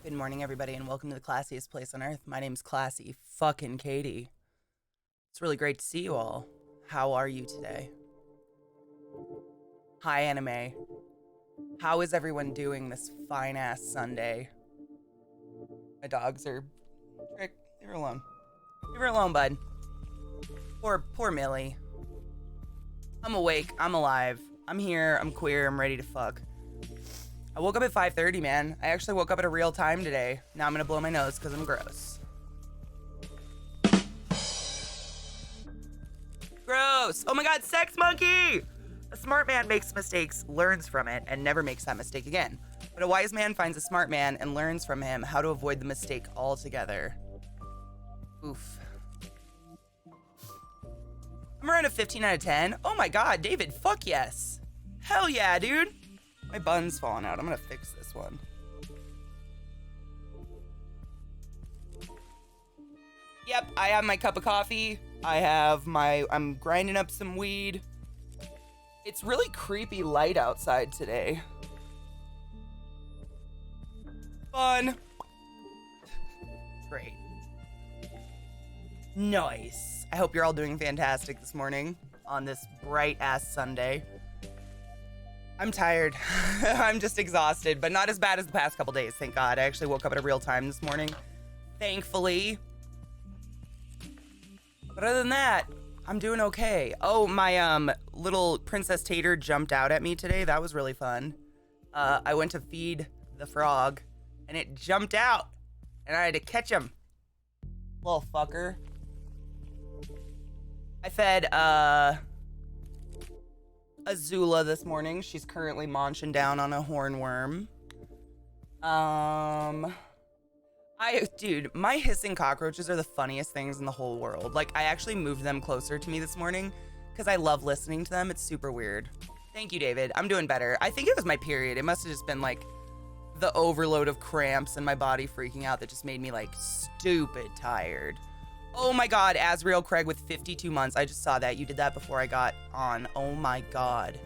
Good morning, everybody, and welcome to the classiest place on earth. My name's ClassyKatie. It's really great to see you all. How are you today? Hi, anime. How is everyone doing this fine-ass Sunday? My dogs are... Trick, leave her alone. Leave her alone, bud. Poor Millie. I'm awake. I'm alive. I'm here. I'm queer. I'm ready to fuck. I woke up at 5:30, man. I actually woke up at a real time today. Now I'm gonna blow my nose because I'm gross. Gross! Oh my god, sex monkey! A smart man makes mistakes, learns from it, and never makes that mistake again. But a wise man finds a smart man and learns from him how to avoid the mistake altogether. Oof. I'm around a 15 out of 10. Oh my god, David, fuck yes. Hell yeah, dude. My bun's falling out. I'm gonna fix this one. Yep, I have my cup of coffee. I'm grinding up some weed. It's really creepy light outside today. Fun. Great. Nice. I hope you're all doing fantastic this morning on this bright ass Sunday. I'm tired. I'm just exhausted, but not as bad as the past couple days, thank God. I actually woke up at a real time this morning, thankfully. But other than that, I'm doing okay. Oh, my little Princess Tater jumped out at me today. That was really fun. I went to feed the frog, and it jumped out, and I had to catch him. Little fucker. I fed, Azula this morning. She's currently munching down on a hornworm. Dude, my hissing cockroaches are the funniest things in the whole world. Like, I actually moved them closer to me this morning because I love listening to them. It's super weird. Thank you, David. I'm doing better. I think it was my period. It must have just been like the overload of cramps and my body freaking out that just made me like stupid tired. Oh my god, Azriel Craig with 52 months. I just saw that. You did that before I got on. Oh my god.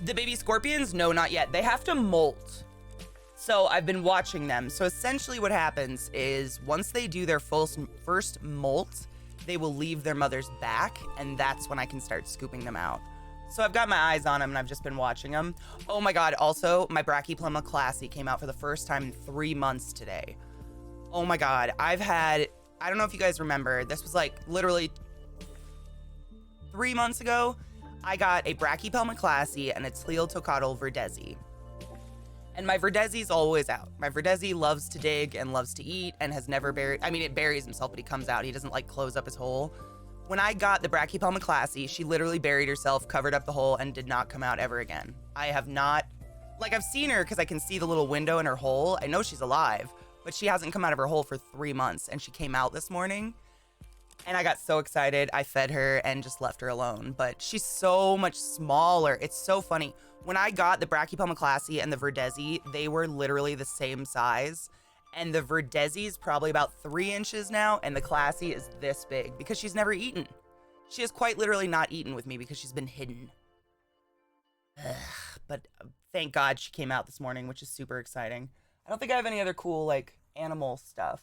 The baby scorpions? No, not yet. They have to molt. So I've been watching them. So essentially what happens is once they do their first molt, they will leave their mother's back, and that's when I can start scooping them out. So I've got my eyes on them, and I've just been watching them. Oh my god, also, my Brachypluma Classy came out for the first time in 3 months today. Oh my god, I don't know if you guys remember, this was like literally 3 months ago, I got a Brachypluma Classy and a Tleotocotl Verdezi. And my Verdezi's always out. My Verdezi loves to dig and loves to eat and has never it buries himself, but he comes out. He doesn't like close up his hole. When I got the Brachypluma Classy, she literally buried herself, covered up the hole, and did not come out ever again. I have not, like, I've seen her because I can see the little window in her hole. I know she's alive, but she hasn't come out of her hole for 3 months, and she came out this morning, and I got so excited. I fed her and just left her alone, but she's so much smaller. It's so funny. When I got the Brachypluma Classy and the Verdezi, they were literally the same size. And the Verdezi is probably about 3 inches now, and the Classy is this big because she's never eaten. She has quite literally not eaten with me because she's been hidden. But thank God she came out this morning, which is super exciting. I don't think I have any other cool, like, animal stuff.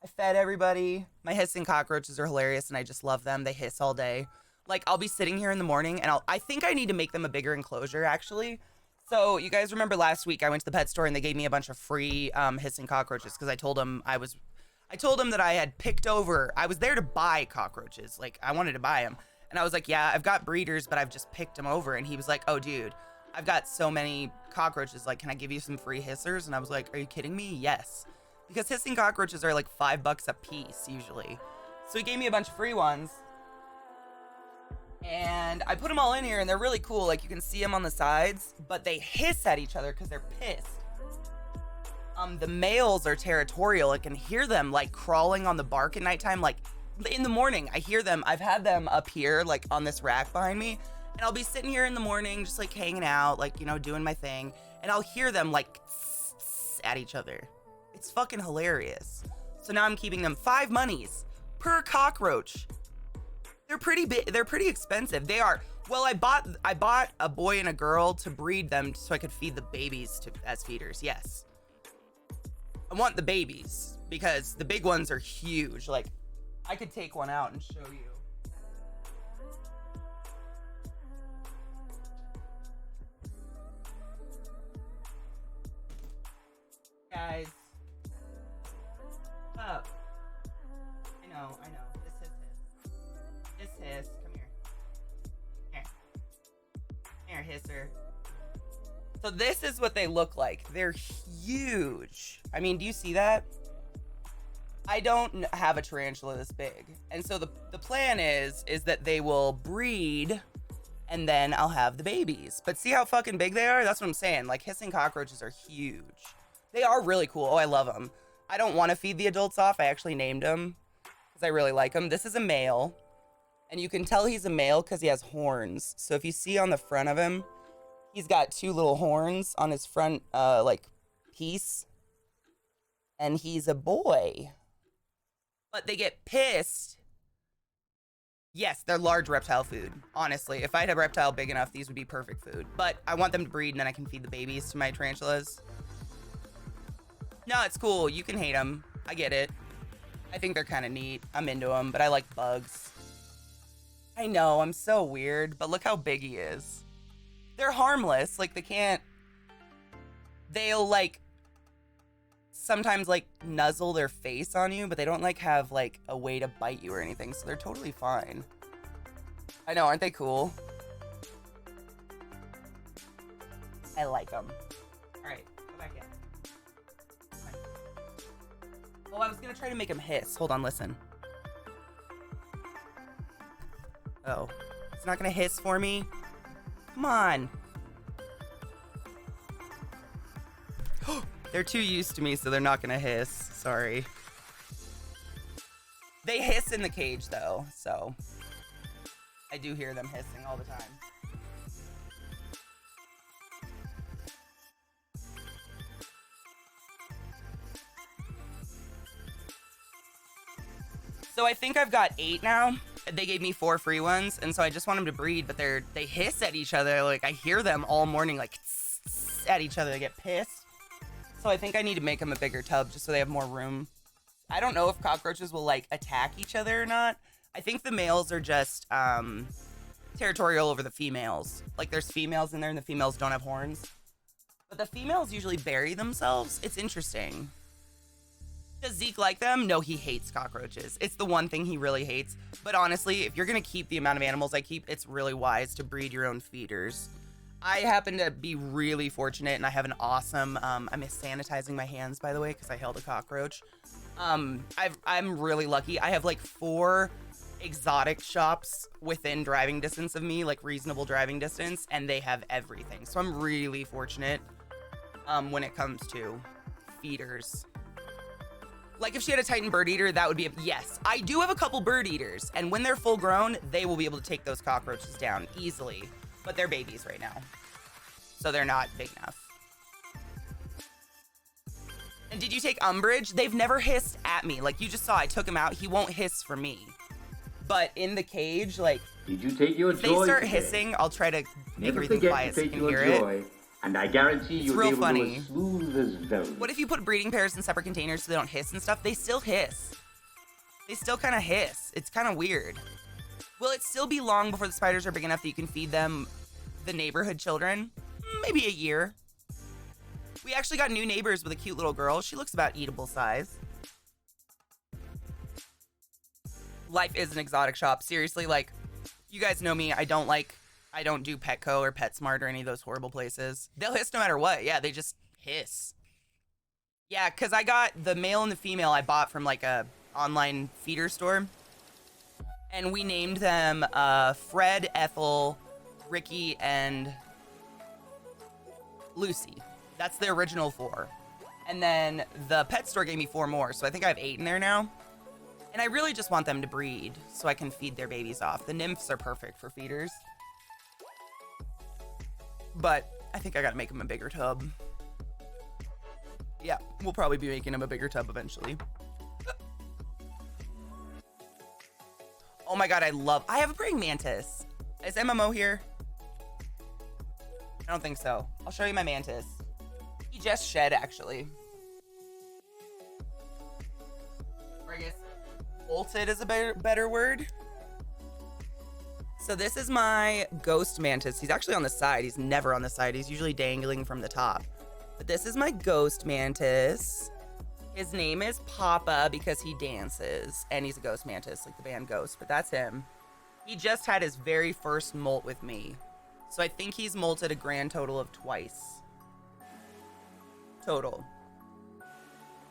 I fed everybody. My hissing cockroaches are hilarious, and I just love them. They hiss all day. Like, I'll be sitting here in the morning, and I think I need to make them a bigger enclosure, actually. So you guys remember last week I went to the pet store and they gave me a bunch of free hissing cockroaches because I told them that I had picked over. I was there to buy cockroaches. Like, I wanted to buy them. And I was like, yeah, I've got breeders, but I've just picked them over. And he was like, oh, dude, I've got so many cockroaches. Like, can I give you some free hissers? And I was like, are you kidding me? Yes. Because hissing cockroaches are like $5 a piece usually. So he gave me a bunch of free ones. And I put them all in here, and they're really cool. Like, you can see them on the sides, but they hiss at each other because they're pissed. The males are territorial. I can hear them, like, crawling on the bark at nighttime. Like, in the morning, I hear them. I've had them up here, like, on this rack behind me. And I'll be sitting here in the morning, just, like, hanging out, like, you know, doing my thing. And I'll hear them, like, at each other. It's fucking hilarious. So now I'm keeping them 5 monies per cockroach. They're pretty big. They're pretty expensive. They are Well, I bought a boy and a girl to breed them so I could feed the babies as feeders. Yes. I want the babies because the big ones are huge. Like, I could take one out and show you. Guys. Up. I know. This hiss. Come here. Here, hisser. So this is what they look like. They're huge. I mean, do you see that? I don't have a tarantula this big. And so the plan is that they will breed and then I'll have the babies. But see how fucking big they are? That's what I'm saying. Like, hissing cockroaches are huge. They are really cool. Oh, I love them. I don't want to feed the adults off. I actually named them because I really like them. This is a male. And you can tell he's a male because he has horns. So if you see on the front of him, he's got 2 little horns on his front, piece. And he's a boy. But they get pissed. Yes, they're large reptile food. Honestly, if I had a reptile big enough, these would be perfect food. But I want them to breed and then I can feed the babies to my tarantulas. No, it's cool. You can hate them. I get it. I think they're kind of neat. I'm into them, but I like bugs. I know, I'm so weird, but look how big he is. They're harmless. Like, they'll, like, sometimes, like, nuzzle their face on you, but they don't, like, have, like, a way to bite you or anything, so they're totally fine. I know, aren't they cool? I like them. All right, go back in. Oh, I was gonna try to make him hiss. Hold on, listen. Oh, it's not gonna hiss for me? Come on. They're too used to me, so they're not gonna hiss. Sorry. They hiss in the cage, though, so I do hear them hissing all the time. So I think I've got 8 now. They gave me 4 free ones, and so I just want them to breed, but they hiss at each other. Like, I hear them all morning, like, tss, tss, at each other. They get pissed. So I think I need to make them a bigger tub just so they have more room. I don't know if cockroaches will, like, attack each other or not. I think the males are just territorial over the females. Like, there's females in there, and the females don't have horns. But the females usually bury themselves. It's interesting. Does Zeke like them? No, he hates cockroaches. It's the one thing he really hates. But honestly, if you're going to keep the amount of animals I keep, it's really wise to breed your own feeders. I happen to be really fortunate, and I have an awesome, I'm sanitizing my hands, by the way, because I held a cockroach. I'm really lucky. I have like 4 exotic shops within driving distance of me, like reasonable driving distance, and they have everything. So I'm really fortunate when it comes to feeders. Like, if she had a Titan bird eater, that would be yes. I do have a couple bird eaters, and when they're full grown, they will be able to take those cockroaches down easily. But they're babies right now, so they're not big enough. And did you take umbrage? They've never hissed at me. Like, you just saw, I took him out. He won't hiss for me. But in the cage, like, did you take your if they start hissing, I'll try to make everything quiet so you can hear it. And I guarantee you'll be able to do as smooth as velvet. What if you put breeding pairs in separate containers so they don't hiss and stuff? They still hiss. They still kind of hiss. It's kind of weird. Will it still be long before the spiders are big enough that you can feed them the neighborhood children? Maybe a year. We actually got new neighbors with a cute little girl. She looks about eatable size. Life is an exotic shop. Seriously, like, you guys know me. I don't do Petco or PetSmart or any of those horrible places. They'll hiss no matter what. Yeah, they just hiss. Yeah, because I got the male and the female I bought from like a online feeder store. And we named them Fred, Ethel, Ricky, and Lucy. That's the original 4. And then the pet store gave me 4 more, so I think I have 8 in there now. And I really just want them to breed so I can feed their babies off. The nymphs are perfect for feeders. But I think I gotta make them a bigger tub. Yeah, we'll probably be making them a bigger tub eventually. Oh my god, I have a praying mantis. Is MMO here? I don't think so. I'll show you my Mantis. He just shed, actually. Or I guess bolted is a better word. So this is my ghost Mantis. He's actually on the side. He's never on the side. He's usually dangling from the top. But this is my ghost Mantis. His name is Papa because he dances. And he's a ghost Mantis, like the band Ghost. But that's him. He just had his very first molt with me. So I think he's molted a grand total of twice. Total.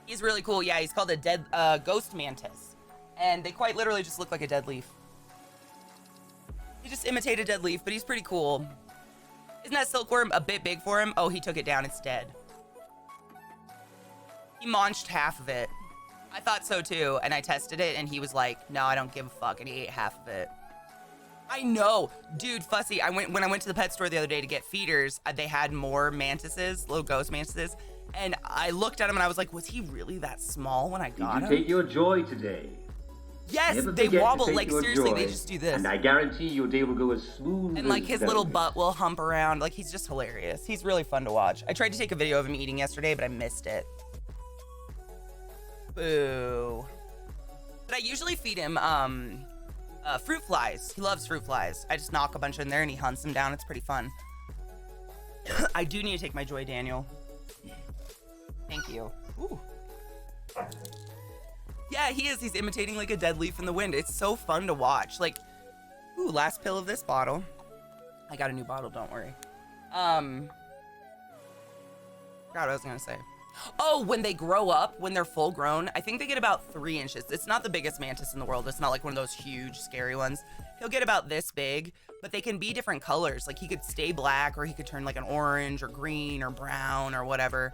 He's really cool. Yeah, he's called a ghost Mantis. And they quite literally just look like a dead leaf. He just imitated a dead leaf, but he's pretty cool. Isn't that silkworm a bit big for him? Oh, he took it down. It's dead. He munched half of it. I thought so too, and I tested it, and he was like, no, I don't give a fuck, and he ate half of it. I know. Dude, Fussy, when I went to the pet store the other day to get feeders, they had more mantises, little ghost mantises, and I looked at him and I was like, was he really that small when I got him? Did you take your joy today? Yes, Never they forget wobble, to take like your seriously, joy, they just do this. And I guarantee your day will go as smooth And like as his little velvet. butt will hump around. Like he's just hilarious. He's really fun to watch. I tried to take a video of him eating yesterday, but I missed it. Boo. But I usually feed him fruit flies. He loves fruit flies. I just knock a bunch in there and he hunts them down. It's pretty fun. I do need to take my joy, Daniel. Thank you. Ooh. Yeah, he is. He's imitating like a dead leaf in the wind. It's so fun to watch. Like, ooh, last pill of this bottle. I got a new bottle, don't worry. Forgot what I was gonna say. Oh, when they grow up, when they're full grown, I think they get about 3 inches. It's not the biggest mantis in the world. It's not like one of those huge, scary ones. He'll get about this big, but they can be different colors. Like he could stay black or he could turn like an orange or green or brown or whatever.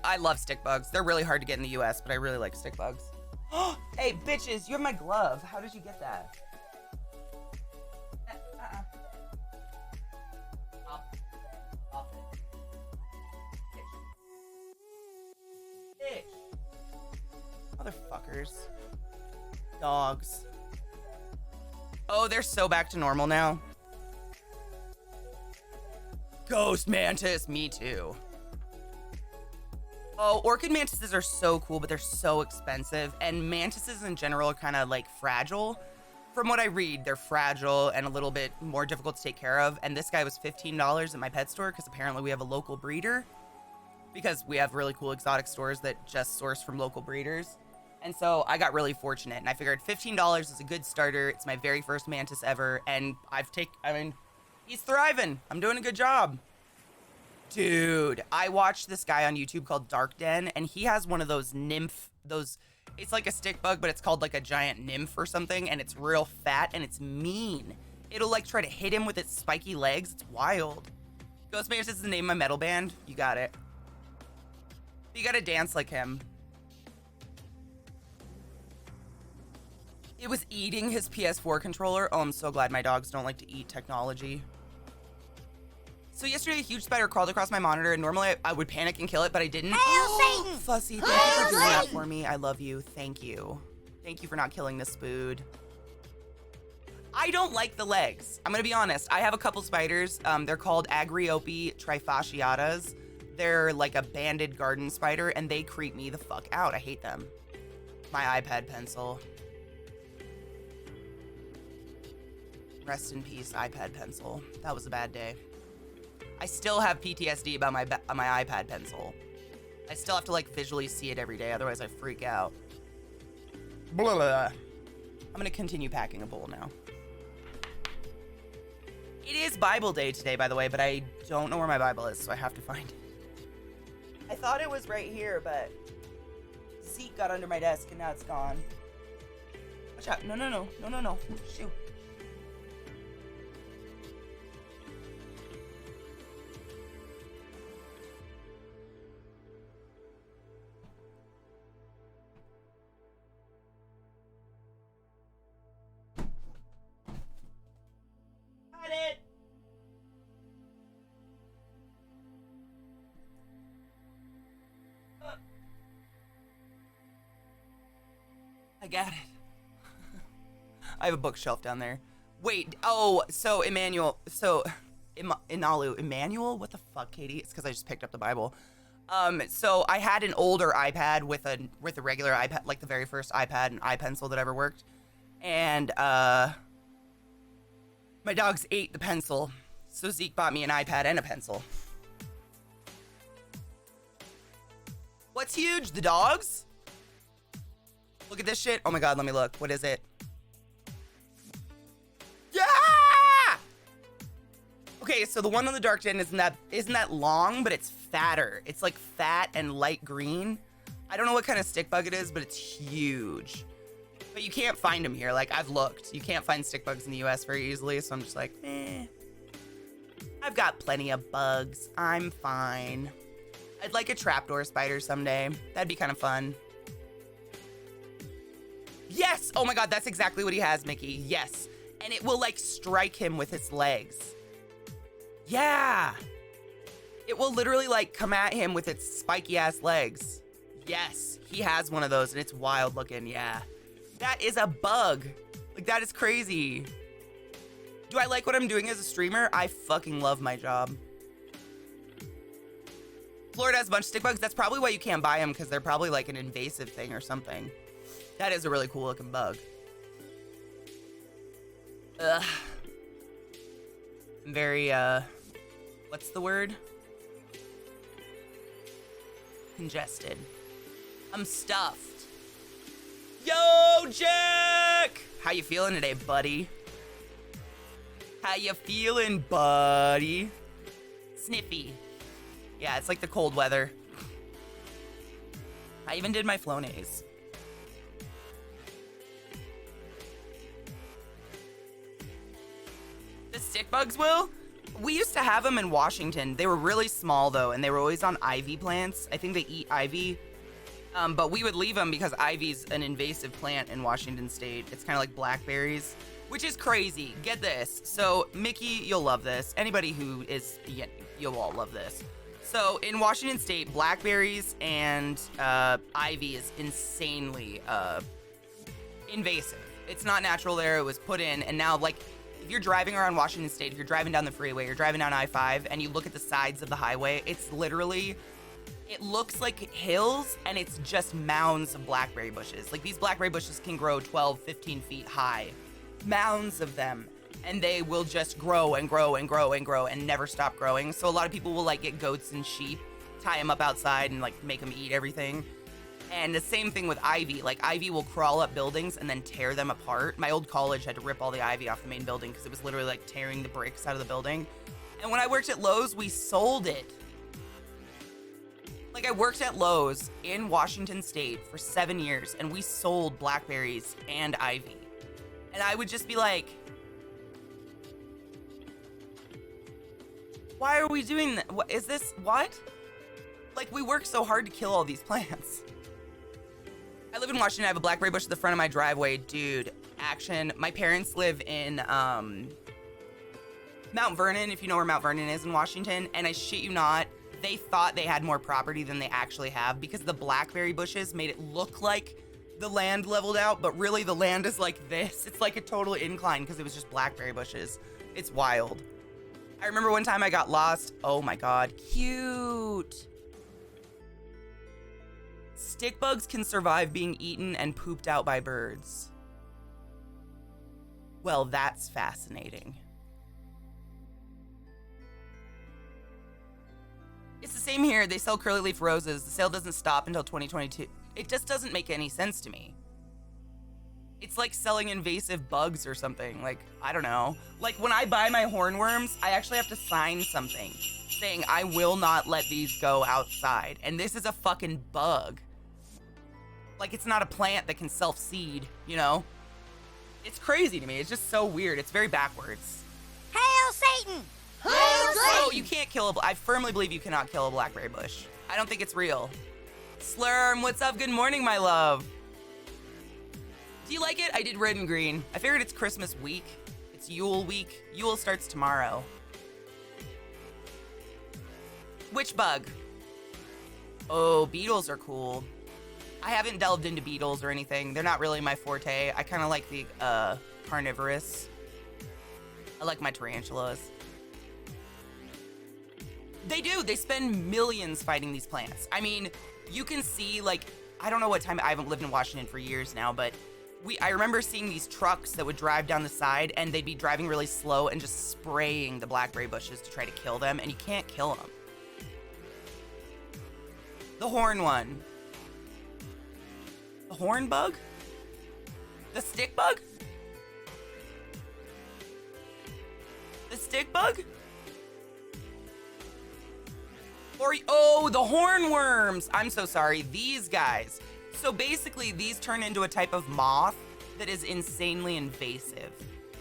I love stick bugs. They're really hard to get in the US, but I really like stick bugs. Hey, bitches, you have my glove. How did you get that? Off it. Bitch. Motherfuckers. Dogs. Oh, they're so back to normal now. Ghost mantis, me too. Oh, orchid mantises are so cool, but they're so expensive. And mantises in general are kind of like fragile. From what I read, they're fragile and a little bit more difficult to take care of. And this guy was $15 at my pet store because apparently we have a local breeder. Because we have really cool exotic stores that just source from local breeders. And so I got really fortunate. And I figured $15 is a good starter. It's my very first mantis ever. And he's thriving. I'm doing a good job. Dude, I watched this guy on YouTube called Dark Den, and he has one of those it's like a stick bug, but it's called like a giant nymph or something, and it's real fat, and it's mean. It'll like try to hit him with its spiky legs. It's wild. Ghost Mantis is the name of my metal band. You got it. You gotta dance like him. It was eating his PS4 controller. Oh, I'm so glad my dogs don't like to eat technology. So yesterday, a huge spider crawled across my monitor, and normally I would panic and kill it, but I didn't. Hail Satan! Fussy, thank you for doing that for me. I love you. Thank you. Thank you for not killing this spood. I don't like the legs. I'm gonna be honest. I have a couple spiders. They're called Agriope trifasciatas. They're like a banded garden spider, and they creep me the fuck out. I hate them. My iPad pencil. Rest in peace, iPad pencil. That was a bad day. I still have PTSD about my iPad pencil. I still have to like visually see it every day, otherwise I freak out. Blah, blah. I'm gonna continue packing a bowl now. It is Bible day today, by the way, but I don't know where my Bible is, so I have to find it. I thought it was right here, but Zeke got under my desk and now it's gone. Watch out. No, no, no. No, no, no. Shoot. I got it. I have a bookshelf down there. Wait, oh, so Emmanuel, Emmanuel, what the fuck, Katie? It's because I just picked up the Bible. So I had an older iPad with a regular iPad, like the very first iPad and iPencil that ever worked. And, my dogs ate the pencil. So Zeke bought me an iPad and a pencil. What's huge? The dogs? Look at this shit. Oh my God, let me look. What is it? Yeah! Okay, so the one on the dark gen isn't that long, but it's fatter. It's like fat and light green. I don't know what kind of stick bug it is, but it's huge. But you can't find them here. Like, I've looked. You can't find stick bugs in the US very easily, so I'm just like, I've got plenty of bugs. I'm fine. I'd like a trapdoor spider someday. That'd be kind of fun. Yes! Oh my God, that's exactly what he has, Mickey. Yes. And it will, like, strike him with its legs. Yeah! It will literally, like, come at him with its spiky-ass legs. Yes, he has one of those, and it's wild looking, yeah. That is a bug. Like, that is crazy. Do I like what I'm doing as a streamer? I fucking love my job. Florida has a bunch of stick bugs. That's probably why you can't buy them, because they're probably, like, an invasive thing or something. That is a really cool looking bug. Ugh. I'm very, what's the word? Congested. I'm stuffed. Yo, Jack! How you feeling today, buddy? How you feeling, buddy? Sniffy. Yeah, it's like the cold weather. I even did my Flonase. The stick bugs, Will? We used to have them in Washington. They were really small, though, and they were always on ivy plants. I think they eat ivy. But we would leave them because ivy's an invasive plant in Washington State. It's kind of like blackberries, which is crazy. Get this. So, Mickey, you'll love this. Anybody who is, yeah, you'll all love this. So, in Washington State, blackberries and ivy is insanely invasive. It's not natural there. It was put in, and now, like, if you're driving around Washington State, if you're driving down the freeway, you're driving down I-5, and you look at the sides of the highway, it's literally... It looks like hills, and it's just mounds of blackberry bushes. Like, these blackberry bushes can grow 12, 15 feet high. Mounds of them. And they will just grow and grow and grow and grow and never stop growing. So a lot of people will, like, get goats and sheep, tie them up outside, and, like, make them eat everything. And the same thing with ivy. Like, ivy will crawl up buildings and then tear them apart. My old college had to rip all the ivy off the main building because it was literally, like, tearing the bricks out of the building. And when I worked at Lowe's, we sold it. Like, I worked at Lowe's in Washington State for 7 years, and we sold blackberries and ivy. And I would just be like, why are we doing that? What is this? What? Like, we work so hard to kill all these plants. I live in Washington. I have a blackberry bush at the front of my driveway. Dude, action. My parents live in Mount Vernon, if you know where Mount Vernon is in Washington. And I shit you not, they thought they had more property than they actually have because the blackberry bushes made it look like the land leveled out, but really the land is like this. It's like a total incline because it was just blackberry bushes. It's wild. I remember one time I got lost. Oh my God, cute. Stick bugs can survive being eaten and pooped out by birds. Well, that's fascinating. It's the same here. They sell curly leaf roses. The sale doesn't stop until 2022. It just doesn't make any sense to me. It's like selling invasive bugs or something. Like, I don't know. Like, when I buy my hornworms, I actually have to sign something saying I will not let these go outside. And this is a fucking bug. Like, it's not a plant that can self-seed, you know? It's crazy to me. It's just so weird. It's very backwards. Hail Satan! Hail Satan! Oh, you can't kill I firmly believe you cannot kill a blackberry bush. I don't think it's real. Slurm, what's up? Good morning, my love. Do you like it? I did red and green. I figured it's Christmas week. It's Yule week. Yule starts tomorrow. Which bug? Oh, beetles are cool. I haven't delved into beetles or anything. They're not really my forte. I kind of like the carnivorous. I like my tarantulas. They do. They spend millions fighting these plants. I mean, you can see, like, I don't know what time, I haven't lived in Washington for years now, but I remember seeing these trucks that would drive down the side and they'd be driving really slow and just spraying the blackberry bushes to try to kill them, and you can't kill them. The horn one. The horn bug? The stick bug? The stick bug? Or, oh, the hornworms. I'm so sorry. These guys. So basically, these turn into a type of moth that is insanely invasive.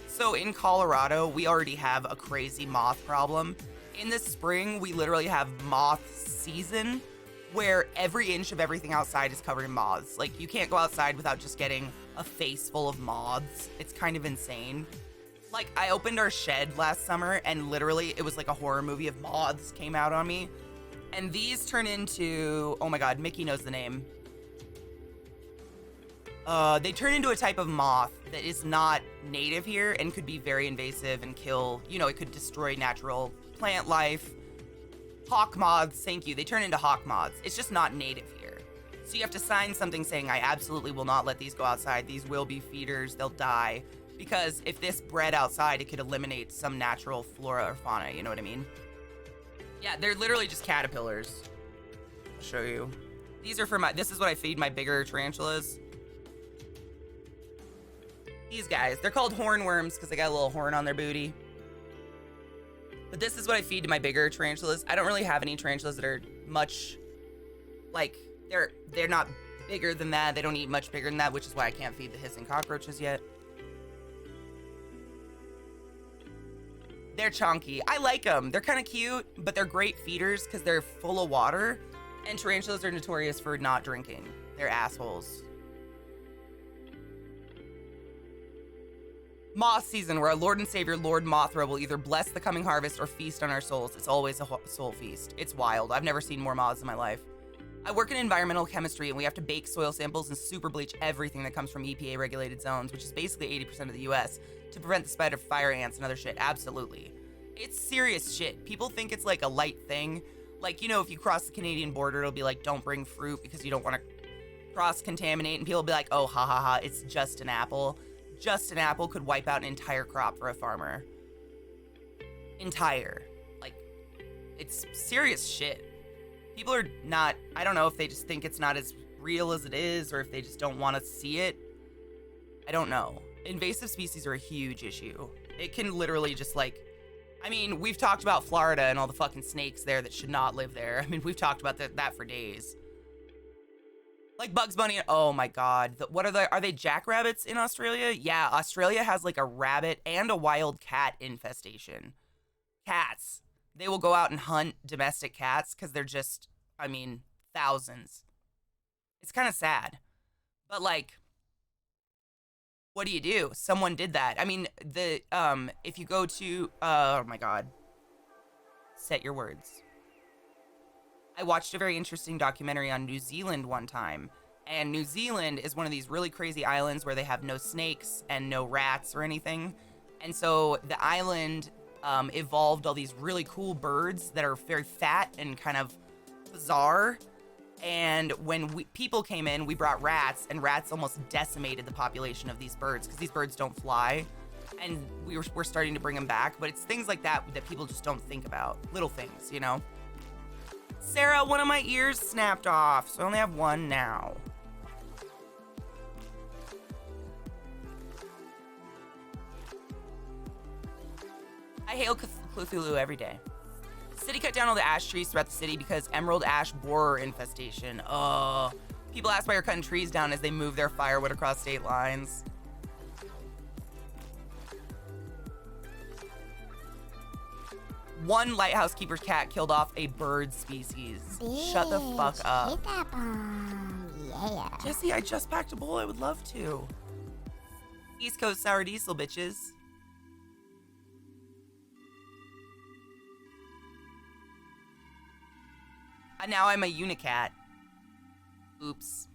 So in Colorado, we already have a crazy moth problem. In the spring, we literally have moth season, where every inch of everything outside is covered in moths. Like, you can't go outside without just getting a face full of moths. It's kind of insane. Like, I opened our shed last summer, and literally, it was like a horror movie of moths came out on me. And these turn into, oh my God, Mickey knows the name. They turn into a type of moth that is not native here and could be very invasive and kill, you know, it could destroy natural plant life. Hawk moths, thank you. They turn into hawk moths. It's just not native here. So you have to sign something saying, I absolutely will not let these go outside. These will be feeders. They'll die. Because if this bred outside, it could eliminate some natural flora or fauna. You know what I mean? Yeah, they're literally just caterpillars. I'll show you. These are for this is what I feed my bigger tarantulas. These guys, they're called hornworms because they got a little horn on their booty. But this is what I feed to my bigger tarantulas. I don't really have any tarantulas that are much, like, they're not bigger than that. They don't eat much bigger than that, which is why I can't feed the hissing cockroaches yet. They're chunky. I like them. They're kind of cute, but they're great feeders because they're full of water. And tarantulas are notorious for not drinking. They're assholes. Moth season, where our Lord and Savior, Lord Mothra, will either bless the coming harvest or feast on our souls. It's always a soul feast. It's wild. I've never seen more moths in my life. I work in environmental chemistry, and we have to bake soil samples and super bleach everything that comes from EPA-regulated zones, which is basically 80% of the U.S., to prevent the spread of fire ants and other shit. Absolutely. It's serious shit. People think it's like a light thing. Like, you know, if you cross the Canadian border, it'll be like, don't bring fruit because you don't want to cross-contaminate, and people will be like, oh, ha ha ha, it's just an apple. Just an apple could wipe out an entire crop for a farmer. Entire. Like, it's serious shit. People are not, I don't know if they just think it's not as real as it is, or if they just don't want to see it. I don't know. Invasive species are a huge issue. It can literally just like, I mean, we've talked about Florida and all the fucking snakes there that should not live there. I mean, we've talked about that for days. Like Bugs Bunny, oh my God. What are they jackrabbits in Australia? Yeah, Australia has like a rabbit and a wild cat infestation. Cats. They will go out and hunt domestic cats because they're just, I mean, thousands. It's kind of sad. But like, what do you do? Someone did that. I mean, if you go to, oh my God. Set your words. I watched a very interesting documentary on New Zealand one time, and New Zealand is one of these really crazy islands where they have no snakes and no rats or anything. And so the island evolved all these really cool birds that are very fat and kind of bizarre. And when people came in, we brought rats, and rats almost decimated the population of these birds because these birds don't fly. And we're starting to bring them back, but it's things like that that people just don't think about. Little things, you know? Sarah, one of my ears snapped off, so I only have one now. I hail Cthulhu every day. City cut down all the ash trees throughout the city because emerald ash borer infestation. People ask why you're cutting trees down as they move their firewood across state lines. One lighthouse keeper's cat killed off a bird species. Bitch, Shut the fuck up. hit that bomb. Yeah. Jesse, I just packed a bowl. I would love to. East Coast sour diesel, bitches. And now I'm a unicat. Oops.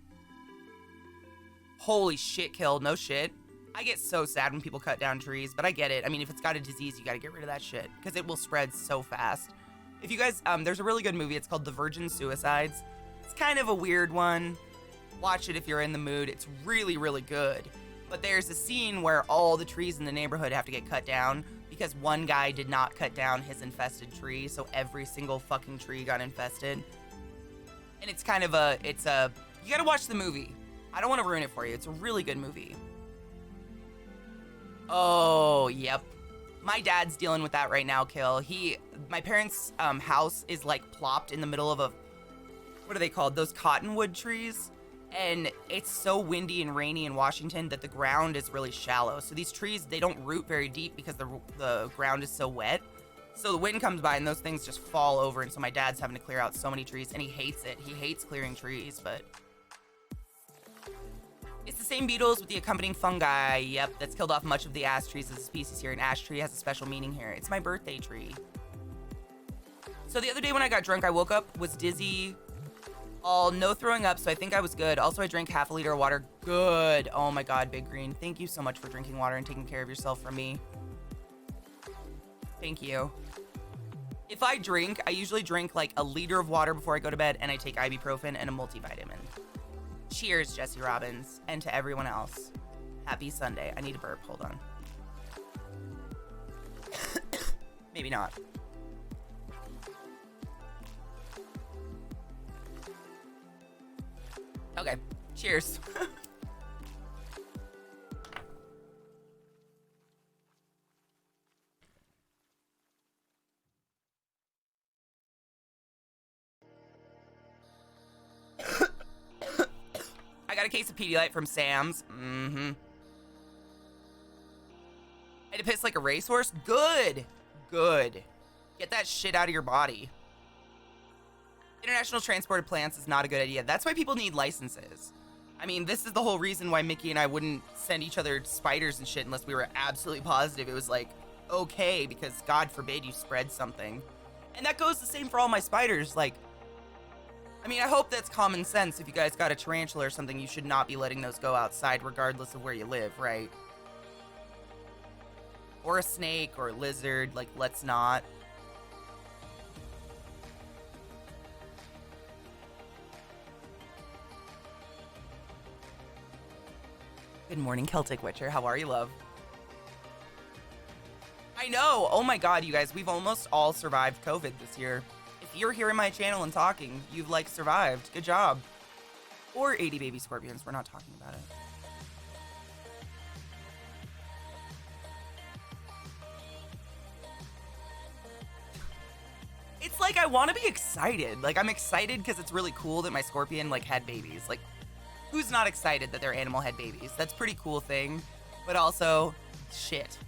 Holy shit, killed. No shit. I get so sad when people cut down trees, but I get it. I mean, if it's got a disease, you gotta get rid of that shit because it will spread so fast. If you guys, there's a really good movie. It's called The Virgin Suicides. It's kind of a weird one. Watch it if you're in the mood. It's really, really good. But there's a scene where all the trees in the neighborhood have to get cut down because one guy did not cut down his infested tree, so every single fucking tree got infested. And it's kind of you gotta watch the movie. I don't want to ruin it for you. It's a really good movie. Oh, yep. My dad's dealing with that right now, Kill. My parents' house is like plopped in the middle of what are they called? Those cottonwood trees. And it's so windy and rainy in Washington that the ground is really shallow. So these trees, they don't root very deep because the ground is so wet. So the wind comes by and those things just fall over. And so my dad's having to clear out so many trees and he hates it. He hates clearing trees, but it's the same beetles with the accompanying fungi. Yep, that's killed off much of the ash trees as a species here. An ash tree has a special meaning here. It's my birthday tree. So the other day when I got drunk, I woke up, was dizzy, no throwing up, so I think I was good. Also, I drank half a liter of water. Good. Oh my God, Big Green. Thank you so much for drinking water and taking care of yourself for me. Thank you. If I drink, I usually drink like a liter of water before I go to bed, and I take ibuprofen and a multivitamin. Cheers, Jesse Robbins, and to everyone else. Happy Sunday. I need a burp. Hold on. Maybe not. Okay. Cheers. I got a case of Pedialyte from Sam's. I had to piss like a racehorse. Good. Good. Get that shit out of your body. International transported plants is not a good idea. That's why people need licenses. I mean, this is the whole reason why Mickey and I wouldn't send each other spiders and shit unless we were absolutely positive it was like okay, because God forbid you spread something. And that goes the same for all my spiders. Like, I mean, I hope that's common sense. If you guys got a tarantula or something, you should not be letting those go outside regardless of where you live, right? Or a snake or a lizard, like, let's not. Good morning, Celtic Witcher. How are you, love? I know. Oh my God, you guys, we've almost all survived COVID this year. If you're here in my channel and talking, you've like survived. Good job. Or 80 baby scorpions. We're not talking about it. It's like I want to be excited. Like I'm excited because it's really cool that my scorpion like had babies. Like who's not excited that their animal had babies? That's a pretty cool thing. But also, shit.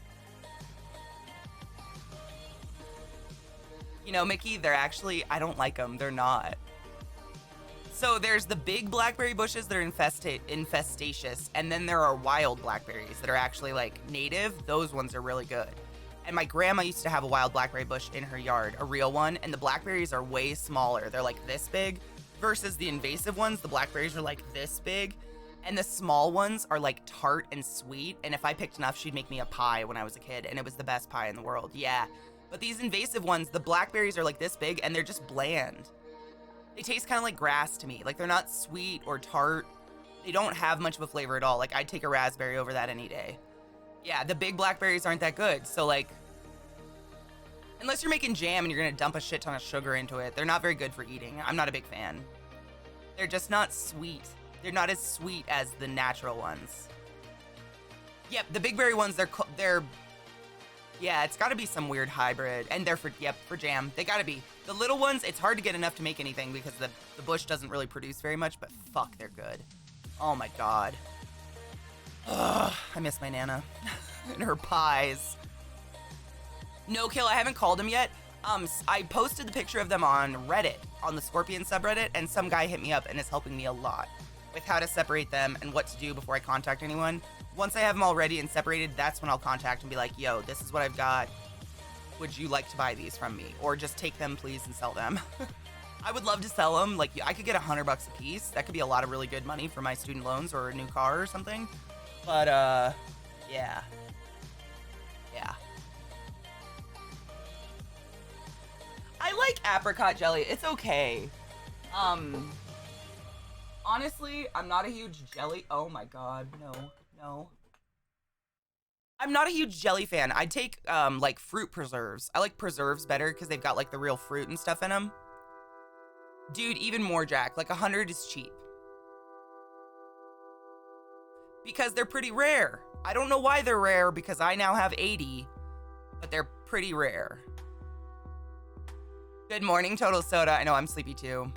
You know, Mickey, they're actually, I don't like them. They're not. So there's the big blackberry bushes that are infestacious, and then there are wild blackberries that are actually like native. Those ones are really good. And my grandma used to have a wild blackberry bush in her yard, a real one, and the blackberries are way smaller. They're like this big versus the invasive ones. The blackberries are like this big, and the small ones are like tart and sweet. And if I picked enough, she'd make me a pie when I was a kid, and it was the best pie in the world. Yeah. But these invasive ones, the blackberries are like this big and they're just bland. They taste kind of like grass to me. Like they're not sweet or tart. They don't have much of a flavor at all. Like I'd take a raspberry over that any day. Yeah, the big blackberries aren't that good. So like, unless you're making jam and you're gonna dump a shit ton of sugar into it, they're not very good for eating. I'm not a big fan. They're just not sweet. They're not as sweet as the natural ones. Yep, the big berry ones, they're yeah, it's gotta be some weird hybrid. And they're for jam. They gotta be. The little ones, it's hard to get enough to make anything because the bush doesn't really produce very much, but fuck, they're good. Oh my God. Ugh, I miss my Nana and her pies. No kill, I haven't called him yet. I posted the picture of them on Reddit, on the Scorpion subreddit, and some guy hit me up and is helping me a lot with how to separate them and what to do before I contact anyone. Once I have them all ready and separated, that's when I'll contact and be like, yo, this is what I've got. Would you like to buy these from me? Or just take them, please, and sell them. I would love to sell them. Like, I could get $100 a piece. That could be a lot of really good money for my student loans or a new car or something. But, Yeah. Yeah. I like apricot jelly. It's okay. Honestly, I'm not a huge jelly. Oh my god, no. I'm not a huge jelly fan. I take like fruit preserves. I like preserves better because they've got like the real fruit and stuff in them. Dude, even more, Jack. Like 100 is cheap. Because they're pretty rare. I don't know why they're rare because I now have 80, but they're pretty rare. Good morning, Total Soda. I know I'm sleepy too.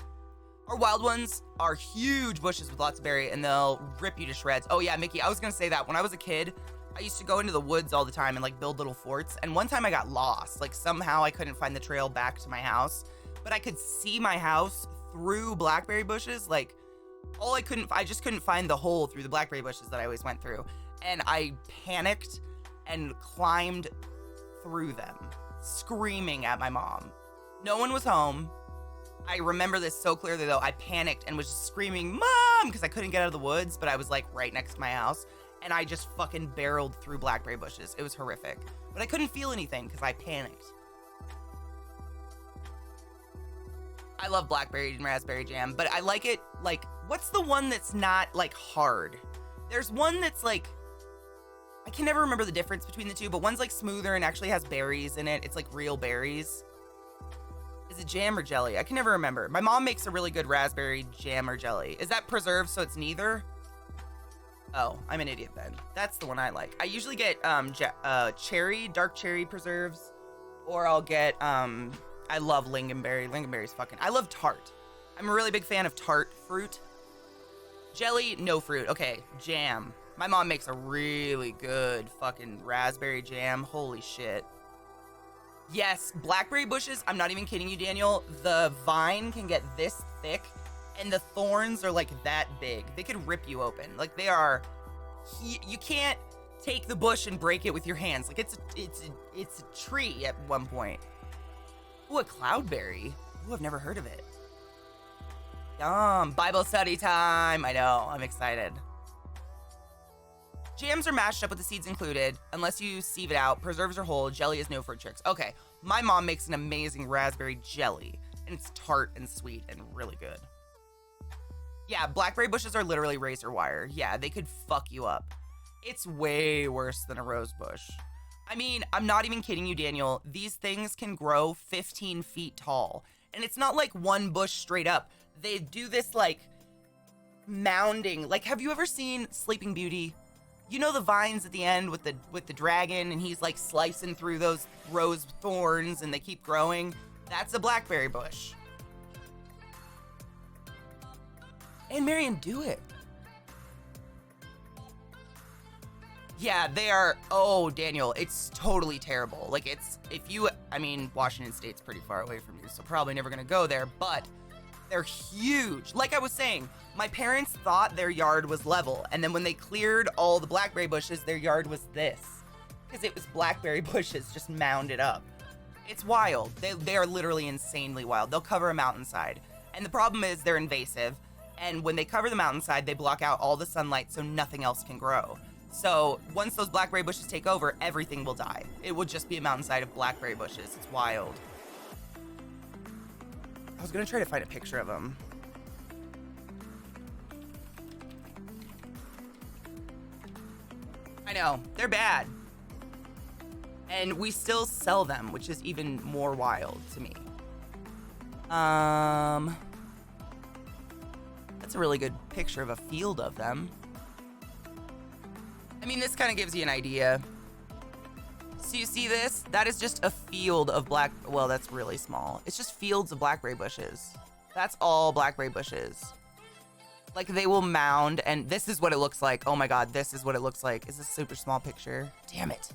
Our wild ones are huge bushes with lots of berry and they'll rip you to shreds. Oh yeah, Mickey, I was gonna say that. When I was a kid, I used to go into the woods all the time and like build little forts. And one time I got lost. Like somehow I couldn't find the trail back to my house, but I could see my house through blackberry bushes. Like I just couldn't find the hole through the blackberry bushes that I always went through. And I panicked and climbed through them, screaming at my mom. No one was home. I remember this so clearly though. I panicked and was just screaming, Mom, because I couldn't get out of the woods, but I was like right next to my house. And I just fucking barreled through blackberry bushes. It was horrific. But I couldn't feel anything because I panicked. I love blackberry and raspberry jam, but I like it, like, what's the one that's not, like, hard? There's one that's, like, I can never remember the difference between the two, but one's, like, smoother and actually has berries in it. It's, like, real berries. Is it jam or jelly? I can never remember. My mom makes a really good raspberry jam or jelly. Is that preserved so it's neither? Oh, I'm an idiot then. That's the one I like. I usually get dark cherry preserves, or I'll get, I love lingonberry. Lingonberry's fucking, I love tart. I'm a really big fan of tart fruit. Jelly, no fruit. Okay, jam. My mom makes a really good fucking raspberry jam. Holy shit. Yes, blackberry bushes, I'm not even kidding you, Daniel. The vine can get this thick, and the thorns are like that big. They could rip you open. Like they are, you can't take the bush and break it with your hands. Like it's a tree at one point. Ooh, a cloudberry. Ooh, I've never heard of it. Yum, Bible study time. I know, I'm excited. Jams are mashed up with the seeds included, unless you sieve it out. Preserves are whole. Jelly is no fruit tricks. Okay, my mom makes an amazing raspberry jelly, and it's tart and sweet and really good. Yeah, blackberry bushes are literally razor wire. Yeah, they could fuck you up. It's way worse than a rose bush. I mean, I'm not even kidding you, Daniel. These things can grow 15 feet tall, and it's not like one bush straight up. They do this like mounding. Like, have you ever seen Sleeping Beauty? You know the vines at the end with the dragon, and he's like slicing through those rose thorns and they keep growing? That's a blackberry bush. And Marion, do it. Yeah, they are, oh, Daniel, it's totally terrible. Like I mean, Washington State's pretty far away from you, so probably never gonna go there, but they're huge. Like I was saying, my parents thought their yard was level, and then when they cleared all the blackberry bushes, their yard was this. Because it was blackberry bushes just mounded up. It's wild. They are literally insanely wild. They'll cover a mountainside. And the problem is they're invasive, and when they cover the mountainside, they block out all the sunlight so nothing else can grow. So once those blackberry bushes take over, everything will die. It will just be a mountainside of blackberry bushes. It's wild. I was gonna try to find a picture of them. I know, they're bad. And we still sell them, which is even more wild to me. That's a really good picture of a field of them. I mean, this kind of gives you an idea. So you see this? That is just a field of well, that's really small. It's just fields of blackberry bushes. That's all blackberry bushes. Like they will mound, and this is what it looks like. Oh my God, this is what it looks like. Is this a super small picture? Damn it.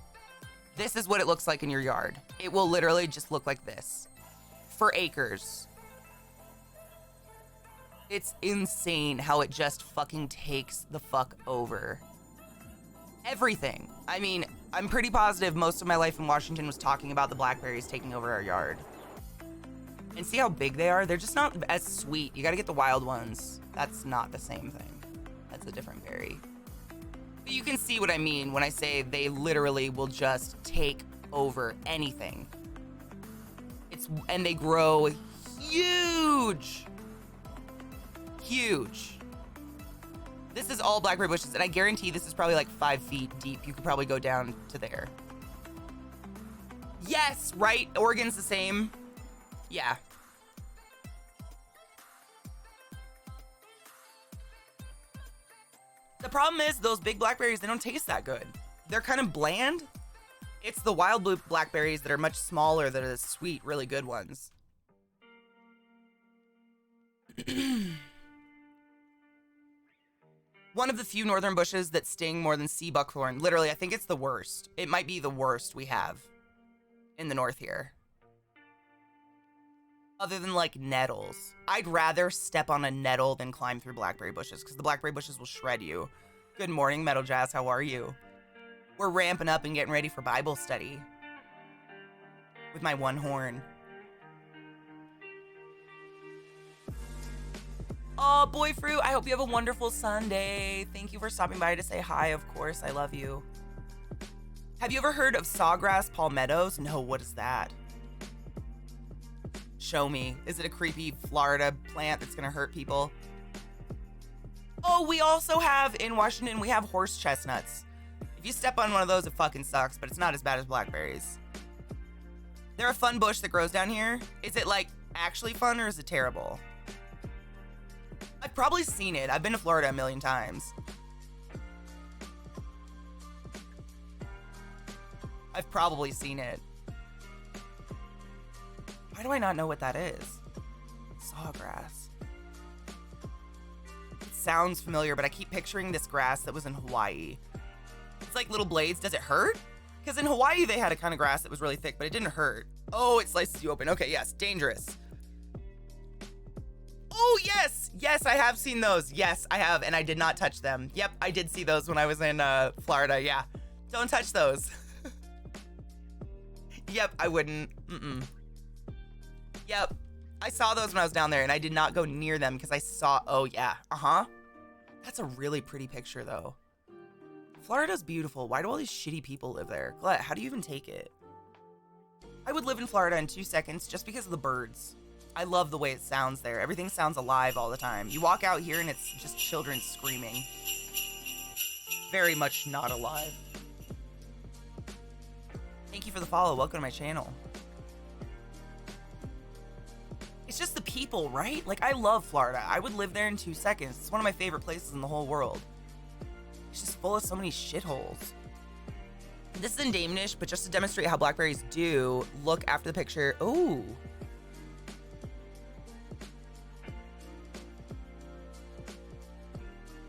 This is what it looks like in your yard. It will literally just look like this for acres. It's insane how it just fucking takes the fuck over. Everything. I mean, I'm pretty positive most of my life in Washington was talking about the blackberries taking over our yard. And see how big they are? They're just not as sweet. You gotta get the wild ones. That's not the same thing. That's a different berry. But you can see what I mean when I say they literally will just take over anything. And they grow huge. Huge. This is all blackberry bushes, and I guarantee this is probably like 5 feet deep. You could probably go down to there. Yes, right? Oregon's the same. Yeah. The problem is those big blackberries, they don't taste that good. They're kind of bland. It's the wild blue blackberries that are much smaller that are the sweet, really good ones. One of the few northern bushes that sting more than sea buckthorn. Literally, I think it's the worst. It might be the worst we have in the north here. Other than like nettles. I'd rather step on a nettle than climb through blackberry bushes because the blackberry bushes will shred you. Good morning, Metal Jazz. How are you? We're ramping up and getting ready for Bible study with my one horn. Oh, Boy Fruit, I hope you have a wonderful Sunday. Thank you for stopping by to say hi, of course. I love you. Have you ever heard of sawgrass palmettos? No, what is that? Show me. Is it a creepy Florida plant that's gonna hurt people? Oh, we also have, in Washington, we have horse chestnuts. If you step on one of those, it fucking sucks, but it's not as bad as blackberries. They're a fun bush that grows down here. Is it, like, actually fun, or is it terrible? I've probably seen it. I've been to Florida a million times. I've probably seen it. Why do I not know what that is? Sawgrass. It sounds familiar, but I keep picturing this grass that was in Hawaii. It's like little blades. Does it hurt? Because in Hawaii, they had a kind of grass that was really thick, but it didn't hurt. Oh, it slices you open. Okay, yes, dangerous. Oh, yes. Yes, I have seen those. Yes, I have, and I did not touch them. Yep, I did see those when I was in Florida. Yeah, don't touch those. Yep, I wouldn't. Yep, I saw those when I was down there, and I did not go near them because I saw, oh, yeah, That's a really pretty picture, though. Florida's beautiful. Why do all these shitty people live there? Glenn, how do you even take it? I would live in Florida in 2 seconds just because of the birds. I love the way it sounds there. Everything sounds alive all the time. You walk out here and it's just children screaming. Very much not alive. Thank you for the follow. Welcome to my channel. It's just the people, right? Like, I love Florida. I would live there in 2 seconds. It's one of my favorite places in the whole world. It's just full of so many shitholes. This is in Danish, but just to demonstrate how blackberries do, look after the picture. Ooh.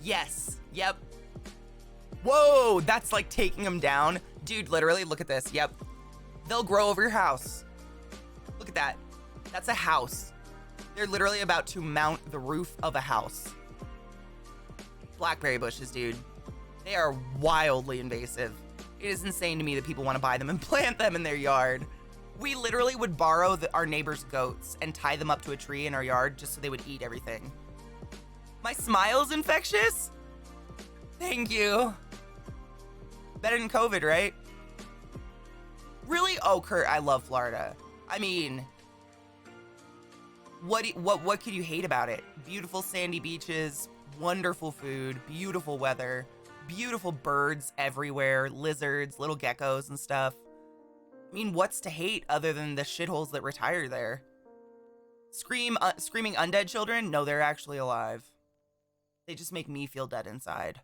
Yes. Yep. Whoa, that's like taking them down. Dude, literally, look at this. Yep. They'll grow over your house. Look at that. That's a house. They're literally about to mount the roof of a house. Blackberry bushes, dude. They are wildly invasive. It is insane to me that people want to buy them and plant them in their yard. We literally would borrow our neighbor's goats and tie them up to a tree in our yard just so they would eat everything. My smile's infectious? Thank you. Better than COVID, right? Really? Oh, Kurt, I love Florida. I mean, what could you hate about it? Beautiful sandy beaches, wonderful food, beautiful weather, beautiful birds everywhere, lizards, little geckos and stuff. I mean, what's to hate other than the shitholes that retire there? Screaming undead children? No, they're actually alive. They just make me feel dead inside.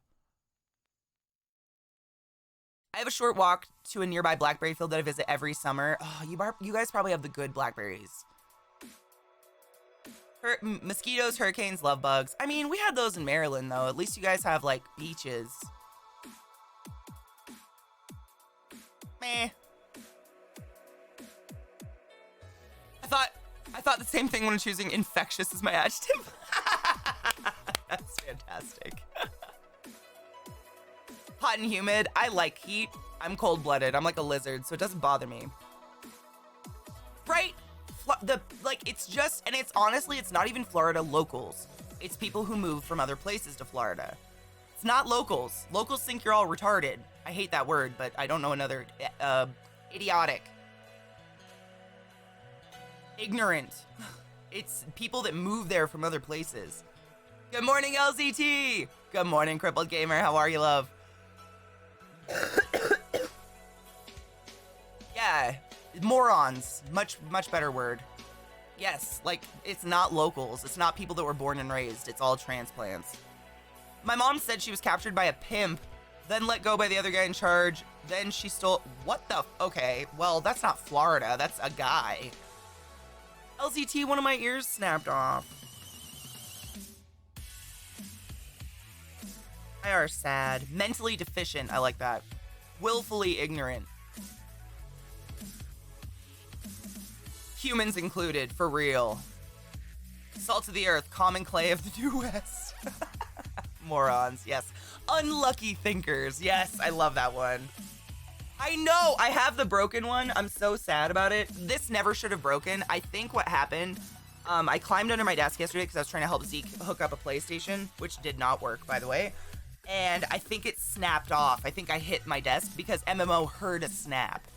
I have a short walk to a nearby blackberry field that I visit every summer. Oh, you guys probably have the good blackberries. Mosquitoes, hurricanes, love bugs. I mean, we had those in Maryland, though. At least you guys have, like, beaches. Meh. I thought the same thing when choosing infectious as my adjective. That's fantastic. Hot and humid. I like heat. I'm cold-blooded. I'm like a lizard, so it doesn't bother me. Right? It's just, and it's honestly, it's not even Florida locals. It's people who move from other places to Florida. It's not locals. Locals think you're all retarded. I hate that word, but I don't know another. Idiotic. Ignorant. It's people that move there from other places. Good morning, LZT. Good morning, Crippled Gamer. How are you, love? Yeah, morons. Much better word. Yes, like, it's not locals. It's not people that were born and raised. It's all transplants. My mom said she was captured by a pimp, then let go by the other guy in charge. Then she stole... What the... Okay, well, that's not Florida. That's a guy. LZT, one of my ears snapped off. I are sad. Mentally deficient. I like that. Willfully ignorant. Humans included, for real. Salt of the earth, common clay of the New West. Morons, yes. Unlucky thinkers. Yes, I love that one. I know, I have the broken one. I'm so sad about it. This never should have broken. I think what happened, I climbed under my desk yesterday because I was trying to help Zeke hook up a PlayStation, which did not work, by the way. And I think it snapped off. I think I hit my desk because MMO heard a snap.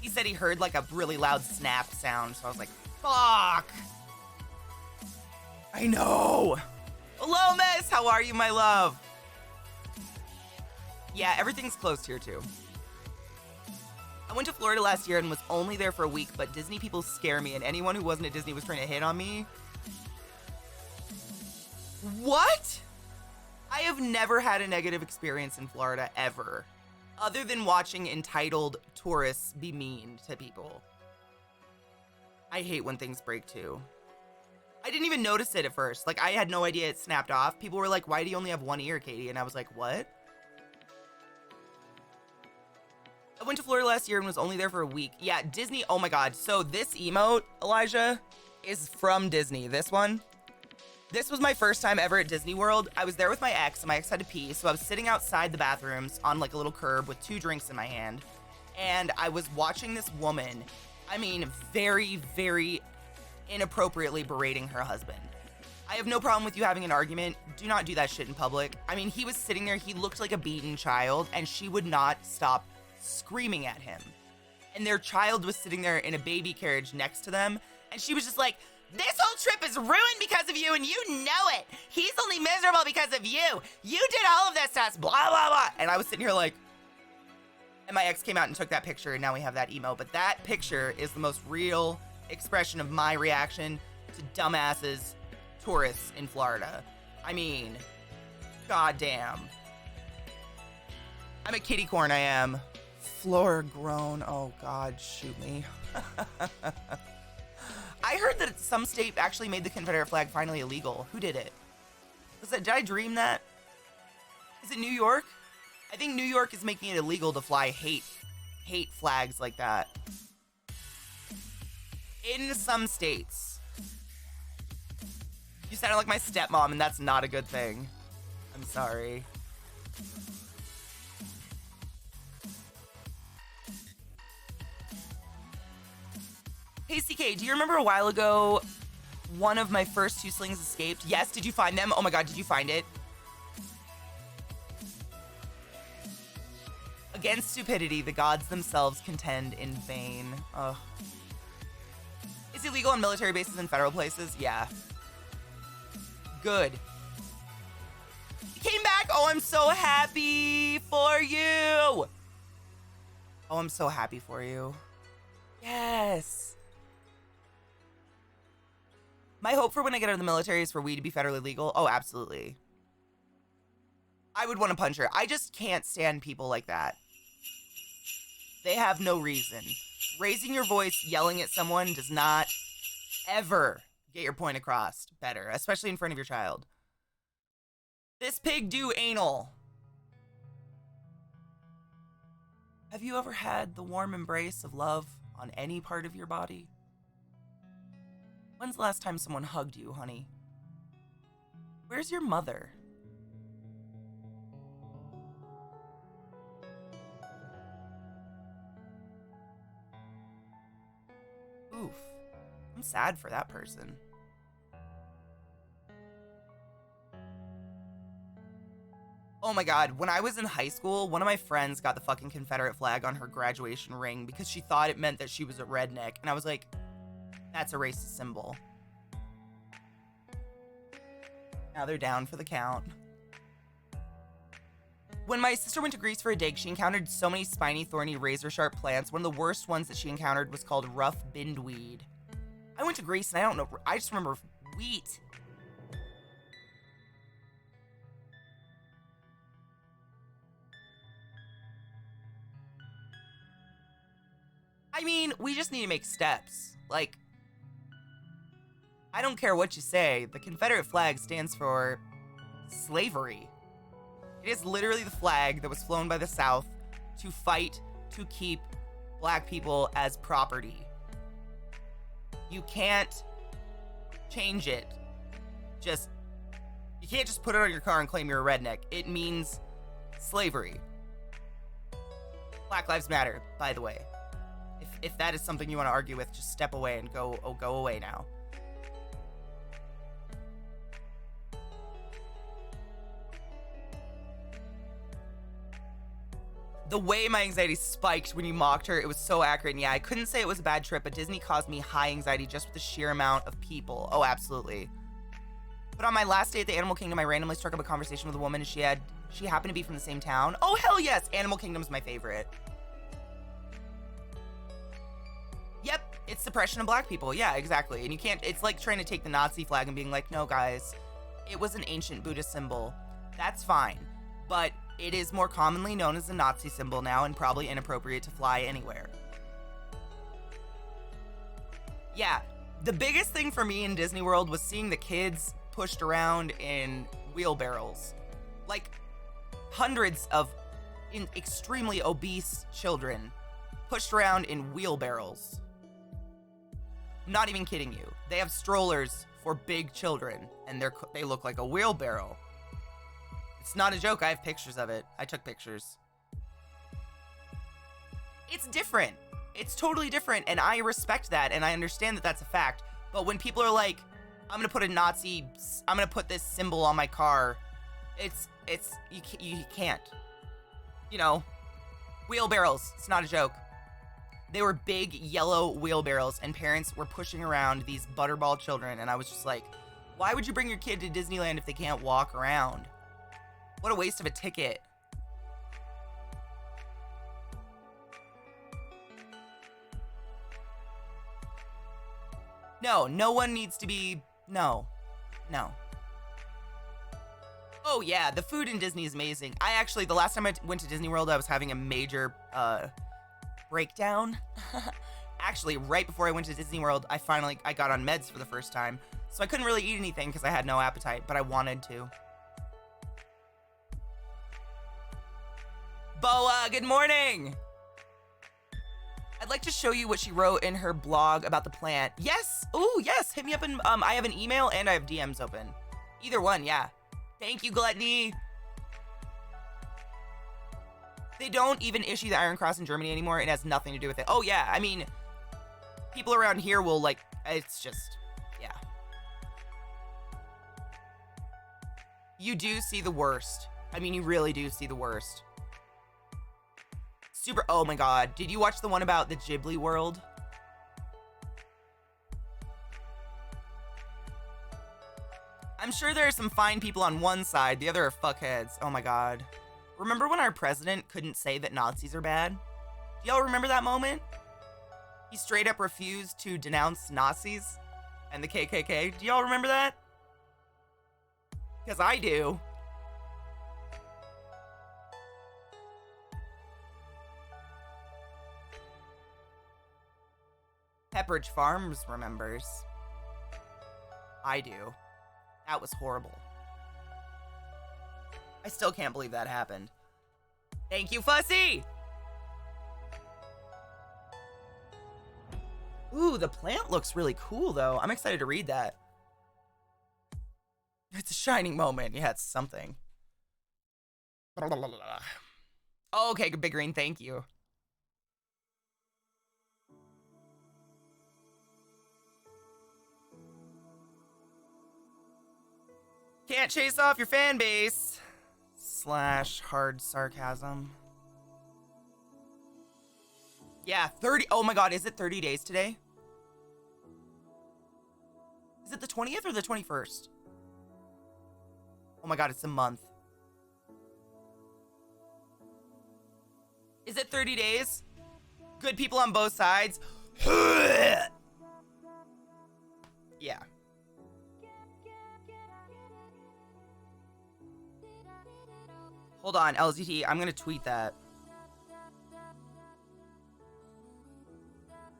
He said he heard like a really loud snap sound, so I was like, fuck. I know. Hello, miss. How are you, my love? Yeah, everything's closed here, too. I went to Florida last year and was only there for a week, but Disney people scare me, and anyone who wasn't at Disney was trying to hit on me. What? I have never had a negative experience in Florida, ever. Other than watching entitled tourists be mean to people. I hate when things break, too. I didn't even notice it at first. Like, I had no idea it snapped off. People were like, why do you only have one ear, Katie? And I was like, what? I went to Florida last year and was only there for a week. Yeah, Disney, oh my God. So this emote, Elijah, is from Disney. This one. This was my first time ever at Disney World. I was there with my ex, and my ex had to pee, so I was sitting outside the bathrooms on like a little curb with 2 drinks in my hand, and I was watching this woman, I mean, very, very inappropriately berating her husband. I have no problem with you having an argument. Do not do that shit in public. I mean, he was sitting there, he looked like a beaten child, and she would not stop screaming at him. And their child was sitting there in a baby carriage next to them, and she was just like, this whole trip is ruined because of you, and you know it. He's only miserable because of you. You did all of this to us, blah, blah, blah. And I was sitting here like, and my ex came out and took that picture, and now we have that emo. But that picture is the most real expression of my reaction to dumbasses, tourists in Florida. I mean, goddamn. I'm a kitty corn, I am. Floor grown, oh God, shoot me. I heard that some state actually made the Confederate flag finally illegal. Who did it? Did I dream that? Is it New York? I think New York is making it illegal to fly hate flags like that. In some states. You sound like my stepmom, and that's not a good thing. I'm sorry. Hey, CK, do you remember a while ago one of my first 2 slings escaped? Yes, did you find them? Oh my God, did you find it? Against stupidity, the gods themselves contend in vain. Ugh. Is it legal on military bases and federal places? Yeah. Good. You came back! Oh, I'm so happy for you! Oh, I'm so happy for you. Yes. My hope for when I get out of the military is for weed to be federally legal. Oh, absolutely. I would want to punch her. I just can't stand people like that. They have no reason. Raising your voice, yelling at someone does not ever get your point across better, especially in front of your child. This pig do anal. Have you ever had the warm embrace of love on any part of your body? When's the last time someone hugged you, honey? Where's your mother? Oof. I'm sad for that person. Oh my God, when I was in high school, one of my friends got the fucking Confederate flag on her graduation ring because she thought it meant that she was a redneck. And I was like, that's a racist symbol. Now they're down for the count. When my sister went to Greece for a dig, she encountered so many spiny, thorny, razor-sharp plants. One of the worst ones that she encountered was called rough bindweed. I went to Greece and I don't know, I just remember wheat. I mean, we just need to make steps. Like, I don't care what you say, the Confederate flag stands for slavery. It is literally the flag that was flown by the South to fight to keep black people as property. You can't change it. You can't just put it on your car and claim you're a redneck. It means slavery. Black Lives Matter, by the way. If that is something you want to argue with, just step away and go away now. The way my anxiety spiked when you mocked her, it was so accurate. And yeah, I couldn't say it was a bad trip, but Disney caused me high anxiety just with the sheer amount of people. Oh, absolutely. But on my last day at the Animal Kingdom, I randomly struck up a conversation with a woman, and she happened to be from the same town. Oh, hell yes! Animal Kingdom's my favorite. Yep, it's suppression of black people. Yeah, exactly. And you can't, it's like trying to take the Nazi flag and being like, no, guys, it was an ancient Buddhist symbol. That's fine. But it is more commonly known as a Nazi symbol now and probably inappropriate to fly anywhere. Yeah, the biggest thing for me in Disney World was seeing the kids pushed around in wheelbarrows. Like, hundreds of extremely obese children pushed around in wheelbarrows. I'm not even kidding you. They have strollers for big children, and they look like a wheelbarrow. It's not a joke. I have pictures of it. I took pictures. It's different. It's totally different, and I respect that, and I understand that that's a fact. But when people are like, I'm gonna put this symbol on my car, you can't. You know, wheelbarrows. It's not a joke. They were big yellow wheelbarrows, and parents were pushing around these butterball children, and I was just like, why would you bring your kid to Disneyland if they can't walk around? What a waste of a ticket. No one needs to be, no. Oh yeah, the food in Disney is amazing. The last time I went to Disney World, I was having a major, breakdown. Actually, right before I went to Disney World, I got on meds for the first time. So I couldn't really eat anything because I had no appetite, but I wanted to. Boa, good morning! I'd like to show you what she wrote in her blog about the plant. Yes! Ooh, yes! Hit me up and I have an email and I have DMs open. Either one, yeah. Thank you, Gluttony! They don't even issue the Iron Cross in Germany anymore. It has nothing to do with it. Oh, yeah. I mean, people around here will, like, it's just, yeah. You do see the worst. I mean, you really do see the worst. Oh my god. Did you watch the one about the Ghibli world? I'm sure there are some fine people on one side, the other are fuckheads. Oh my god. Remember when our president couldn't say that Nazis are bad? Do y'all remember that moment? He straight up refused to denounce Nazis and the KKK. Do y'all remember that? Because I do. Pepperidge Farms remembers. I do. That was horrible. I still can't believe that happened. Thank you, Fussy! Ooh, the plant looks really cool, though. I'm excited to read that. It's a shining moment. Yeah, it's something. Oh, okay, Big Green, thank you. Can't chase off your fan base. / hard sarcasm. Yeah, 30. Oh my god, is it 30 days today? Is it the 20th or the 21st? Oh my god, it's a month. Is it 30 days? Good people on both sides. Yeah. Hold on, LZT, I'm gonna tweet that.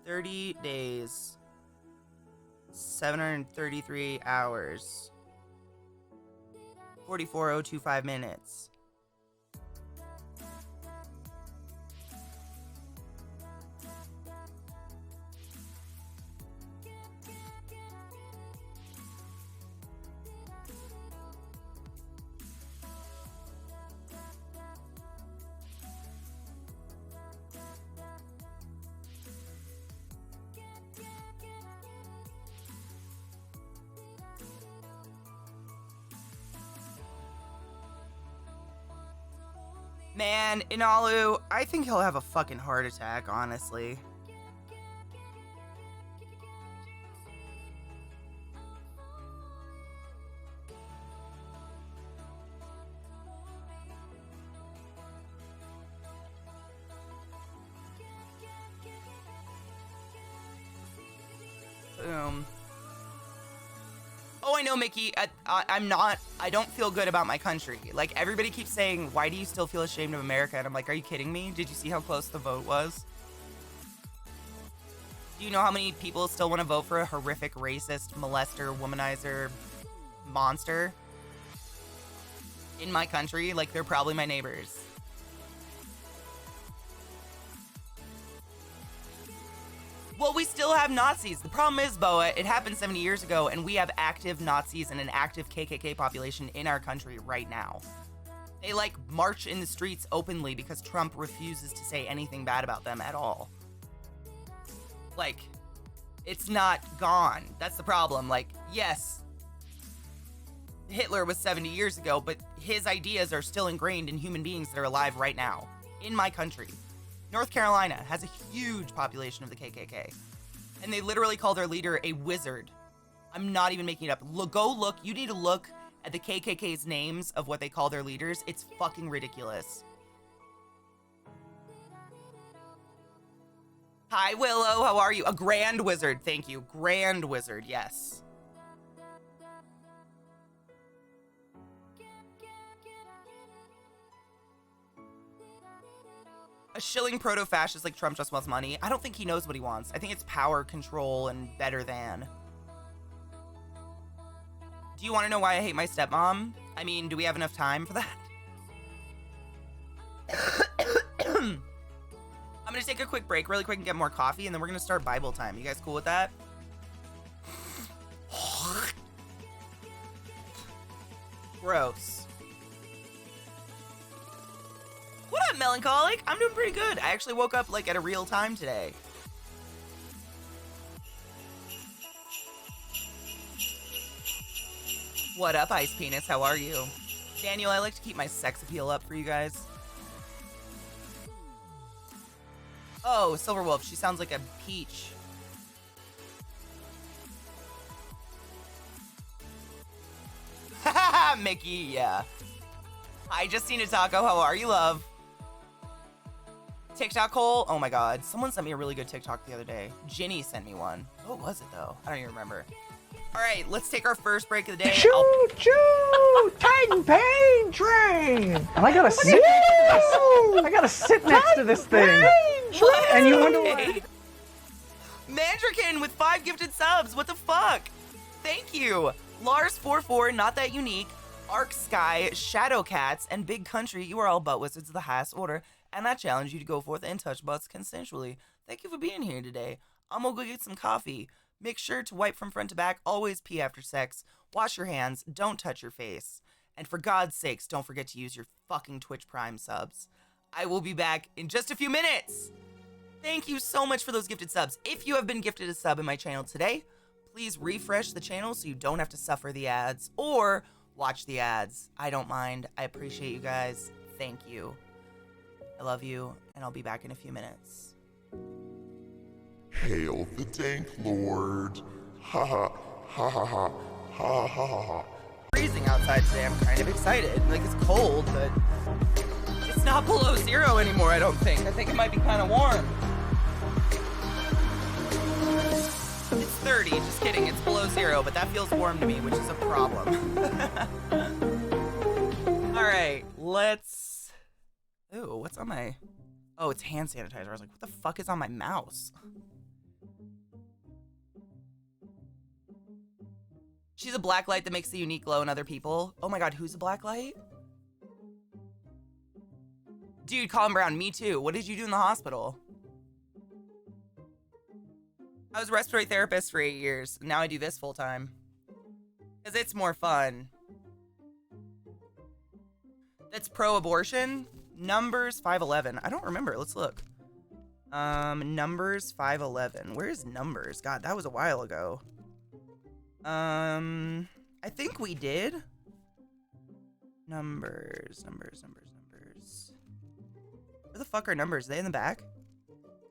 30 days. 733 hours. 44,025 minutes. Man, Inalu, I think he'll have a fucking heart attack, honestly. Boom. Oh, I know, Mickey. I don't feel good about my country. Like, everybody keeps saying, why do you still feel ashamed of America? And I'm like, are you kidding me? Did you see how close the vote was? Do you know how many people still want to vote for a horrific racist, molester, womanizer monster in my country? Like, they're probably my neighbors. Well, we still have Nazis. The problem is, Boa, it happened 70 years ago, and we have active Nazis and an active KKK population in our country right now. They, like, march in the streets openly because Trump refuses to say anything bad about them at all. Like, it's not gone. That's the problem. Like, yes, Hitler was 70 years ago, but his ideas are still ingrained in human beings that are alive right now in my country. North Carolina has a huge population of the KKK, and they literally call their leader a wizard. I'm not even making it up. Go look. You need to look at the KKK's names of what they call their leaders. It's fucking ridiculous. Hi, Willow. How are you? A grand wizard. Thank you. Grand wizard. Yes. A shilling proto-fascist like Trump just wants money. I don't think he knows what he wants. I think it's power, control, and better than. Do you want to know why I hate my stepmom? I mean, do we have enough time for that? I'm going to take a quick break really quick and get more coffee, and then we're going to start Bible time. You guys cool with that? Gross. What up, Melancholic? I'm doing pretty good. I actually woke up, like, at a real time today. What up, Ice Penis? How are you? Daniel, I like to keep my sex appeal up for you guys. Oh, Silver Wolf. She sounds like a peach. Haha, Mickey, yeah. Hi, Justina Taco. How are you, love? TikTok hole? Oh my god. Someone sent me a really good TikTok the other day. Ginny sent me one. What was it, though? I don't even remember. All right, let's take our first break of the day. Choo choo! Titan pain train! And I gotta sit. I gotta sit next to this thing. And you wonder why? Mandrikin with 5 gifted subs. What the fuck? Thank you. Lars44, not that unique. Arc Sky, Shadow Cats, and Big Country. You are all butt wizards of the highest order, and I challenge you to go forth and touch butts consensually. Thank you for being here today. I'm gonna go get some coffee. Make sure to wipe from front to back, always pee after sex, wash your hands, don't touch your face. And for God's sakes, don't forget to use your fucking Twitch Prime subs. I will be back in just a few minutes. Thank you so much for those gifted subs. If you have been gifted a sub in my channel today, please refresh the channel so you don't have to suffer the ads, or watch the ads. I don't mind. I appreciate you guys. Thank you. I love you, and I'll be back in a few minutes. Hail the Dank Lord. Ha ha ha ha ha ha ha ha. Freezing outside today. I'm kind of excited. Like, it's cold, but it's not below 0 anymore, I don't think. I think it might be kind of warm. It's 30, just kidding. It's below 0, but that feels warm to me, which is a problem. All right, let's... Ooh, what's on my... Oh, it's hand sanitizer. I was like, what the fuck is on my mouse? She's a black light that makes the unique glow in other people. Oh my god, who's a black light? Dude, Colin Brown, me too. What did you do in the hospital? I was a respiratory therapist for 8 years. Now I do this full time. Because it's more fun. That's pro-abortion? Numbers 511. I don't remember. Let's look. Numbers 511. Where's Numbers? God, that was a while ago. I think we did. Numbers. Where the fuck are Numbers? Are they in the back?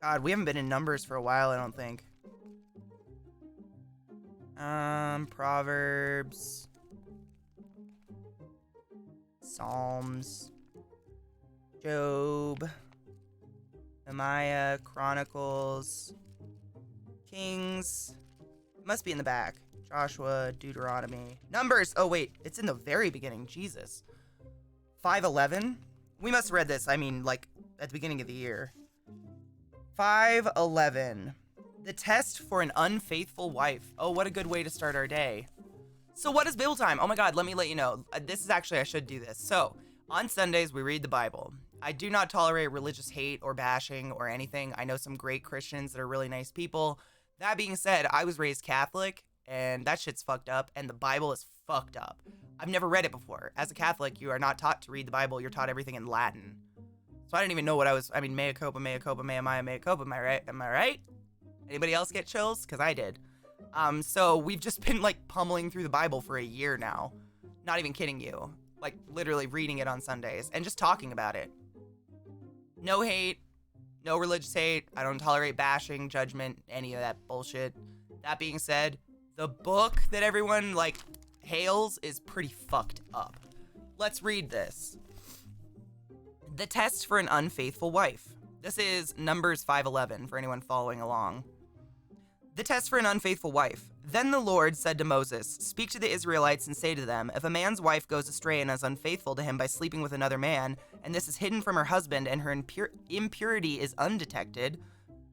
God, we haven't been in Numbers for a while, I don't think. Proverbs. Psalms. Job. Nehemiah. Chronicles. Kings. It must be in the back. Joshua. Deuteronomy. Numbers. Oh, wait. It's in the very beginning. Jesus. 5:11. We must have read this, I mean, like, at the beginning of the year. 5:11. The test for an unfaithful wife. Oh, what a good way to start our day. So what is Bible time? Oh my god, let me let you know. This is actually, I should do this. So, on Sundays, we read the Bible. I do not tolerate religious hate or bashing or anything. I know some great Christians that are really nice people. That being said, I was raised Catholic, and that shit's fucked up, and the Bible is fucked up. I've never read it before. As a Catholic, you are not taught to read the Bible. You're taught everything in Latin. So I didn't even know what I was, I mean, mea culpa, mea culpa, mea maya, mea culpa, am I right? Am I right? Anybody else get chills? Because I did. So we've just been, like, pummeling through the Bible for a year now. Not even kidding you. Like, literally reading it on Sundays and just talking about it. No hate, no religious hate. I don't tolerate bashing, judgment, any of that bullshit. That being said, the book that everyone, like, hails is pretty fucked up. Let's read this. The test for an unfaithful wife. This is Numbers 5:11 for anyone following along. The test for an unfaithful wife. Then the Lord said to Moses, "Speak to the Israelites and say to them, if a man's wife goes astray and is unfaithful to him by sleeping with another man, and this is hidden from her husband and her impurity is undetected,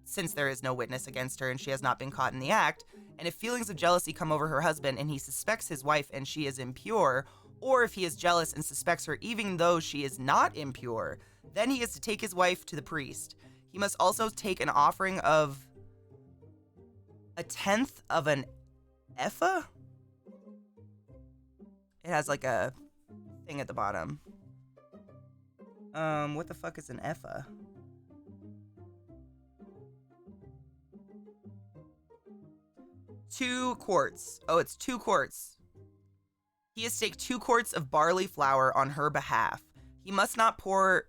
since there is no witness against her and she has not been caught in the act, and if feelings of jealousy come over her husband and he suspects his wife and she is impure, or if he is jealous and suspects her even though she is not impure, then he is to take his wife to the priest. He must also take an offering of a tenth of an ephah? It has like a thing at the bottom. What the fuck is an ephah? Two quarts. Oh, it's 2 quarts. He is to take 2 quarts of barley flour on her behalf. He must not pour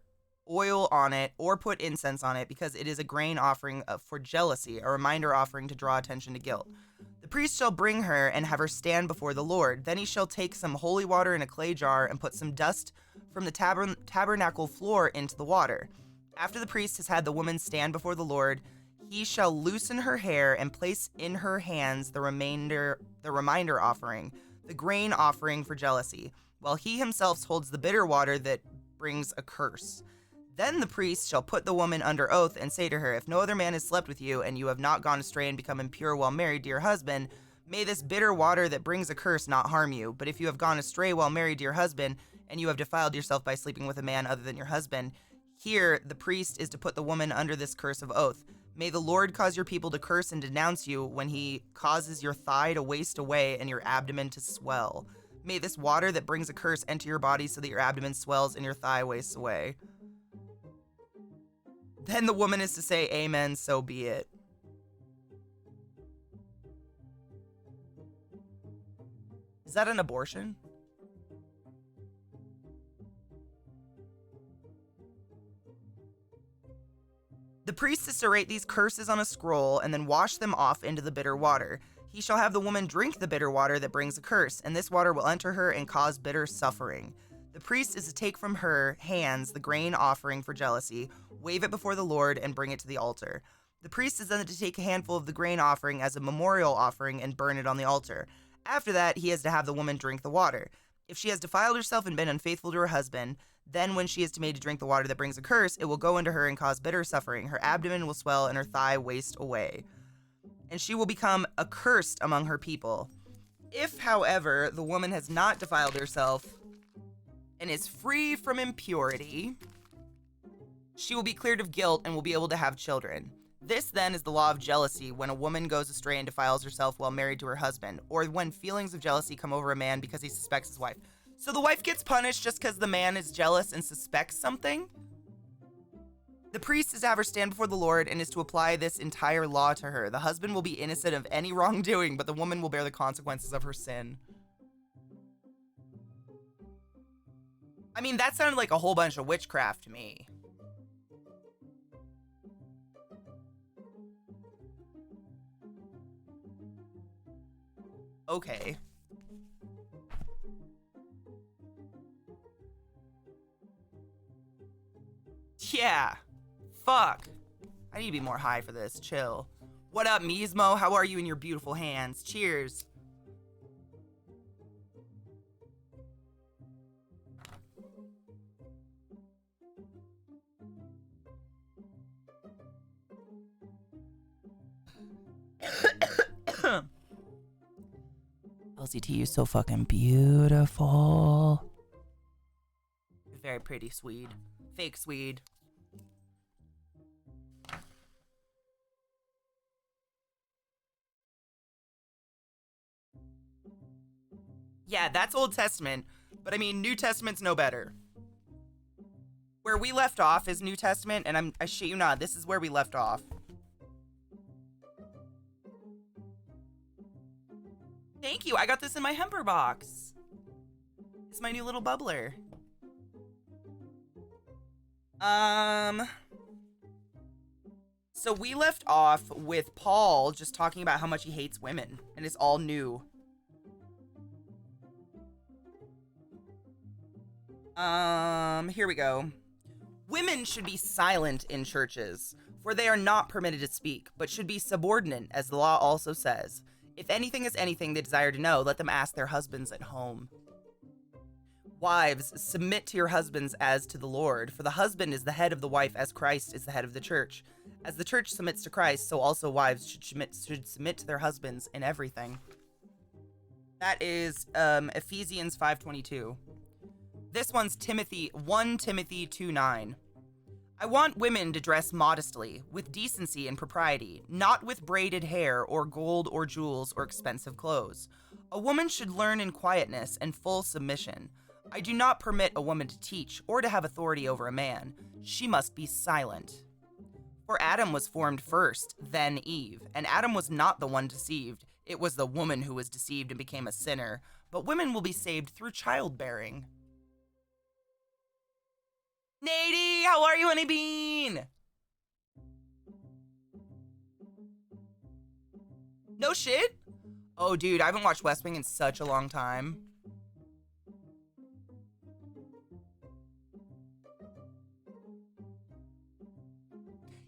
oil on it or put incense on it because it is a grain offering for jealousy, a reminder offering to draw attention to guilt. The priest shall bring her and have her stand before the Lord. Then he shall take some holy water in a clay jar and put some dust from the tabernacle floor into the water. After the priest has had the woman stand before the Lord, he shall loosen her hair and place in her hands the reminder offering, the grain offering for jealousy, while he himself holds the bitter water that brings a curse. Then the priest shall put the woman under oath and say to her, if no other man has slept with you, and you have not gone astray and become impure while married to your husband, may this bitter water that brings a curse not harm you. But if you have gone astray while married to your husband, and you have defiled yourself by sleeping with a man other than your husband, here the priest is to put the woman under this curse of oath. May the Lord cause your people to curse and denounce you when he causes your thigh to waste away and your abdomen to swell. May this water that brings a curse enter your body so that your abdomen swells and your thigh wastes away. Then the woman is to say, amen, so be it. Is that an abortion? The priest is to write these curses on a scroll and then wash them off into the bitter water. He shall have the woman drink the bitter water that brings a curse, and this water will enter her and cause bitter suffering. The priest is to take from her hands the grain offering for jealousy, wave it before the Lord, and bring it to the altar. The priest is then to take a handful of the grain offering as a memorial offering and burn it on the altar. After that, he is to have the woman drink the water. If she has defiled herself and been unfaithful to her husband, then when she is made to drink the water that brings a curse, it will go into her and cause bitter suffering. Her abdomen will swell and her thigh waste away. And she will become accursed among her people. If, however, the woman has not defiled herself and is free from impurity, she will be cleared of guilt and will be able to have children. This, then, is the law of jealousy when a woman goes astray and defiles herself while married to her husband, or when feelings of jealousy come over a man because he suspects his wife. So the wife gets punished just because the man is jealous and suspects something? The priest is to have her stand before the Lord and is to apply this entire law to her. The husband will be innocent of any wrongdoing, but the woman will bear the consequences of her sin. I mean, that sounded like a whole bunch of witchcraft to me. Okay. Yeah. Fuck. I need to be more high for this. Chill. What up, Mismo? How are you in your beautiful hands? Cheers. LCT, you're so fucking beautiful. Very pretty Swede. Fake Swede. Yeah, that's Old Testament, but I mean, New Testament's no better. Where we left off is New Testament, and I shit you not, this is where we left off. Thank you, I got this in my Hemper box. It's my new little bubbler. So we left off with Paul just talking about how much he hates women, and it's all new. Here we go. Women should be silent in churches, for they are not permitted to speak, but should be subordinate, as the law also says. If anything is anything they desire to know, let them ask their husbands at home. Wives, submit to your husbands as to the Lord, for the husband is the head of the wife as Christ is the head of the church. As the church submits to Christ, so also wives should submit to their husbands in everything. That is Ephesians 5:22. This one's 1 Timothy 2:9. I want women to dress modestly, with decency and propriety, not with braided hair or gold or jewels or expensive clothes. A woman should learn in quietness and full submission. I do not permit a woman to teach or to have authority over a man. She must be silent. For Adam was formed first, then Eve, and Adam was not the one deceived. It was the woman who was deceived and became a sinner. But women will be saved through childbearing. Nady, how are you, honeybean? No shit? Oh, dude, I haven't watched West Wing in such a long time.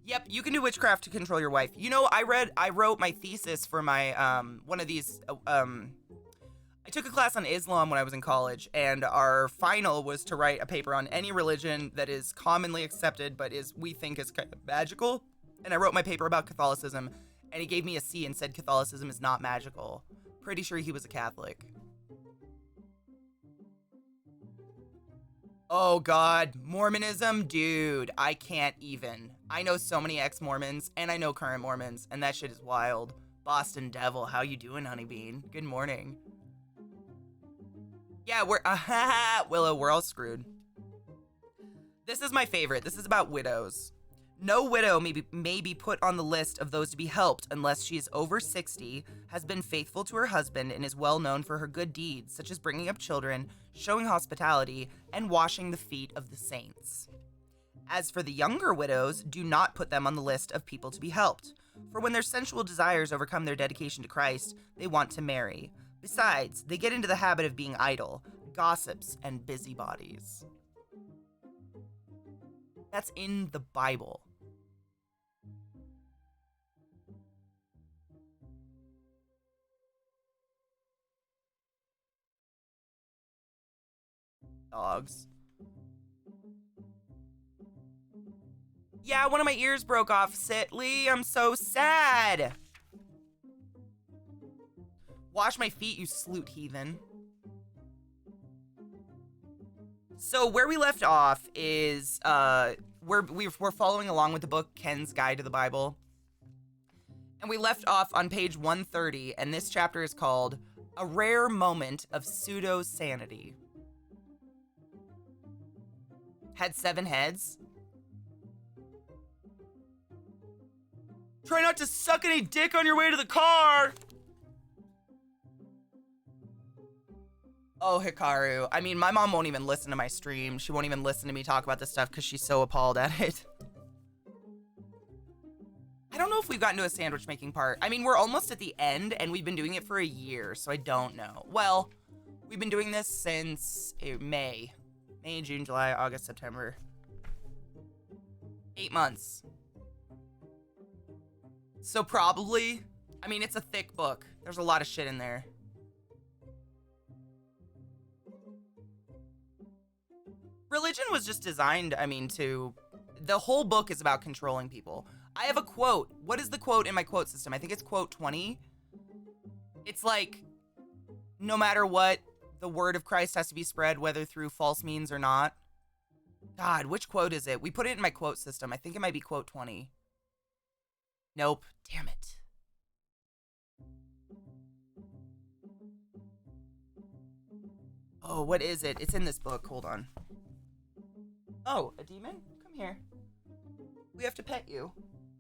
Yep, you can do witchcraft to control your wife. You know, I wrote my thesis for my, one of these, I took a class on Islam when I was in college, and our final was to write a paper on any religion that is commonly accepted, but we think is kind of magical. And I wrote my paper about Catholicism, and he gave me a C and said Catholicism is not magical. Pretty sure he was a Catholic. Oh God, Mormonism? Dude, I can't even. I know so many ex-Mormons, and I know current Mormons, and that shit is wild. Boston Devil, how you doing, honeybean? Good morning. Yeah, Willow, we're all screwed. This is my favorite. This is about widows. No widow may be put on the list of those to be helped unless she is over 60, has been faithful to her husband, and is well known for her good deeds, such as bringing up children, showing hospitality, and washing the feet of the saints. As for the younger widows, do not put them on the list of people to be helped. For when their sensual desires overcome their dedication to Christ, they want to marry. Besides, they get into the habit of being idle, gossips, and busybodies. That's in the Bible. Dogs. Yeah, one of my ears broke off, Sitly. I'm so sad. Wash my feet, you sloot heathen. So where we left off is we're following along with the book Ken's Guide to the Bible. And we left off on page 130, and this chapter is called A Rare Moment of Pseudo-Sanity. Had 7 heads. Try not to suck any dick on your way to the car! Oh, Hikaru. I mean, my mom won't even listen to my stream. She won't even listen to me talk about this stuff because she's so appalled at it. I don't know if we've gotten to a sandwich making part. I mean, we're almost at the end, and we've been doing it for a year, so I don't know. Well, we've been doing this since May. May, June, July, August, September. 8 months. So probably, I mean, it's a thick book. There's a lot of shit in there. Religion was just designed, I mean, the whole book is about controlling people. I have a quote. What is the quote in my quote system? I think it's quote 20. It's like, no matter what, the word of Christ has to be spread, whether through false means or not. God, which quote is it? We put it in my quote system. I think it might be quote 20. Nope. Damn it. Oh, what is it? It's in this book. Hold on. Oh, a demon? Come here. We have to pet you.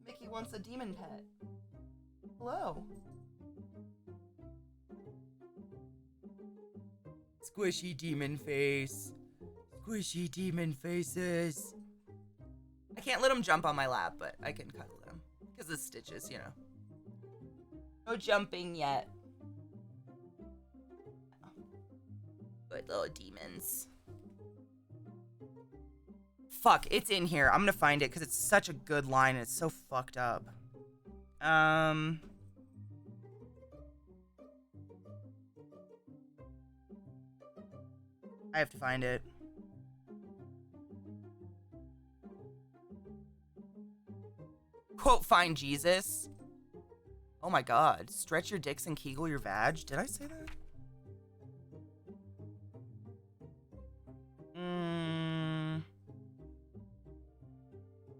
Mickey wants a demon pet. Hello. Squishy demon face. Squishy demon faces. I can't let him jump on my lap, but I can cuddle him. Because of stitches, you know. No jumping yet. Good little demons. Fuck, it's in here. I'm gonna find it because it's such a good line and it's so fucked up. I have to find it. Quote, find Jesus. Oh my god. Stretch your dicks and kegel your vag. Did I say that?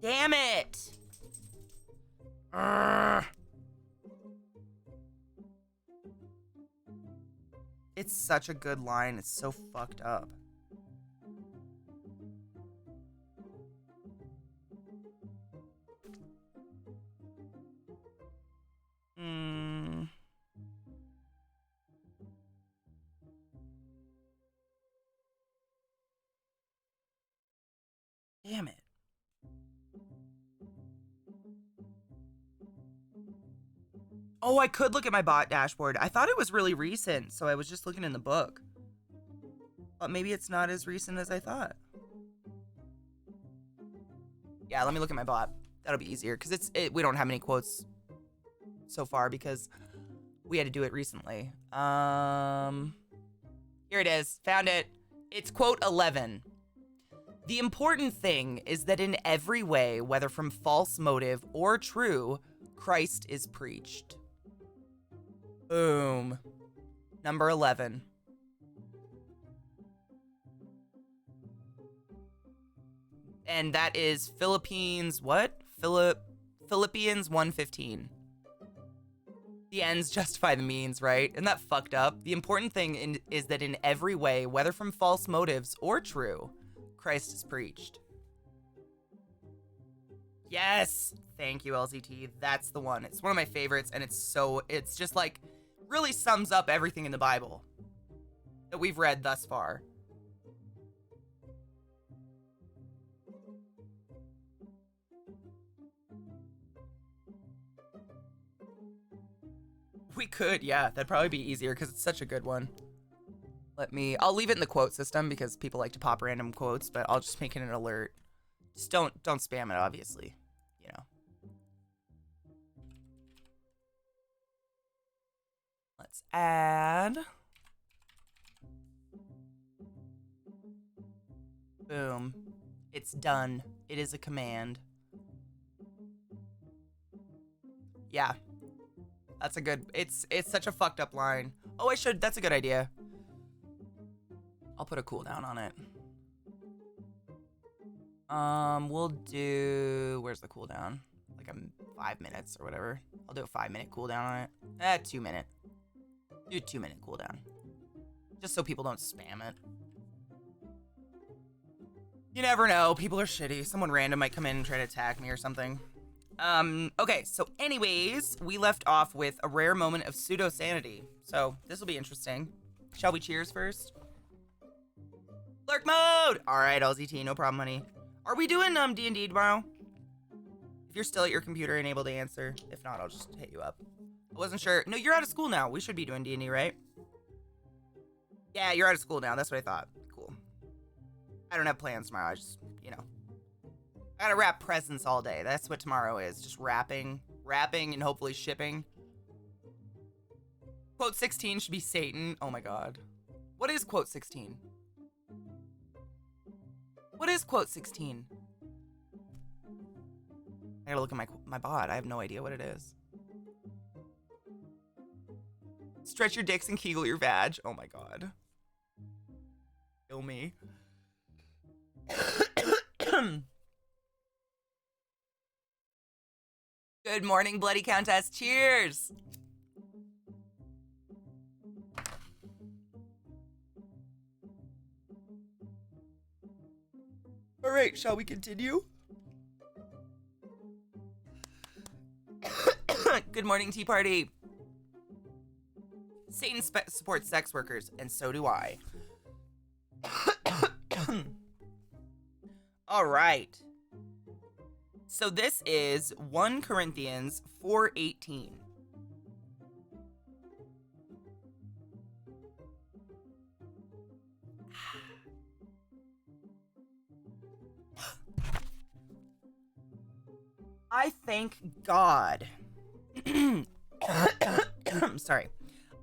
Damn it! Urgh. It's such a good line. It's so fucked up. Damn it. Oh, I could look at my bot dashboard. I thought it was really recent, so I was just looking in the book. But maybe it's not as recent as I thought. Yeah, let me look at my bot. That'll be easier, because we don't have many quotes so far because we had to do it recently. Here it is. Found it. It's quote 11. The important thing is that in every way, whether from false motive or true, Christ is preached. Boom. Number 11. And that is Philippians, what? Philippians 1:15. The ends justify the means, right? Isn't that fucked up? The important thing is that in every way, whether from false motives or true, Christ is preached. Yes! Thank you, LZT. That's the one. It's one of my favorites, and it's just like, really sums up everything in the Bible that we've read thus far. We could, yeah. That'd probably be easier because it's such a good one. I'll leave it in the quote system because people like to pop random quotes, but I'll just make it an alert. Just don't spam it, obviously. You know. Let's add. Boom. It's done. It is a command. Yeah. That's a good, it's such a fucked up line. Oh, that's a good idea. I'll put a cooldown on it. We'll do, where's the cooldown? Like 5 minutes or whatever. I'll do a 5-minute cooldown on it. 2 minute. Do a 2-minute cooldown. Just so people don't spam it. You never know. People are shitty. Someone random might come in and try to attack me or something. Okay, so anyways, we left off with a rare moment of pseudo-sanity. So, this will be interesting. Shall we cheers first? Lurk mode! Alright, LZT, no problem, honey. Are we doing, D&D tomorrow? If you're still at your computer and able to answer. If not, I'll just hit you up. I wasn't sure. No, you're out of school now. We should be doing D&D, right? Yeah, you're out of school now. That's what I thought. Cool. I don't have plans tomorrow. I just, you know. I gotta wrap presents all day. That's what tomorrow is. Just wrapping and hopefully shipping. Quote 16 should be Satan. Oh my god. What is quote 16? What is quote 16? I gotta look at my bot. I have no idea what it is. Stretch your dicks and kegel your vag. Oh my god. Kill me. Good morning, Bloody Countess. Cheers! All right, shall we continue? Good morning, Tea Party. Satan supports sex workers, and so do I. All right. So this is 1 Corinthians 4:18. I thank God. Sorry.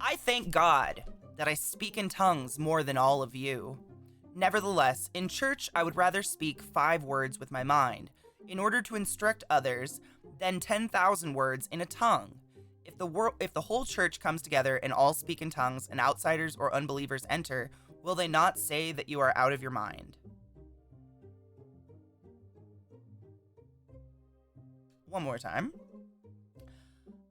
I thank God that I speak in tongues more than all of you. Nevertheless, in church, I would rather speak 5 words with my mind in order to instruct others than 10,000 words in a tongue. If the whole church comes together and all speak in tongues and outsiders or unbelievers enter, will they not say that you are out of your mind? One more time.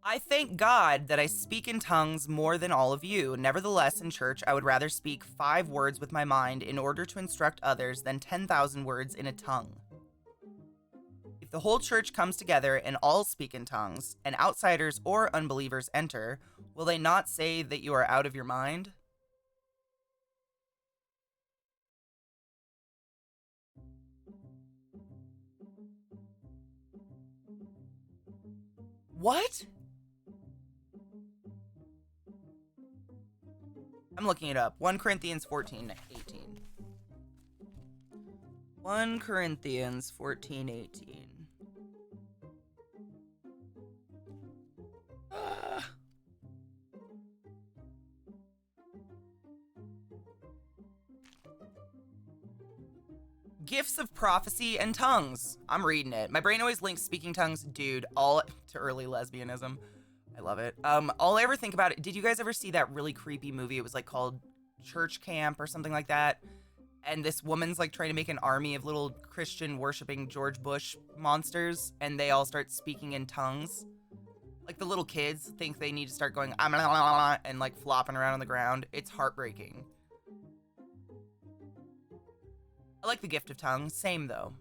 I thank God that I speak in tongues more than all of you. Nevertheless, in church, I would rather speak 5 words with my mind in order to instruct others than 10,000 words in a tongue. If the whole church comes together and all speak in tongues, and outsiders or unbelievers enter, will they not say that you are out of your mind? What? I'm looking it up. 1 Corinthians 14:18. 1 Corinthians 14:18. Gifts of prophecy and tongues. I'm reading it. My brain always links speaking tongues, dude, all to early lesbianism. I love it. All I ever think about it, did you guys ever see that really creepy movie? It was like called Church Camp or something like that. And this woman's like trying to make an army of little Christian worshiping George Bush monsters, and they all start speaking in tongues. Like the little kids think they need to start going and like flopping around on the ground. It's heartbreaking. I like the gift of tongues. Same though.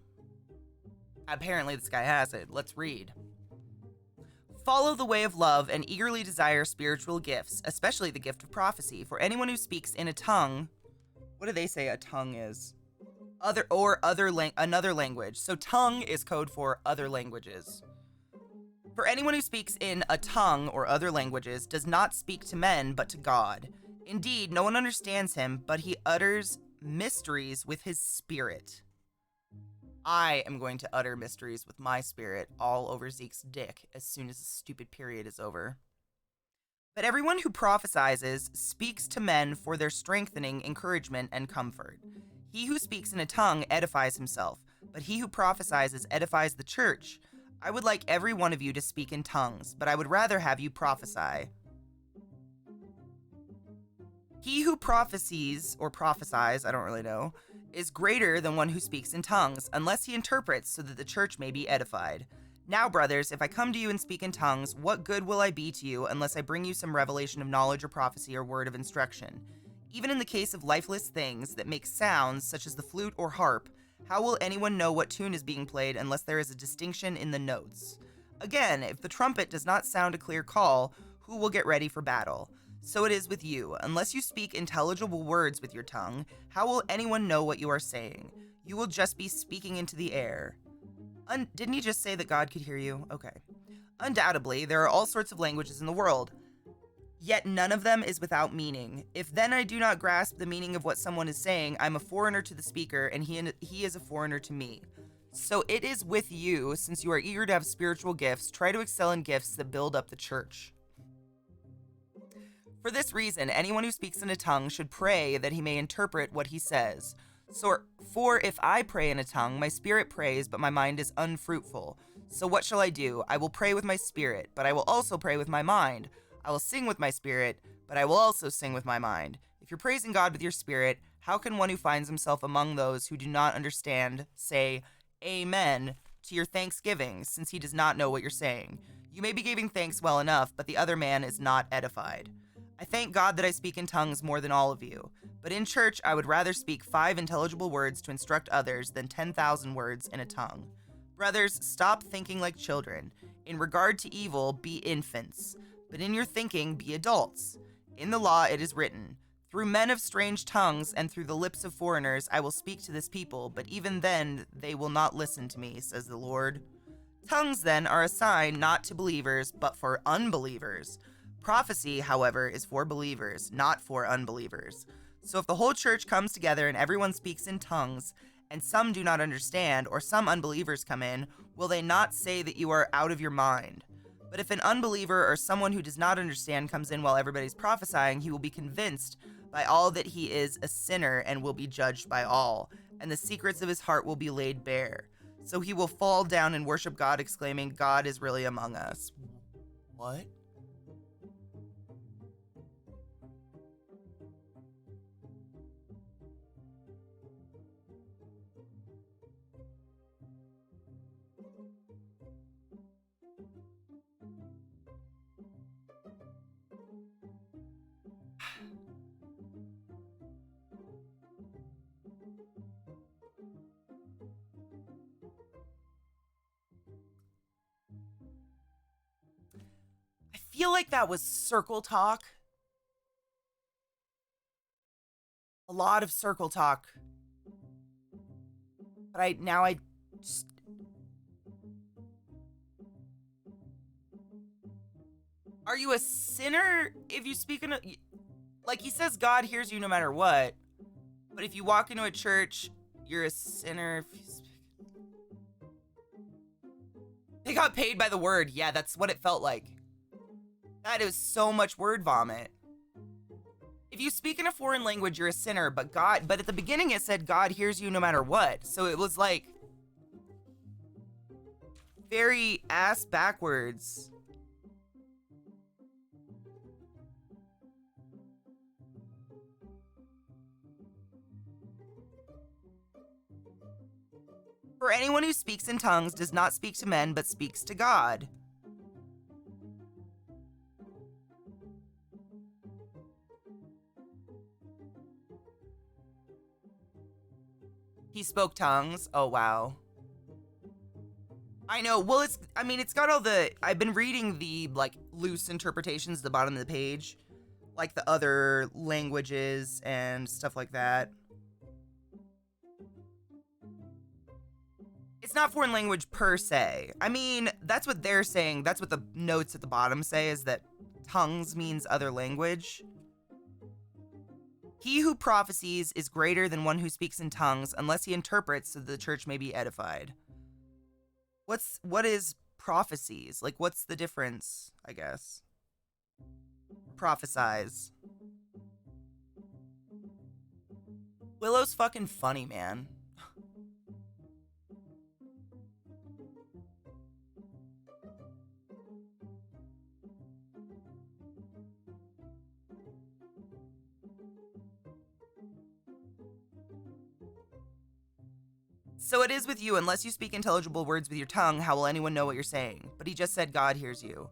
Apparently this guy has it. Let's read. Follow the way of love and eagerly desire spiritual gifts, especially the gift of prophecy. For anyone who speaks in a tongue, what do they say a tongue is? Another language. So tongue is code for other languages. For anyone who speaks in a tongue or other languages does not speak to men, but to God. Indeed, no one understands him, but he utters mysteries with his spirit. I am going to utter mysteries with my spirit all over Zeke's dick as soon as the stupid period is over. But everyone who prophesies speaks to men for their strengthening, encouragement, and comfort. He who speaks in a tongue edifies himself, but he who prophesies edifies the church. I would like every one of you to speak in tongues, but I would rather have you prophesy. He who prophesies, I don't really know, is greater than one who speaks in tongues, unless he interprets so that the church may be edified. Now, brothers, if I come to you and speak in tongues, what good will I be to you unless I bring you some revelation of knowledge or prophecy or word of instruction? Even in the case of lifeless things that make sounds, such as the flute or harp, how will anyone know what tune is being played unless there is a distinction in the notes? Again, if the trumpet does not sound a clear call, who will get ready for battle? So it is with you. Unless you speak intelligible words with your tongue, how will anyone know what you are saying? You will just be speaking into the air. Didn't he just say that God could hear you? Okay. Undoubtedly, there are all sorts of languages in the world, yet none of them is without meaning. If then I do not grasp the meaning of what someone is saying, I'm a foreigner to the speaker, and he is a foreigner to me. So it is with you, since you are eager to have spiritual gifts, try to excel in gifts that build up the church. For this reason, anyone who speaks in a tongue should pray that he may interpret what he says. For if I pray in a tongue, my spirit prays, but my mind is unfruitful. So what shall I do? I will pray with my spirit, but I will also pray with my mind. I will sing with my spirit, but I will also sing with my mind. If you're praising God with your spirit, how can one who finds himself among those who do not understand say, Amen, to your thanksgiving, since he does not know what you're saying? You may be giving thanks well enough, but the other man is not edified. I thank God that I speak in tongues more than all of you, but in church I would rather speak 5 intelligible words to instruct others than 10,000 words in a tongue. Brothers, stop thinking like children. In regard to evil, be infants, but in your thinking be adults. In the law it is written, through men of strange tongues and through the lips of foreigners I will speak to this people, but even then they will not listen to me, says the Lord. Tongues then are a sign not to believers, but for unbelievers. Prophecy, however, is for believers, not for unbelievers. So if the whole church comes together and everyone speaks in tongues, and some do not understand, or some unbelievers come in, will they not say that you are out of your mind? But if an unbeliever or someone who does not understand comes in while everybody's prophesying, he will be convinced by all that he is a sinner and will be judged by all, and the secrets of his heart will be laid bare. So he will fall down and worship God, exclaiming, God is really among us. What? I feel like that was circle talk. A lot of circle talk. But I just... Are you a sinner if you speak in a... Like, he says God hears you no matter what. But if you walk into a church, you're a sinner if you speak... They got paid by the word. Yeah, that's what it felt like. That is so much word vomit. If you speak in a foreign language, you're a sinner, but at the beginning it said God hears you no matter what. So it was like very ass backwards. For anyone who speaks in tongues does not speak to men, but speaks to God. He spoke tongues. Oh, wow. I know. Well, it's got all the, I've been reading the, like, loose interpretations at the bottom of the page. Like the other languages and stuff like that. It's not foreign language per se. I mean, that's what they're saying. That's what the notes at the bottom say, is that tongues means other language. He who prophesies is greater than one who speaks in tongues unless he interprets so that the church may be edified. What is prophecies? Like, what's the difference, I guess? Prophesize. Willow's fucking funny, man. So it is with you, unless you speak intelligible words with your tongue, how will anyone know what you're saying? But he just said God hears you.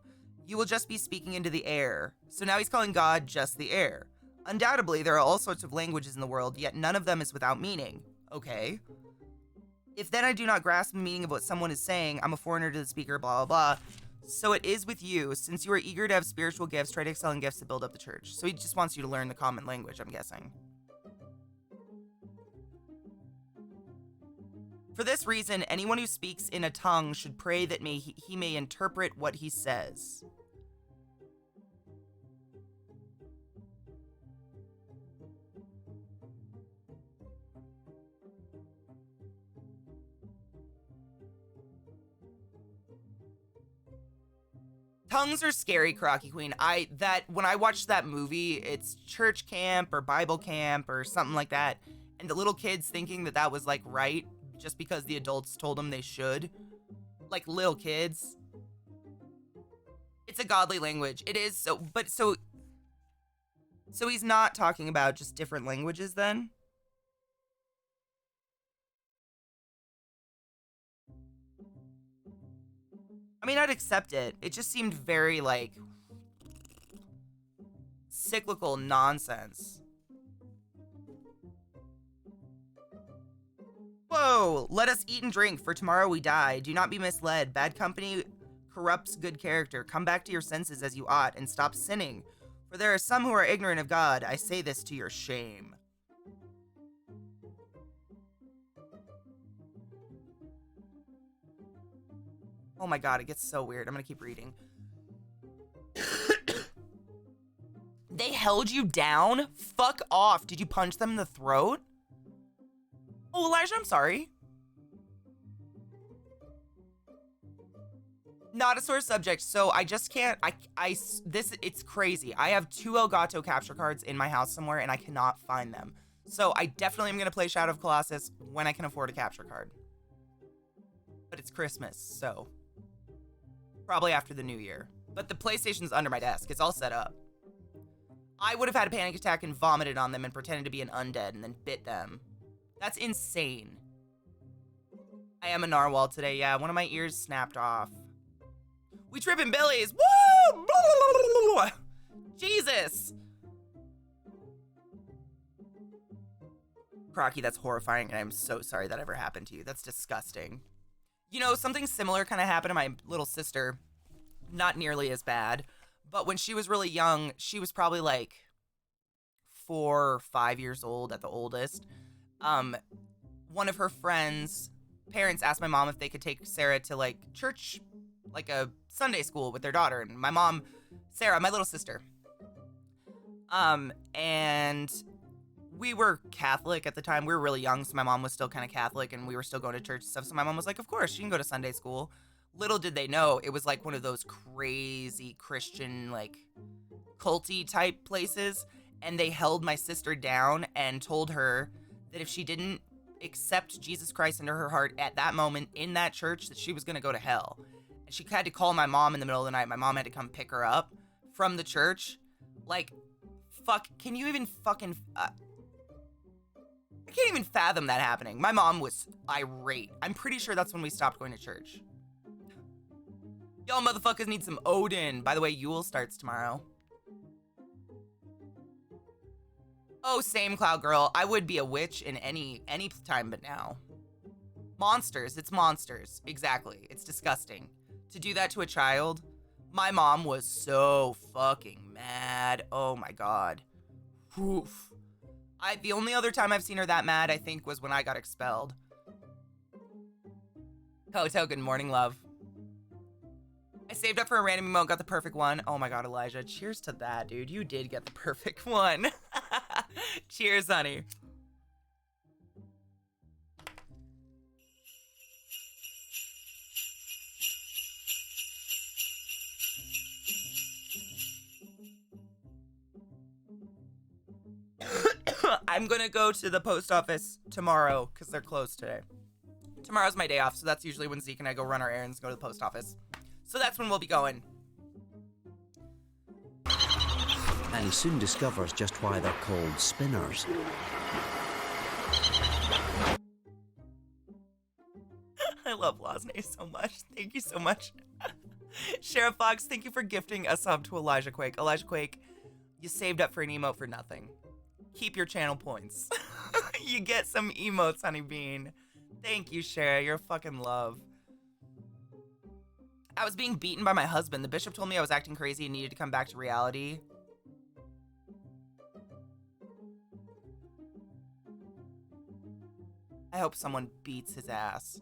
You will just be speaking into the air. So now he's calling God just the air. Undoubtedly, there are all sorts of languages in the world, yet none of them is without meaning. Okay. If then I do not grasp the meaning of what someone is saying, I'm a foreigner to the speaker, blah, blah, blah. So it is with you. Since you are eager to have spiritual gifts, try to excel in gifts to build up the church. So he just wants you to learn the common language, I'm guessing. For this reason, anyone who speaks in a tongue should pray that he may interpret what he says. Tongues are scary, Crocky Queen. When I watched that movie, it's church camp or Bible camp or something like that, and the little kids thinking that was like right just because the adults told them they should. Like little kids. It's a godly language. It is so he's not talking about just different languages then? I mean, I'd accept it. It just seemed very, like, cyclical nonsense. Whoa! Let us eat and drink, for tomorrow we die. Do not be misled. Bad company corrupts good character. Come back to your senses as you ought, and stop sinning. For there are some who are ignorant of God. I say this to your shame. Oh my god, it gets so weird. I'm gonna keep reading. They held you down? Fuck off. Did you punch them in the throat? Oh, Elijah, I'm sorry. Not a sore subject, so I just can't, it's crazy. I have 2 Elgato capture cards in my house somewhere, and I cannot find them. So I definitely am gonna play Shadow of Colossus when I can afford a capture card. But it's Christmas, so probably after the new year. But the PlayStation's under my desk. It's all set up. I would have had a panic attack and vomited on them and pretended to be an undead and then bit them. That's insane. I am a narwhal today. Yeah, one of my ears snapped off. We tripping billies. Woo! Jesus. Crocky, that's horrifying, and I'm so sorry that ever happened to you. That's disgusting. You know, something similar kind of happened to my little sister. Not nearly as bad. But when she was really young, she was probably like 4 or 5 years old at the oldest. One of her friends' parents asked my mom if they could take Sarah to like church, like a Sunday school with their daughter. And my mom, Sarah, my little sister. And we were Catholic at the time. We were really young, so my mom was still kind of Catholic, and we were still going to church and stuff. So my mom was like, of course, she can go to Sunday school. Little did they know, it was like one of those crazy Christian, like, culty type places. And they held my sister down and told her that if she didn't accept Jesus Christ into her heart at that moment in that church, that she was going to go to hell. And she had to call my mom in the middle of the night. My mom had to come pick her up from the church. Like, fuck, can you even fucking... I can't even fathom that happening. My mom was irate. I'm pretty sure that's when we stopped going to church. Y'all motherfuckers need some Odin. By the way, Yule starts tomorrow. Oh, same, Cloud Girl. I would be a witch in any time but now. Monsters. It's monsters. Exactly. It's disgusting. To do that to a child, my mom was so fucking mad. Oh my god. Oof. The only other time I've seen her that mad, I think, was when I got expelled. Koto, good morning, love. I saved up for a random emote, got the perfect one. Oh my god, Elijah. Cheers to that, dude. You did get the perfect one. Cheers, honey. I'm gonna go to the post office tomorrow because they're closed today. Tomorrow's my day off, so that's usually when Zeke and I go run our errands and go to the post office. So that's when we'll be going. And he soon discovers just why they're called spinners. I love Losney so much. Thank you so much. Sheriff Fox, thank you for gifting a sub to Elijah Quake. Elijah Quake, you saved up for an emote for nothing. Keep your channel points. You get some emotes, Honey Bean. Thank you, Shara. You're a fucking love. I was being beaten by my husband. The bishop told me I was acting crazy and needed to come back to reality. I hope someone beats his ass.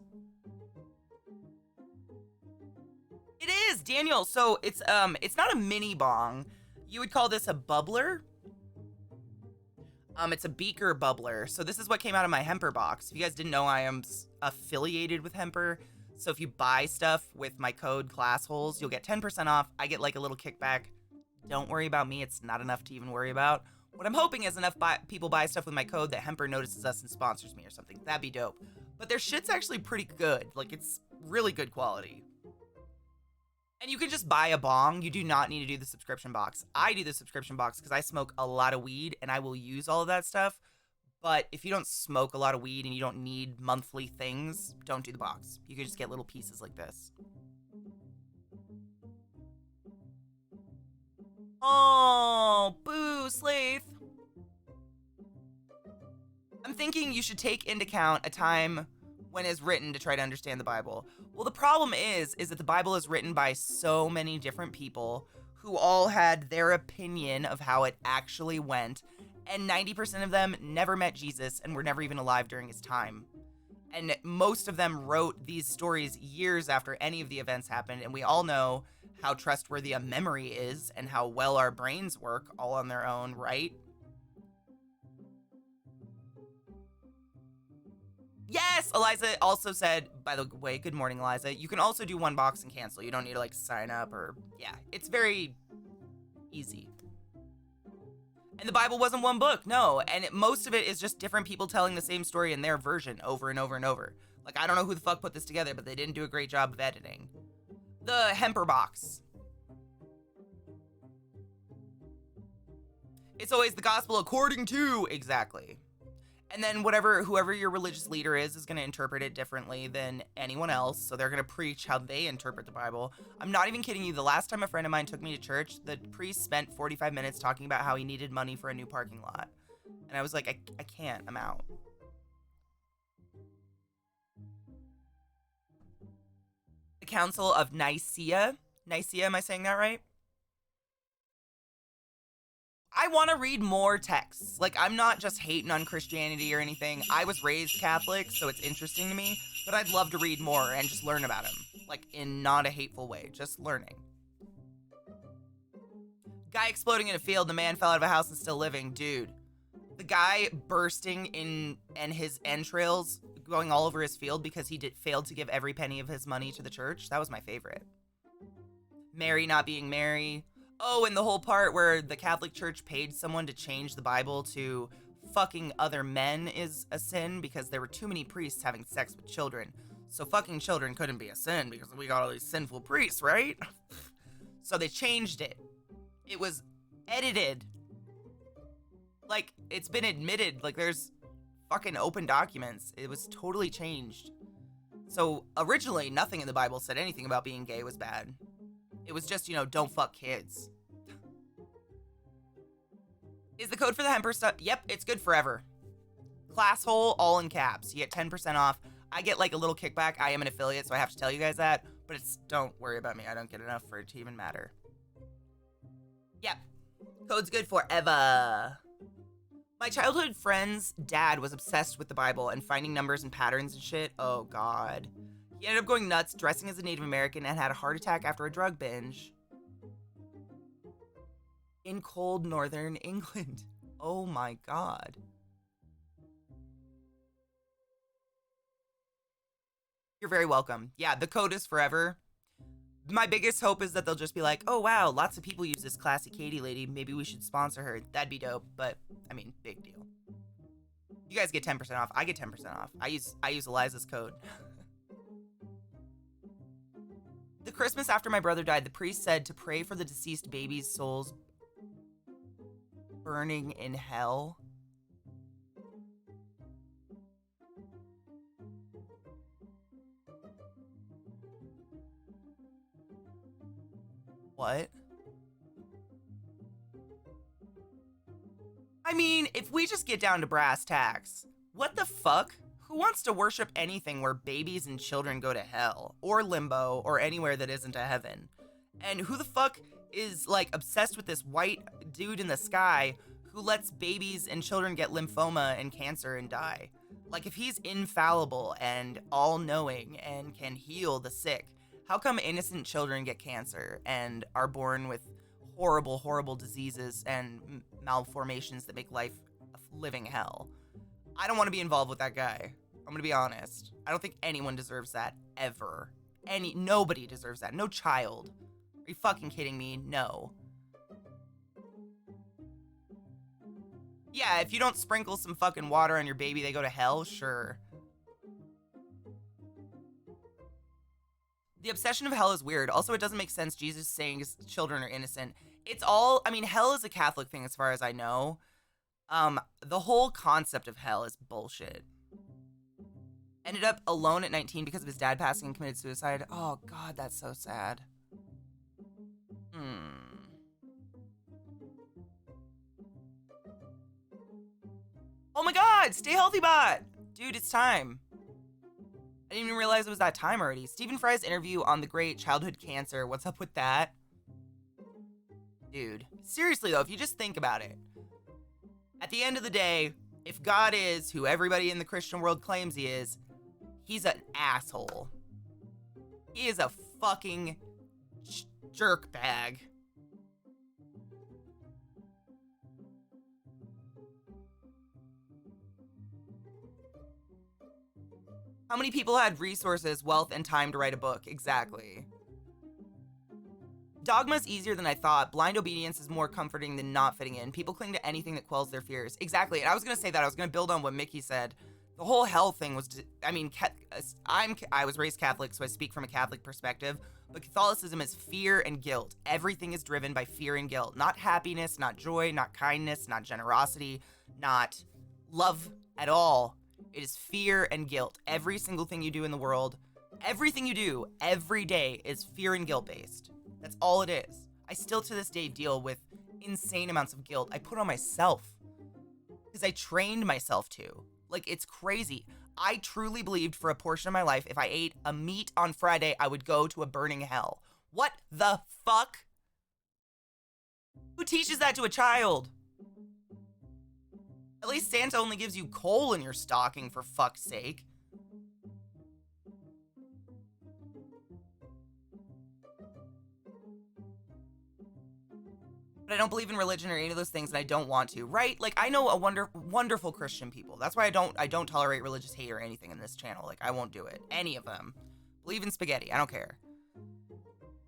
It is, Daniel. So it's not a mini bong. You would call this a bubbler. It's a beaker bubbler. So this is what came out of my Hemper box. If you guys didn't know, I am affiliated with Hemper. So if you buy stuff with my code ClassHoles, you'll get 10% off. I get like a little kickback. Don't worry about me. It's not enough to even worry about. What I'm hoping is enough people buy stuff with my code that Hemper notices us and sponsors me or something. That'd be dope. But their shit's actually pretty good. Like, it's really good quality. And you can just buy a bong. You do not need to do the subscription box. I do the subscription box because I smoke a lot of weed and I will use all of that stuff. But if you don't smoke a lot of weed and you don't need monthly things, don't do the box. You can just get little pieces like this. Oh, boo, Slaith. I'm thinking you should take into account a time when it's written to try to understand the Bible. Well, the problem is that the Bible is written by so many different people who all had their opinion of how it actually went, and 90% of them never met Jesus and were never even alive during his time. And most of them wrote these stories years after any of the events happened, and we all know how trustworthy a memory is and how well our brains work all on their own, right? Yes, Eliza also said, by the way, good morning, Eliza. You can also do one box and cancel. You don't need to like sign up or, yeah, it's very easy. And the Bible wasn't one book, no. And most of it is just different people telling the same story in their version over and over and over. Like, I don't know who the fuck put this together, but they didn't do a great job of editing. The Hemper box. It's always the gospel according to, exactly. And then whoever your religious leader is going to interpret it differently than anyone else. So they're going to preach how they interpret the Bible. I'm not even kidding you. The last time a friend of mine took me to church, the priest spent 45 minutes talking about how he needed money for a new parking lot. And I was like, I can't. I'm out. The Council of Nicaea. Nicaea, am I saying that right? I want to read more texts. Like, I'm not just hating on Christianity or anything. I was raised Catholic, so it's interesting to me. But I'd love to read more and just learn about him. Like, in not a hateful way, just learning. Guy exploding in a field, the man fell out of a house and still living. Dude, the guy bursting in and his entrails going all over his field because he failed to give every penny of his money to the church. That was my favorite. Mary not being Mary. Oh, and the whole part where the Catholic Church paid someone to change the Bible to fucking other men is a sin because there were too many priests having sex with children. So fucking children couldn't be a sin because we got all these sinful priests, right? So they changed it. It was edited. Like, it's been admitted. Like, there's fucking open documents. It was totally changed. So originally, nothing in the Bible said anything about being gay was bad. It was just, don't fuck kids. Is the code for the Hemper stuff? Yep, it's good forever. ClassHole, all in caps. You get 10% off. I get like a little kickback. I am an affiliate, so I have to tell you guys that. But don't worry about me. I don't get enough for it to even matter. Yep. Code's good forever. My childhood friend's dad was obsessed with the Bible and finding numbers and patterns and shit. Oh, God. He ended up going nuts, dressing as a Native American, and had a heart attack after a drug binge in cold northern England. Oh my God. You're very welcome. Yeah, the code is forever. My biggest hope is that they'll just be like, oh wow, lots of people use this ClassyKatie lady. Maybe we should sponsor her. That'd be dope, but I mean, big deal. You guys get 10% off. I get 10% off. I use Eliza's code. The Christmas after my brother died, the priest said to pray for the deceased baby's souls burning in hell. What? I mean, if we just get down to brass tacks, what the fuck? Who wants to worship anything where babies and children go to hell, or limbo, or anywhere that isn't a heaven? And who the fuck is, like, obsessed with this white dude in the sky who lets babies and children get lymphoma and cancer and die? Like, if he's infallible and all-knowing and can heal the sick, how come innocent children get cancer and are born with horrible, horrible diseases and malformations that make life a living hell? I don't want to be involved with that guy. I'm going to be honest. I don't think anyone deserves that, ever. Nobody deserves that. No child. Are you fucking kidding me? No. Yeah, if you don't sprinkle some fucking water on your baby, they go to hell? Sure. The obsession of hell is weird. Also, it doesn't make sense Jesus saying his children are innocent. It's all, I mean, hell is a Catholic thing as far as I know. The whole concept of hell is bullshit. Ended up alone at 19 because of his dad passing and committed suicide. Oh, God, that's so sad. Oh my God, stay healthy, bot! Dude, it's time. I didn't even realize it was that time already. Stephen Fry's interview on the great childhood cancer. What's up with that? Dude, seriously though, if you just think about it. At the end of the day, if God is who everybody in the Christian world claims he is, he's an asshole. He is a fucking jerk bag. How many people had resources, wealth, and time to write a book? Exactly. Dogma's easier than I thought. Blind obedience is more comforting than not fitting in. People cling to anything that quells their fears. Exactly. And I was going to say that. I was going to build on what Mickey said. The whole hell thing was, I mean, I was raised Catholic, so I speak from a Catholic perspective. But Catholicism is fear and guilt. Everything is driven by fear and guilt. Not happiness, not joy, not kindness, not generosity, not love at all. It is fear and guilt. Every single thing you do in the world, everything you do every day is fear and guilt based. That's all it is. I still to this day deal with insane amounts of guilt I put on myself because I trained myself to. Like, it's crazy. I truly believed for a portion of my life if I ate a meat on Friday, I would go to a burning hell. What the fuck? Who teaches that to a child? At least Santa only gives you coal in your stocking, for fuck's sake. But I don't believe in religion or any of those things, and I don't want to, right? Like, I know a wonderful Christian people. That's why I don't tolerate religious hate or anything in this channel. Like, I won't do it. Any of them. Believe in spaghetti. I don't care.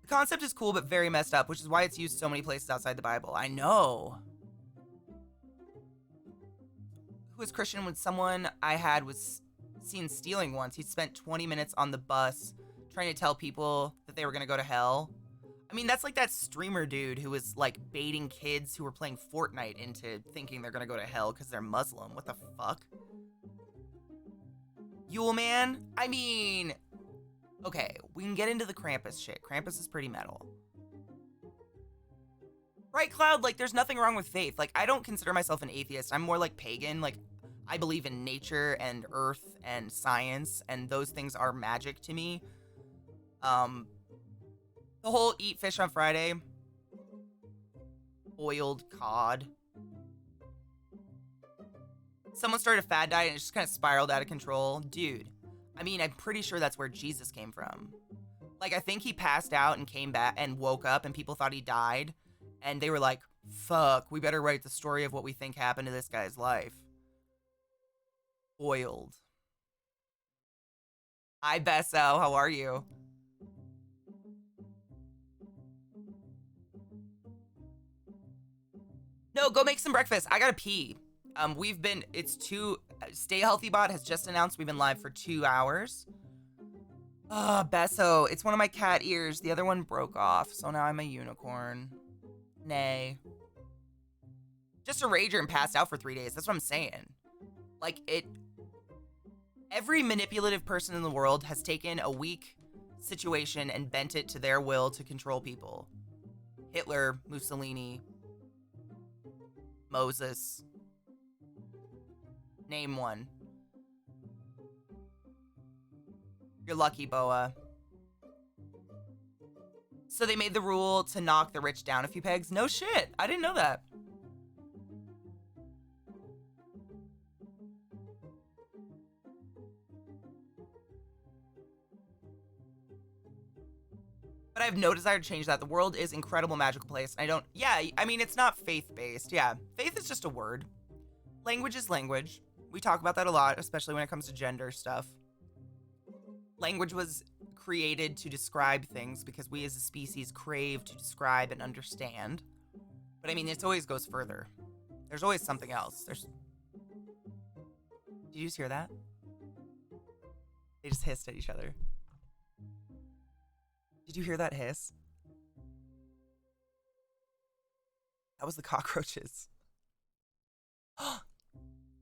The concept is cool, but very messed up, which is why it's used so many places outside the Bible. I know. Who was Christian when someone I had was seen stealing once. He spent 20 minutes on the bus trying to tell people that they were going to go to hell. I mean, that's like that streamer dude who was like baiting kids who were playing Fortnite into thinking they're going to go to hell because they're Muslim. What the fuck? Yule Man? I mean, okay, we can get into the Krampus shit. Krampus is pretty metal. Right, Cloud? Like, there's nothing wrong with faith. Like, I don't consider myself an atheist. I'm more like pagan. Like, I believe in nature and earth and science, and those things are magic to me. The whole eat fish on Friday, boiled cod. Someone started a fad diet and it just kind of spiraled out of control. Dude, I mean, I'm pretty sure that's where Jesus came from. Like, I think he passed out and came back and woke up and people thought he died. And they were like, fuck, we better write the story of what we think happened to this guy's life. Boiled. Hi, Besso. How are you? No, go make some breakfast. I gotta pee. Stay Healthy Bot has just announced we've been live for 2 hours. Besso, it's one of my cat ears. The other one broke off, so now I'm a unicorn. Nay. Just a rager and passed out for 3 days. That's what I'm saying. Like, every manipulative person in the world has taken a weak situation and bent it to their will to control people. Hitler, Mussolini, Moses. Name one. You're lucky, Boa. So they made the rule to knock the rich down a few pegs? No shit. I didn't know that. But I have no desire to change that. The world is an incredible magical place. I mean, it's not faith-based. Yeah, faith is just a word. Language is language. We talk about that a lot, especially when it comes to gender stuff. Language was created to describe things because we as a species crave to describe and understand. But I mean, it always goes further. There's always something else. Did you just hear that? They just hissed at each other. Did you hear that hiss? That was the cockroaches.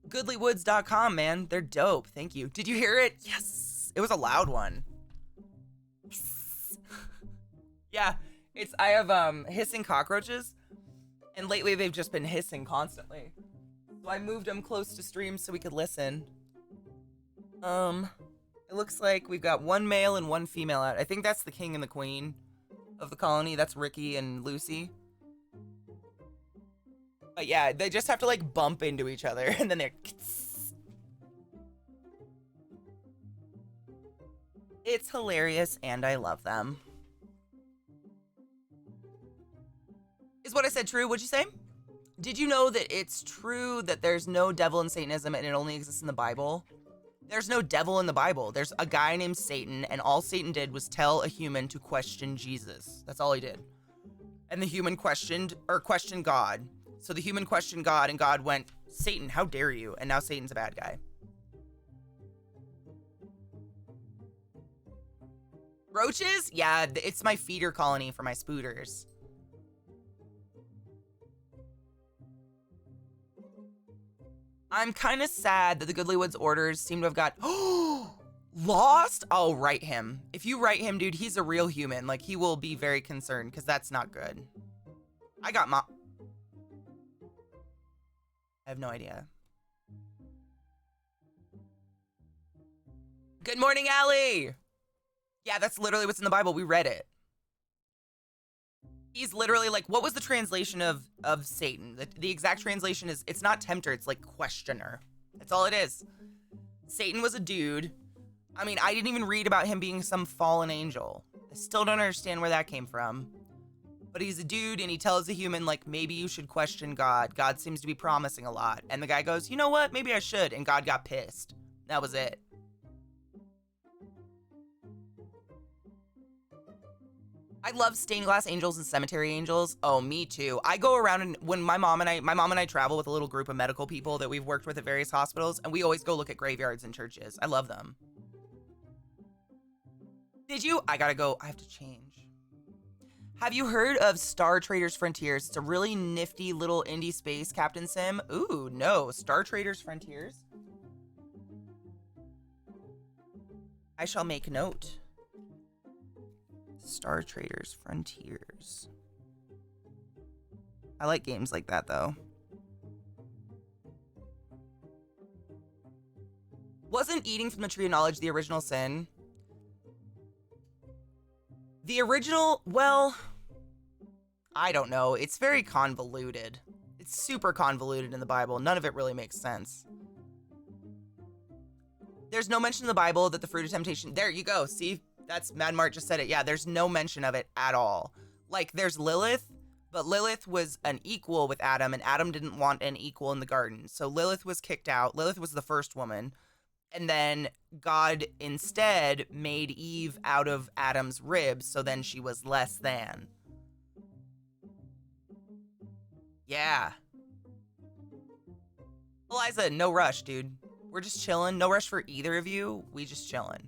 Goodlywoods.com, man. They're dope. Thank you. Did you hear it? Yes. It was a loud one. Yes. Yeah. I have hissing cockroaches. And lately they've just been hissing constantly. So I moved them close to stream so we could listen. It looks like we've got one male and one female out. I think that's the king and the queen of the colony. That's Ricky and Lucy. But yeah, they just have to like bump into each other and then they're... It's hilarious and I love them. Is what I said true? What'd you say? Did you know that it's true that there's no devil in Satanism and it only exists in the Bible? There's no devil in the Bible. There's a guy named Satan, and all Satan did was tell a human to question Jesus. That's all he did. And the human questioned God. So the human questioned God, and God went, Satan, how dare you? And now Satan's a bad guy. Roaches? Yeah, it's my feeder colony for my spooters. I'm kind of sad that the Goodlywoods orders seem to have got lost. I'll write him. If you write him, dude, he's a real human. Like, he will be very concerned because that's not good. I have no idea. Good morning, Allie. Yeah, that's literally what's in the Bible. We read it. He's literally like, what was the translation of Satan? The exact translation is, it's not tempter, it's like questioner. That's all it is. Satan was a dude. I mean, I didn't even read about him being some fallen angel. I still don't understand where that came from. But he's a dude and he tells a human, like, maybe you should question God. God seems to be promising a lot. And the guy goes, you know what? Maybe I should. And God got pissed. That was it. I love stained glass angels and cemetery angels. Oh, me too. I go around and when my mom and I travel with a little group of medical people that we've worked with at various hospitals, and we always go look at graveyards and churches. I love them. Did you? I gotta go. I have to change. Have you heard of Star Traders Frontiers? It's a really nifty little indie space captain sim. Ooh, no. Star Traders Frontiers? I shall make note. Star Traders Frontiers. I like games like that, though. Wasn't eating from the tree of knowledge the original sin? The original, well, I don't know. It's very convoluted. It's super convoluted in the Bible. None of it really makes sense. There's no mention in the Bible that the fruit of temptation. There you go. See, that's Mad Mart just said it. Yeah, there's no mention of it at all. Like, there's Lilith, but Lilith was an equal with Adam, and Adam didn't want an equal in the garden. So Lilith was kicked out. Lilith was the first woman. And then God instead made Eve out of Adam's ribs, so then she was less than. Yeah. Eliza, no rush, dude. We're just chilling. No rush for either of you. We just chilling.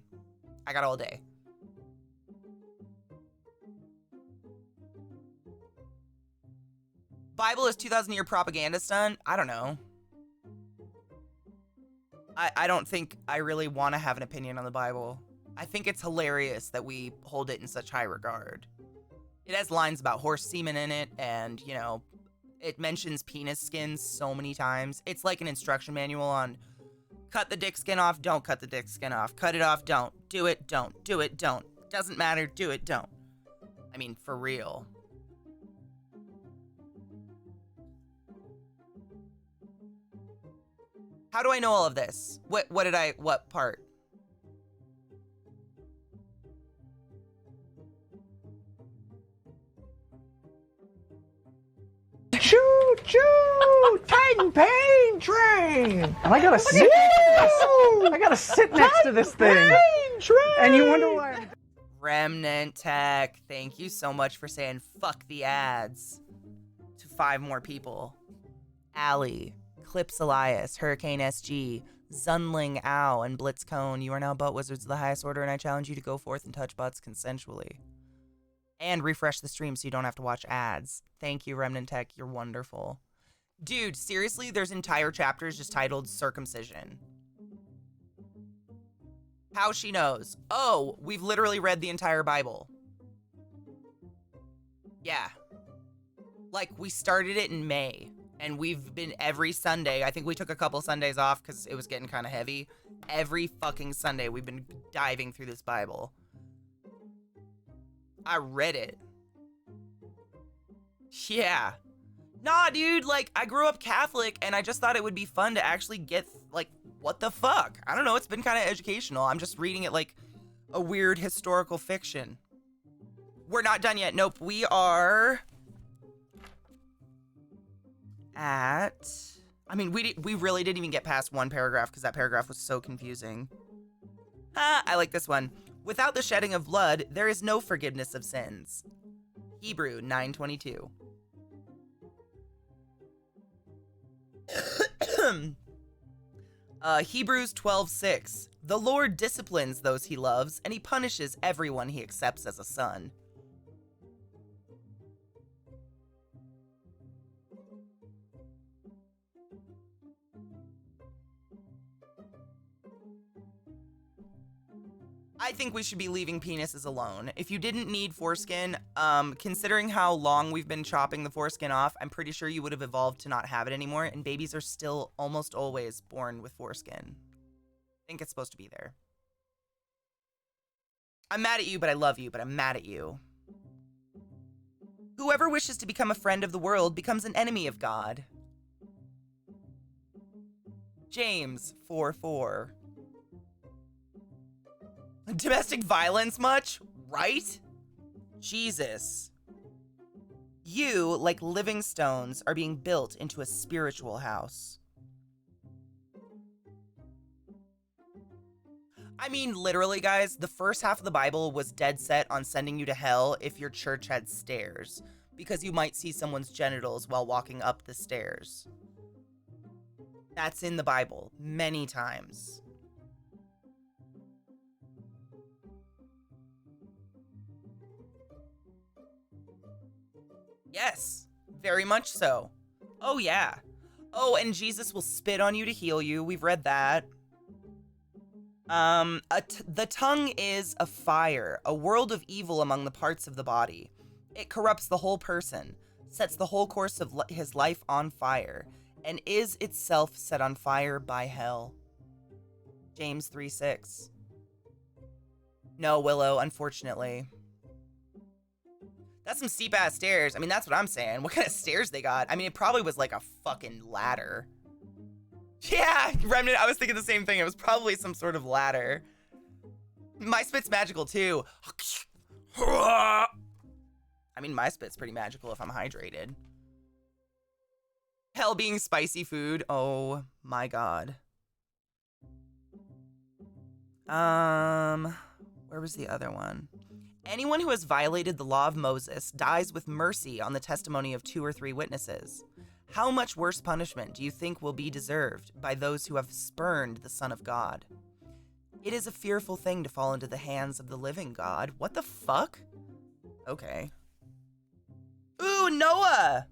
I got all day. Bible is 2,000-year propaganda stunt? I don't know. I don't think I really want to have an opinion on the Bible. I think it's hilarious that we hold it in such high regard. It has lines about horse semen in it, and, you know, it mentions penis skins so many times. It's like an instruction manual on cut the dick skin off, don't cut the dick skin off. Cut it off, don't. Do it, don't. Do it, don't. Doesn't matter, do it, don't. I mean, for real. How do I know all of this? What part? Choo choo! Titan pain train! And I gotta sit. I gotta sit next to this thing. And you wonder why I'm... Remnant Tech, thank you so much for saying fuck the ads to 5 more people. Allie, Clips Elias, Hurricane SG, Zunling Ow, and Blitzcone, you are now butt wizards of the highest order, and I challenge you to go forth and touch butts consensually. And refresh the stream so you don't have to watch ads. Thank you, Remnant Tech, you're wonderful. Dude, seriously, there's entire chapters just titled Circumcision. How she knows. Oh, we've literally read the entire Bible. Yeah. Like, we started it in May, and we've been every Sunday. I think we took a couple Sundays off because it was getting kind of heavy. Every fucking Sunday, we've been diving through this Bible. I read it. Yeah. Nah, dude, like, I grew up Catholic, and I just thought it would be fun to actually get, like, what the fuck? I don't know, it's been kind of educational. I'm just reading it like a weird historical fiction. We're not done yet. Nope, we are at... I mean, we really didn't even get past one paragraph because that paragraph was so confusing. I like this one. Without the shedding of blood, there is no forgiveness of sins. Hebrew 9:22. Hebrews 12:6. The Lord disciplines those he loves, and he punishes everyone he accepts as a son. I think we should be leaving penises alone. If you didn't need foreskin, considering how long we've been chopping the foreskin off, I'm pretty sure you would have evolved to not have it anymore, and babies are still almost always born with foreskin. I think it's supposed to be there. I'm mad at you, but I love you, but I'm mad at you. Whoever wishes to become a friend of the world becomes an enemy of God. James 4:4. Domestic violence much? Right? Jesus. You, like living stones, are being built into a spiritual house. I mean, literally, guys, the first half of the Bible was dead set on sending you to hell if your church had stairs, because you might see someone's genitals while walking up the stairs. That's in the Bible, many times. Yes, very much so. Oh, yeah. Oh, and Jesus will spit on you to heal you. We've read that. The tongue is a fire, a world of evil among the parts of the body. It corrupts the whole person, sets the whole course of his life on fire, and is itself set on fire by hell. James 3:6. No, Willow, unfortunately. That's some steep-ass stairs. I mean, that's what I'm saying. What kind of stairs they got? I mean, it probably was like a fucking ladder. Yeah, Remnant, I was thinking the same thing. It was probably some sort of ladder. My spit's magical too. I mean, my spit's pretty magical if I'm hydrated. Hell being spicy food. Oh my god. Where was the other one? Anyone who has violated the law of Moses dies with mercy on the testimony of 2 or 3 witnesses. How much worse punishment do you think will be deserved by those who have spurned the Son of God? It is a fearful thing to fall into the hands of the living God. What the fuck? Okay. Ooh, Noah!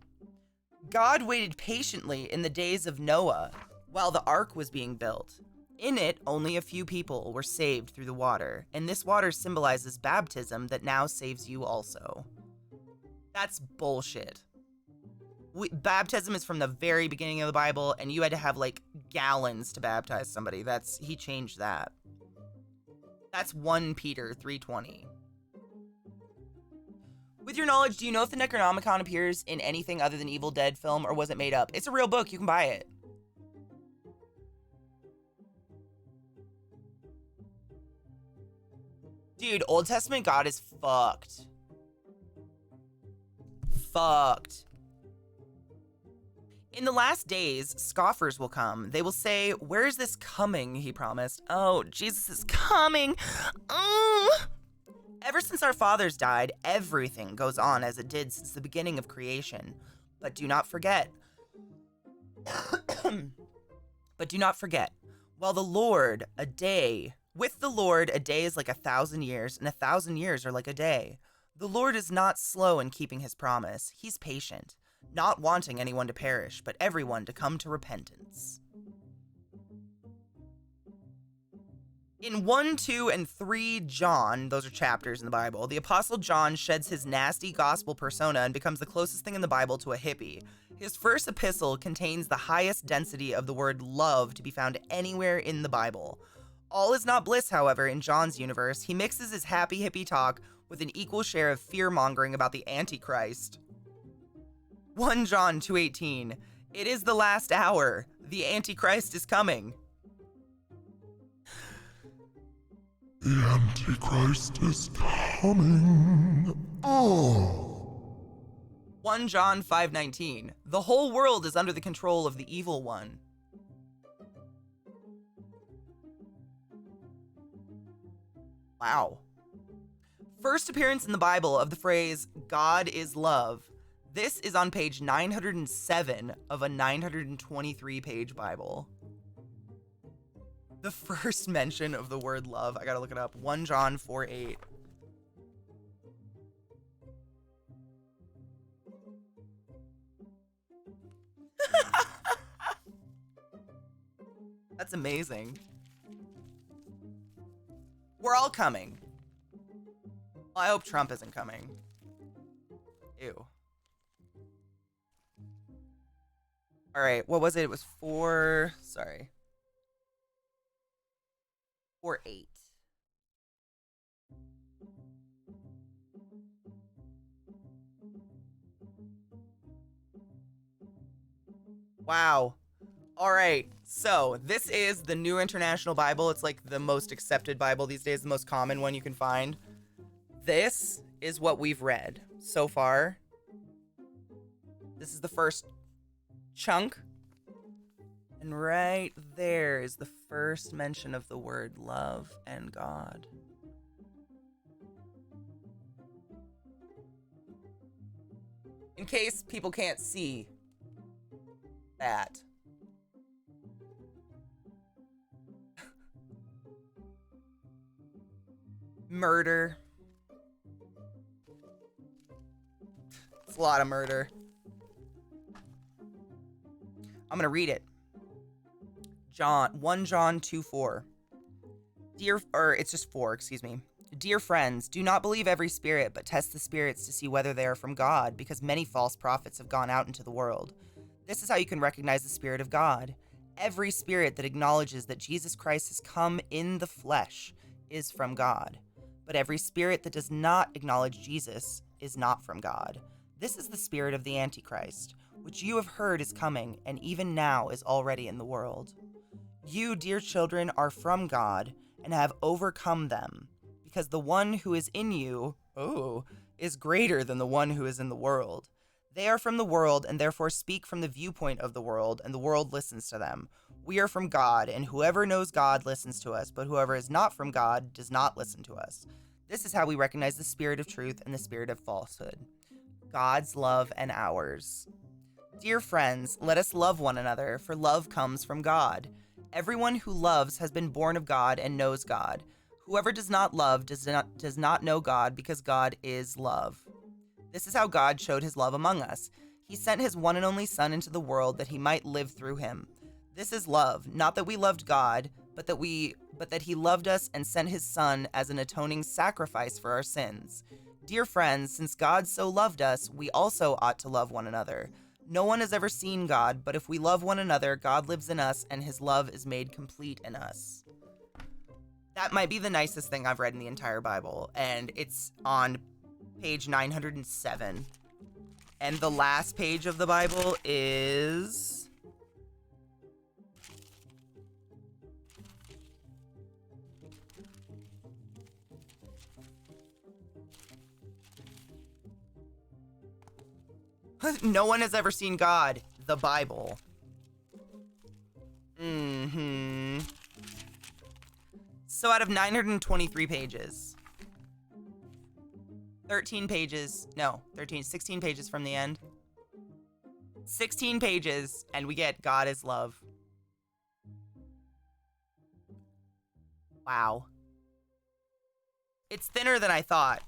God waited patiently in the days of Noah while the ark was being built. In it, only a few people were saved through the water, and this water symbolizes baptism that now saves you also. That's bullshit. Baptism is from the very beginning of the Bible, and you had to have like gallons to baptize somebody. He changed that. That's 1 Peter 3:20. With your knowledge, do you know if the Necronomicon appears in anything other than Evil Dead film, or was it made up? It's a real book. You can buy it. Dude, Old Testament God is fucked. Fucked. In the last days, scoffers will come. They will say, "Where is this coming?" he promised. Oh, Jesus is coming. Oh. Ever since our fathers died, everything goes on as it did since the beginning of creation. But do not forget. But do not forget. With the Lord, a day is like 1,000 years, and 1,000 years are like a day. The Lord is not slow in keeping his promise. He's patient, not wanting anyone to perish, but everyone to come to repentance. In 1, 2, and 3 John, those are chapters in the Bible, the Apostle John sheds his nasty gospel persona and becomes the closest thing in the Bible to a hippie. His first epistle contains the highest density of the word love to be found anywhere in the Bible. All is not bliss, however, in John's universe. He mixes his happy hippie talk with an equal share of fear-mongering about the Antichrist. 1 John 2:18. It is the last hour. The Antichrist is coming. The Antichrist is coming. Oh. 1 John 5:19. The whole world is under the control of the evil one. Wow. First appearance in the Bible of the phrase, God is love. This is on page 907 of a 923-page Bible. The first mention of the word love, I gotta look it up, 1 John 4:8. That's amazing. We're all coming. Well, I hope Trump isn't coming. Ew. All right, what was it? It was 4-8. Wow. All right, so this is the New International Bible. It's like the most accepted Bible these days, the most common one you can find. This is what we've read so far. This is the first chunk. And right there is the first mention of the word love and God. In case people can't see that. Murder. It's a lot of murder. I'm gonna read it. 1 John 2:4. It's just 4, excuse me. Dear friends, do not believe every spirit, but test the spirits to see whether they are from God, because many false prophets have gone out into the world. This is how you can recognize the Spirit of God. Every spirit that acknowledges that Jesus Christ has come in the flesh is from God. But every spirit that does not acknowledge Jesus is not from God. This is the spirit of the Antichrist, which you have heard is coming, and even now is already in the world. You, dear children, are from God, and have overcome them, because the one who is in you, is greater than the one who is in the world. They are from the world, and therefore speak from the viewpoint of the world, and the world listens to them. We are from God, and whoever knows God listens to us, but whoever is not from God does not listen to us. This is how we recognize the spirit of truth and the spirit of falsehood. God's love and ours. Dear friends, let us love one another, for love comes from God. Everyone who loves has been born of God and knows God. Whoever does not love does not know God, because God is love. This is how God showed his love among us. He sent his one and only Son into the world that he might live through him. This is love, not that we loved God, but that he loved us and sent his Son as an atoning sacrifice for our sins. Dear friends, since God so loved us, we also ought to love one another. No one has ever seen God, but if we love one another, God lives in us and his love is made complete in us. That might be the nicest thing I've read in the entire Bible, and it's on page 907. And the last page of the Bible is... No one has ever seen God. The Bible. So out of 923 pages, 16 pages from the end. 16 pages, and we get God is love. Wow. It's thinner than I thought.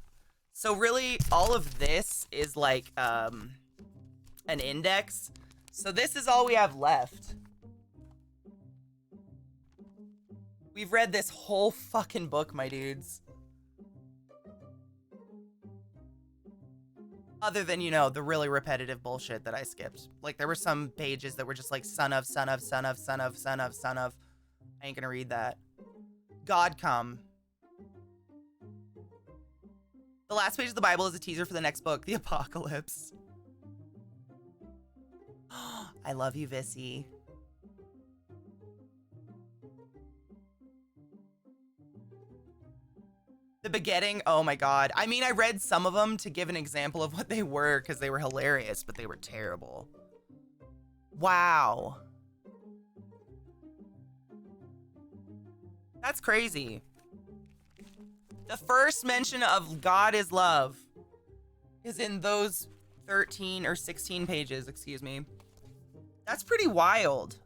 So really, all of this is like an index. So this is all we have left. We've read this whole fucking book, my dudes. Other than, you know, the really repetitive bullshit that I skipped. Like, there were some pages that were just like, son of, son of, son of, son of, son of, son of. I ain't gonna read that. God come. The last page of the Bible is a teaser for the next book, the Apocalypse. I love you, Vissy. The begetting, oh my god. I mean, I read some of them to give an example of what they were because they were hilarious, but they were terrible. Wow. That's crazy. The first mention of God is love is in those 13 or 16 pages, excuse me. That's pretty wild.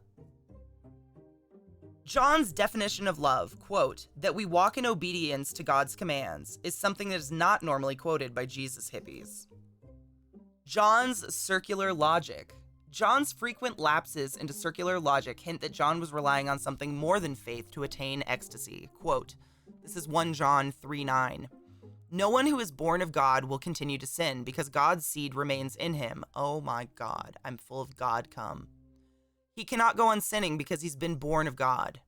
John's definition of love, quote, that we walk in obedience to God's commands, is something that is not normally quoted by Jesus hippies. John's circular logic. John's frequent lapses into circular logic hint that John was relying on something more than faith to attain ecstasy. Quote, this is 1 John 3:9. No one who is born of God will continue to sin because God's seed remains in him. Oh my God, I'm full of God come. He cannot go on sinning because he's been born of God.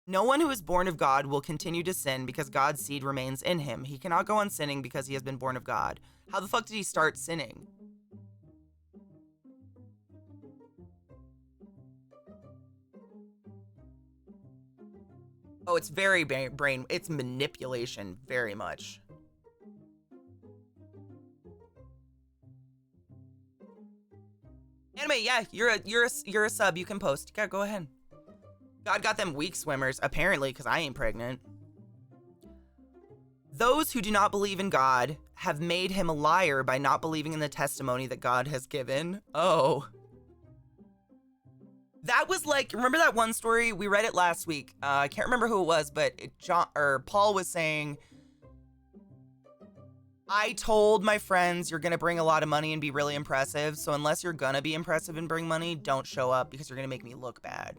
No one who is born of God will continue to sin because God's seed remains in him. He cannot go on sinning because he has been born of God. How the fuck did he start sinning? Oh, it's very brain. It's manipulation, very much. Anime, yeah, you're a sub. You can post. Yeah, go ahead. God got them weak swimmers, apparently, because I ain't pregnant. Those who do not believe in God have made him a liar by not believing in the testimony that God has given. Oh. That was like, remember that one story? We read it last week. I can't remember who it was, but Paul was saying, I told my friends you're going to bring a lot of money and be really impressive, so unless you're going to be impressive and bring money, don't show up because you're going to make me look bad.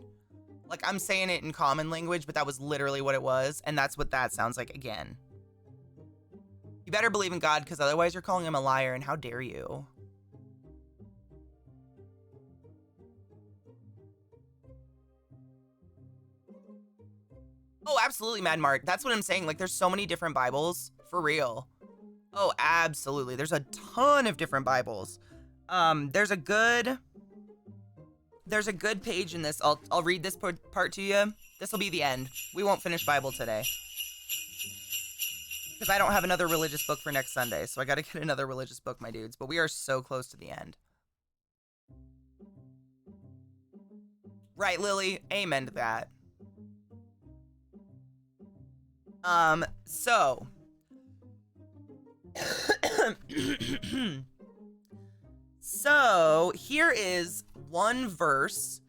Like, I'm saying it in common language, but that was literally what it was, and that's what that sounds like again. You better believe in God, because otherwise you're calling him a liar, and how dare you? Oh, absolutely, Mad Mark. That's what I'm saying. Like, there's so many different Bibles. For real. Oh, absolutely. There's a ton of different Bibles. There's a good page in this. I'll read this part to you. This will be the end. We won't finish Bible today. Because I don't have another religious book for next Sunday, so I gotta get another religious book, my dudes. But we are so close to the end. Right, Lily? Amen to that. So... So, here is one verse,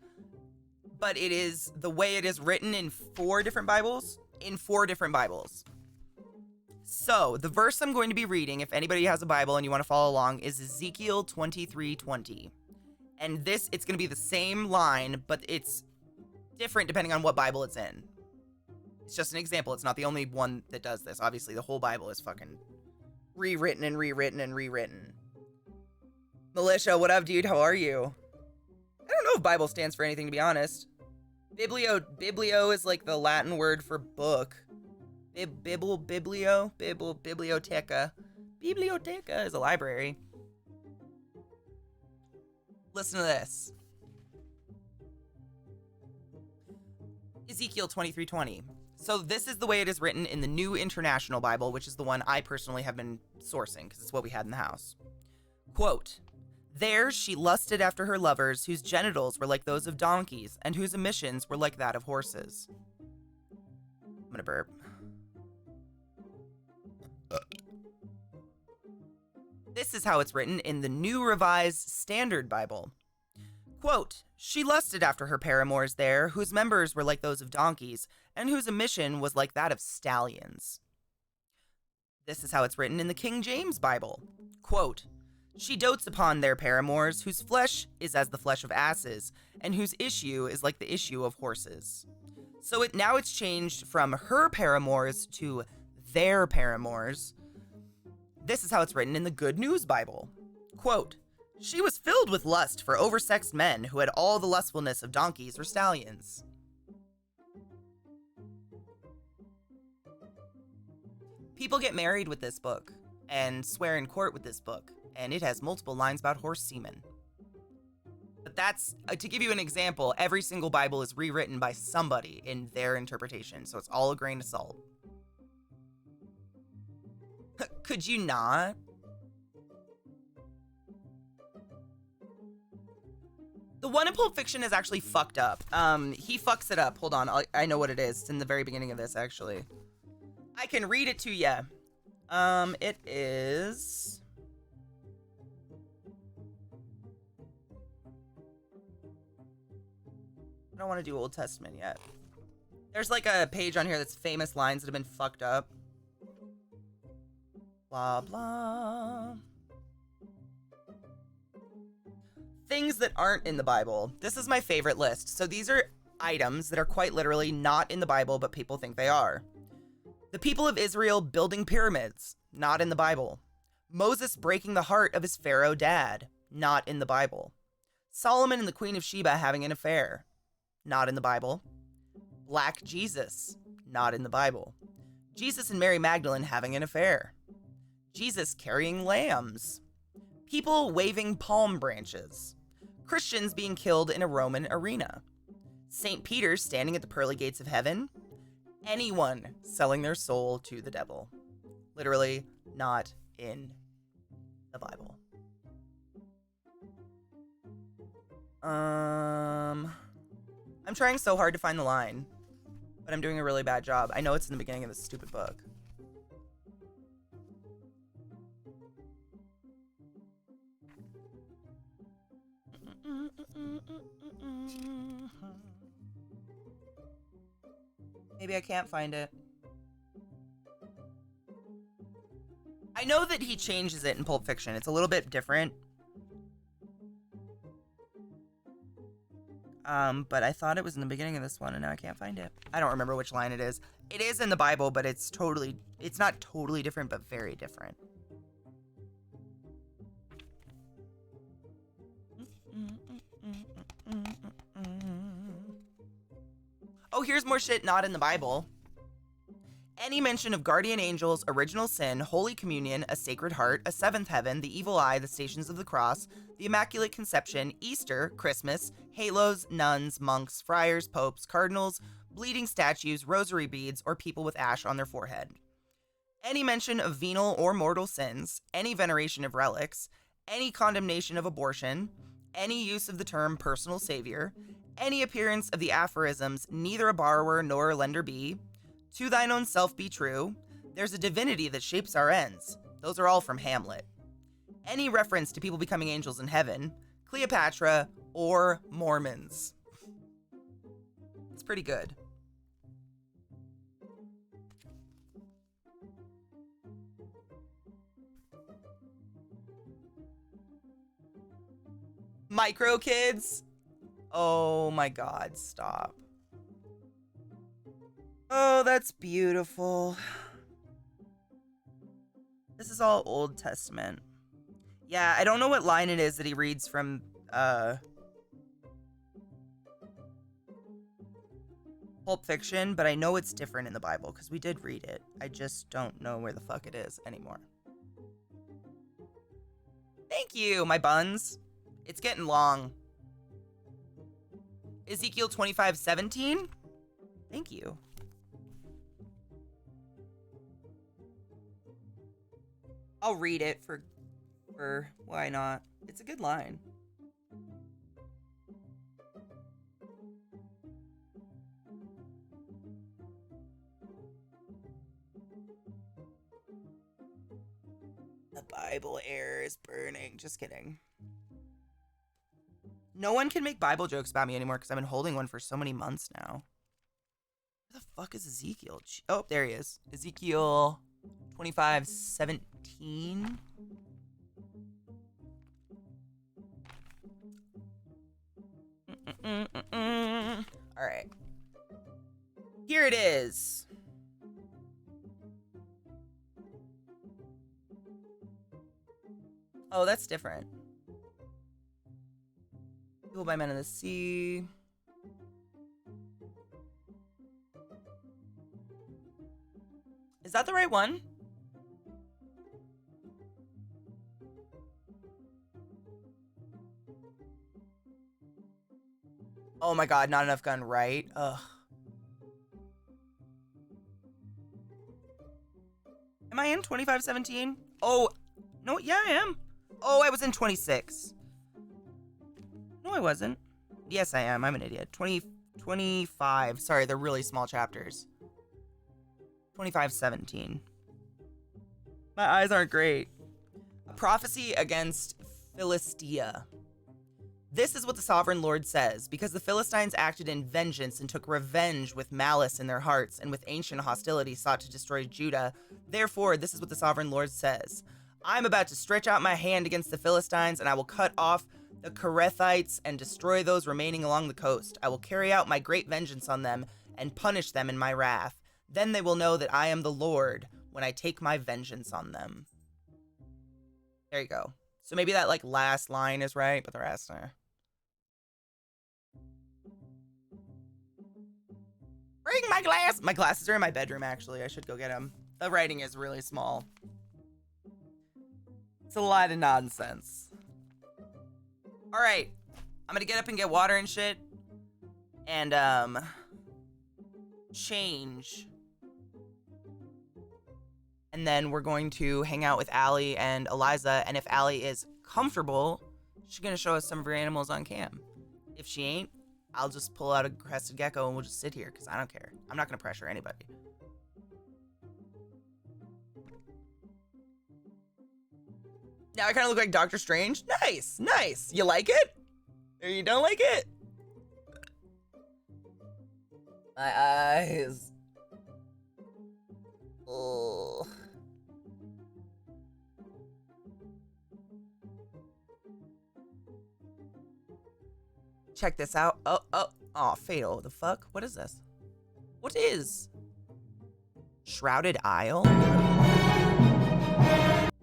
but it is the way it is written in 4 different Bibles. So, the verse I'm going to be reading, if anybody has a Bible and you want to follow along, is Ezekiel 23:20. And it's going to be the same line, but it's different depending on what Bible it's in. It's just an example. It's not the only one that does this. Obviously, the whole Bible is fucking rewritten and rewritten and rewritten. Militia, what up, dude? How are you? I don't know if Bible stands for anything, to be honest. Biblio is like the Latin word for book. Biblioteca. Biblioteca is a library. Listen to this. Ezekiel 23:20. So this is the way it is written in the New International Bible, which is the one I personally have been sourcing, because it's what we had in the house. Quote, "There she lusted after her lovers, whose genitals were like those of donkeys, and whose emissions were like that of horses." I'm gonna burp. This is how it's written in the New Revised Standard Bible. Quote, "She lusted after her paramours there, whose members were like those of donkeys, and whose emission was like that of stallions." This is how it's written in the King James Bible. Quote, "She dotes upon their paramours, whose flesh is as the flesh of asses, and whose issue is like the issue of horses." So now it's changed from her paramours to their paramours. This is how it's written in the Good News Bible. Quote, "She was filled with lust for oversexed men who had all the lustfulness of donkeys or stallions." People get married with this book and swear in court with this book, and it has multiple lines about horse semen. But that's, to give you an example, every single Bible is rewritten by somebody in their interpretation, so it's all a grain of salt. Could you not? The one in Pulp Fiction is actually fucked up. He fucks it up. Hold on, I know what it is. It's in the very beginning of this, actually. I can read it to you. It is... I don't want to do Old Testament yet. There's like a page on here that's famous lines that have been fucked up. Blah, blah. Things that aren't in the Bible. This is my favorite list. So these are items that are quite literally not in the Bible, but people think they are. The people of Israel building pyramids. Not in the Bible. Moses breaking the heart of his Pharaoh dad. Not in the Bible. Solomon and the Queen of Sheba having an affair. Not in the Bible. Black Jesus. Not in the Bible. Jesus and Mary Magdalene having an affair. Jesus carrying lambs. People waving palm branches. Christians being killed in a Roman arena. St. Peter standing at the pearly gates of heaven. Anyone selling their soul to the devil. Literally not in the Bible. I'm trying so hard to find the line, but I'm doing a really bad job. I know it's in the beginning of this stupid book. Maybe I can't find it. I know that he changes it in Pulp Fiction. It's a little bit different. But I thought it was in the beginning of this one, and now I can't find it. I don't remember which line it is. It is in the Bible, but it's not totally different, but very different. Oh, here's more shit not in the Bible. Any mention of guardian angels, original sin, Holy Communion, a Sacred Heart, a seventh heaven, the evil eye, the Stations of the Cross, the Immaculate Conception, Easter, Christmas, halos, nuns, monks, friars, popes, cardinals, bleeding statues, rosary beads, or people with ash on their forehead. Any mention of venal or mortal sins, any veneration of relics, any condemnation of abortion, any use of the term personal savior, any appearance of the aphorisms, neither a borrower nor a lender be, to thine own self be true, there's a divinity that shapes our ends. Those are all from Hamlet. Any reference to people becoming angels in heaven, Cleopatra, or Mormons. It's pretty good. Micro kids? Oh my God, stop. Oh, that's beautiful. This is all Old Testament. Yeah, I don't know what line it is that he reads from, Pulp Fiction, but I know it's different in the Bible because we did read it. I just don't know where the fuck it is anymore. Thank you, my buns. It's getting long. Ezekiel 25:17. Thank you. I'll read it for why not? It's a good line. The Bible air is burning. Just kidding. No one can make Bible jokes about me anymore because I've been holding one for so many months now. Where the fuck is Ezekiel? Oh, there he is. Ezekiel 25:17. All right. Here it is. Oh, that's different. People by men in the sea. Is that the right one? Oh my God, not enough gun, right? Ugh. Am I in 25:17? Oh, no, yeah, I am. Oh, I was in 26. No, I wasn't. Yes, I am. I'm an idiot. 25. Sorry, they're really small chapters. 25:17. My eyes aren't great. A prophecy against Philistia. This is what the sovereign Lord says. Because the Philistines acted in vengeance and took revenge with malice in their hearts and with ancient hostility sought to destroy Judah. Therefore, this is what the sovereign Lord says. I'm about to stretch out my hand against the Philistines, and I will cut off the Kerethites and destroy those remaining along the coast. I will carry out my great vengeance on them and punish them in my wrath. Then they will know that I am the Lord when I take my vengeance on them. There you go. So maybe that like last line is right, but the rest are. Bring my glass. My glasses are in my bedroom, actually. I should go get them. The writing is really small. It's a lot of nonsense. All right. I'm gonna get up and get water and shit. And, change. And then we're going to hang out with Allie and Eliza. And if Allie is comfortable, she's gonna show us some of her animals on cam. If she ain't, I'll just pull out a crested gecko and we'll just sit here because I don't care. I'm not gonna pressure anybody. Now I kind of look like Doctor Strange. Nice, nice. You like it? Or you don't like it? My eyes. Ugh. Check this out. Oh, fatal. The fuck? What is this? What is? Shrouded Isle?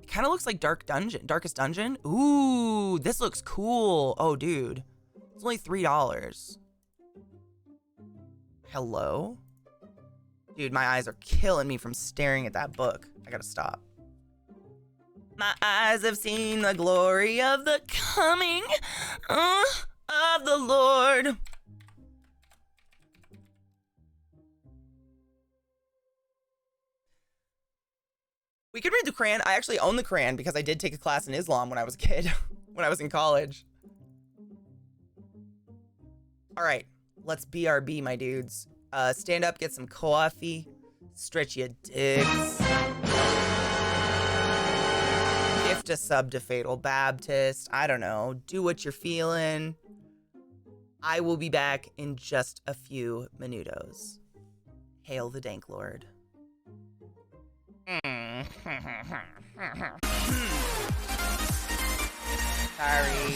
It kind of looks like Darkest Dungeon. Ooh, this looks cool. Oh, dude. It's only $3. Hello? Dude, my eyes are killing me from staring at that book. I gotta stop. My eyes have seen the glory of the coming of the Lord. We could read the Quran. I actually own the Quran because I did take a class in Islam when I was a kid, when I was in college. All right, let's BRB, my dudes. Stand up, get some coffee, stretch your dicks. Gift a sub to Fatal Baptist. I don't know. Do what you're feeling. I will be back in just a few minutos. Hail the Dank Lord. Sorry.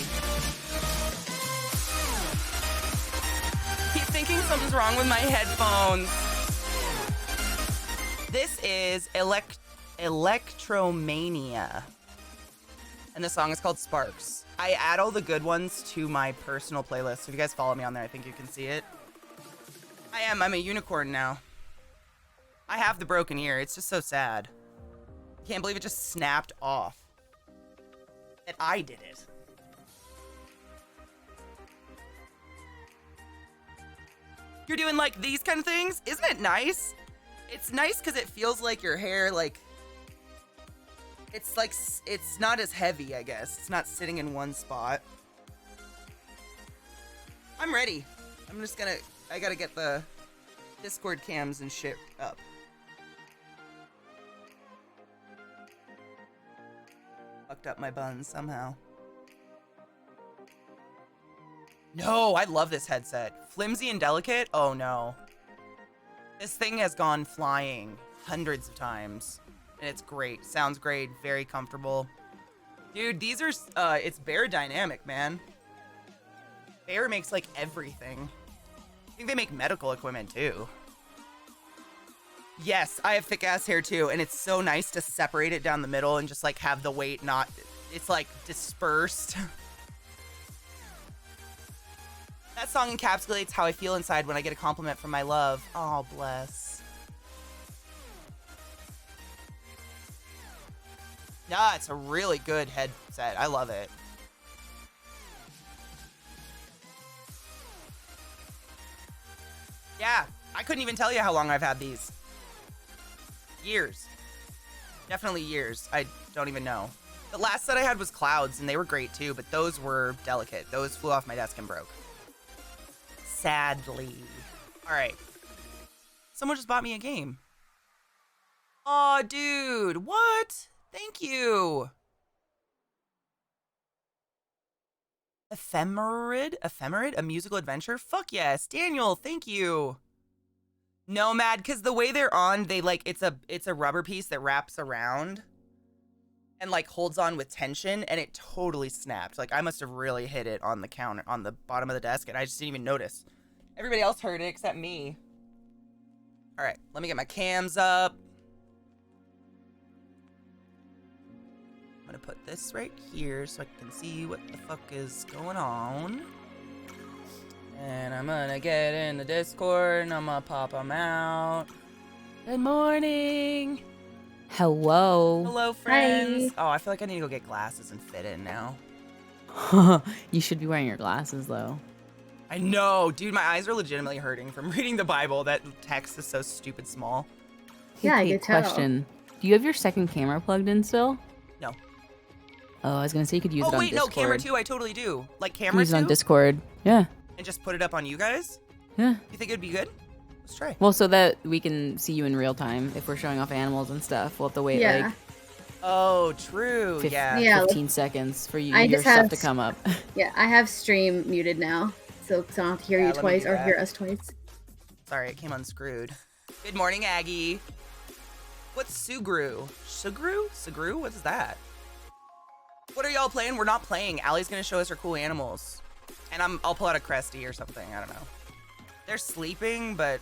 Keep thinking something's wrong with my headphones. This is Electromania. And the song is called Sparks. I add all the good ones to my personal playlist. So if you guys follow me on there, I think you can see it. I'm a unicorn now. I have the broken ear. It's just so sad. Can't believe it just snapped off. And I did it. You're doing like these kind of things? Isn't it nice? It's nice because it feels like your hair, like, it's not as heavy, I guess. It's not sitting in one spot. I'm ready. I gotta get the Discord cams and shit up. Fucked up my buns somehow. No, I love this headset. Flimsy and delicate? Oh no. This thing has gone flying hundreds of times. And it's great. Sounds great. Very comfortable. Dude, these are, it's Bear Dynamic, man. Bear makes like everything. I think they make medical equipment too. Yes, I have thick ass hair too, and it's so nice to separate it down the middle and just like have the weight not, it's like dispersed. That song encapsulates how I feel inside when I get a compliment from my love. Oh, bless. Nah, it's a really good headset. I love it. Yeah, I couldn't even tell you how long I've had these. Years. Definitely years. I don't even know. The last set I had was Clouds, and they were great too, but those were delicate. Those flew off my desk and broke. Sadly. All right. Someone just bought me a game. Aw, dude. What? Thank you. Ephemerid? A musical adventure? Fuck yes. Daniel, thank you. Nomad, because the way they're on, they like, it's a rubber piece that wraps around and like holds on with tension, and it totally snapped. Like I must have really hit it on the counter, on the bottom of the desk, and I just didn't even notice. Everybody else heard it except me. All right, let me get my cams up. I'm gonna put this right here so I can see what the fuck is going on. And I'm gonna get in the Discord and I'm gonna pop them out. Good morning. Hello. Hello, friends. Hi. Oh, I feel like I need to go get glasses and fit in now. You should be wearing your glasses, though. I know, dude. My eyes are legitimately hurting from reading the Bible. That text is so stupid small. Yeah, I could tell. Question. Do you have your second camera plugged in still? No. Oh, I was gonna say you could use it on Discord. Oh, wait, no, camera 2, I totally do. Like camera 2? Use it on Discord. Yeah. And just put it up on you guys? Yeah. You think it would be good? Let's try. Well, so that we can see you in real time. If we're showing off animals and stuff, we'll have to wait like Oh, true. 15 seconds for your stuff to come up. Yeah, I have stream muted now, so I don't have to hear you twice or hear us twice. Sorry, it came unscrewed. Good morning, Aggie. What's Sugru? Sugru? Sugru? What is that? What are y'all playing? We're not playing. Allie's gonna show us her cool animals. And I'll pull out a Cresty or something. I don't know. They're sleeping, but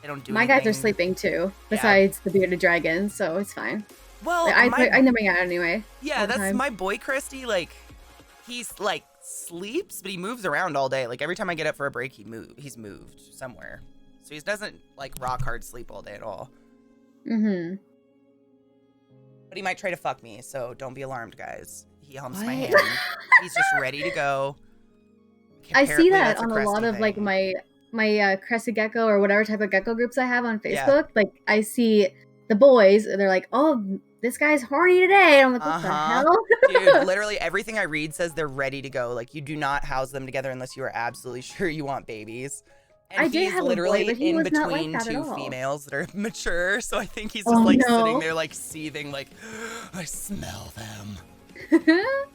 they don't do anything. My guys are sleeping too, besides the bearded dragon, so it's fine. Well, I never bring out anyway. Yeah, that's my boy Cresty. Like, he's like sleeps, but he moves around all day. Like every time I get up for a break, he's moved somewhere. So he doesn't like rock hard sleep all day at all. Mm-hmm. But he might try to fuck me, so don't be alarmed, guys. He humps my What? hand. He's just ready to go. I see Apparently that that's on a Cresty lot of thing. like my Crescent Gecko or whatever type of gecko groups I have on Facebook. Like I see the boys, they're like, "Oh, this guy's horny today." And I'm like, "What the hell?" Dude, literally everything I read says they're ready to go. Like, you do not house them together unless you are absolutely sure you want babies. And I did he's have a boy, literally but he in was not like between that at two all. females that are mature. So I think he's just like no. sitting there like seething, like, I smell them.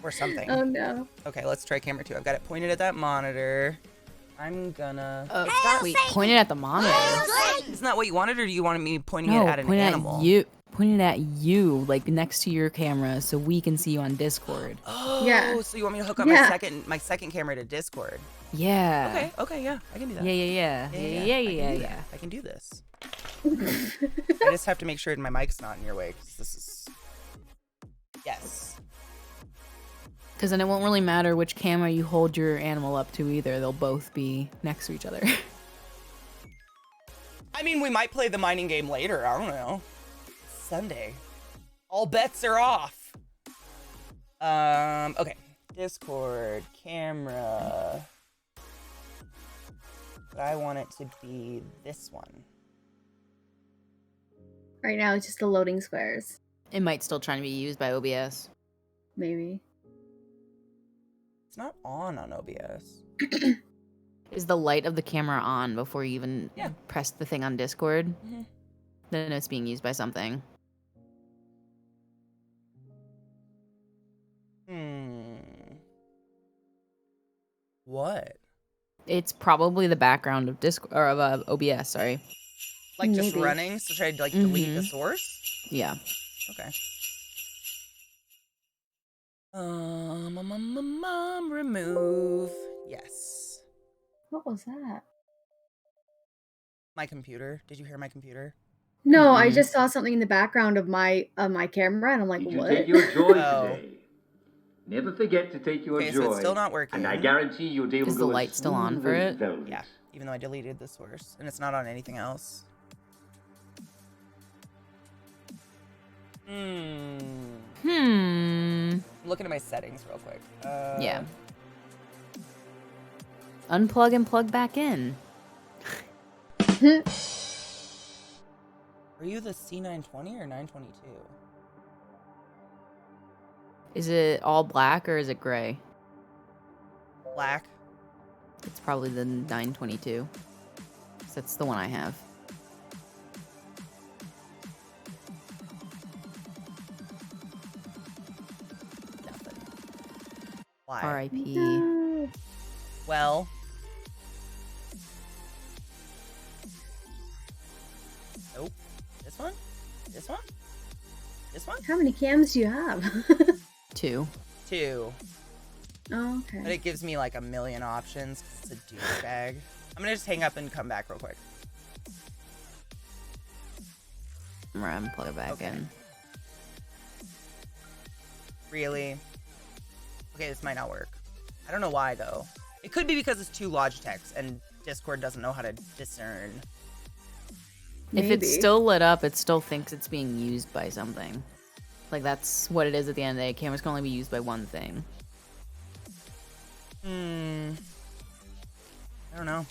Or something. Oh no. Okay, let's try camera 2. I've got it pointed at that monitor. I'm gonna... Wait, point it at the monitor. Isn't that what you wanted, or do you want me pointing No, it at an point it animal? at you. Point it at you, like next to your camera, so we can see you on Discord. Oh, Yeah. so you want me to hook up Yeah. my second camera to Discord? Yeah. Okay, yeah, I can do that. Yeah. I can do this. I just have to make sure my mic's not in your way, because this is... Yes. Because then it won't really matter which camera you hold your animal up to either. They'll both be next to each other. I mean, we might play the mining game later. I don't know. It's Sunday. All bets are off. Okay. Discord, camera. But I want it to be this one. Right now it's just the loading squares. It might still try to be used by OBS. Maybe. It's not on OBS. Is the light of the camera on before you even press the thing on Discord? Mhm. Then it's being used by something. What? It's probably the background of Discord or of OBS. Sorry. Like just Maybe. running? So try to like delete the source? Yeah. Okay. Remove. Yes. What was that? My computer. Did you hear my computer? No, I just saw something in the background of my camera, and I'm like, Did you what? take your joy Oh. today? Never forget to take your Okay, joy. so it's still not working. And I guarantee your day will Is go the as light still on smooth for as it? velvet. Yeah, even though I deleted the source. And it's not on anything else. I'm looking at my settings real quick. Yeah. Unplug and plug back in. Are you the C920 or 922? Is it all black or is it gray? Black. It's probably the 922. 'Cause that's the one I have. Nothing. Why? R.I.P. No. Well. Nope. This one? This one? This one? How many cams do you have? 2. 2. Oh, But okay. it gives me like a million options 'cause it's a douchebag. I'm gonna just hang up and come back real quick. I'm gonna plug it back Okay. in. Really? Okay, this might not work. I don't know why though. It could be because it's 2 Logitechs and Discord doesn't know how to discern. If it's Maybe. still lit up, it still thinks it's being used by something. Like, that's what it is at the end of the day. Cameras can only be used by one thing. I don't know.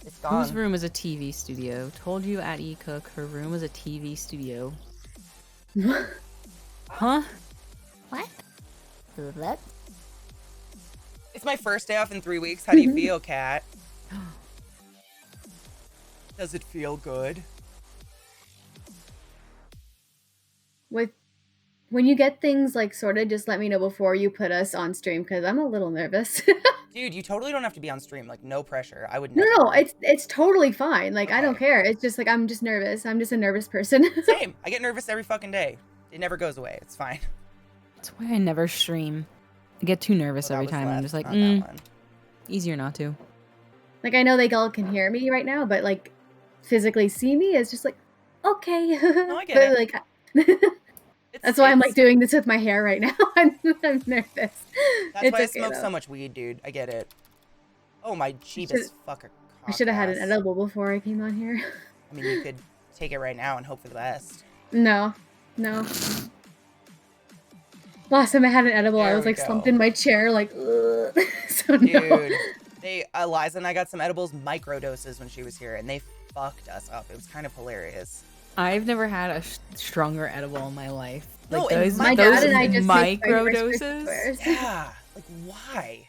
It's gone. Whose room is a TV studio? Told you at eCook, her room is a TV studio. Huh? What? What? It's my first day off in 3 weeks. How do you feel, Kat? Does it feel good? When you get things like sorted, just let me know before you put us on stream because I'm a little nervous. Dude, you totally don't have to be on stream. Like, no pressure. I would No, never. no, it's totally fine. Like I don't Okay. care. It's just like I'm just nervous. I'm just a nervous person. Same. I get nervous every fucking day. It never goes away. It's fine. That's why I never stream. I get too nervous Well, that every was time. I'm left, just like, not that one. easier not to. Like I know they all can hear me right now, but like physically see me is just like okay. No, I get but it. like It's- that's why I'm like it's- doing this with my hair right now. I'm nervous. That's It's why I okay, smoke though. so much weed, dude. I get it. Oh, my Jeebus fucker I should have had an Hawk-ass. edible before I came on here. I mean, you could take it right now and hope for the best. No. Last time I had an edible, I There was we like go. slumped in my chair, like, ugh. So Dude, no. Eliza and I got some edibles micro doses when she was here, and they fucked us up. It was kind of hilarious. I've never had a stronger edible in my life. No, Like and those, My those dad and I just make micro Rice Krispies doses. squares. Yeah, like why?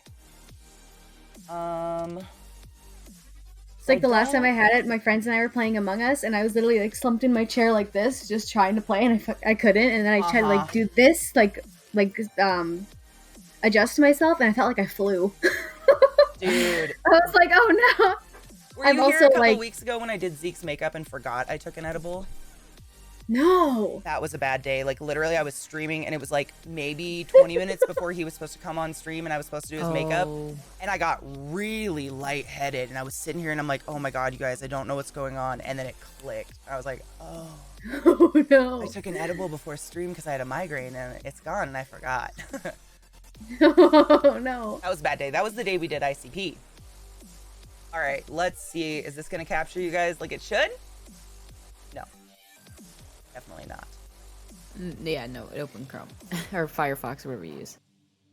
It's like the last time I had it, my friends and I were playing Among Us, and I was literally like slumped in my chair like this, just trying to play, and I couldn't, and then I tried to like do this, like adjust myself, and I felt like I flew. Dude. I was like, oh no. Were I'm you here also, a couple like- weeks ago when I did Zeke's makeup and forgot I took an edible? No. That was a bad day. Like, literally, I was streaming, and it was like maybe 20 minutes before he was supposed to come on stream, and I was supposed to do his makeup. Oh. And I got really lightheaded, and I was sitting here, and I'm like, oh my god, you guys, I don't know what's going on. And then it clicked. I was like, oh. Oh no. I took an edible before stream because I had a migraine, and it's gone, and I forgot. Oh no. That was a bad day. That was the day we did ICP. All right, let's see. Is this going to capture you guys like it should? No. Definitely not. Yeah, no, open Chrome or Firefox, whatever you use.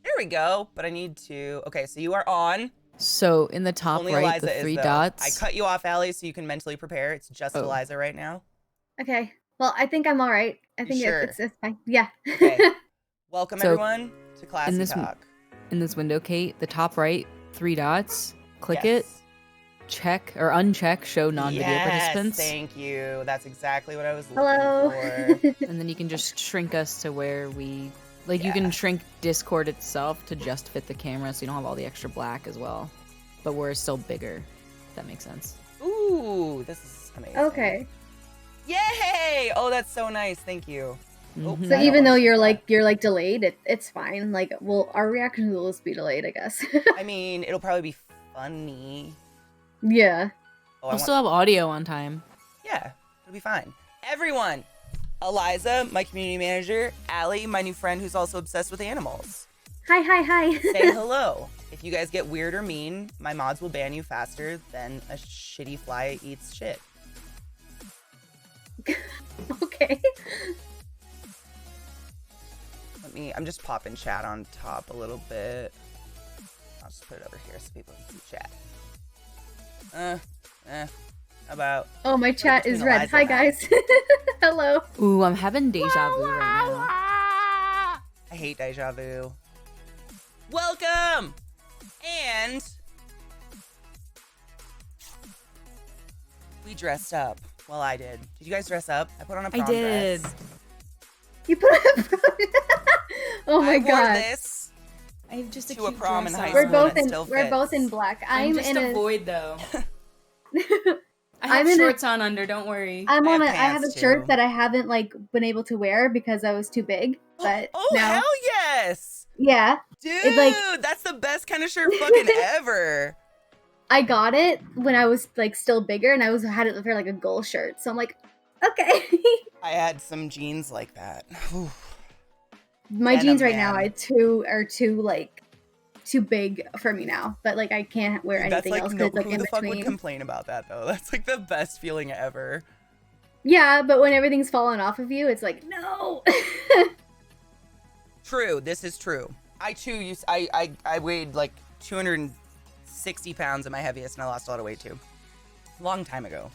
There we go. But I need to... Okay, so you are on. So in the top Only right, Eliza the is, three though. dots. I cut you off, Allie, so you can mentally prepare. It's just Oh. Eliza right now. Okay. Well, I think I'm all right. I think sure? it's fine. Yeah. Okay. Welcome, So, everyone, to Classy this- Talk. In this window, Kate, the top right, three dots. Click it. Yes. Check or uncheck show non-video Yes, participants, thank you. That's exactly what I was looking Hello. for. and then you can just shrink us to where we like. You Yeah. can shrink Discord itself to just fit the camera, so you don't have all the extra black as well. But we're still bigger. If that makes sense. Ooh, this is amazing. Okay. Yay! Oh, that's so nice. Thank you. Oh, Mhm. So I even don't though want you're like delayed, it's fine. Like, well, our reaction will just be delayed, I guess. I mean, it'll probably be funny. Yeah. Oh, We'll still have audio on time. Yeah, it'll be fine. Everyone, Eliza, my community manager, Allie, my new friend who's also obsessed with animals. Hi. Say hello. If you guys get weird or mean, my mods will ban you faster than a shitty fly eats shit. Okay. I'm just popping chat on top a little bit. I'll just put it over here so people can see chat. How about... Oh, my chat is between red. Eliza Hi, and I. guys. Hello. Ooh, I'm having deja vu right now. I hate deja vu. Welcome! And... we dressed up. Well, I did. Did you guys dress up? I put on a prom did. dress. You put it. Oh my I wore god. this I have just to a prom in high We're school both and it in still we're both fits. in black. I'm I'm just in a a void though. I I'm have in a- shorts on under. Don't worry. I'm I on have a I have a pants, shirt too. that I haven't like been able to wear because I was too big. But Oh, now hell yes! yeah, Dude, like- that's the best kind of shirt fucking ever. I got it when I was like still bigger and I had it for like a goal shirt. So I'm like, okay. I had some jeans like that. Whew. My And a jeans right now man. are too big for me now. But like I can't wear Dude, that's anything like, else no, because like who in the fuck would between. complain about that though? That's like the best feeling ever. Yeah, but when everything's falling off of you, it's like no. True, this is true. I too used I weighed like 260 pounds at my heaviest and I lost a lot of weight too. Long time ago.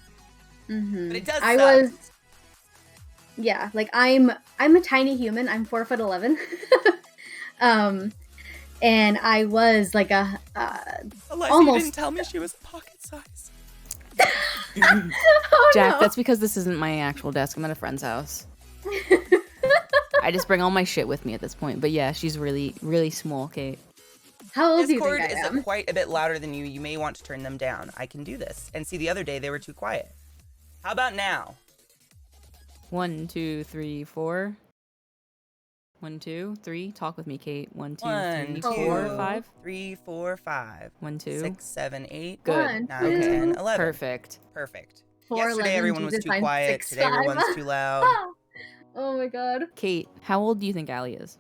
Mhm. But it does I suck. was. Yeah, like I'm a tiny human. I'm 4'11". And I was like a Eliza, you almost- didn't tell me she was pocket size. oh, Jack, no. that's because this isn't my actual desk. I'm at a friend's house. I just bring all my shit with me at this point. But yeah, she's really, really small, Kate. How old do you Discord think I is am? quite a bit louder than you. You may want to turn them down. I can do this. And see, the other day they were too quiet. How about now? 1, 2, 3, 4. 1, 2, 3. Talk with me, Kate. 1, 2, 1, 3, 2, 4, 5. 3, 4, 5. 1, 2. 6, 7, 8. Good. 9, One, 10, two. 11. Perfect. Perfect. 4'11", Yesterday everyone was Jesus, too I'm quiet. 6'5". Today everyone's too loud. Oh my god. Kate, how old do you think Allie is?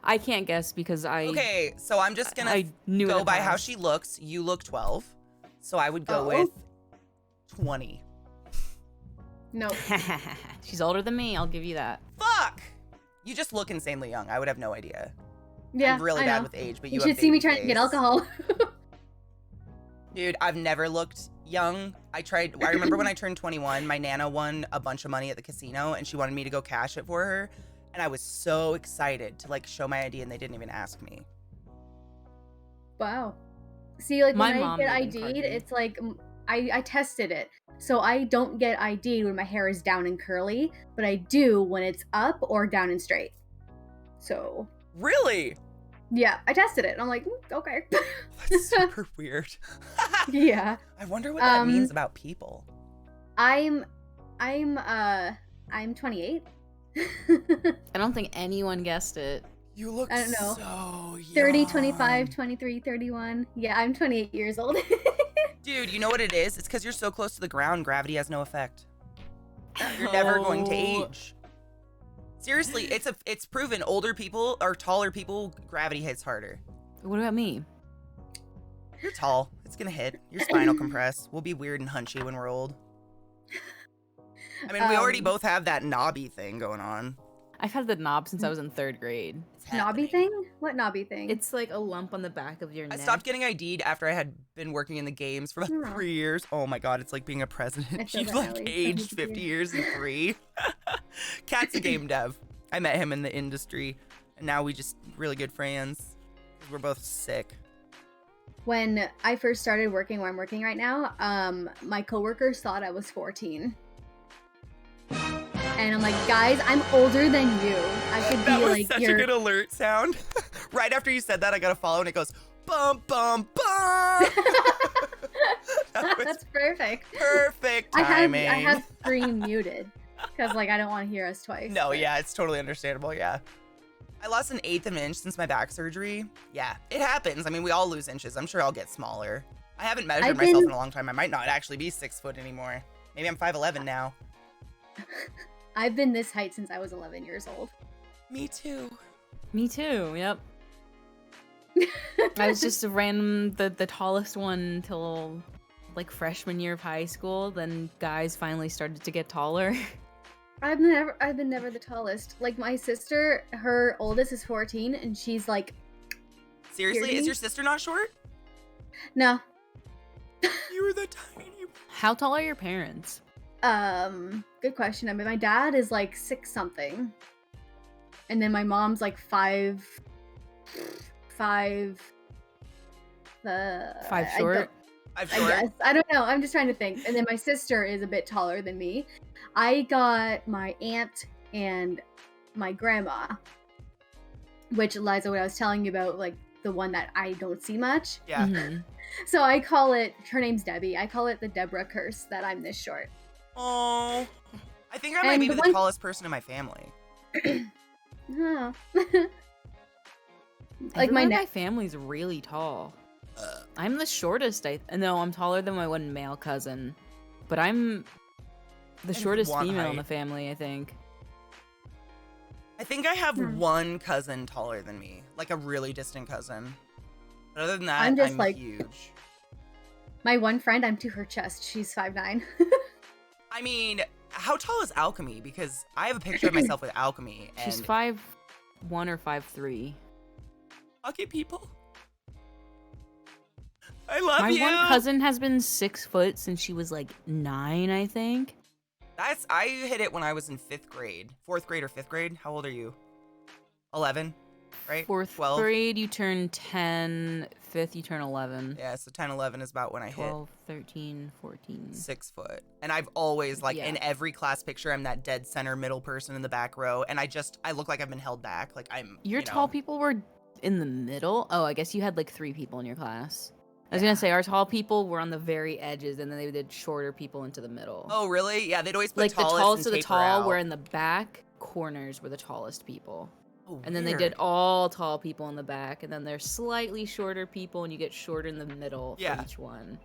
I can't guess because Okay, so I'm just gonna I knew go it by how passed. she looks. You look 12, so I would go with 20. No. She's older than me. I'll give you that. Fuck! You just look insanely young. I would have no idea. Yeah, I'm really I bad know. with age, but You you should have see me baby trying to get face. alcohol. Dude, I've never looked young. I remember when I turned 21, my Nana won a bunch of money at the casino and she wanted me to go cash it for her. And I was so excited to like show my ID and they didn't even ask me. Wow. See, like My when I mom get even carded ID'd, me. it's like I tested it. So I don't get ID'd when my hair is down and curly, but I do when it's up or down and straight. So Really? yeah, I tested it and I'm like, okay. That's super weird. Yeah. I wonder what that means about people. I'm 28. I don't think anyone guessed it. You look I don't know. so young. 30, 25, 23, 31. Yeah, I'm 28 years old. Dude, you know what it is? It's because you're so close to the ground, gravity has no effect. You're never going to age. Seriously, it's proven older people or taller people, gravity hits harder. What about me? You're tall. It's gonna hit. Your spine will compress. We'll be weird and hunchy when we're old. I mean, we already both have that knobby thing going on. I've had the knob since I was in 3rd grade. It's Knobby happening. thing? What knobby thing? It's like a lump on the back of your I neck. stopped getting ID'd after I had been working in the games for about 3 years. Oh my god, it's like being a I president. feel You've that, like Ellie. aged 50 years in 3. Cat's a game dev. I met him in the industry, and now we just really good friends. We're both sick. When I first started working where I'm working right now, my coworkers thought I was 14. And I'm like, guys, I'm older than you. I could That be was like such your a good alert sound. Right after you said that, I got a follow, and it goes, bum, bum, bum. That was That's perfect. perfect I timing. have screen muted because like I don't want to hear us twice. No, but- yeah, it's totally understandable, yeah. I lost an 1/8 of an inch since my back surgery. Yeah, it happens. I mean, we all lose inches. I'm sure I'll get smaller. I haven't measured I've myself been- in a long time. I might not actually be 6 foot anymore. Maybe I'm 5'11 now. I've been this height since I was 11 years old. Me too. Me too, yep. I was just a random, the tallest one until like freshman year of high school. Then guys finally started to get taller. I've been never the tallest. Like my sister, her oldest is 14 and she's like, Seriously, Hear is me? your sister not short? no. You were the tiny. How tall are your parents? Good question. I mean, my dad is like 6 something. And then my mom's like 5 5 I short? I'm I short. guess. I don't know. I'm just trying to think. And then my sister is a bit taller than me. I got my aunt and my grandma, which Liza, what I was telling you about, like the one that I don't see much. Yeah. Mhm. So I call it, her name's Debbie. I call it the Deborah curse that I'm this short. Oh, I think I might And be the the one- tallest person in my family. Oh. Like Everyone my in neck. my family's really tall. I'm the shortest. No, I'm taller than my one male cousin, but I'm the shortest want female in height. the family, I think. I think I have one cousin taller than me, like a really distant cousin. But other than that, I'm just, like- huge. My one friend, I'm to her chest. She's 5'9". I mean, how tall is Alchemy? Because I have a picture of myself with Alchemy, and She's 5'1" or 5'3". Lucky people. I love My you. one cousin has been 6 foot since she was like 9, I think. I hit it when I was in 5th grade, 4th grade or 5th grade. How old are you? 11, right? 4th 12. grade, you turn 10. 5th, you turn 11. Yeah, so 10, 11 is about when I 12, 13, 14. hit 6 foot. And I've always, like, Yeah. in every class picture, I'm that dead center middle person in the back row. And I look like I've been held back. Like, I'm, Your you know, tall people were in the middle? Oh, I guess you had like 3 people in your class. I was gonna say our tall people were on the very edges, and then they did shorter people into the middle. Oh, really? Yeah, they'd always put like the tallest tallest and of the taper tall out. were in the back corners were the tallest people. Oh, And then they weird. did all tall people in the back, and then there's slightly shorter people, and you get shorter in the middle Yeah. for each one.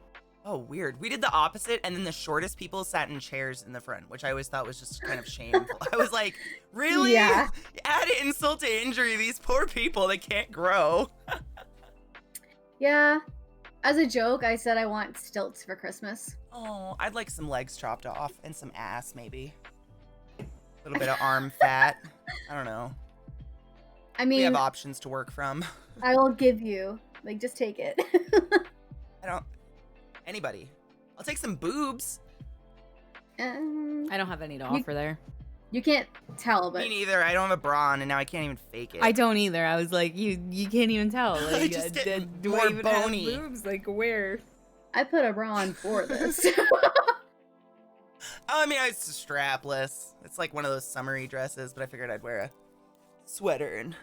Oh, weird. We did the opposite, and then the shortest people sat in chairs in the front, which I always thought was just kind of shameful. I was like, really? Yeah. Add insult to injury. These poor people, they can't grow. Yeah. As a joke, I said I want stilts for Christmas. Oh, I'd like some legs chopped off and some ass, maybe. A little bit of arm fat. I don't know. I We have mean, options to work from. I will give you. Like, just take it. I don't. Anybody. I'll take some boobs. I don't have any to offer there. You can't tell, but Me neither. I don't have a bra on, and now I can't even fake it. I don't either. I was like, you can't even tell. I Like, just get do more I even have bony. boobs? Like, where? I put a bra on for this. Oh, I mean, it's strapless. It's like one of those summery dresses, but I figured I'd wear a sweater and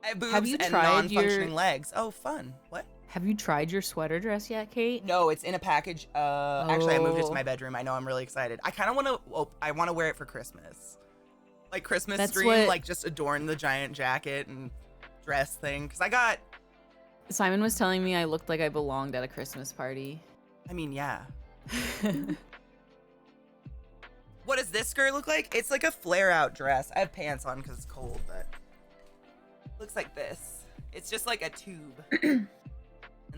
I have boobs you and tried non-functioning your- legs. Oh, fun. What? Have you tried your sweater dress yet, Kate? No, it's in a package. Actually, I moved it to Oh. my bedroom. I know I'm really excited. I kind of want to. I want to wear it for Christmas, like Christmas That's stream, what- like just adorn the giant jacket and dress thing. Cause I got. Simon was telling me I looked like I belonged at a Christmas party. I mean, yeah. What does this skirt look like? It's like a flare-out dress. I have pants on because it's cold, but looks like this. It's just like a tube, and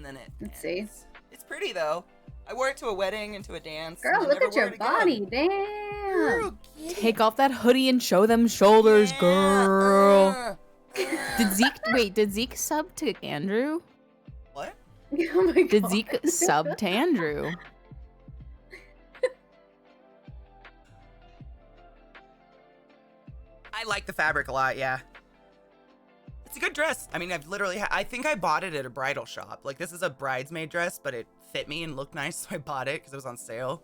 then it. Let's see. ends. It's pretty though. I wore it to a wedding and to a dance. and Girl, I look never at wore your it again. body. Damn. Girl, get Take off that hoodie and show them shoulders, Yeah, girl. Did Zeke sub to Andrew? What? Oh my god. Did Zeke sub to Andrew? I like the fabric a lot, yeah. It's a good dress. I mean, I think I bought it at a bridal shop. Like, this is a bridesmaid dress, but it fit me and looked nice, so I bought it because it was on sale.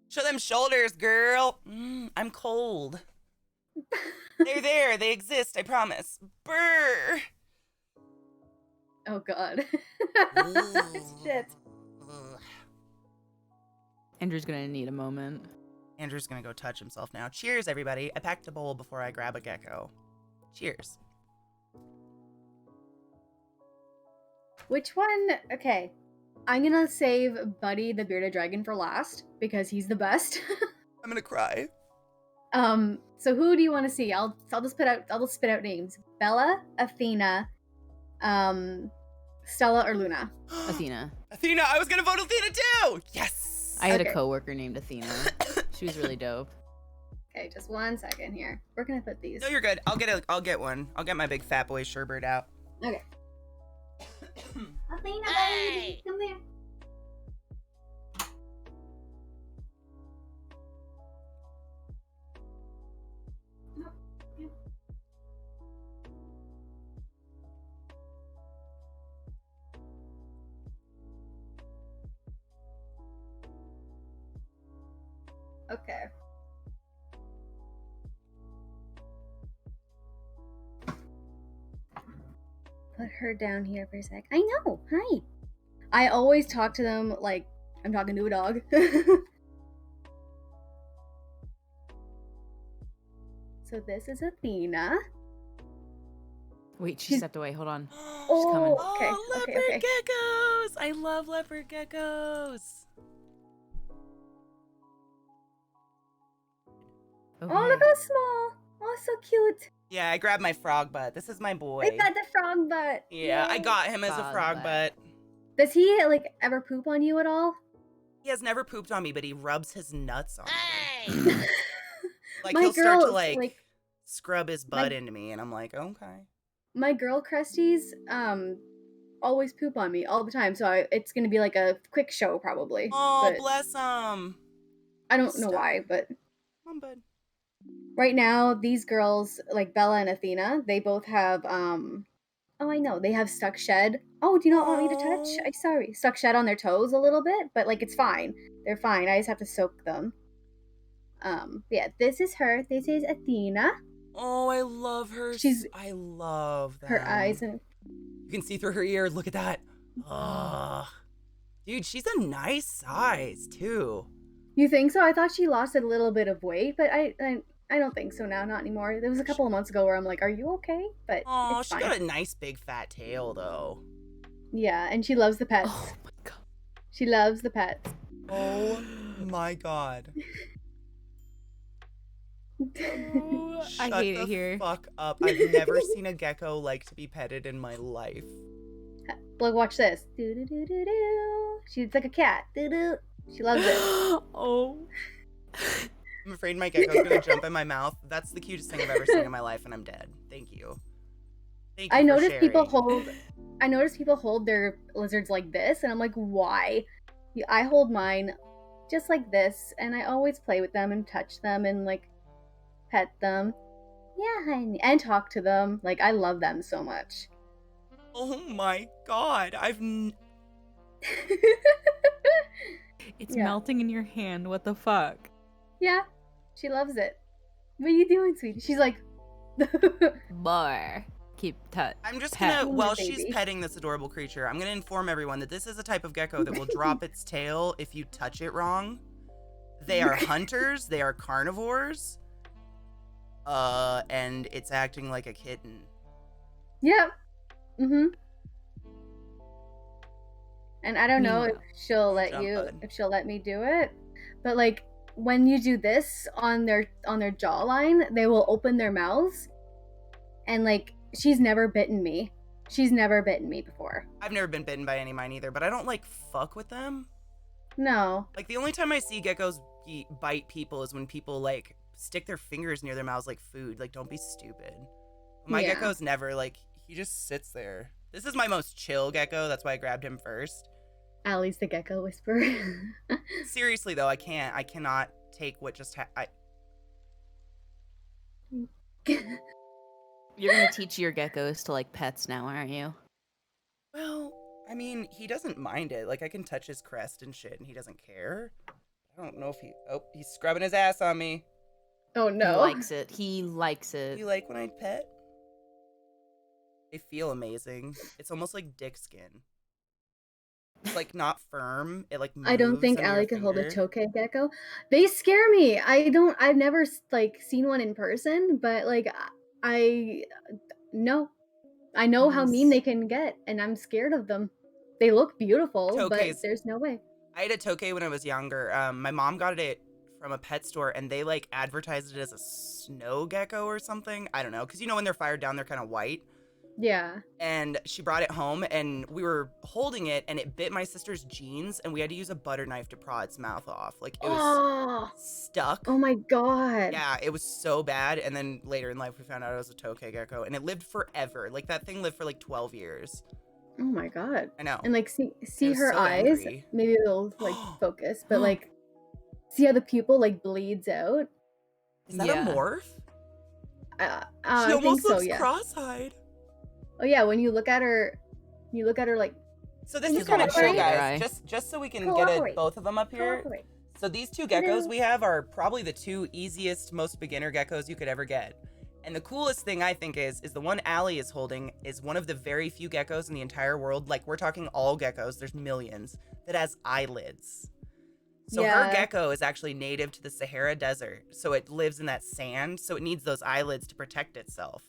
Show them shoulders, girl. I'm cold. They're there. They exist, I promise. Brr. Oh god. Shit. Ugh. Andrew's gonna need a moment. Andrew's gonna go touch himself now. Cheers, everybody. I packed a bowl before I grab a gecko. Cheers. Which one? Okay. I'm gonna save Buddy the Bearded Dragon for last because he's the best. I'm gonna cry. So who do you want to see? I'll just spit out names. Bella, Athena, Stella, or Luna. Athena. Athena, I was gonna vote Athena too! Yes! I had Okay. a coworker named Athena. She was really dope. Okay, just 1 second here. Where can I put these? No, you're good. I'll get one. I'll get my big fat boy sherbet out. Okay. Athena, baby, come here. Okay. Put her down here for a sec. I know. Hi. I always talk to them like I'm talking to a dog. So this is Athena. Wait, she She's- stepped away. Hold on. Oh, coming. okay. Oh, Okay, leopard okay. geckos! I love leopard geckos. Oh, look how small. Oh, so cute. Yeah, I grabbed my frog butt. This is my boy. I got the frog butt. Yeah, I Yay. got him as a Frog frog butt. butt. Does he like ever poop on you at all? He has never pooped on me, but he rubs his nuts on me. Like, My he'll start to girls, like scrub his butt my- into me, and I'm like, okay. My girl crusties always poop on me all the time, so it's gonna be like a quick show probably. Oh, but bless him. I don't know Stop. why, but Come on, bud. right now these girls like Bella and Athena, they both have oh I know, they have stuck shed. Oh, do you not want me to touch? Oh. I'm sorry. Stuck shed on their toes a little bit, but like it's fine. They're fine. I just have to soak them. Yeah, this is her. This is Athena. Oh, I love her. She's- I love that. Her eyes and You can see through her ear. Look at that. Oh, dude, she's a nice size too. you think so? I thought she lost a little bit of weight, but I I don't think so now. Not anymore. There was a couple of months ago where I'm like, "Are you okay?" But Oh, it's she fine. got a nice big fat tail though. Yeah, and she loves the pets. Oh my god. She loves the pets. Oh my god. I Shut hate the it here. fuck up. I've never seen a gecko like to be petted in my life. Look, watch this. Do do do do do. She's like a cat. Do do. She loves it. Oh. I'm afraid my gecko's gonna jump in my mouth. That's the cutest thing I've ever seen in my life, and I'm dead. Thank you. Thank you I for notice people sharing. hold their lizards like this, and I'm like, why? I hold mine just like this, and I always play with them and touch them and like pet them. Yeah, honey, and talk to them. Like, I love them so much. Oh my god. It's Yeah. melting in your hand. What the fuck? Yeah, she loves it. What are you doing, sweetie? She's like, More. Keep touch. I'm just pet. gonna, Ooh, while baby. she's petting this adorable creature, I'm gonna inform everyone that this is a type of gecko that will drop its tail if you touch it wrong. They are hunters, they are carnivores, and it's acting like a kitten. yeah. Mm-hmm. And I don't know if Meanwhile. she'll let Jump, you, bud. if she'll let me do it, but like when you do this on their jawline, they will open their mouths, and like she's never bitten me. She's never bitten me before. I've never been bitten by any of mine either, but I don't like fuck with them. No. Like the only time I see geckos bite people is when people like stick their fingers near their mouths like food. Like, don't be stupid. My Yeah. gecko's never like, he just sits there. This is my most chill gecko. That's why I grabbed him first. Allie's the gecko whisperer. Seriously though, I cannot take what just You're gonna teach your geckos to like pets now, aren't you? Well, I mean, he doesn't mind it. Like, I can touch his crest and shit, and he doesn't care. I don't know if he's scrubbing his ass on me. Oh no. He likes it. He likes it. You like when I pet? They feel amazing. It's almost like dick skin. It's like not firm. It like moves I don't think under your Allie could hold a finger. tokay gecko. They scare me. I've never like seen one in person, but like I know how mean they can get, and I'm scared of them. They look beautiful, but Tokays. there's no way. I had a tokay when I was younger. My mom got it from a pet store, and they like advertised it as a snow gecko or something. I don't know, because you know when they're fired down, they're kind of white. Yeah. And she brought it home, and we were holding it, and it bit my sister's jeans, and we had to use a butter knife to paw its mouth off. Like, it was Oh, stuck. oh my god. Yeah, it was so bad. And then later in life, we found out it was a tokay gecko, and it lived forever. Like, that thing lived for like 12 years. Oh my god. I know. And like see was her so eyes. angry. Maybe it'll like focus, but like see how the pupil like bleeds out. Is that Yeah. a morph? She She I think almost so. looks Yeah. cross-eyed. Oh yeah. When you look at her like So this You is what I'm cooperate? showing, guys. Right. Just so we can get Cooperate. both of them up here. cooperate. So these two geckos we have are probably the two easiest, most beginner geckos you could ever get. And the coolest thing I think is the one Allie is holding is one of the very few geckos in the entire world. Like, we're talking all geckos, there's millions, that has eyelids. So her Yeah. gecko is actually native to the Sahara Desert. So it lives in that sand. So it needs those eyelids to protect itself.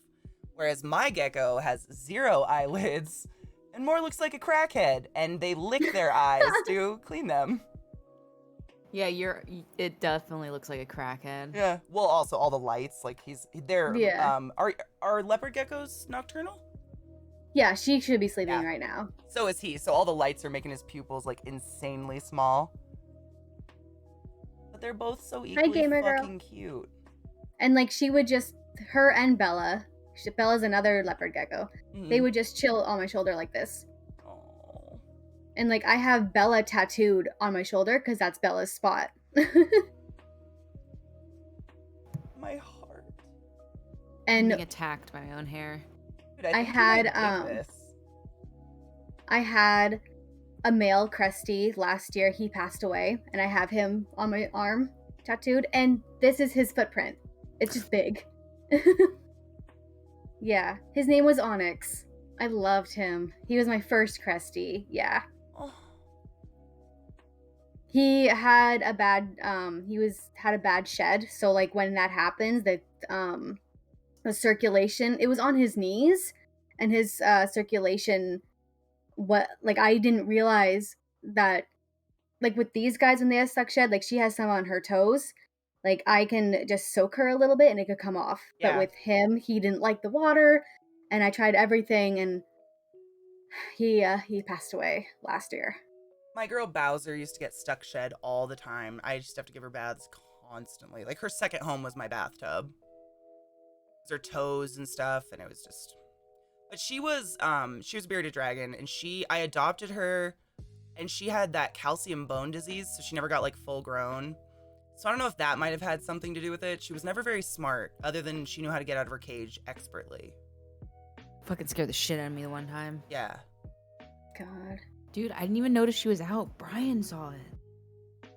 Whereas my gecko has 0 eyelids and more looks like a crackhead. And they lick their eyes to clean them. Yeah, it definitely looks like a crackhead. Yeah. Well, also all the lights, like they're Yeah. Are leopard geckos nocturnal? Yeah, she should be sleeping Yeah. right now. So is he. So all the lights are making his pupils like insanely small. But they're both so equally gamer girl. fucking cute. And like she would just her and Bella's another leopard gecko. They would just chill on my shoulder like this. Oh. And like I have Bella tattooed on my shoulder because that's Bella's spot. My heart. I'm And being attacked by my own hair. Dude, I think you had, might dig this. I had a male Cresty last year. He passed away, and I have him on my arm tattooed. And this is his footprint. It's just big. Yeah, his name was Onyx. I loved him. He was my first Cresty. Yeah, Oh. He had a bad had a bad shed. So like when that happens, the circulation, it was on his knees, and his circulation, I didn't realize that, like with these guys when they have suck shed, like she has some on her toes, like I can just soak her a little bit and it could come off. Yeah. But with him, he didn't like the water, and I tried everything, and he passed away last year. My girl Bowser used to get stuck shed all the time. I just have to give her baths constantly. Like her second home was my bathtub. It was her toes and stuff, and it was just. But she was a bearded dragon, and I adopted her, and she had that calcium bone disease, so she never got like full grown. So I don't know if that might have had something to do with it. She was never very smart, other than she knew how to get out of her cage expertly. Fucking scared the shit out of me the one time. Yeah. God. Dude, I didn't even notice she was out. Brian saw it.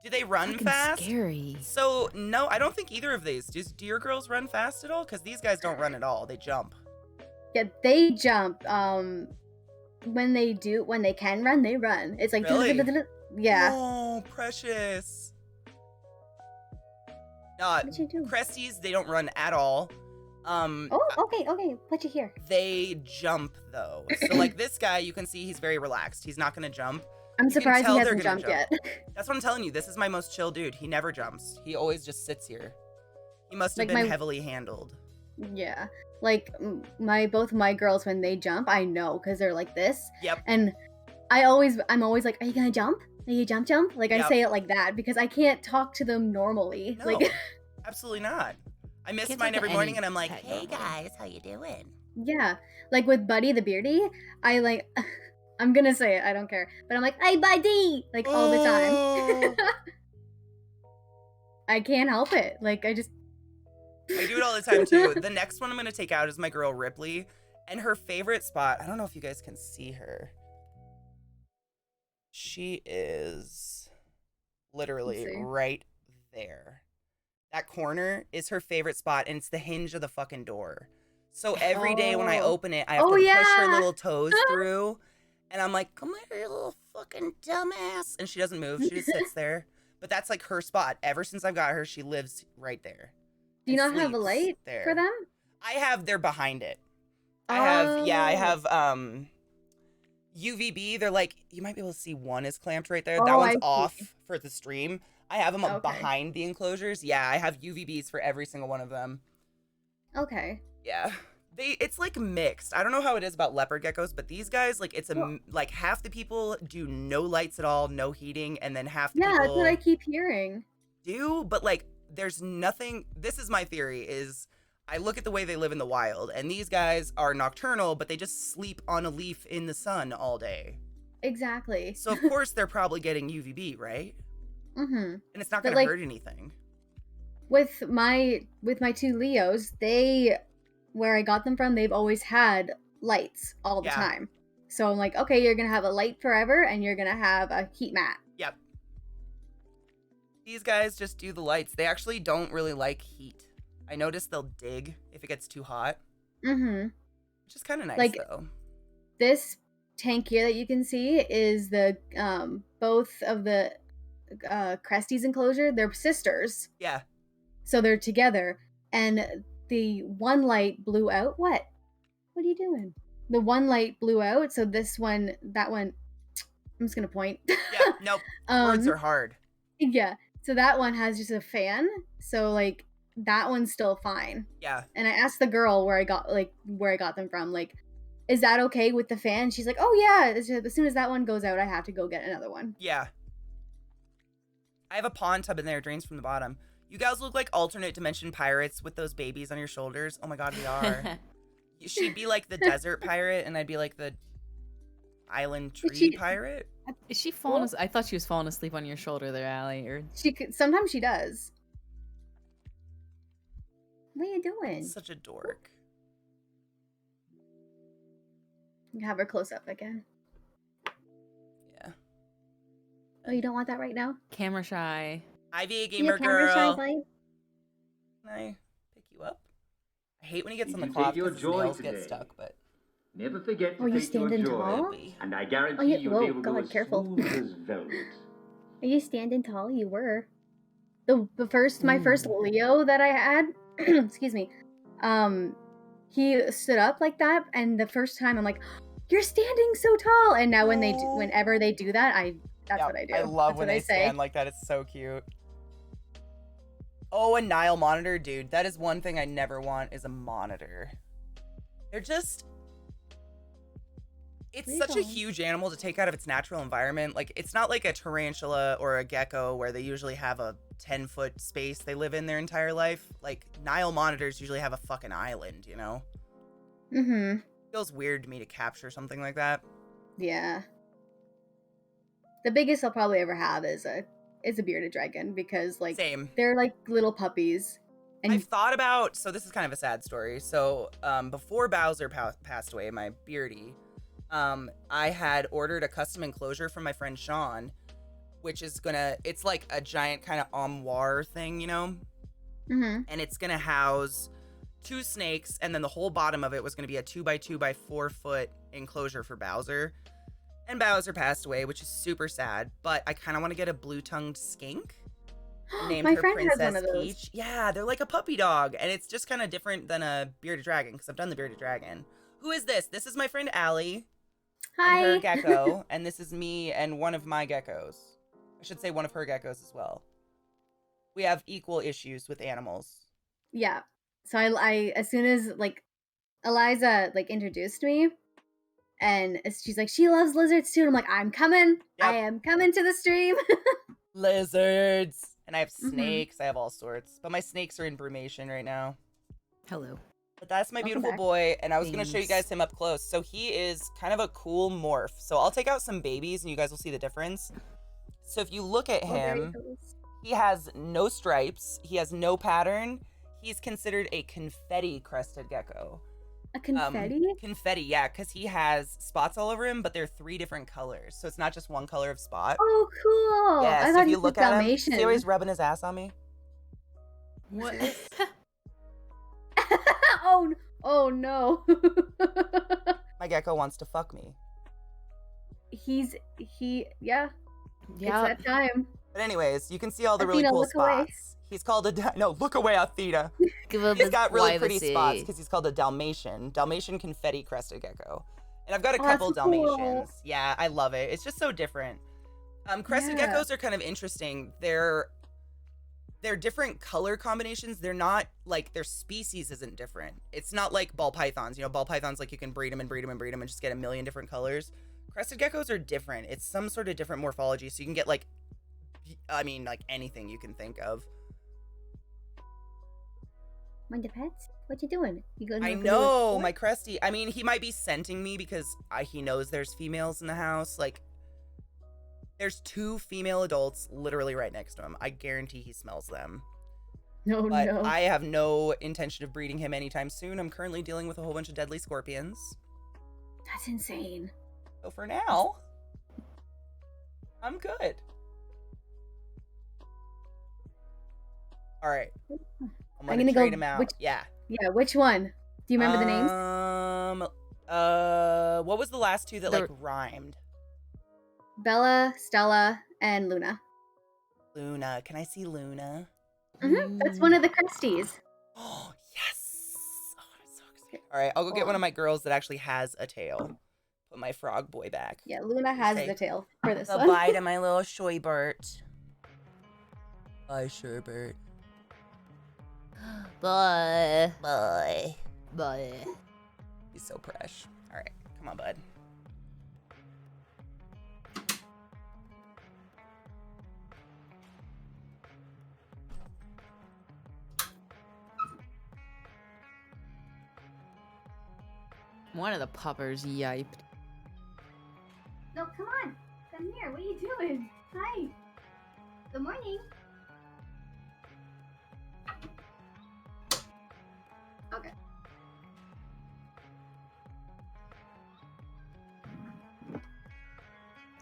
Do they run Fucking fast? Scary. So, no, I don't think either of these. Do your girls run fast at all? Because these guys don't run at all. They jump. Yeah, they jump. When they can run, they run. It's like Really? yeah. Oh, precious. What'd you do? Cresties, they don't run at all. Oh, okay. What'd you hear? They jump though. So like this guy, you can see he's very relaxed. He's not gonna jump. I'm You can surprised tell he they're hasn't gonna jumped jump. yet. That's what I'm telling you. This is my most chill dude. He never jumps. He always just sits here. He must have Like been my- heavily handled. Yeah. Like both my girls, when they jump, I know because they're like this. Yep. And I'm always like, are you gonna jump? Are you jump? Like Yep. I say it like that because I can't talk to them normally. No, Like absolutely not. I miss Can't mine talk to every morning, any and I'm like, pet hey normally. guys, how you doing? yeah. Like with Buddy the Beardy, I like I'm gonna say it, I don't care. But I'm like, hey Buddy, like all the time. I can't help it. Like I do it all the time too. The next one I'm gonna take out is my girl Ripley, and her favorite spot. I don't know if you guys can see her. She is literally Let's see. right there. That corner is her favorite spot, and it's the hinge of the fucking door. So every day when I Oh. open it, I have Oh, to push her yeah. little toes through, and I'm like, "Come here, you little fucking dumbass!" And she doesn't move; she just sits there. But that's like her spot. Ever since I've got her, she lives right there. Do you and not have a sleeps light there. for them? They're behind it. I Oh. have UVB. They're like, you might be able to see one is clamped right there. That Oh, one's I see. off for the stream. I have them Okay. behind the enclosures. Yeah, I have UVBs for every single one of them. Okay. Yeah. It's like mixed. I don't know how it is about leopard geckos, but these guys, like like half the people do no lights at all, no heating, and then half the Yeah, that's people what I keep hearing. do, but like there's nothing. This is my theory is I look at the way they live in the wild, and these guys are nocturnal, but they just sleep on a leaf in the sun all day. Exactly. So of course they're probably getting UVB, right? Mm-hmm. And it's not But, gonna like, hurt anything. With my two Leos, where I got them from, they've always had lights all the Yeah. time. So I'm like, okay, you're gonna have a light forever, and you're gonna have a heat mat. Yep. These guys just do the lights. They actually don't really like heat. I noticed they'll dig if it gets too hot, Mm-hmm. which is kind of nice Like, though. This tank here that you can see is the both of the Cresties enclosure. They're sisters, Yeah. so they're together. And the one light blew out. What are you doing? The one light blew out. So that one. I'm just gonna point. Yeah. Nope. Words are hard. Yeah. So that one has just a fan. So like that one's still fine. Yeah. And I asked the girl where I got them from, like, is that okay with the fan? She's like, oh yeah, as soon as that one goes out, I have to go get another one. Yeah. I have a pond tub in there. It drains from the bottom. You guys look like alternate dimension pirates with those babies on your shoulders. Oh my god, we are. She'd be like the desert pirate, and I'd be like the island tree pirate. Is she falling? I thought she was falling asleep on your shoulder there, Allie. Or Sometimes she does. What are you doing? Such a dork. You have her close up again. Yeah. Oh, you don't want that right now? camera shy. Ivy, a You gamer camera shy, girl. Flame? Can I pick you up? I hate when he gets You on the can cloth take your because his joy nails get today. stuck, but Never forget Oh, to you take your standing joy, tall? Maybe. and I guarantee Oh, yeah. you'll Whoa, be able to God, go as careful. smooth as velvet. Are you standing tall? You were. My first Leo that I had, excuse me, he stood up like that, and the first time I'm like, "You're standing so tall!" And now whenever they do that, that's what I do. I love that's when what they I say. stand like that. It's so cute. Oh, a Nile monitor, dude. That is one thing I never want is a monitor. They're just... It's such a huge animal to take out of its natural environment. Like, it's not like a tarantula or a gecko where they usually have a 10-foot space they live in their entire life. Like, Nile monitors usually have a fucking island, you know? Mm-hmm. Feels weird to me to capture something like that. Yeah. The biggest I'll probably ever have is a bearded dragon because, like, Same. they're like little puppies. And I've thought about... So this is kind of a sad story. So, before Bowser passed away, my beardy... I had ordered a custom enclosure from my friend Sean, which is it's like a giant kind of armoire thing, you know? Mm-hmm. And it's gonna house 2 snakes, and then the whole bottom of it was gonna be a 2x2 by 4 foot enclosure for Bowser. And Bowser passed away, which is super sad, but I kind of want to get a blue-tongued skink. Named My her friend has Princess one of those. Peach. Yeah, they're like a puppy dog, and it's just kind of different than a bearded dragon, because I've done the bearded dragon. Who is this? This is my friend Allie. Hi. And her gecko, and this is me and one of my geckos. I should say one of her geckos as well. We have equal issues with animals. Yeah. So I as soon as like Eliza like introduced me, and she's like, she loves lizards too. And I'm like, I'm coming. Yep. I am coming to the stream. Lizards. And I have snakes. I have all sorts. But my snakes are in brumation right now. Hello. But that's my Welcome beautiful back. boy, and I was going to show you Thanks. guys him up close. So he is kind of a cool morph. So I'll take out some babies, and you guys will see the difference. So if you look at Oh, there he him, goes. he has no stripes. He has no pattern. He's considered a confetti-crested gecko. A confetti? Confetti, yeah, because he has spots all over him, but they're 3 different colors. So it's not just one color of spot. Oh, cool. Yeah, I so thought if he you was look at him, Dalmatian. see how he's rubbing his ass on me? What? Oh no. My gecko wants to fuck me. Yeah. It's that time. But anyways, you can see all the really Athena, cool look away. spots. He's called a... No, look away, Athena. Give him He's got really pretty privacy. spots because he's called a Dalmatian confetti crested gecko. And I've got a Oh, that's couple so cool. Dalmatians. Yeah, I love it. It's just so different. Crested Yeah. geckos are kind of interesting. They're different color combinations. They're not like their species isn't different. It's not like ball pythons. You know, ball pythons, like you can breed them and breed them and breed them and just get a million different colors. Crested geckos are different. It's some sort of different morphology. So you can get like anything you can think of. Mind the pets? What you doing? You going? I know, my Cresty. I mean, he might be scenting me because he knows there's females in the house. Like, there's 2 female adults literally right next to him. I guarantee he smells them. No, But no. I have no intention of breeding him anytime soon. I'm currently dealing with a whole bunch of deadly scorpions. That's insane. So for now, I'm good. All right. I'm I'm gonna gonna go- trade him out. Yeah. Yeah, which one? Do you remember the names? What was the last 2 that The- like rhymed? Bella, Stella, and Luna. Luna. Can I see Luna? That's one of the Cresties. Oh, yes. Oh, I'm so excited. All right, I'll go get one of my girls that actually has a tail. Put my frog boy back. Yeah, Luna has Okay. the tail for this one. Goodbye to my little Shoybert. Bye, Sherbert. Bye. Bye. Bye. He's so fresh. All right, come on, bud. One of the puppers yiped. No, come on. Come here. What are you doing? Hi. Good morning. Okay.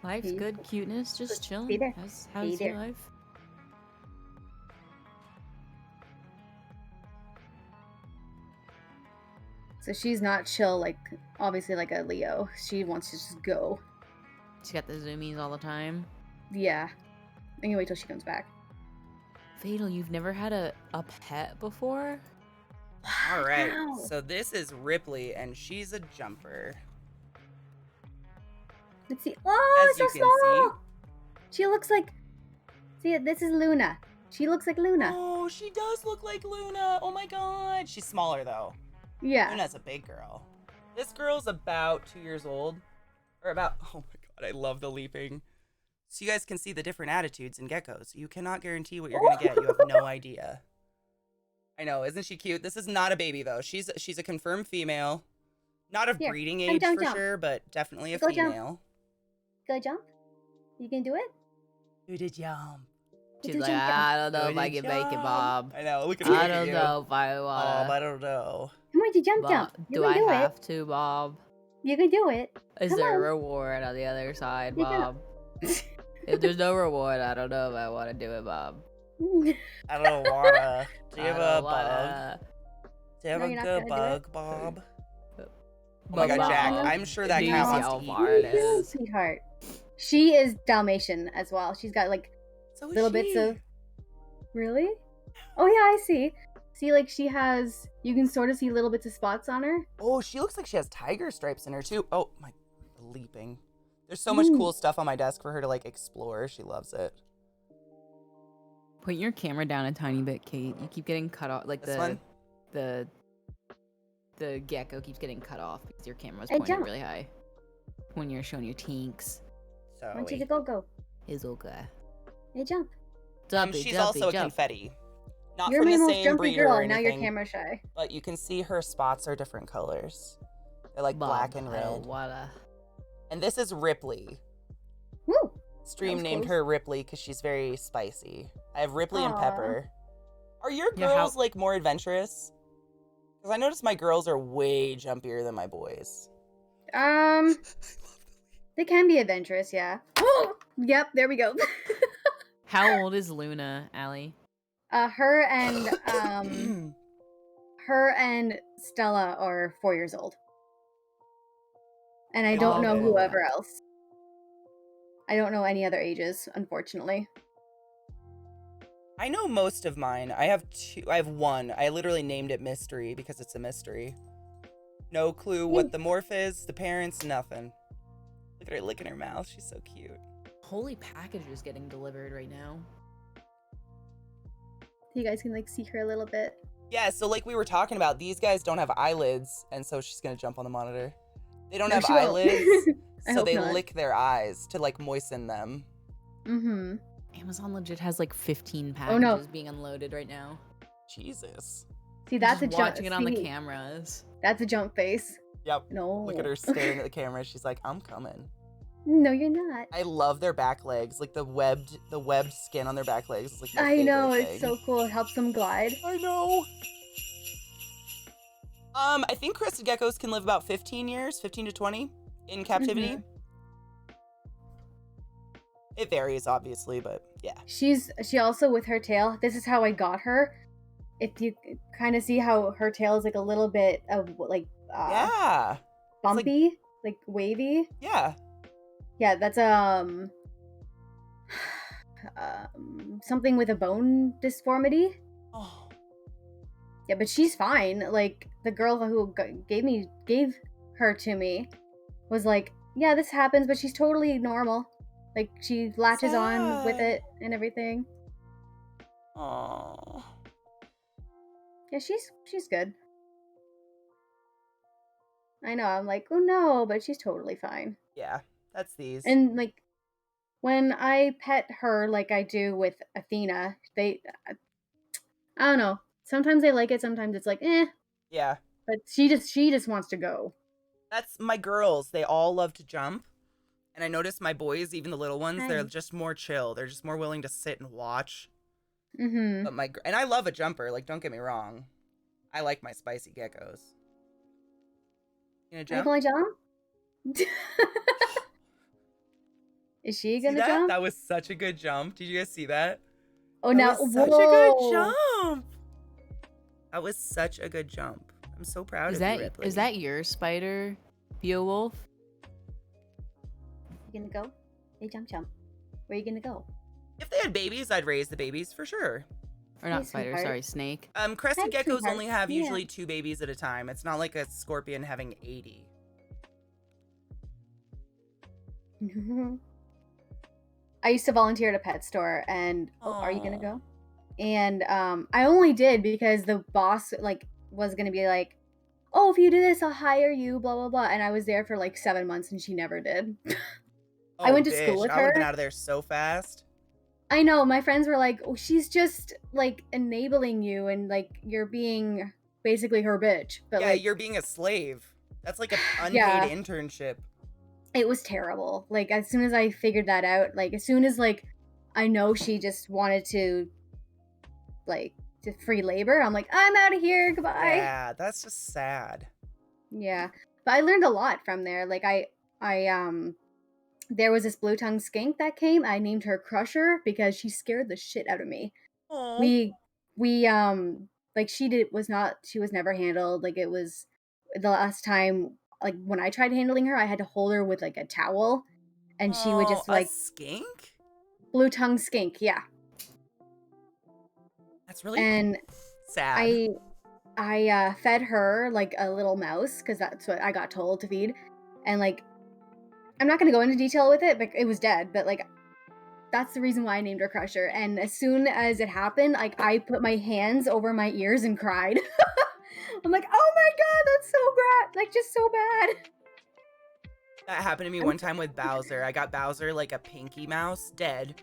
Life's Be- good, cuteness, just chilling. be there. How's Be your there. life? So she's not chill, like, obviously like a Leo. She wants to just go. She got the zoomies all the time. Yeah. I can wait till she comes back. Fatal, you've never had a pet before? All right. Ow. So this is Ripley, and she's a jumper. Let's see. Oh, As so you can small. She looks like. See, this is Luna. She looks like Luna. Oh, she does look like Luna. Oh my god. She's smaller though. Yeah. Luna's a big girl. This girl's about 2 years old. Or about, oh my god, I love the leaping. So you guys can see the different attitudes in geckos. You cannot guarantee what you're gonna get. You have no idea. I know, isn't she cute? This is not a baby though. She's a confirmed female. Not of Here, breeding come age down, for jump. sure, but definitely a Go jump. female. Go jump. You can do it. Do the jump. She's Do like, jump, jump. I don't know Do if I the can make it, jump. Bob. I know, look at her. I don't know if I Bob, wanna. I don't know. Come on, you jump, Bob, jump. You do can I do have it. to, Bob? You can do it. Is Come there on. a reward on the other side, You can- Bob? If there's no reward, I don't know if I want to do it, Bob. I don't wanna. Do you have I a don't bug? wanna. Do you have No, a you're not good gonna do it. bug, Bob? Oh my god, Bob, Jack, I'm sure that do you cat see wants how to far eat it you. is? Sweetheart. She is Dalmatian as well. She's got like So is little bits she. of. Really? Oh yeah, I see. See, like she has. You can sort of see little bits of spots on her. Oh, she looks like she has tiger stripes in her too. Oh my, leaping. There's so much Mm. cool stuff on my desk for her to like explore. She loves it. Put your camera down a tiny bit, Kate. You keep getting cut off. Like This one? the gecko keeps getting cut off because your camera was Hey, pointing jump. really high when you're showing your tinks. So I want you to go. Is okay. Hey, jump. and Jumpy, she's jumpy, also a jump. confetti. Not You're from my the most same jumpy breeder girl, or and now you're anything, camera shy. but you can see her spots are different colors. They're like black Bob, and I don't red. wanna. And this is Ripley. Woo! Stream was named close. her Ripley because she's very spicy. I have Ripley and Aw. Pepper. Are your Yeah, how- girls like more adventurous? Because I noticed my girls are way jumpier than my boys. They can be adventurous, yeah. Yep, there we go. How old is Luna, Allie? Her and Stella are 4 years old. And I don't know Okay. whoever else. I don't know any other ages, unfortunately. I know most of mine. I have two. I have one. I literally named it Mystery because it's a mystery. No clue what the morph is, the parents, nothing. Look at her licking her mouth. She's so cute. Holy package is getting delivered right now. You guys can like see her a little bit. Yeah, so like we were talking about, these guys don't have eyelids, and so she's gonna jump on the monitor. They don't No, have she won't. eyelids, I so hope they not. lick their eyes to like moisten them. Mm-hmm. Amazon legit has like 15 Oh, no. packages being unloaded right now. Jesus. See, that's Just a jump. watching it on the see, cameras. That's a jump face. Yep. No. Look at her staring at the camera. She's like, I'm coming. No, you're not. I love their back legs, like the webbed skin on their back legs. Is like my I know, favorite it's thing. so cool. It helps them glide. I know. I think crested geckos can live about 15 to 20 in captivity. Mhm. It varies, obviously, but yeah. She also with her tail. This is how I got her. If you kind of see how her tail is like a little bit of like Yeah. bumpy, like wavy. Yeah. Yeah, that's something with a bone disformity. Oh. Yeah, but she's fine. Like the girl who gave her to me was like, yeah, this happens, but she's totally normal. Like she latches on with Sad. it and everything. Oh. Yeah, she's good. I know. I'm like, oh no, but she's totally fine. Yeah. That's these. And like when I pet her like I do with Athena, I don't know. Sometimes they like it, sometimes it's like, eh. Yeah. But she just wants to go. That's my girls. They all love to jump. And I noticed my boys, even the little ones, they're Hi. just more chill. They're just more willing to sit and watch. Mm-hmm. But and I love a jumper. Like, don't get me wrong. I like my spicy geckos. You gonna Are you jump? gonna jump? Is she See gonna that? jump? That was such a good jump. Did you guys see that? Oh, That now was such a good jump. That was such a good jump. I'm so proud of you, Ripley. Is that your spider, Beowulf? You gonna go? Hey, jump. Where are you gonna go? If they had babies, I'd raise the babies for sure. Or not Hey, spider, sweetheart. sorry, snake. Crested Hi, geckos sweetheart. only have Yeah. usually 2 babies at a time. It's not like a scorpion having 80. I used to volunteer at a pet store, and are you gonna Aw. go? And I only did because the boss like was gonna be like, "Oh, if you do this, I'll hire you." Blah blah blah. And I was there for like 7 months, and she never did. I went to school with I would have been her. out of there so fast. I know my friends were like, "Oh, she's just like enabling you, and like you're being basically her bitch." But Yeah, like, you're being a slave. That's like an unpaid Yeah. internship. it was terrible. Like as soon as I figured that out, like as soon as like I know she just wanted to like to free labor, I'm like, I'm out of here. Goodbye. Yeah, that's just sad. Yeah. But I learned a lot from there. Like I there was this blue tongue skink that came. I named her Crusher because she scared the shit out of me. Oh. We like she was never handled. Like it was the last time like when I tried handling her, I had to hold her with like a towel and she would just a like skink? blue tongue skink, yeah. That's really And sad. I fed her like a little mouse because that's what I got told to feed. And like I'm not gonna go into detail with it, but it was dead. But like that's the reason why I named her Crusher. And as soon as it happened, like I put my hands over my ears and cried. I'm like, oh my god, that's so like just so bad. That happened to me one time with Bowser. I got Bowser like a pinky mouse, dead,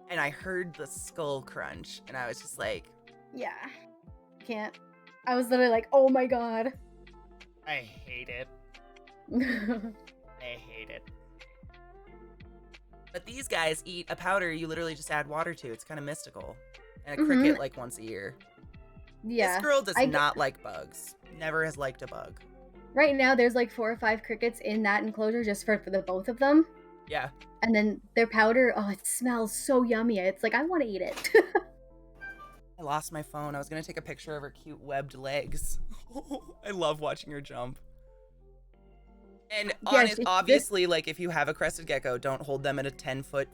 and I heard the skull crunch, and I was just like, Yeah, can't. I was literally like, oh my god. I hate it. I hate it. But these guys eat a powder you literally just add water to. It's kind of mystical. And a cricket like once a year. Yeah. This girl does I- not like bugs. Never has liked a bug. Right now, there's like 4 or 5 crickets in that enclosure just for the both of them. Yeah. And then their powder, oh, it smells so yummy. It's like, I want to eat it. I lost my phone. I was going to take a picture of her cute webbed legs. I love watching her jump. And obviously, like, if you have a crested gecko, don't hold them at a 10-foot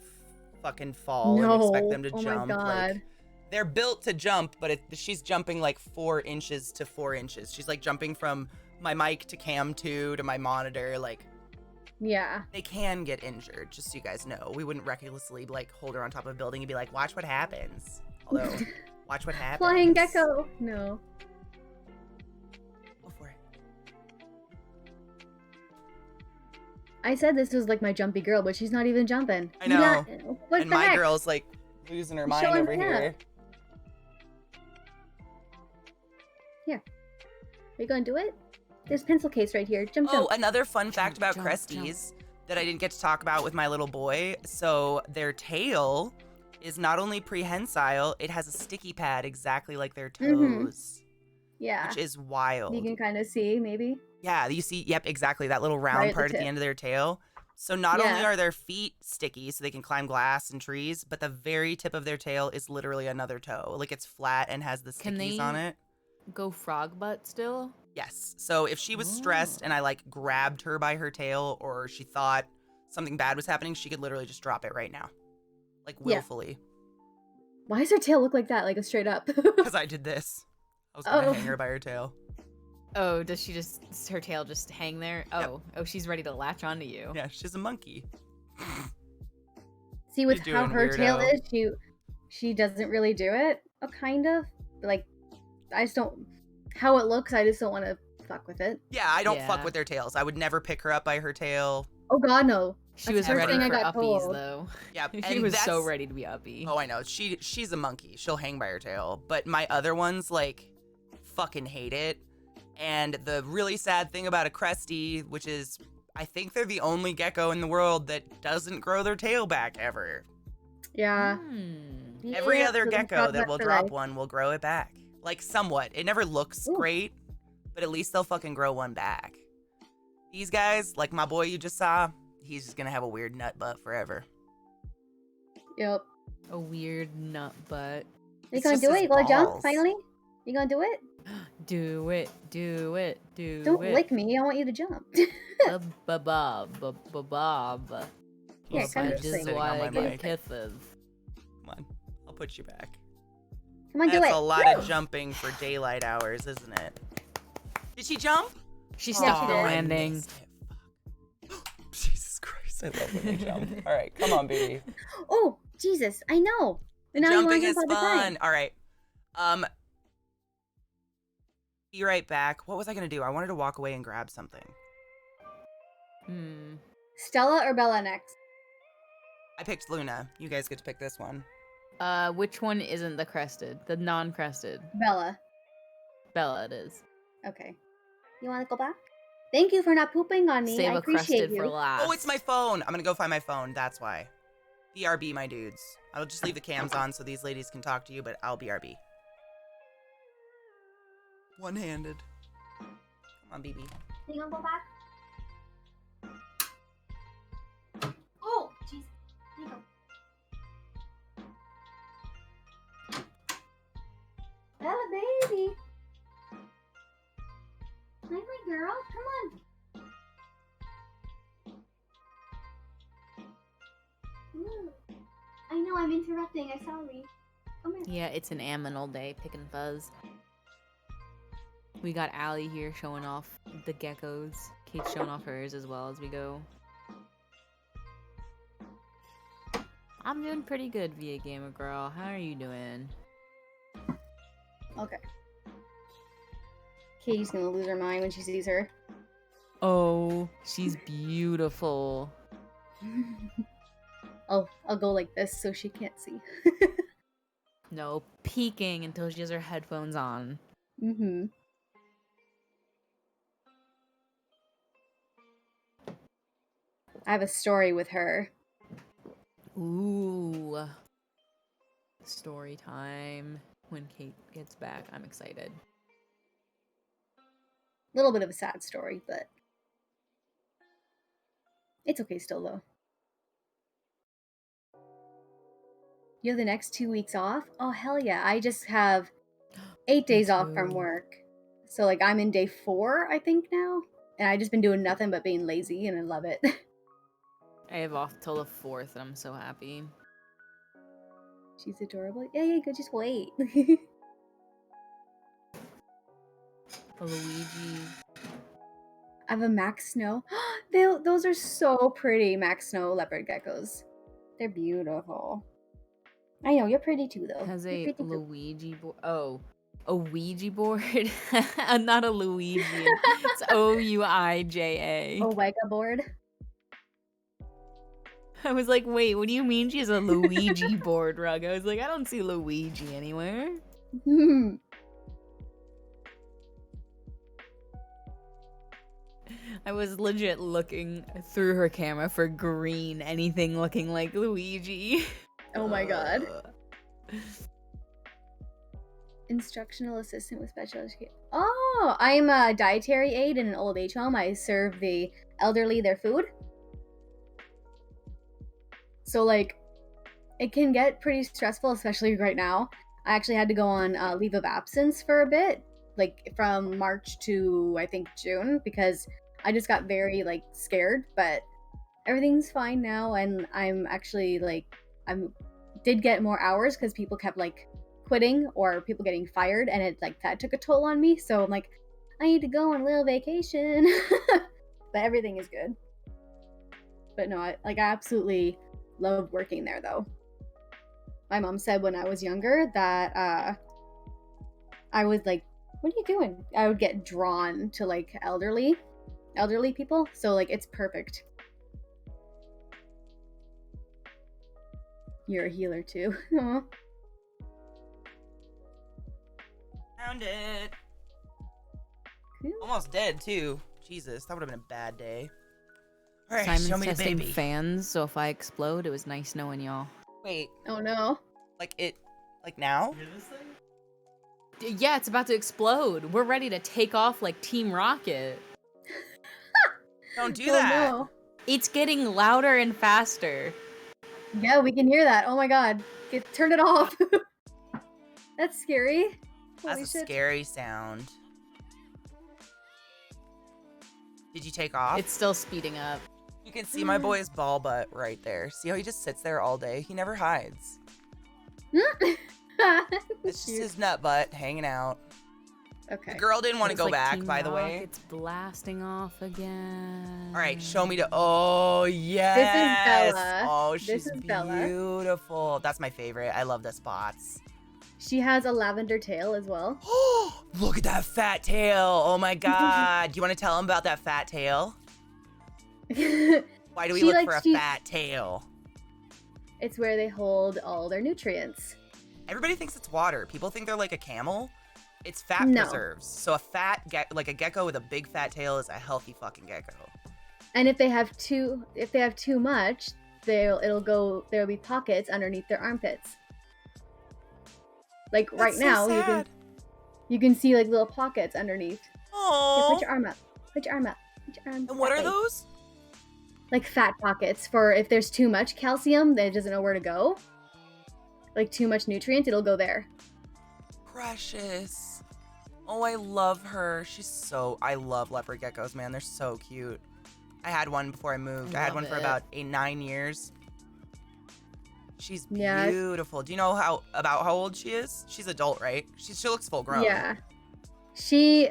fucking fall and expect them to Oh jump. my god. Like, they're built to jump, but she's jumping like 4 inches to 4 inches. She's like jumping from my mic to cam 2 to my monitor. Like, Yeah. they can get injured, just so you guys know. We wouldn't recklessly like hold her on top of a building and be like, watch what happens. Although, watch what happens. Flying gecko. No. Go for it. I said this was like my jumpy girl, but she's not even jumping. I know. What And the my heck? girl's like losing her mind Showing over up. here. Are you gonna do it? There's pencil case right here. Jump, Oh, jump. another fun fact about jump, Cresties that I didn't get to talk about with my little boy. So their tail is not only prehensile, it has a sticky pad exactly like their Mhm. toes, Yeah. which is wild. You can kind of see, maybe. Yeah, you see, yep, exactly, that little round Right at the part at the tip. end of their tail. So not only Yeah. are their feet sticky so they can climb glass and trees, but the very tip of their tail is literally another toe. Like it's flat and has the Can stickies they- on it. Go frog butt still? Yes. So if she was stressed and I like grabbed her by her tail or she thought something bad was happening, she could literally just drop it right now. Like Yeah. willfully. Why does her tail look like that? Like a straight up. Because I did this. I was going to Oh. hang her by her tail. Oh, does she just her tail just hang there? Oh, oh, she's ready to latch onto you. Yeah, she's a monkey. See, with You how doing, her tail weirdo? is, she doesn't really do it. Oh, kind of. Like, I just don't. How it looks, I just don't want to fuck with it. Yeah, I don't fuck Yeah. with their tails. I would never pick her up by her tail. Oh God, no. She That's was the first ready thing for I got uppies told. though. Yeah, She and was so that's- ready to be uppy. Oh, I know. She's a monkey. She'll hang by her tail. But my other ones, like, fucking hate it. And the really sad thing about a Crestie, which is, I think they're the only gecko in the world that doesn't grow their tail back ever. Yeah. Hmm. Every Yeah, other so then gecko frog that butt will for drop life. one will grow it back. Like, somewhat. It never looks Ooh. great, but at least they'll fucking grow one back. These guys, like my boy you just saw, he's just gonna have a weird nut butt forever. Yep. A weird nut butt. You It's gonna just do his it? You gonna jump balls. finally? You gonna do it? Do it, do it, do Don't it. lick me. I want you to jump. Ba-ba-ba, ba-ba-ba. Yeah, He's kind of I just sing. sitting on wanna my give mic. kisses. put you back. Come on, do it. That's a lot of jumping for daylight hours, isn't it? Did she jump? She Yeah, stopped she the did. landing. Missed it. Fuck. Jesus Christ, I love when they jump. All right, come on, baby. Oh, Jesus, I know. And now you wanna Jumping jump is all the time. fun. All right. Be right back. What was I gonna do? I wanted to walk away and grab something. Stella or Bella next? I picked Luna. You guys get to pick this one. Which one isn't the crested? The non-crested. Bella. Bella it is. Okay. You want to go back? Thank you for not pooping on me. Save I a appreciate crested you. for last. Oh, it's my phone. I'm gonna go find my phone. That's why. BRB, my dudes. I'll just leave the cams on so these ladies can talk to you, but I'll BRB. One-handed. Come on, BB. You gonna go back? Oh, jeez. Here you go. Bella, baby. Hi, my girl. Come on. Ooh. I know, I'm interrupting. I'm sorry. Come here. Yeah, it's an aminal day, picking fuzz. We got Allie here showing off the geckos. Kate's showing off hers as well as we go. I'm doing pretty good, Via Gamer Girl. How are you doing? Okay. Katie's gonna lose her mind when she sees her. Oh, she's beautiful. I'll go like this so she can't see. No, peeking until she has her headphones on. Mm-hmm. I have a story with her. Ooh. Story time. When Kate gets back, I'm excited. A little bit of a sad story, but it's okay still though. You have the next 2 weeks off? Oh hell yeah. I just have 8 days off from too. work. So like I'm in day 4, I think now. And I just been doing nothing but being lazy and I love it. I have off till the 4th and I'm so happy. She's adorable. Yeah, good, just wait. Luigi. I have a Max Snow. Those are so pretty, Max Snow leopard geckos. They're beautiful. I know, you're pretty too, though. Has You're a pretty too. Luigi board. Oh, a Ouija board? Not a Luigi. It's Ouija. A Wega board. I was like, wait, what do you mean she has a Luigi board rug? I was like, I don't see Luigi anywhere. I was legit looking through her camera for green, anything looking like Luigi. Oh my god. Instructional assistant with special education. Oh, I'm a dietary aide in an old age home. I serve the elderly their food. So, like, it can get pretty stressful, especially right now. I actually had to go on leave of absence for a bit, like from March to, I think, June, because I just got very, like, scared. But everything's fine now, and I'm actually, like, did get more hours because people kept, like, quitting or people getting fired, and it, like, that took a toll on me. So I'm like, I need to go on a little vacation. But everything is good. But no, I absolutely love working there, though. My mom said when I was younger that I was like, what are you doing? I would get drawn to, like, elderly people. So, like, it's perfect. You're a healer too. Aw. Found it. Cool. Almost dead too. Jesus, that would have been a bad day. All right, Simon's show me the testing baby. fans, so if I explode, it was nice knowing y'all. Wait, Oh no. like now? Yeah, it's about to explode. We're ready to take off like Team Rocket. Don't do Oh, that. no. It's getting louder and faster. Yeah, we can hear that. Oh my god. Turn it off. That's scary. That's Holy a shit. scary sound. Did you take off? It's still speeding up. You can see my boy's ball butt right there. See how he just sits there all day? He never hides. It's just his nut butt hanging out. Okay. The girl didn't want to It's go like back, Team by the way. Rocket's blasting off again. All right, show me to. Oh, yes. Bella. Oh, This she's is Bella. beautiful. That's my favorite. I love the spots. She has a lavender tail as well. Oh, look at that fat tail. Oh, my God. Do you want to tell him about that fat tail? Why do we look for a fat tail? It's where they hold all their nutrients. Everybody thinks it's water. People think they're like a camel. It's fat No. preserves. So a fat, like a gecko with a big fat tail is a healthy fucking gecko. And if they have too much, there'll be pockets underneath their armpits. Like right That's now, so sad. you can see like little pockets underneath. Here, Oh. put your arm up. Put your arm up. Put your arm. And what that are way. those? Like fat pockets for if there's too much calcium that it doesn't know where to go. Like too much nutrients, it'll go there. Precious. Oh, I love her. I love leopard geckos, man. They're so cute. I had one before I moved. I had one for about 9 years. She's Yeah. beautiful. Do you know how old she is? She's adult, right? She looks full grown. Yeah. She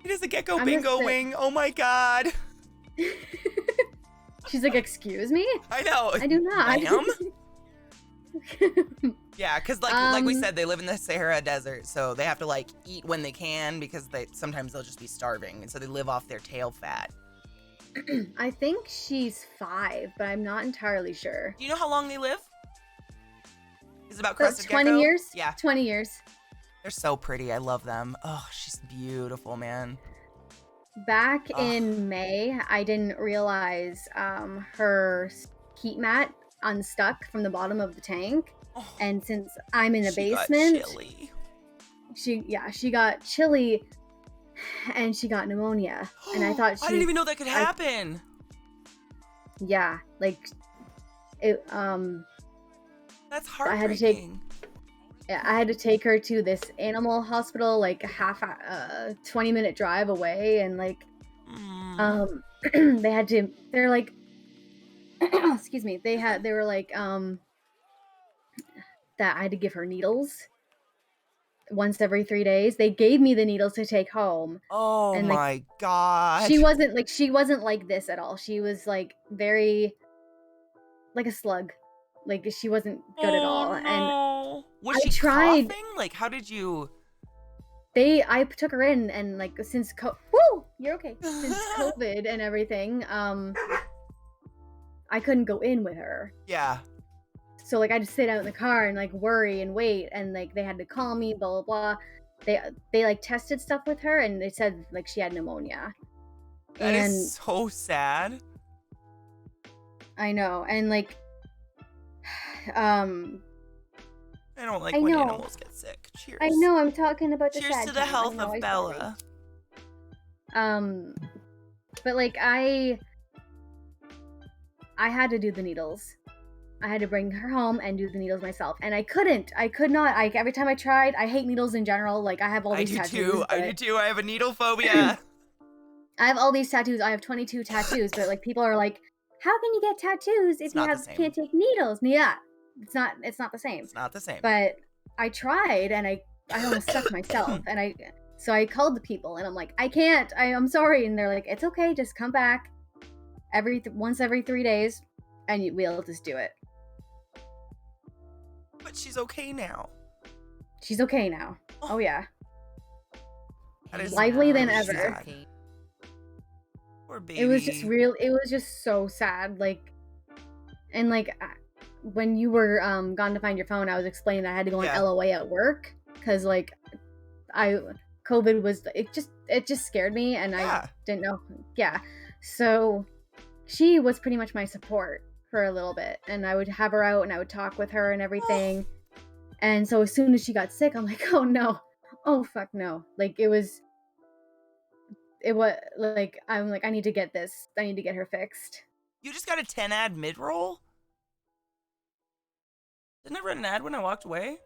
It is a gecko I'm bingo gonna say- wing. Oh my God. she's like, excuse me? I know. I do not. Ma'am? Yeah, because like we Um, said, they live in the Sahara Desert, so they have to like eat when they can because sometimes they'll just be starving, and so they live off their tail fat. I think she's 5, but I'm not entirely sure. Do you know how long they live? Is it about About crested 20 gecko? years? Yeah, 20 years. they're so pretty. I love them. Oh, she's beautiful, man. Back Ugh. in May, I didn't realize her heat mat unstuck from the bottom of the tank. Oh, And since I'm in the she got basement, chilly. she got chilly and she got pneumonia. And I thought I didn't even know that could happen. yeah, like it That's I had to take- heartbreaking. I had to take her to this animal hospital like 20-minute drive away, and like Mm. they're like excuse me, they were like that I had to give her needles once every 3 days. They gave me the needles to take home. Oh and, like, my God. She wasn't like this at all. She was like very like a slug. Like she wasn't good at all. Oh, And no. Was I she tried- coughing? Like, how did you? I took her in, and like since woo, you're okay. Since COVID and everything, I couldn't go in with her. Yeah. So like I had to sit out in the car and like worry and wait, and like they had to call me, blah blah blah. They like tested stuff with her, and they said like she had pneumonia. That is And so sad. I know, and like I don't like I when know. animals get sick. Cheers. I know I'm talking about the Cheers sad to the time. I health know, of I'm Bella. sorry. But like I had to do the needles. I had to bring her home and do the needles myself, and I could not. Every time I tried, I hate needles in general. Like I have all I these do tattoos. too. I do but- too. I have a needle phobia. I have all these tattoos. I have 22 tattoos, but like people are like, "How can you get tattoos if It's you not the same. can't take needles?" Yeah, it's not the same. It's not the same. But I tried, and I almost stuck myself, and so I called the people, and I'm like, "I can't. I'm sorry," and they're like, "It's okay. Just come back once every 3 days, and we'll just do it." But she's okay now. She's okay now. Oh yeah. That is Lively than really ever. sad. Poor baby. It was just real. It was just so sad. Like, and like when you were gone to find your phone, I was explaining that I had to go on Yeah. LOA at work because like COVID was it just scared me, and Yeah. I didn't know. Yeah, so she was pretty much my support for a little bit, and I would have her out and I would talk with her and everything. And so as soon as she got sick, I'm like, oh no, oh fuck no. Like it was like I'm like I need to get her fixed. You just got a 10 ad mid-roll? Didn't I run an ad when I walked away?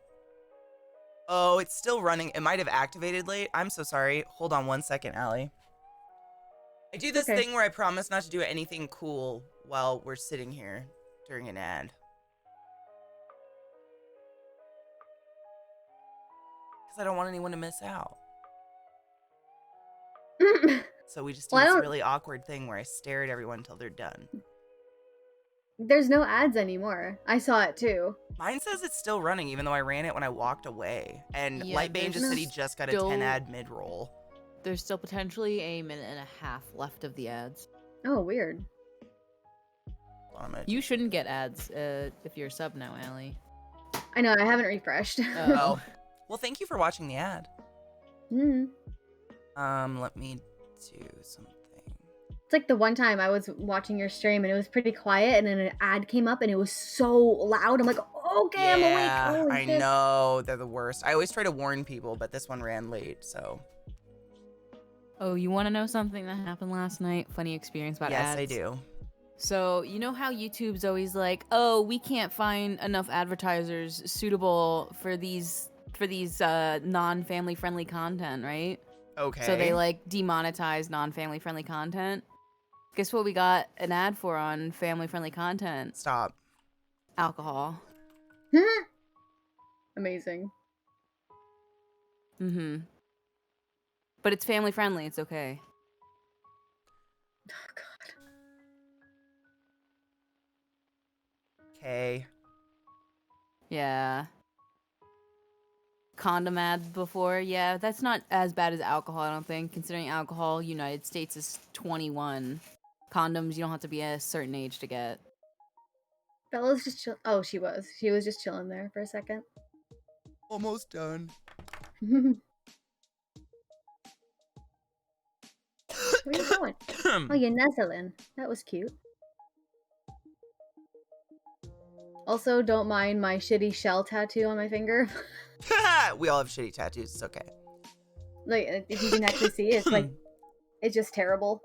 Oh, it's still running. It might have activated late. I'm so sorry. Hold on 1 second, Allie. I do this Okay. thing where I promise not to do anything cool while we're sitting here during an ad. Because I don't want anyone to miss out. So we just do Well, I this don't- really awkward thing where I stare at everyone until they're done. There's no ads anymore. I saw it too. Mine says it's still running, even though I ran it when I walked away. And Yeah, Lightbane just there's said he just got a still- 10 ad mid-roll. There's still potentially a minute and a half left of the ads. Oh, weird. I'm gonna You shouldn't get ads if you're a sub now, Allie. I know, I haven't refreshed. Oh. Well, thank you for watching the ad. Mm. Let me do something. It's like the one time I was watching your stream and it was pretty quiet and then an ad came up and it was so loud. I'm like, okay, I'm Yeah, awake. Holy I shit. know. They're the worst. I always try to warn people, but this one ran late, so. Oh, you want to know something that happened last night? Funny experience about Yes, ads. I do. So, you know how YouTube's always like, "Oh, we can't find enough advertisers suitable for these non-family friendly content," right? Okay. So they like demonetize non-family friendly content. Guess what we got an ad for on family friendly content? Stop. Alcohol. Amazing. Mm-hmm. But it's family friendly, it's okay. Oh, God. Okay. Yeah. Condom ad before, yeah, that's not as bad as alcohol, I don't think. Considering alcohol, United States is 21. Condoms, you don't have to be a certain age to get. Bella's just chill. Oh, she was. She was just chilling there for a second. Almost done. Where are you going? Oh, you're nuzzling. That was cute. Also, don't mind my shitty shell tattoo on my finger. We all have shitty tattoos. It's okay. Like, if you can actually see, it's like, it's just terrible.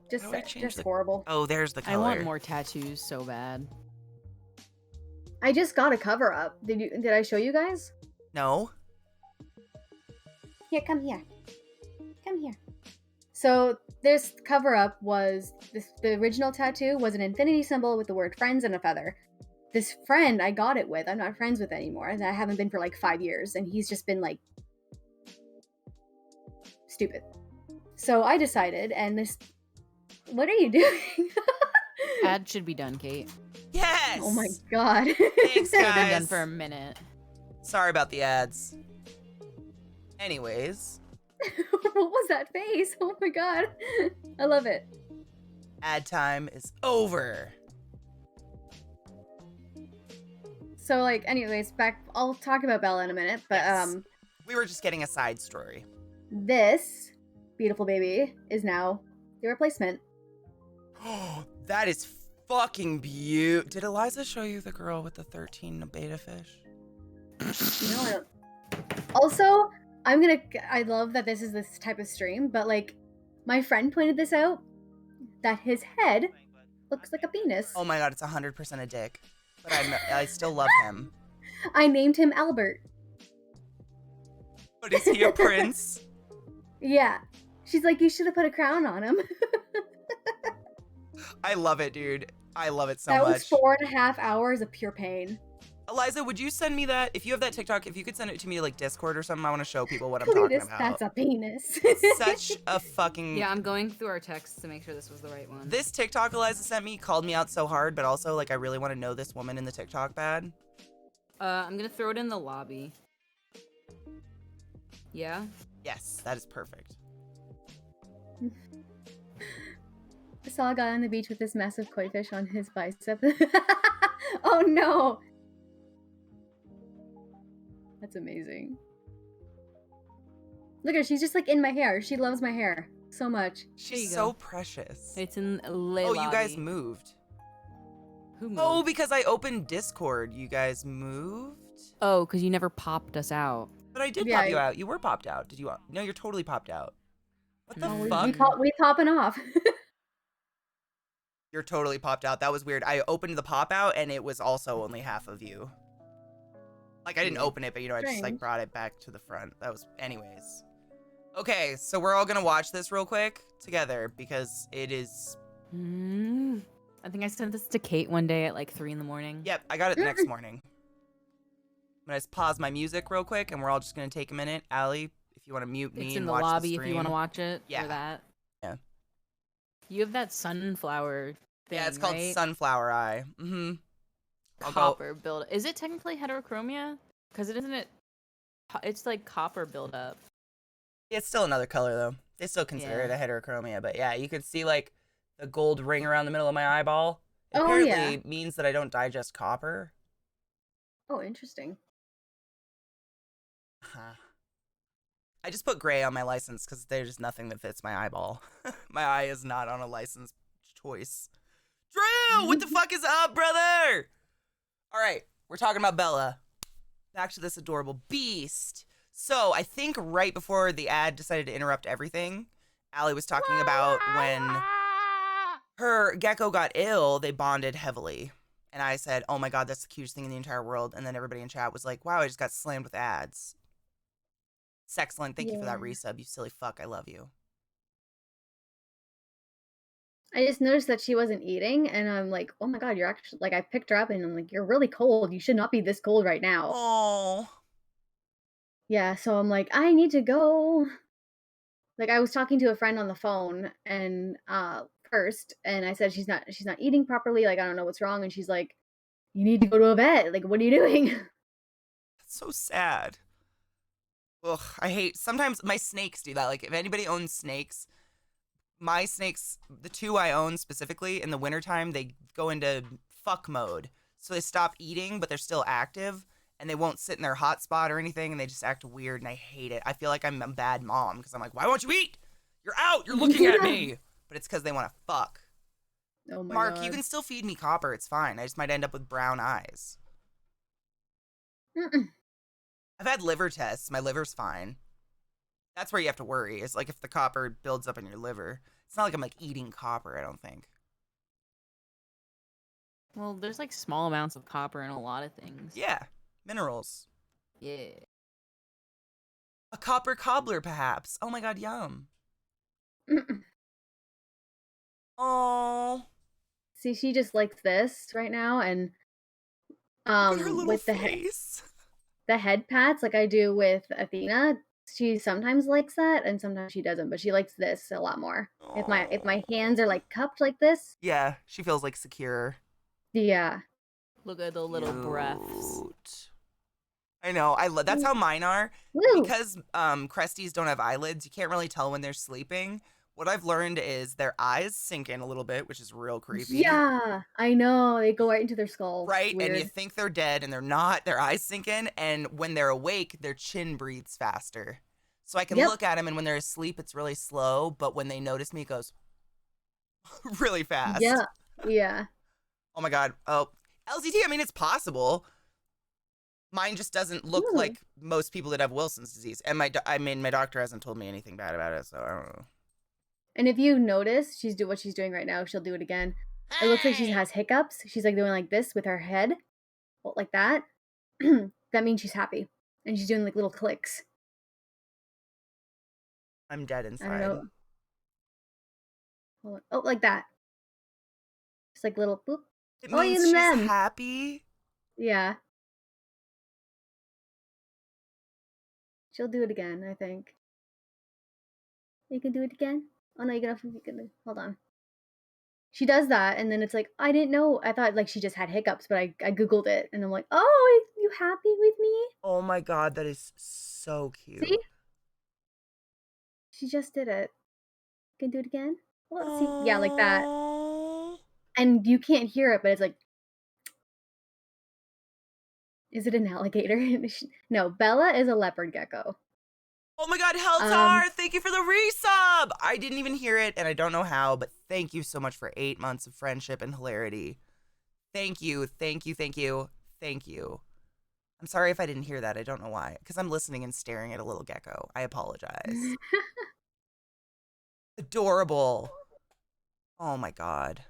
Just, How do I change just the- horrible. Oh, there's the color. I want more tattoos so bad. I just got a cover up. Did I show you guys? No. Here, come here. Come here. So this cover up was the original tattoo was an infinity symbol with the word friends and a feather. This friend I got it with, I'm not friends with anymore, and I haven't been for like 5 years, and he's just been like stupid. So I decided, and this, what are you doing? Ad should be done, Kate. Yes. Oh my god. Thanks, Should have been done guys. for a minute. Sorry about the ads. Anyways, What was that face? Oh my god. I love it. ad time is over. So like, anyways, back. I'll talk about Bella in a minute, but Yes. We were just getting a side story. this beautiful baby is now the replacement. Oh, that is fucking beautiful. Did Eliza show you the girl with the 13 beta fish? No, I don't. Also, I love that this is this type of stream, but like, my friend pointed this out, that his head looks like a penis. Oh my god, it's 100% a dick. But I still love him. I named him Albert. But is he a prince? Yeah. She's like, you should have put a crown on him. I love it, dude. I love it so That much. was 4.5 hours of pure pain. Eliza, would you send me that? If you have that TikTok, if you could send it to me like Discord or something, I want to show people what I'm talking Cletus, about. that's a penis. Such a fucking... Yeah, I'm going through our texts to make sure this was the right one. This TikTok Eliza sent me called me out so hard, but also like I really want to know this woman in the TikTok bad. I'm gonna throw it in the lobby. Yeah? Yes, that is perfect. I saw a guy on the beach with this massive koi fish on his bicep. Oh no! That's amazing. Look at her, she's just like in my hair. She loves my hair so much. There you She's go. so precious. It's in Oh, lobby. you guys moved. Who moved? Oh, because I opened Discord. You guys moved? Oh, because you never popped us out. But I did Yeah, pop you out. You were popped out. Did you? No, you're totally popped out. What the No, fuck? We popping off. You're totally popped out. That was weird. I opened the pop out and it was also only half of you. Like I didn't open it, but you know, I just like Strange. brought it back to the front. That was, anyways. Okay, so we're all gonna watch this real quick together because it is. I think I sent this to Kate one day at like 3 in the morning. Yep, I got it the next morning. I'm gonna just pause my music real quick, and we're all just gonna take a minute. Allie, if you want to mute me It's in and the watch lobby the if stream. you want to watch it. Yeah. For that. Yeah. You have that sunflower thing, Yeah, it's called right? Sunflower Eye. Mm-hmm. Copper build. Is it technically heterochromia? Because it isn't it. It's like copper buildup. It's still another color though. They still consider it a heterochromia, but yeah, you could see like the gold ring around the middle of my eyeball. It Oh, apparently yeah. means that I don't digest copper. Oh, interesting. Huh. I just put gray on my license because there's just nothing that fits my eyeball. My eye is not on a license choice. Drew, what the fuck is up, brother? All right, we're talking about Bella. Back to this adorable beast. So I think right before the ad decided to interrupt everything, Allie was talking about when her gecko got ill, they bonded heavily. And I said, oh my God, that's the cutest thing in the entire world. And then everybody in chat was like, wow, I just got slammed with ads. It's excellent. Thank you for that resub, you silly fuck. I love you. I just noticed that she wasn't eating, and I'm like, oh my God, you're actually, like, I picked her up, and I'm like, you're really cold. You should not be this cold right now. Oh. Yeah, so I'm like, I need to go. Like, I was talking to a friend on the phone, and first, and I said she's not eating properly. Like, I don't know what's wrong, and she's like, you need to go to a vet. Like, what are you doing? That's so sad. Ugh, I hate, sometimes my snakes do that. Like, if anybody owns snakes, my snakes, the two I own specifically, in the wintertime, they go into fuck mode. So they stop eating, but they're still active, and they won't sit in their hot spot or anything, and they just act weird, and I hate it. I feel like I'm a bad mom, because I'm like, why won't you eat? You're out! You're looking at me! But it's because they want to fuck. Oh my Mark, God. you can still feed me copper. It's fine. I just might end up with brown eyes. Mm-mm. I've had liver tests. My liver's fine. That's where you have to worry, is like if the copper builds up in your liver. It's not like I'm like eating copper, I don't think. Well, there's like small amounts of copper in a lot of things. Yeah, minerals. Yeah. A copper cobbler, perhaps. Oh my God, yum. Mm-mm. Oh. See, she just likes this right now, and Look at her little with face. the head pats like I do with Athena, she sometimes likes that and sometimes she doesn't, but she likes this a lot more. If my hands are like cupped like this, Yeah, she feels like secure. yeah. Look at the little breaths. Cute. I know. I love. That's how mine are. Woo! Because Cresties don't have eyelids, you can't really tell when they're sleeping. What I've learned is their eyes sink in a little bit, which is real creepy. Yeah, I know. They go right into their skull. Right? Weird. And you think they're dead and they're not. Their eyes sink in. And when they're awake, their chin breathes faster. So I can look at them, and when they're asleep, it's really slow. But when they notice me, it goes really fast. Yeah, yeah. Oh my God. Oh, LZT, I mean, it's possible. Mine just doesn't look like most people that have Wilson's disease. And my doctor hasn't told me anything bad about it, so I don't know. And if you notice, what she's doing right now. She'll do it again. It looks like she has hiccups. She's like doing like this with her head, like that. That means she's happy, and she's doing like little clicks. I'm dead I don't inside. know. Hold on. Oh, like that. Just like little boop. It Oh, means you she's them. happy. Yeah. She'll do it again, I think. You can do it again? Oh no, you can hold on. She does that, and then it's like, I didn't know. I thought like she just had hiccups, but I googled it, and I'm like, oh, are you happy with me? Oh my God, that is so cute. See? She just did it. Can do it again? Let's see. Yeah, like that. And you can't hear it, but it's like, is it an alligator? No, Bella is a leopard gecko. Oh my God, Heltar, thank you for the resub. I didn't even hear it, and I don't know how, but thank you so much for 8 months of friendship and hilarity. Thank you, thank you, thank you, thank you. I'm sorry if I didn't hear that. I don't know why. Because I'm listening and staring at a little gecko. I apologize. Adorable. Oh my God.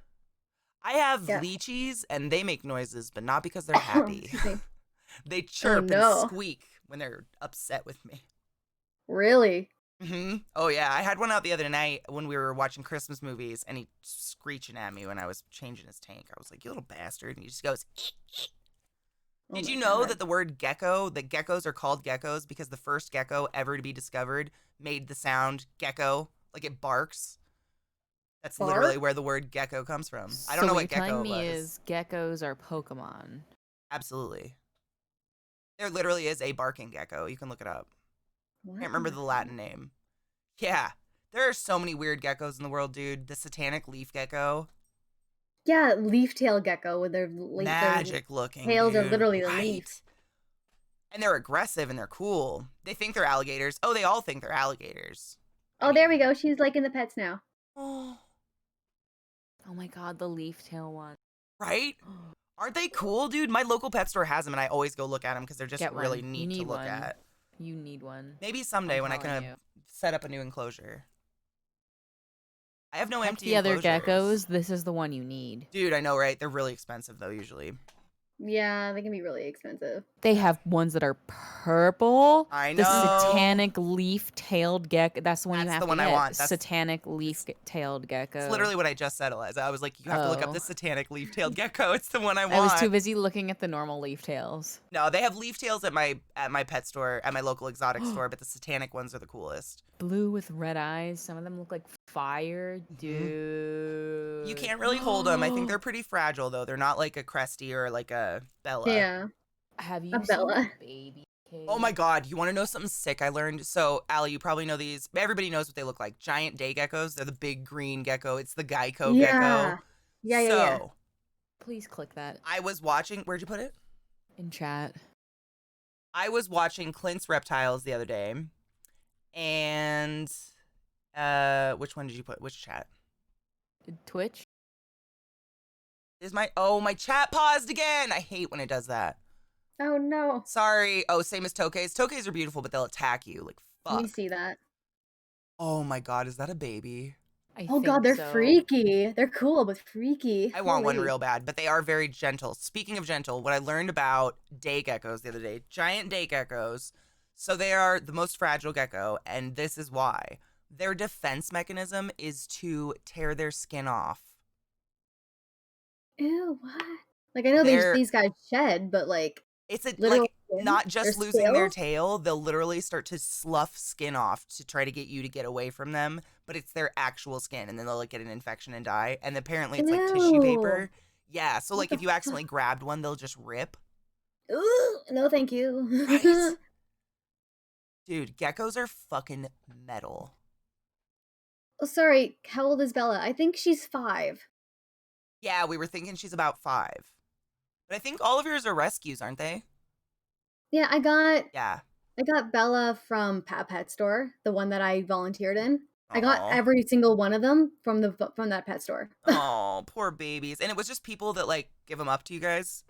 I have lychees, and they make noises, but not because they're happy. They chirp and squeak when they're upset with me. Really? Mm-hmm. Oh, yeah. I had one out the other night when we were watching Christmas movies, and he screeching at me when I was changing his tank. I was like, you little bastard. And he just goes, Oh Did my you know God. that the word gecko, that geckos are called geckos because the first gecko ever to be discovered made the sound gecko, like it barks? That's literally Bark? where the word gecko comes from. I don't So know what what you're gecko telling it me was. is geckos are Pokemon. Absolutely. There literally is a barking gecko. You can look it up. What Can't remember in the Latin name. Yeah. There are so many weird geckos in the world, dude. The satanic leaf gecko. Yeah, leaf tail gecko with their Magic looking, tails are dude. literally the Right? leaf. And they're aggressive and they're cool. They think they're alligators. Oh, they all think they're alligators. Oh, there we go. She's like in the pets now. Oh, Oh my god, the leaf tail one. right? Aren't they cool, dude? My local pet store has them, and I always go look at them because they're just Get really one. You neat to need look one. at. You need one. Maybe someday I'm when I telling can you. set up a new enclosure. I have no Heck empty the other enclosures. geckos, this is the one you need. Dude, I know, right? They're really expensive, though, usually. Yeah, they can be really expensive. They have ones that are purple. I The know. satanic leaf-tailed gecko. That's the one you That's have the to one get. I want. That's Satanic leaf-tailed gecko. It's literally what I just said, Eliza. I was like, you have to look up Oh. the satanic leaf-tailed gecko. It's the one I want. I was too busy looking at the normal leaf tails. No, they have leaf tails at my pet store, at my local exotic store, but the satanic ones are the coolest. Blue with red eyes. Some of them look like fire, dude. You can't really hold them. I think they're pretty fragile, though. They're not like a Cresty or like a Bella. Yeah. Have you A seen Bella. that baby cave? Oh my god, you want to know something sick I learned? So, Allie, you probably know these. Everybody knows what they look like. Giant day geckos. They're the big green gecko. It's the Geico Yeah. gecko. Yeah. So, Please click that I was watching. Where'd you put it? in chat. I was watching Clint's Reptiles the other day, and which one did you put? Which chat? Twitch? Is my my chat paused again? I hate when it does that. Oh no. Sorry. Oh, same as Toke's. Toke's are beautiful, but they'll attack you. Like Let me fuck. see that. Oh my god, is that a baby? Oh god, they're so. freaky. They're cool, but freaky. I want one Holy. real bad, but they are very gentle. Speaking of gentle, what I learned about day geckos the other day, giant day geckos. So they are the most fragile gecko, and this is why. Their defense mechanism is to tear their skin off. Ew, what? Like I know They're- these guys shed, but like It's a literal like skin? not just Their losing their scales? tail, they'll literally start to slough skin off to try to get you to get away from them, but it's their actual skin, and then they'll like get an infection and die. And apparently it's like tissue Ew. paper. Yeah, so What like the if you accidentally grabbed one, they'll just rip. Ooh, no thank you. Right? Dude, geckos are fucking metal. Oh, sorry. How old is Bella? I think she's 5. Yeah, we were thinking she's about 5. But I think all of yours are rescues, aren't they? Yeah, I Yeah. got Bella from Pet Store, the one that I volunteered in. I got Aw. every single one of them from that pet store. Oh, poor babies. And it was just people that like give them up to you guys.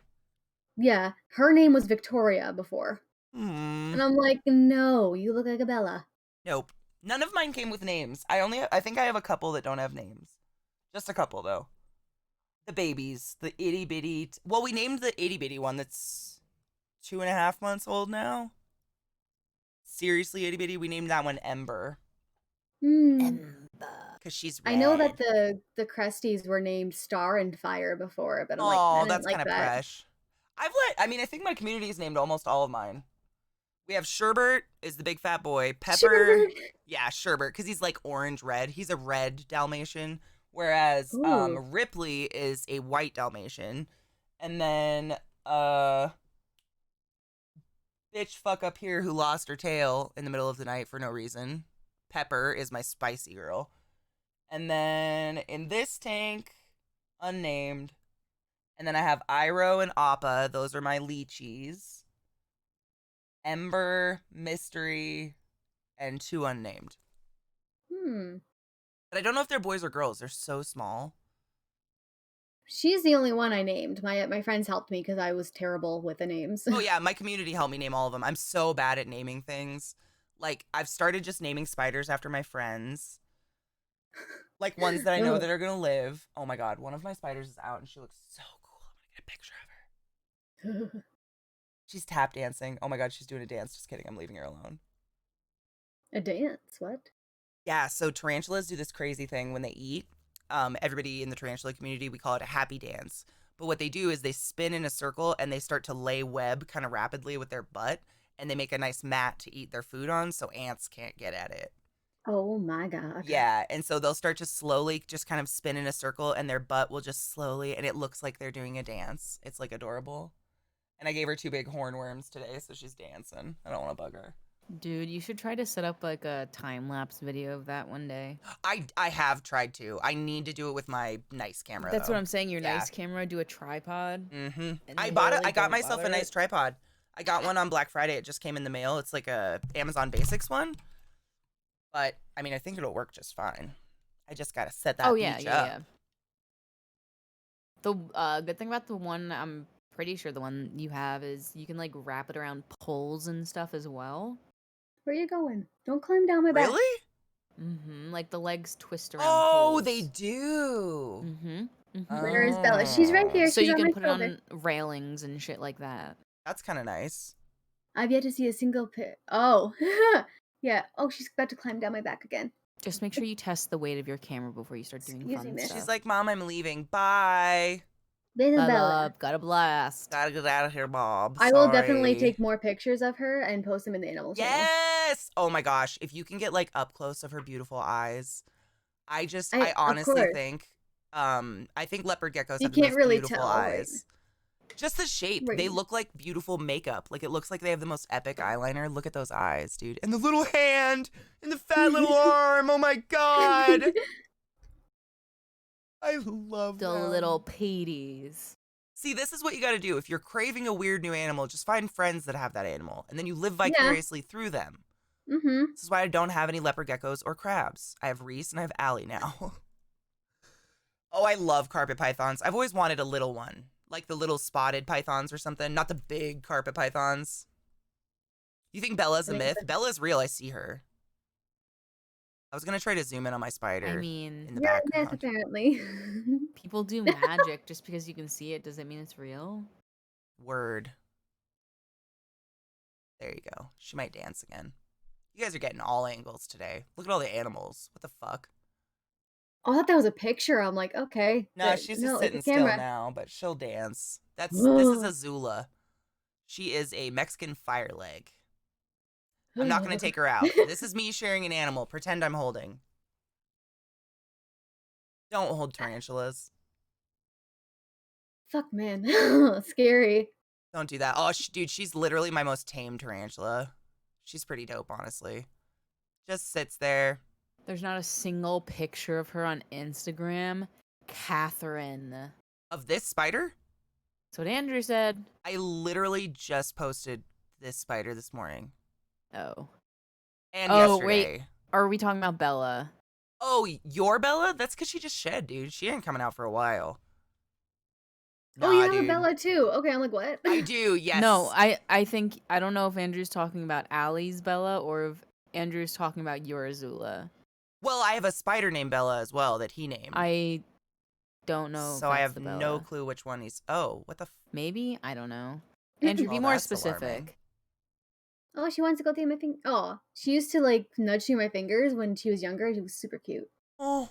Yeah, her name was Victoria before. Hmm. And I'm like, "No, you look like a Bella." Nope. None of mine came with names. I think I have a couple that don't have names. Just a couple though. The babies, the itty bitty. Well, we named the itty bitty one that's 2.5 months old now. Seriously, itty bitty. We named that one Ember Hmm. because she's red. I know that the Cresties were named Star and Fire before, but I'm like, I Oh, didn't that's like kind of that. fresh. I mean, I think my community's named almost all of mine. We have Sherbert is the big fat boy. Pepper, Sherbert. yeah, Sherbert, because he's like orange red. He's a red Dalmatian, whereas Ooh. Ripley is a white Dalmatian, and then bitch fuck up here who lost her tail in the middle of the night for no reason. Pepper is my spicy girl, and then in this tank, unnamed. And then I have Iroh and Appa. Those are my lychees. Ember, Mystery, and 2 unnamed. Hmm. But I don't know if they're boys or girls. They're so small. She's the only one I named. My friends helped me because I was terrible with the names. Oh yeah, my community helped me name all of them. I'm so bad at naming things. Like, I've started just naming spiders after my friends. Like, ones that I know Ugh. that are going to live. Oh my god, one of my spiders is out and she looks so cool. I'm going to get a picture of her. She's tap dancing. Oh my god, she's doing a dance. Just kidding. I'm leaving her alone. A dance? What? Yeah, so tarantulas do this crazy thing when they eat. Everybody in the tarantula community, we call it a happy dance. But what they do is they spin in a circle and they start to lay web kind of rapidly with their butt, and they make a nice mat to eat their food on so ants can't get at it. Oh my god. Yeah, and so they'll start to slowly just kind of spin in a circle, and their butt will just slowly, and it looks like they're doing a dance. It's like adorable. And I gave her 2 big hornworms today, so she's dancing. I don't want to bug her. Dude, you should try to set up like a time-lapse video of that one day. I have tried to. I need to do it with my nice camera. That's though. what I'm saying. Your Yeah. nice camera, do a tripod. Mm-hmm. And I you bought it. really I got don't myself a bother nice it? tripod. I got one on Black Friday. It just came in the mail. It's like a Amazon Basics one. But I mean, I think it'll work just fine. I just gotta set that. Oh yeah, beach yeah, up. yeah. The good thing about the one, I'm pretty sure the one you have is you can like wrap it around poles and stuff as well. Where you going? Don't climb down my back. Really? Mm-hmm. Like the legs twist around. Oh, poles. they do. Mm-hmm. Mm-hmm. Where is Bella? She's right here. So She's you on can my put shoulder. it on railings and shit like that. That's kind of nice. I've yet to see a single pit. Oh. Yeah. Oh, she's about to climb down my back again. Just make sure you test the weight of your camera before you start doing Excuse fun me. stuff. She's like, Mom, I'm leaving. Bye. Little Bye, Bella. love. Got a blast. Gotta get out of here, Bob. I will definitely Sorry. take more pictures of her and post them in the animal channel. Yes. Oh my gosh. If you can get like up close of her beautiful eyes, I Of honestly course. think, I think leopard geckos You have the can't most really beautiful tell, right? eyes. Just the shape. Right. They look like beautiful makeup. Like it looks like they have the most epic eyeliner. Look at those eyes, dude. And the little hand and the fat little arm. Oh my god. I love The them. little Paties. See, this is what you got to do. If you're craving a weird new animal, just find friends that have that animal, and then you live vicariously through them. Mm-hmm. This is why I don't have any leopard geckos or crabs. I have Reese and I have Allie now. Oh, I love carpet pythons. I've always wanted a little one, like the little spotted pythons or something, not the big carpet pythons. You think Bella's a myth? Bella's real. I see her. I was gonna try to zoom in on my spider. I in mean, the You're a myth, background. apparently. people do magic just because you can see it. Does it mean it's real? Word. There you go. She might dance again. You guys are getting all angles today. Look at all the animals. What the fuck? Oh, I thought that was a picture. I'm like, okay. No, but she's no, just it's a sitting still camera. now, but she'll dance. This is Azula. She is a Mexican fire leg. I'm not going to take her out. This is me sharing an animal. Pretend I'm holding. Don't hold tarantulas. Fuck, man. Scary. Don't do that. Oh, dude, she's literally my most tame tarantula. She's pretty dope, honestly. Just sits there. There's not a single picture of her on Instagram. Catherine. Of this spider? That's what Andrew said. I literally just posted this spider this morning. Oh. And Oh, yesterday. wait. Are we talking about Bella? Oh, your Bella? That's because she just shed, dude. She ain't coming out for a while. Oh, you Nah, have dude. a Bella too. Okay, I'm like, what? I do, yes. No, I think, I don't know if Andrew's talking about Allie's Bella or if Andrew's talking about your Azula. Well, I have a spider named Bella as well that he named. I don't know. if So I that's have the no Bella. clue which one he's. Oh, what the? Maybe? I don't know. Andrew, be Oh, more that's specific. alarming. Oh, she wants to go through my finger. Oh, she used to like nudge through my fingers when she was younger. She was super cute. Oh,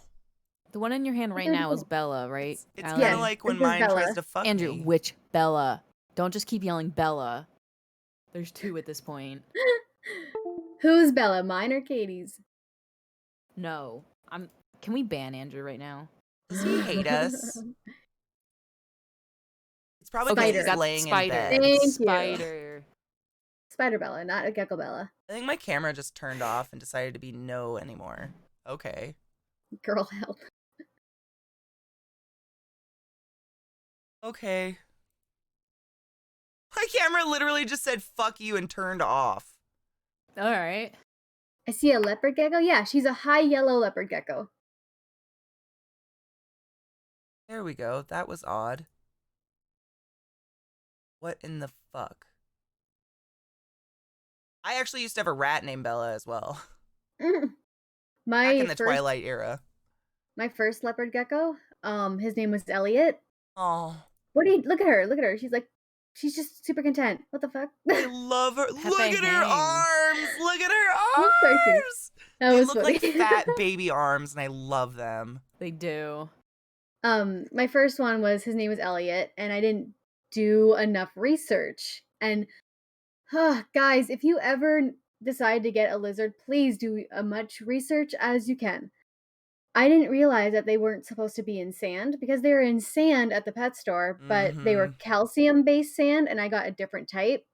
The one in your hand right Okay, now is cool. Bella, right? it's Allie? kind of Yeah, like when this is mine Bella. tries to fuck Andrew, me. which Bella? Don't just keep yelling Bella. There's two at this point. Who's Bella? Mine or Katie's? No. Can we ban Andrew right now? Does he hate us? It's probably Okay, because got he's laying spider. in bed. Thank you. Spider. Spider Bella, not a Gecko Bella. I think my camera just turned off and decided to be no anymore. Okay. Girl, help. Okay. My camera literally just said fuck you and turned off. All right. I see a leopard gecko. Yeah, she's a high yellow leopard gecko. There we go. That was odd. What in the fuck? I actually used to have a rat named Bella as well. My Back in the first, Twilight era. my first leopard gecko. His name was Elliot. Oh, What do you look at her? Look at her. She's just super content. What the fuck? I love her. Pepe Look at her Hang. arms. Look at her Look so cute. arms. That They was look funny. like fat baby arms, and I love them. They do. My first one was his name was Elliot, and I didn't do enough research. And guys, if you ever decide to get a lizard, please do as much research as you can. I didn't realize that they weren't supposed to be in sand because they were in sand at the pet store, but they were calcium-based sand, and I got a different type.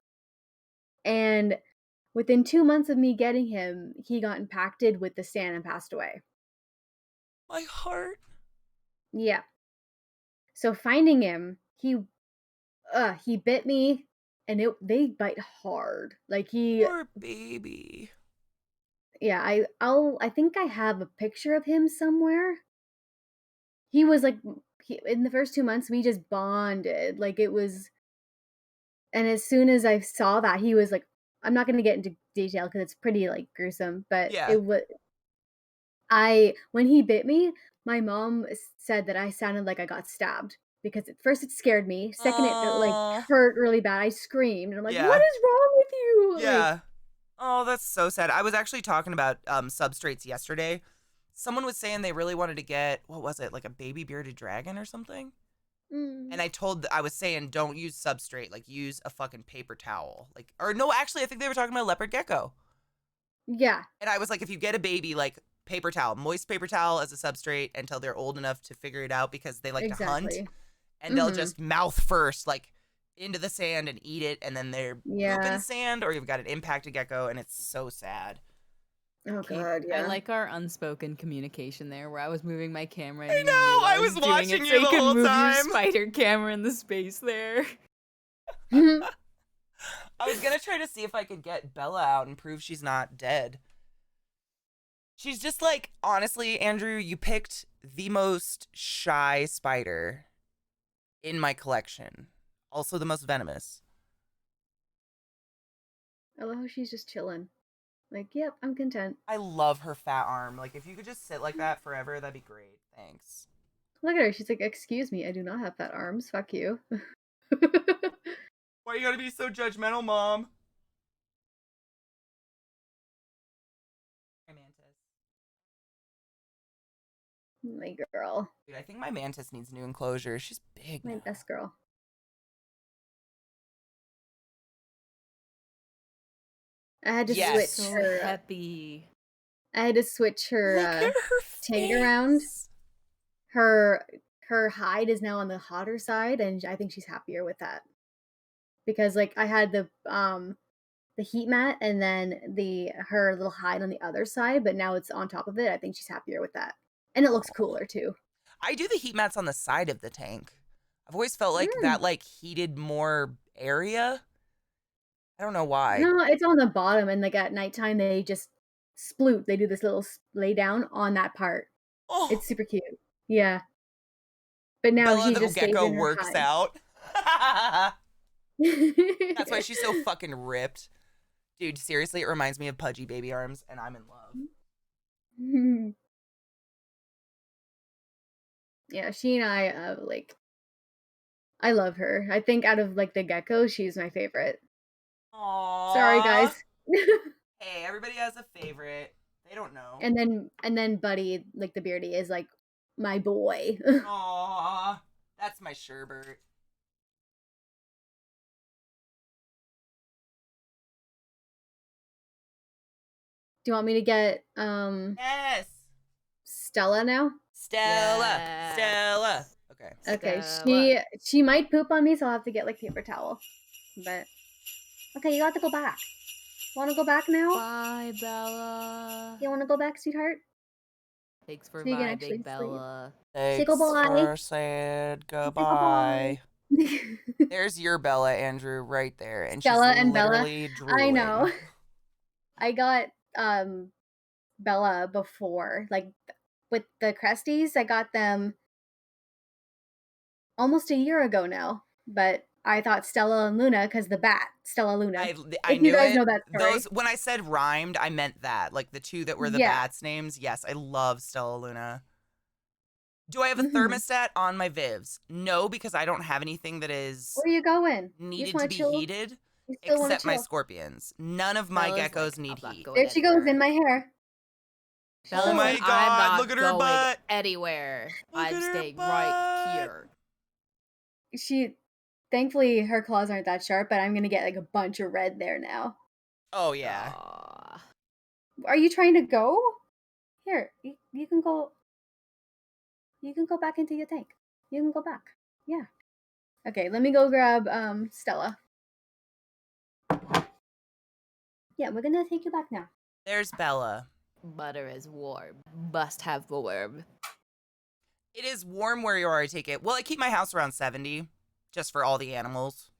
And within 2 months of me getting him, he got impacted with the sand and passed away. My heart. Yeah. So finding him, he bit me, and they bite hard. Like Poor baby. yeah, I think I have a picture of him somewhere. He was like in the first 2 months we just bonded. Like it was, and as soon as I saw that, he was like, I'm not going to get into detail cuz it's pretty like gruesome, but Yeah. it was when he bit me, my mom said that I sounded like I got stabbed because at first it scared me. Second, it like Aw. hurt really bad. I screamed and I'm like, Yeah. "What is wrong with you?" Like, Yeah. Oh, that's so sad. I was actually talking about substrates yesterday. Someone was saying they really wanted to get, what was it, like a baby bearded dragon or something? And I was saying, don't use substrate, like use a fucking paper towel. Like, or no, actually, I think they were talking about a leopard gecko. yeah, And I was like, if you get a baby, like paper towel, moist paper towel as a substrate until they're old enough to figure it out because they like to hunt. exactly. And they'll just mouth first, like into the sand and eat it. And then they're poop in sand, or you've got an impacted gecko, and it's so sad. Oh god, yeah. I like our unspoken communication there, where I was moving my camera. And I you know, knew I was doing watching it you so the could whole move time. Your spider camera in the space there. I was gonna try to see if I could get Bella out and prove she's not dead. She's just like, honestly, Andrew, you picked the most shy spider in my collection. Also the most venomous. I love how she's just chilling. Like, yep, I'm content. I love her fat arm. Like, if you could just sit like that forever, that'd be great. Thanks. Look at her. She's like, excuse me, I do not have fat arms. Fuck you. Why you gotta be so judgmental, Mom? My Mantis. My girl. Dude, I think my Mantis needs new enclosure. She's big My now. best girl. I had to Yes. switch So her. happy. I had to switch her, Look at her tank face. around. Her hide is now on the hotter side, and I think she's happier with that. Because like I had the heat mat and then her little hide on the other side, but now it's on top of it. I think she's happier with that. And it looks cooler too. I do the heat mats on the side of the tank. I've always felt like that like heated more area. I don't know why. No, it's on the bottom, and like at nighttime they just sploot. They do this little lay down on that part. Oh, It's super cute. Yeah. But now Bella she the just stays gecko in her works hide. out. That's why she's so fucking ripped. Dude, seriously, it reminds me of pudgy baby arms, and I'm in love. Yeah, she and I like I love her. I think out of like the geckos, she's my favorite. Aww. Sorry guys. Hey, everybody has a favorite. They don't know. And then Buddy, like the beardy, is like my boy. Aww. That's my Sherbert. Do you want me to get Yes. Stella now? Stella. Yeah. Stella. Okay. Okay, Stella. she might poop on me, so I'll have to get like paper towel. But okay, you got to go back. Want to go back now? Bye, Bella. You want to go back, sweetheart? Thanks for So you can my actually big sleep. Bella. Thanks goodbye. for saying goodbye. There's your Bella, Andrew, right there. And Stella she's and Bella. literally drooling. I know. I got Bella before, like with the Cresties. I got them almost a year ago now, but I thought Stella and Luna because the bat, Stella Luna. I If knew you guys it. know that story. Those when I said rhymed, I meant that. Like the two that were the Yeah. bats' names. Yes, I love Stella Luna. Do I have a Mhm. thermostat on my Vivs? No, because I don't have anything that is Where you going? You needed just to wanna be chill? heated, You still wanna except my chill? scorpions. None of my Bella's geckos like, need "I'm not heat. going There she goes anywhere." in my hair. Bella Oh my said, God, I'm not look at her going butt. anywhere. Look I'm at her staying right butt. here. Thankfully, her claws aren't that sharp, but I'm gonna get like a bunch of red there now. Oh, yeah. Aw. Are you trying to go? Here, you can go. You can go back into your tank. You can go back. Yeah. Okay, let me go grab Stella. Yeah, we're gonna take you back now. There's Bella. Butter is warm. Must have warm. It is warm where you are, I take it. Well, I keep my house around 70 just for all the animals.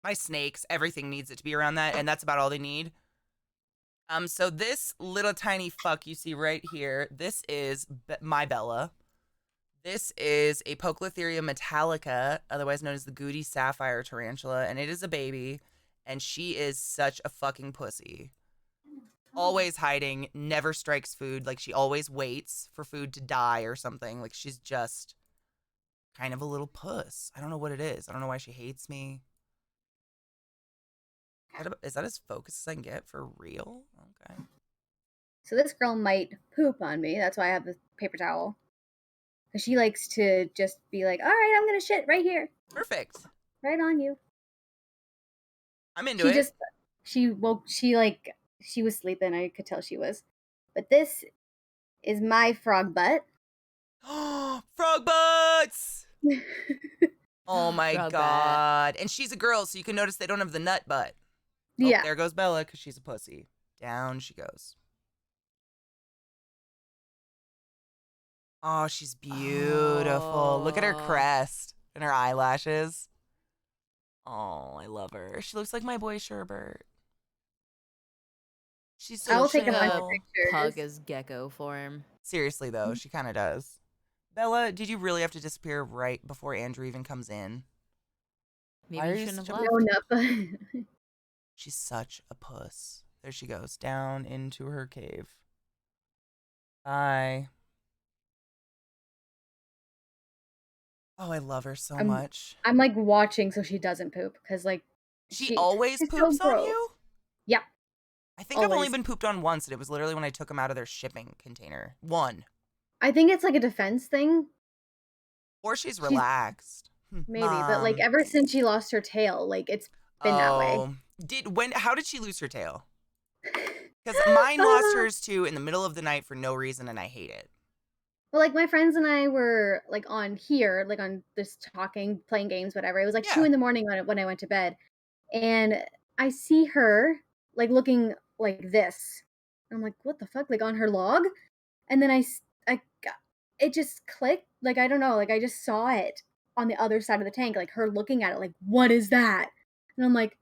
My snakes, everything needs it to be around that, and that's about all they need. So this little tiny fuck you see right here, this is my Bella. This is a Poecilotheria metallica, otherwise known as the Goody Sapphire Tarantula, and it is a baby, and she is such a fucking pussy. Always hiding, never strikes food. Like, she always waits for food to die or something. Like, she's just kind of a little puss. I don't know what it is. I don't know why she hates me. Is that as focused as I can get for real? Okay. So this girl might poop on me. That's why I have the paper towel. Because she likes to just be like, all right, I'm going to shit right here. Perfect. Right on you. I'm into it. She was sleeping. I could tell she was. But this is my frog butt. Frog butts! Oh my Frog God. And she's a girl, so you can notice they don't have the nut butt. Oh, Yeah. there goes Bella, because she's a pussy. Down she goes. Oh, she's beautiful. Look at her crest and her eyelashes. Oh, I love her. She looks like my boy Sherbert. She's so I will take a chill. bunch of pictures. Pug as gecko form. Seriously, though, she kind of does. Bella, did you really have to disappear right before Andrew even comes in? Maybe Why are you you shouldn't have such a- left. No, not She's such a puss. There she goes, down into her cave. Bye. Oh, I love her so much. I'm like watching so she doesn't poop because like She always she's so poops on gross. you? Yep. I think I've only Always. been pooped on once, and it was literally when I took them out of their shipping container. One. I think it's like a defense thing, Or she's relaxed. maybe. But like ever since she lost her tail, like it's been that way. How did she lose her tail? Because mine lost hers too in the middle of the night for no reason, and I hate it. Well, like my friends and I were like on here, like on this talking, playing games, whatever. It was like 2 a.m. when I went to bed, and I see her like looking like this. I'm like, what the fuck? Like on her log, and then it just clicked. Like I don't know. Like I just saw it on the other side of the tank, like her looking at it, like what is that? And I'm like,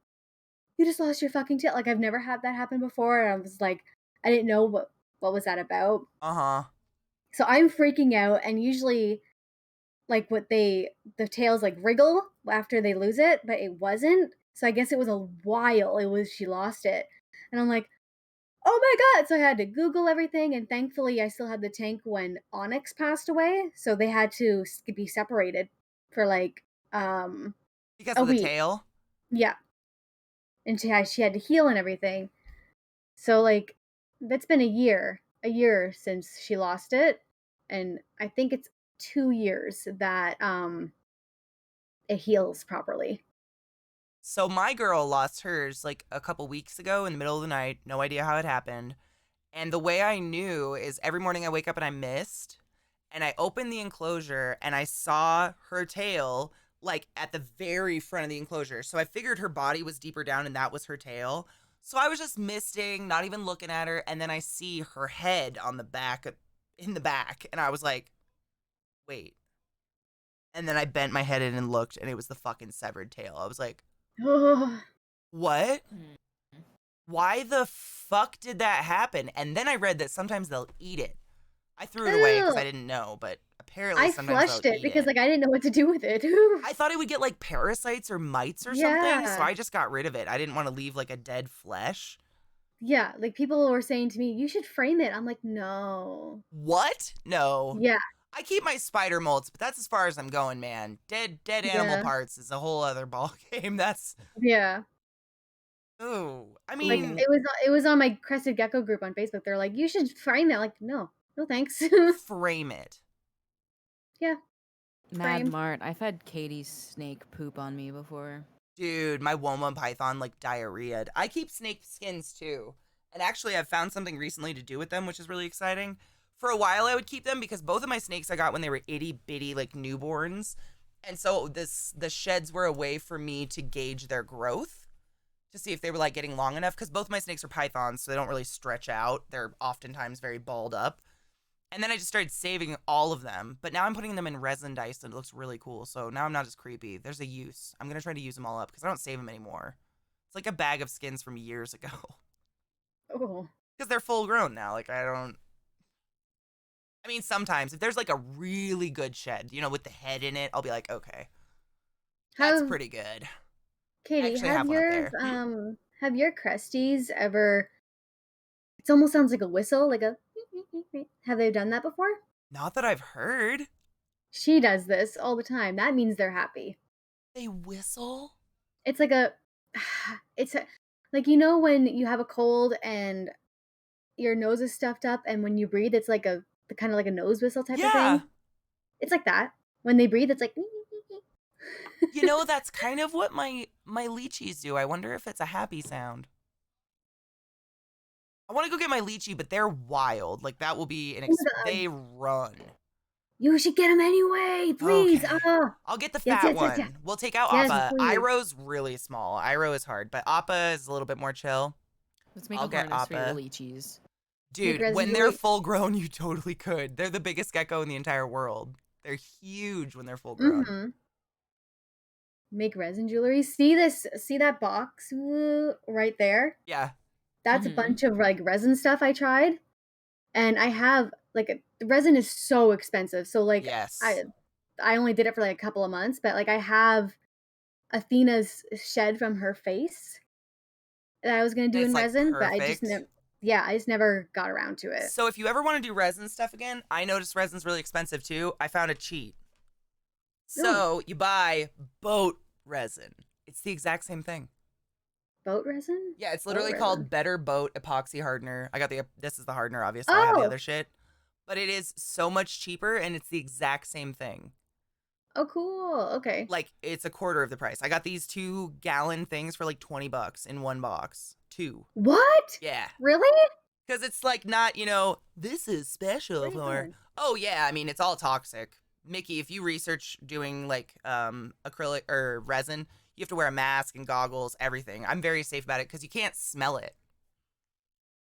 you just lost your fucking tail. Like I've never had that happen before. And I was like, I didn't know what was that about. So I'm freaking out, and usually like the tails like wriggle after they lose it, but it wasn't. So I guess it was a while she lost it. And I'm like, oh my God. So I had to Google everything, and thankfully I still had the tank when Onyx passed away. So they had to be separated for like because a of the week. tail? Yeah. And she had to heal and everything. So like that's been a year since she lost it, and I think it's 2 years that it heals properly. So my girl lost hers like a couple weeks ago in the middle of the night. No idea how it happened. And the way I knew is every morning I wake up and I mist, and I opened the enclosure and I saw her tail like at the very front of the enclosure. So I figured her body was deeper down and that was her tail. So I was just misting, not even looking at her, and then I see her head on the back, in the back, and I was like, wait. And then I bent my head in and looked, and it was the fucking severed tail. I was like, what? Why the fuck did that happen? And then I read that sometimes they'll eat it. I threw it away because I didn't know, but apparently I sometimes flushed they'll it eat because it. like I didn't know what to do with it. I thought it would get like parasites or mites or something, Yeah. so I just got rid of it. I didn't want to leave like a dead flesh. Yeah, like people were saying to me, you should frame it. I'm like, no. What? No. Yeah. I keep my spider molts, but that's as far as I'm going, man. Dead animal Yeah. parts is a whole other ball game. That's Yeah. Oh, I Like mean, it was on my crested gecko group on Facebook. They're like, you should frame that. Like, no, thanks. frame it. Yeah, Mad frame. Mart. I've had Katie's snake poop on me before. Dude, my Woma python like diarrhea. I keep snake skins too. And actually, I've found something recently to do with them, which is really exciting. For a while, I would keep them because both of my snakes I got when they were itty bitty, like newborns. And so the sheds were a way for me to gauge their growth to see if they were like getting long enough. Because both my snakes are pythons, so they don't really stretch out. They're oftentimes very balled up. And then I just started saving all of them. But now I'm putting them in resin dice and it looks really cool. So now I'm not as creepy. There's a use. I'm going to try to use them all up because I don't save them anymore. It's like a bag of skins from years ago. Oh. Because they're full grown now. Like, I mean, sometimes if there's like a really good shed, you know, with the head in it, I'll be like, okay, that's pretty good. Katie, Actually, I have one up there. have your cresties ever? It almost sounds like a whistle, like a. Have they done that before? Not that I've heard. She does this all the time. That means they're happy. They whistle? It's like a. It's a, like, you know, when you have a cold and your nose is stuffed up, and when you breathe, it's like a kind of like a nose whistle type of thing. It's like that. When they breathe, it's like. You know, that's kind of what my lychees do. I wonder if it's a happy sound. I want to go get my lychee, but they're wild. Like, that will be they run. You should get them anyway, please. Okay. I'll get the fat one. Yes. We'll take out Appa. Please. Iroh's really small. Iroh is hard, but Appa is a little bit more chill. Let's make I'll a get harness for your Appa. lychees. Dude, when they're full grown, you totally could. They're the biggest gecko in the entire world. They're huge when they're full grown. Mm-hmm. Make resin jewelry. See that box right there? Yeah. That's a bunch of like resin stuff I tried. And I have like the resin is so expensive. So like yes. I only did it for like a couple of months, but like I have Athena's shed from her face that I was gonna do in resin, but I just never got around to it. So if you ever want to do resin stuff again, I noticed resin's really expensive too. I found a cheat. So you buy boat resin. It's the exact same thing. Boat resin? Yeah, it's literally called Better Boat Epoxy Hardener. I got this is the hardener, obviously. I have the other shit. But it is so much cheaper and it's the exact same thing. Oh, cool. Okay. Like, it's a quarter of the price. I got these 2-gallon things for like $20 in one box. 2. What? Yeah. Really? Because it's like not, you know, this is special for. Oh, yeah. I mean, it's all toxic. Mickey, if you research doing like acrylic or resin, you have to wear a mask and goggles, everything. I'm very safe about it because you can't smell it.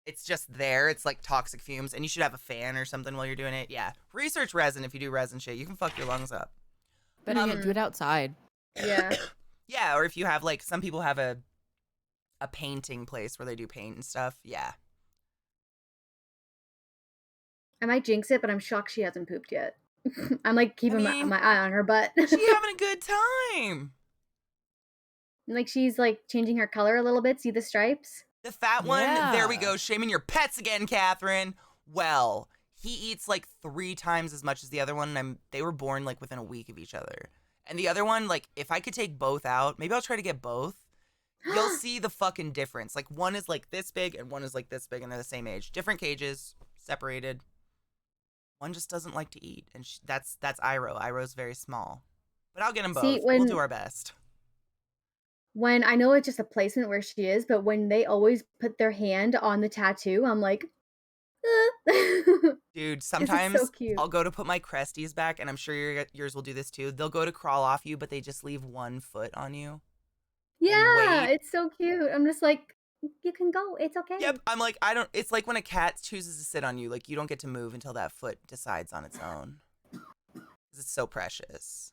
It's just there. It's like toxic fumes, and you should have a fan or something while you're doing it. Yeah. Research resin if you do resin shit. You can fuck your lungs up. But do it outside. Yeah. Yeah, or if you have like, some people have a painting place where they do paint and stuff. Yeah. I might jinx it, but I'm shocked she hasn't pooped yet. I'm like keeping my eye on her butt. She's having a good time. Like she's like changing her color a little bit. See the stripes? The fat one, there we go. Shaming your pets again, Catherine. Well, he eats like 3 times as much as the other one. And they were born like within a week of each other. And the other one, like if I could take both out, maybe I'll try to get both. You'll see the fucking difference. Like one is like this big and one is like this big and they're the same age. Different cages, separated. One just doesn't like to eat. And that's Iroh. Iroh's very small. But I'll get them both. We'll do our best. When I know it's just a placement where she is, but when they always put their hand on the tattoo, I'm like, dude, sometimes so I'll go to put my cresties back, and I'm sure yours will do this too. They'll go to crawl off you, but they just leave one foot on you. Yeah, it's so cute. I'm just like, you can go. It's okay. Yep. I'm like, it's like when a cat chooses to sit on you, like you don't get to move until that foot decides on its own. Because it's so precious.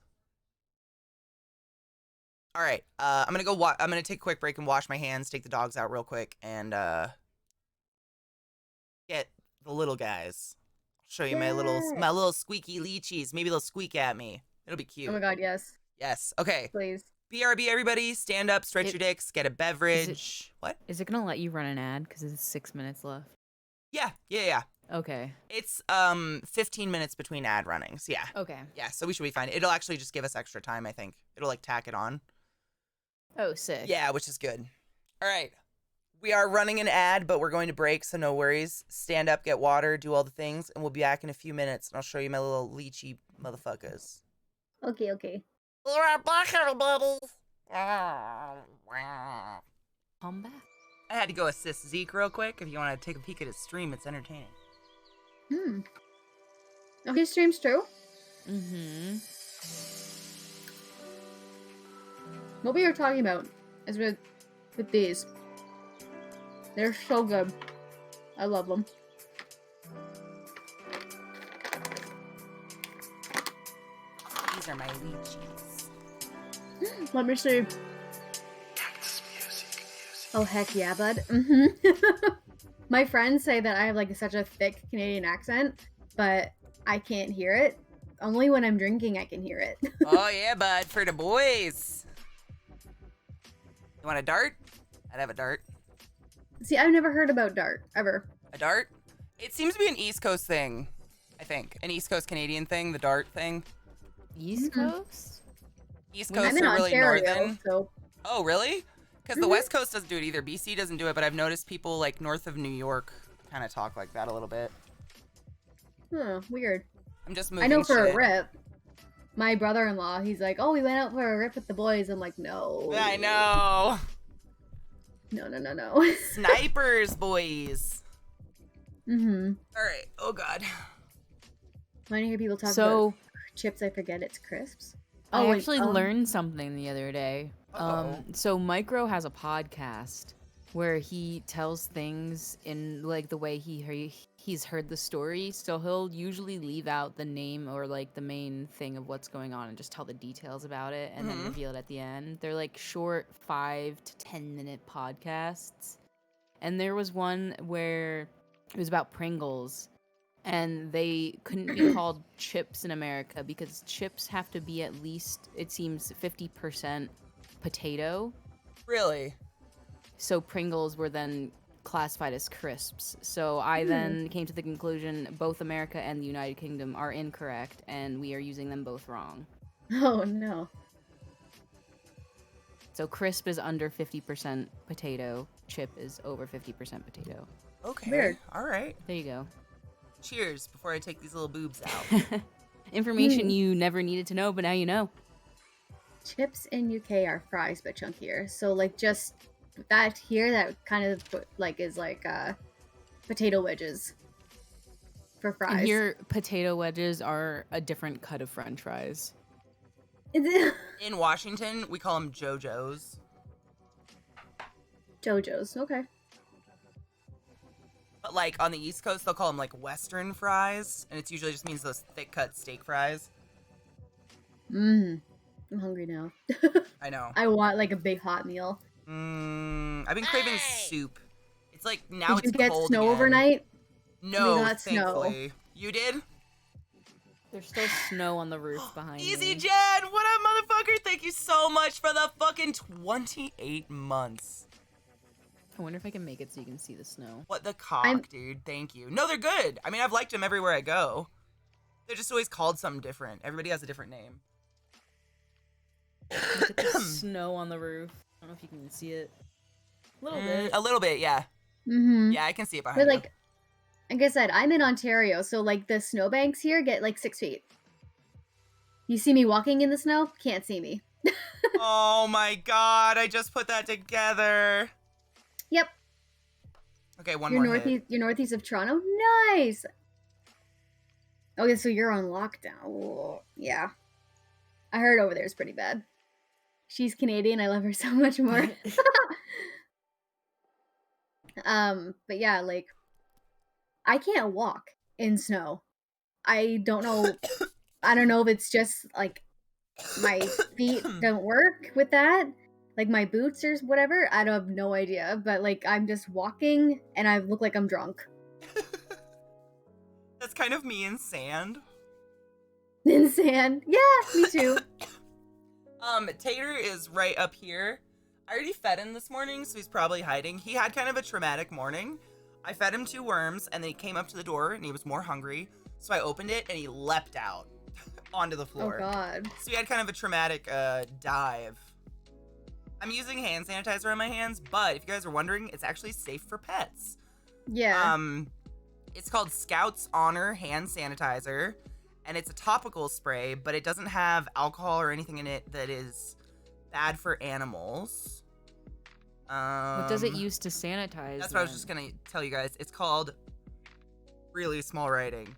All right, I'm gonna go. I'm gonna take a quick break and wash my hands, take the dogs out real quick, and get the little guys. I'll show you my little squeaky lychees. Maybe they'll squeak at me. It'll be cute. Oh my god, yes. Yes. Okay. Please. BRB, everybody, stand up, stretch your dicks, get a beverage. What? Is it gonna let you run an ad? Because it's 6 minutes left. Yeah. Okay. It's 15 minutes between ad runnings. Yeah. Okay. Yeah. So we should be fine. It'll actually just give us extra time. I think it'll like tack it on. Oh, sick. Yeah, which is good. All right. We are running an ad, but we're going to break, so no worries. Stand up, get water, do all the things, and we'll be back in a few minutes, and I'll show you my little lychee motherfuckers. Okay, okay. We're back, everybody. Come back. I had to go assist Zeke real quick. If you want to take a peek at his stream, it's entertaining. Oh, his stream's true? Mm-hmm. What we were talking about is with these. They're so good. I love them. These are my lychees. Let me see. Oh, heck yeah, bud. My friends say that I have like such a thick Canadian accent, but I can't hear it. Only when I'm drinking I can hear it. Oh yeah, bud, for the boys. You want a dart? I'd have a dart. See, I've never heard about Dart, ever. A dart? It seems to be an East Coast thing, I think. An East Coast Canadian thing, the dart thing. East Coast? East I'm Coast in are really Ontario, northern. so... Oh, really? Because the West Coast doesn't do it either. BC doesn't do it, but I've noticed people like north of New York kind of talk like that a little bit. Huh, weird. I'm just moving I know for shit. a rip. My brother-in-law, he's like, oh, we went out for a rip with the boys. I'm like, no. I know. No. Snipers, boys. All right. Oh, God. When I hear people talk So- about chips, I forget it's crisps. I wait, actually learned something the other day. So Micro has a podcast where he tells things in like the way he's heard the story. So he'll usually leave out the name or like the main thing of what's going on and just tell the details about it and then reveal it at the end. They're like short 5 to 10 minute podcasts. And there was one where it was about Pringles. And they couldn't be called chips in America because chips have to be at least, it seems, 50% potato. Really? So Pringles were then classified as crisps. So I then came to the conclusion both America and the United Kingdom are incorrect, and we are using them both wrong. Oh, no. So crisp is under 50% potato, chip is over 50% potato. Okay. Weird. All right. There you go. Cheers before I take these little boobs out. Information you never needed to know, but now you know. Chips in UK are fries, but chunkier. So, like, just that here, that kind of, like, is like potato wedges for fries. And here, potato wedges are a different cut of french fries. In Washington, we call them JoJo's. JoJo's, okay. But like on the East Coast, they'll call them like Western fries, and it usually just means those thick cut steak fries. I'm hungry now. I know. I want like a big hot meal. I've been craving soup. It's like now Did it's you get cold snow again. overnight? No, We got snow. thankfully. You did? There's still snow on the roof behind Easy me. Jen, what up, motherfucker? Thank you so much for the fucking 28 months. I wonder if I can make it so you can see the snow. What the cock, dude? Thank you. No, they're good. I mean, I've liked them everywhere I go. They're just always called something different. Everybody has a different name. Look at the snow on the roof. I don't know if you can see it. A little bit. A little bit, yeah. Mm-hmm. Yeah, I can see it behind But you. like I said, I'm in Ontario, so like the snowbanks here get like 6 feet. You see me walking in the snow? Can't see me. Oh my god, I just put that together. Yep. Okay, one You're more hit. You're northeast of Toronto? Nice! Okay, so you're on lockdown. Whoa. Yeah. I heard over there is pretty bad. She's Canadian. I love her so much more. But yeah, like, I can't walk in snow. I don't know. I don't know if it's just like my feet don't work with that. Like my boots or whatever. I don't have no idea. But like, I'm just walking and I look like I'm drunk. That's kind of me in sand. In sand. Yeah, me too. Tater is right up here. I already fed him this morning, so he's probably hiding. He had kind of a traumatic morning. I fed him 2 worms, and then he came up to the door, and he was more hungry. So I opened it, and he leapt out onto the floor. Oh, God. So he had kind of a traumatic dive. I'm using hand sanitizer on my hands, but if you guys are wondering, it's actually safe for pets. Yeah. It's called Scout's Honor Hand Sanitizer, and it's a topical spray, but it doesn't have alcohol or anything in it that is bad for animals. What does it use to sanitize? That's what I was just gonna tell you guys. It's called, really small writing,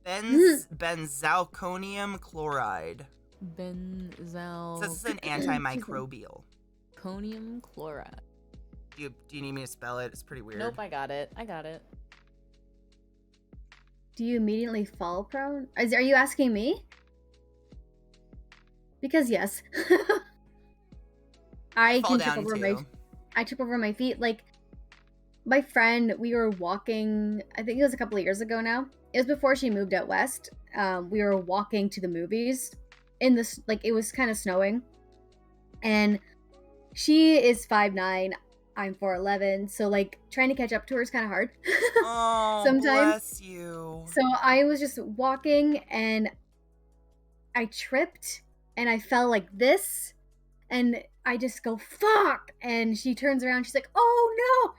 benzalkonium chloride. Benzel. So this is an antimicrobial. Conium chloride. Do you need me to spell it? It's pretty weird. Nope, I got it. Do you immediately fall prone? Are you asking me? Because yes. I fall can trip down over too. I trip over my feet. Like, my friend, we were walking, I think it was a couple of years ago now. It was before she moved out west. We were walking to the movies in this, like, it was kind of snowing. And she is 5'9", I'm 4'11", so, like, trying to catch up to her is kind of hard. Oh, sometimes. Bless you. So I was just walking, and I tripped, and I fell like this, and I just go, fuck! And she turns around, she's like, oh, no!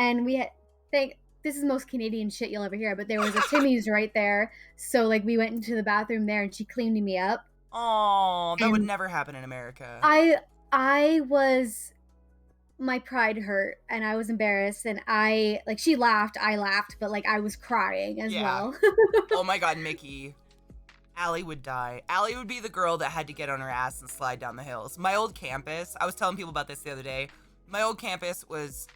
And we had, this is the most Canadian shit you'll ever hear, but there was a Timmy's right there, so, like, we went into the bathroom there, and she cleaned me up. Oh, that And would never happen in America. I was, my pride hurt, and I was embarrassed, and she laughed, I laughed, but, like, I was crying as well. Oh my god, Mickey. Allie would die. Allie would be the girl that had to get on her ass and slide down the hills. My old campus, I was telling people about this the other day. My old campus was,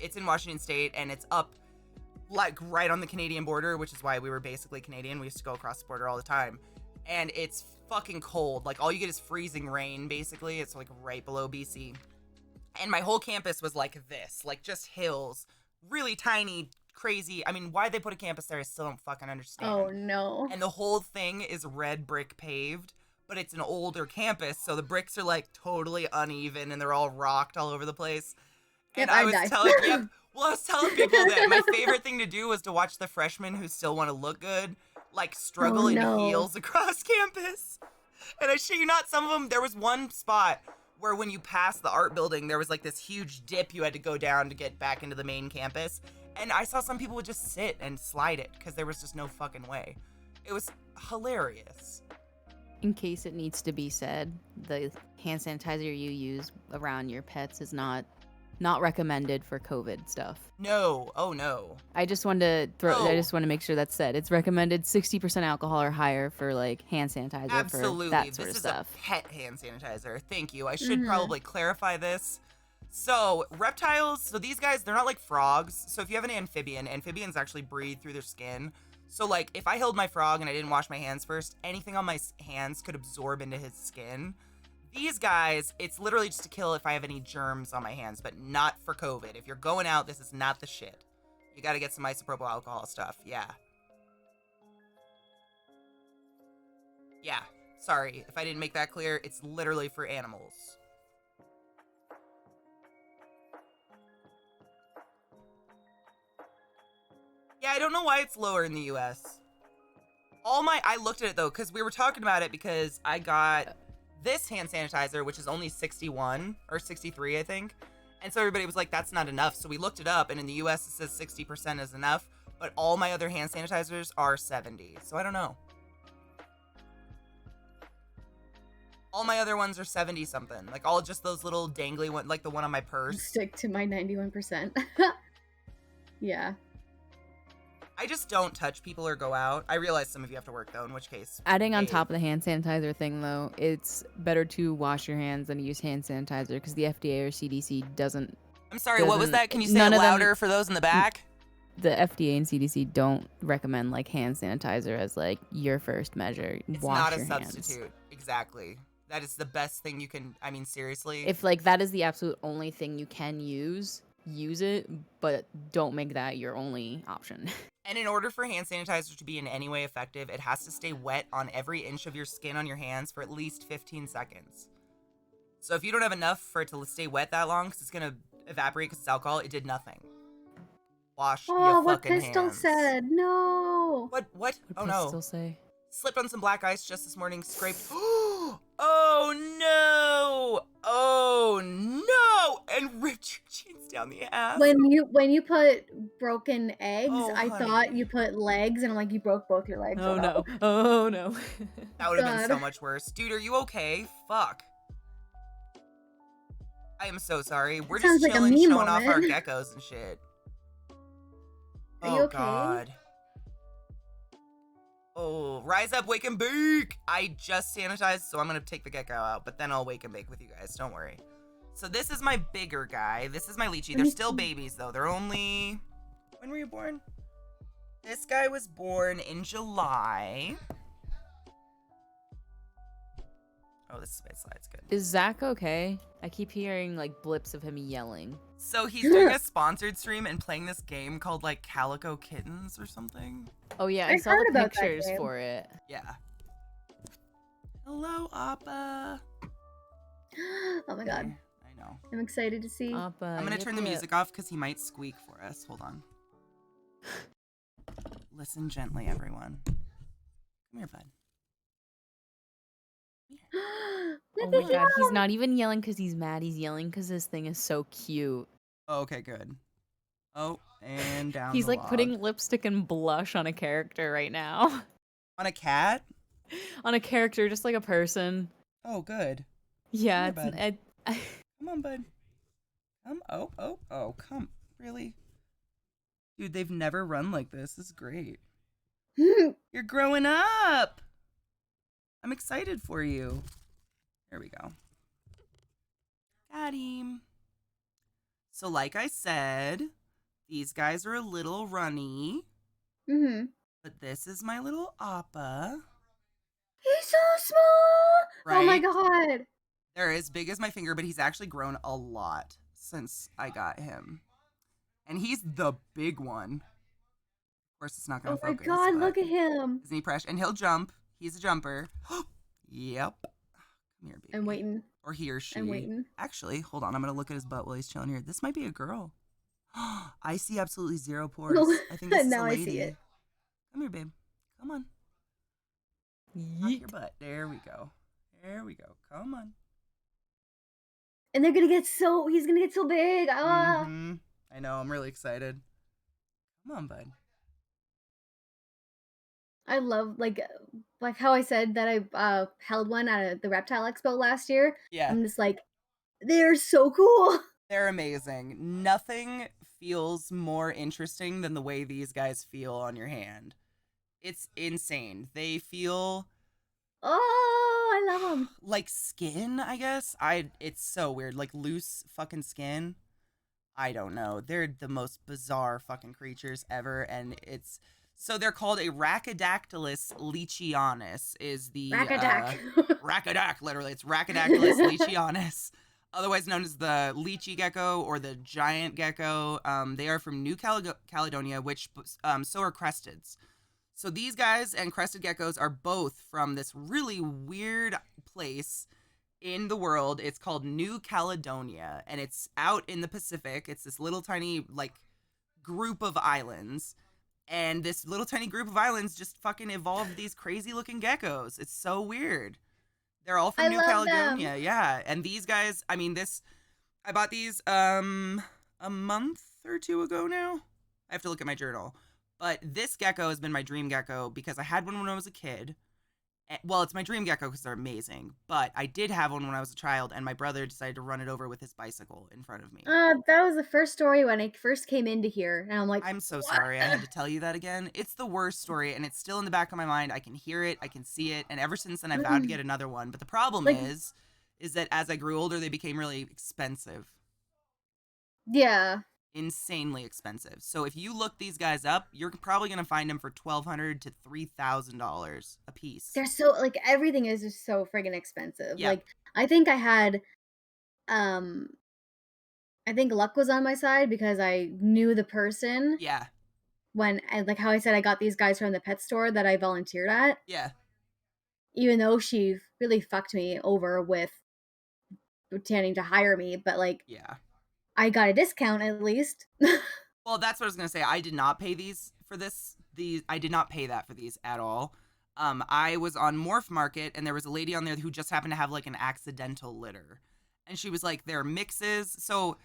it's in Washington State, and it's up, like, right on the Canadian border, which is why we were basically Canadian. We used to go across the border all the time. And it's fucking cold. Like, all you get is freezing rain, basically. It's, like, right below BC. And my whole campus was like this. Like, just hills. Really tiny, crazy. I mean, why they put a campus there, I still don't fucking understand. Oh, no. And the whole thing is red brick paved, but it's an older campus, so the bricks are, like, totally uneven, and they're all rocked all over the place. And I was telling people that my favorite thing to do was to watch the freshmen who still want to look good, like, struggle in heels across campus. And I shit you not, some of them, there was one spot where when you passed the art building, there was, like, this huge dip you had to go down to get back into the main campus. And I saw some people would just sit and slide it because there was just no fucking way. It was hilarious. In case it needs to be said, the hand sanitizer you use around your pets is not recommended for COVID stuff. No. Oh, no. I just wanted to make sure that's said. It's recommended 60% alcohol or higher for, like, hand sanitizer. Absolutely. For that sort This of is stuff. a pet hand sanitizer. Thank you. I should probably clarify this. So, reptiles, so these guys, they're not like frogs. So if you have an amphibian, amphibians actually breathe through their skin. So, like, if I held my frog and I didn't wash my hands first, anything on my hands could absorb into his skin. These guys, it's literally just to kill if I have any germs on my hands, but not for COVID. If you're going out, this is not the shit. You gotta get some isopropyl alcohol stuff. Yeah. Yeah. Sorry if I didn't make that clear. It's literally for animals. Yeah, I don't know why it's lower in the US. I looked at it though, because we were talking about it because I got this hand sanitizer, which is only 61 or 63, I think. And so everybody was like, that's not enough. So we looked it up, and in the US it says 60% is enough, but all my other hand sanitizers are 70. So I don't know. All my other ones are 70 something. Like all just those little dangly ones, like the one on my purse. Stick to my 91%. Yeah. I just don't touch people or go out. I realize some of you have to work though, in which case. Adding on top of the hand sanitizer thing though, it's better to wash your hands than to use hand sanitizer because the FDA or CDC doesn't. I'm sorry, what was that? Can you say it louder for those in the back? The FDA and CDC don't recommend like hand sanitizer as like your first measure. It's wash not a your substitute. hands. Exactly. That is the best thing you can, I mean, seriously. If like that is the absolute only thing you can use it, but don't make that your only option. And in order for hand sanitizer to be in any way effective, it has to stay wet on every inch of your skin on your hands for at least 15 seconds. So if you don't have enough for it to stay wet that long, because it's going to evaporate because it's alcohol, it did nothing. Wash your fucking what Pistol hands. said. No. What? Oh Pistol no. say? Slipped on some black ice just this morning, scraped. Oh no! Oh no! And ripped your jeans down the ass. When you put broken eggs, Oh, I honey. thought you put legs, and I'm like, you broke both your legs. Oh no. Oh no. That would have been so God. much worse. Dude, are you okay? Fuck. I am so sorry. We're Sounds just like a chilling, me showing off our moment. geckos and shit. Are you okay? God. Oh, rise up, wake and bake. I just sanitized, so I'm gonna take the gecko out, but then I'll wake and bake with you guys. Don't worry. So this is my bigger guy. This is my lychee. They're still babies though. They're only, when were you born? This guy was born in July. Oh, this slide's good. Is Zach okay? I keep hearing like blips of him yelling. So he's doing a sponsored stream and playing this game called like Calico Kittens or something. Oh yeah, I I saw heard the about that pictures game. for it. Yeah. Hello, Appa. Oh my god, I know. I'm excited to see. Appa, I'm gonna yip, turn the yip. music off because he might squeak for us. Hold on. Listen gently, everyone. Come here, bud. Oh Look my at god, he's him. not even yelling because he's mad. He's yelling because this thing is so cute. Oh, okay, good. Oh, and down He's the like log. putting lipstick and blush on a character right now. On a cat? On a character, just like a person. Oh, good. Yeah, Come here, it's Come on, bud. Come. Oh, come. Really? Dude, they've never run like this. This is great. You're growing up. I'm excited for you. There we go. Got him. So like I said, these guys are a little runny, but this is my little Appa. He's so small. Right? Oh my god. They're as big as my finger, but he's actually grown a lot since I got him. And he's the big one. Of course, it's not going Oh to my focus. god, but look at him. Isn't he fresh? And he'll jump. He's a jumper. Yep. Come here, baby. I'm waiting. Or he or she. I'm waiting. Actually, hold on. I'm going to look at his butt while he's chilling here. This might be a girl. I see absolutely zero pores. I think this is Now a I lady. see it. Come here, babe. Come on. Rock your butt. There we go. There we go. Come on. And he's gonna get so big. Ah. I know. I'm really excited. Come on, bud. I love like how I said that I held one at the Reptile Expo last year. Yeah. I'm just like, they're so cool. They're amazing. Nothing feels more interesting than the way these guys feel on your hand. It's insane. They feel Oh, I love them. like skin, I guess. It's so weird. Like loose fucking skin. I don't know. They're the most bizarre fucking creatures ever, and so they're called a Rhacodactylus leachianus is the Racadac. Rhacadac, literally. It's Rhacodactylus leachianus, otherwise known as the lychee gecko or the giant gecko. They are from New Caledonia, which so are cresteds. So these guys and crested geckos are both from this really weird place in the world. It's called New Caledonia, and it's out in the Pacific. It's this little tiny like group of islands, and this little tiny group of islands just fucking evolved these crazy looking geckos. It's so weird. They're all from I New love Caledonia. them. Yeah, and these guys, I mean, I bought these a month or two ago now. I have to look at my journal. But this gecko has been my dream gecko because I had one when I was a kid. Well, it's my dream gecko because they're amazing. But I did have one when I was a child, and my brother decided to run it over with his bicycle in front of me. That was the first story when I first came into here, and I'm like, I'm so what? sorry I had to tell you that again. It's the worst story, and it's still in the back of my mind. I can hear it. I can see it. And ever since then, I vowed to get another one. But the problem is that as I grew older, they became really expensive. Yeah. Insanely expensive. So if you look these guys up, you're probably going to find them for $1,200 to $3,000 a piece. They're so like everything is just so friggin' expensive. Yeah. Like I think I had I think luck was on my side because I knew the person Yeah. when I like how I said I got these guys from the pet store that I volunteered at. Yeah. Even though she really fucked me over with pretending to hire me, but like Yeah. I got a discount at least. Well, that's what I was going to say. I did not pay I did not pay that for these at all. I was on Morph Market, and there was a lady on there who just happened to have like an accidental litter. And she was like, they're mixes. So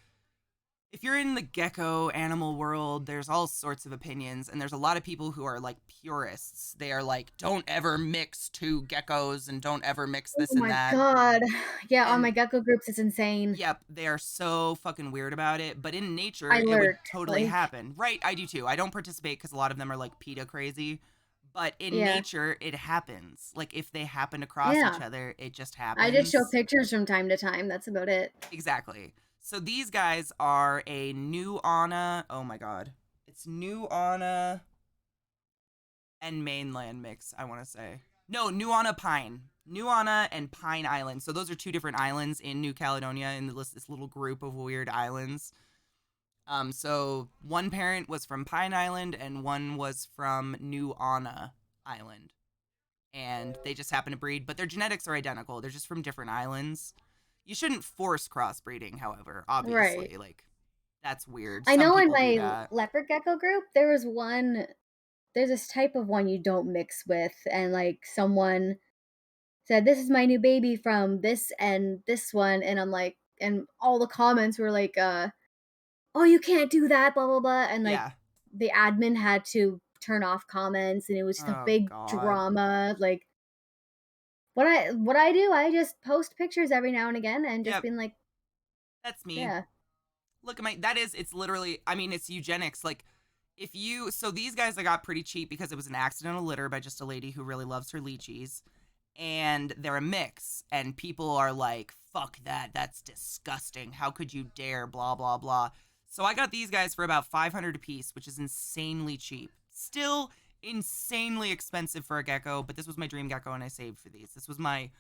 if you're in the gecko animal world, there's all sorts of opinions, and there's a lot of people who are like purists. They are like, don't ever mix two geckos and don't ever mix this and that. Oh my god. Yeah, on And- my gecko groups, it's insane. Yep, they are so fucking weird about it. But in nature, I it would lurked, totally like- happen. Right, I do too. I don't participate because a lot of them are like PETA crazy. But in Yeah. nature, it happens. Like if they happen to cross Yeah. each other, it just happens. I just show pictures from time to time. That's about it. Exactly. So these guys are a New Anna. Oh my god. It's New Anna and mainland mix, I want to say. No, New Anna Pine. New Anna and Pine Island. So those are two different islands in New Caledonia in this little group of weird islands. So one parent was from Pine Island and one was from New Anna Island. And they just happen to breed, but their genetics are identical. They're just from different islands. You shouldn't force crossbreeding, however, obviously. Right. Like, that's weird. I Some know in people do my that. leopard gecko group, there's this type of one you don't mix with, and like someone said, this is my new baby from this and this one, and I'm like, and all the comments were like, oh, you can't do that, blah, blah, blah, and like Yeah. the admin had to turn off comments, and it was just a Oh, big God. drama, like, what I do, I just post pictures every now and again and just Yep. being like, That's me. yeah. Look at it's literally, I mean, it's eugenics. Like, so these guys I got pretty cheap because it was an accidental litter by just a lady who really loves her lychees. And they're a mix. And people are like, fuck that. That's disgusting. How could you dare? Blah, blah, blah. So I got these guys for about $500 a piece, which is insanely cheap. Still insanely expensive for a gecko, but this was my dream gecko and I saved for these. This was my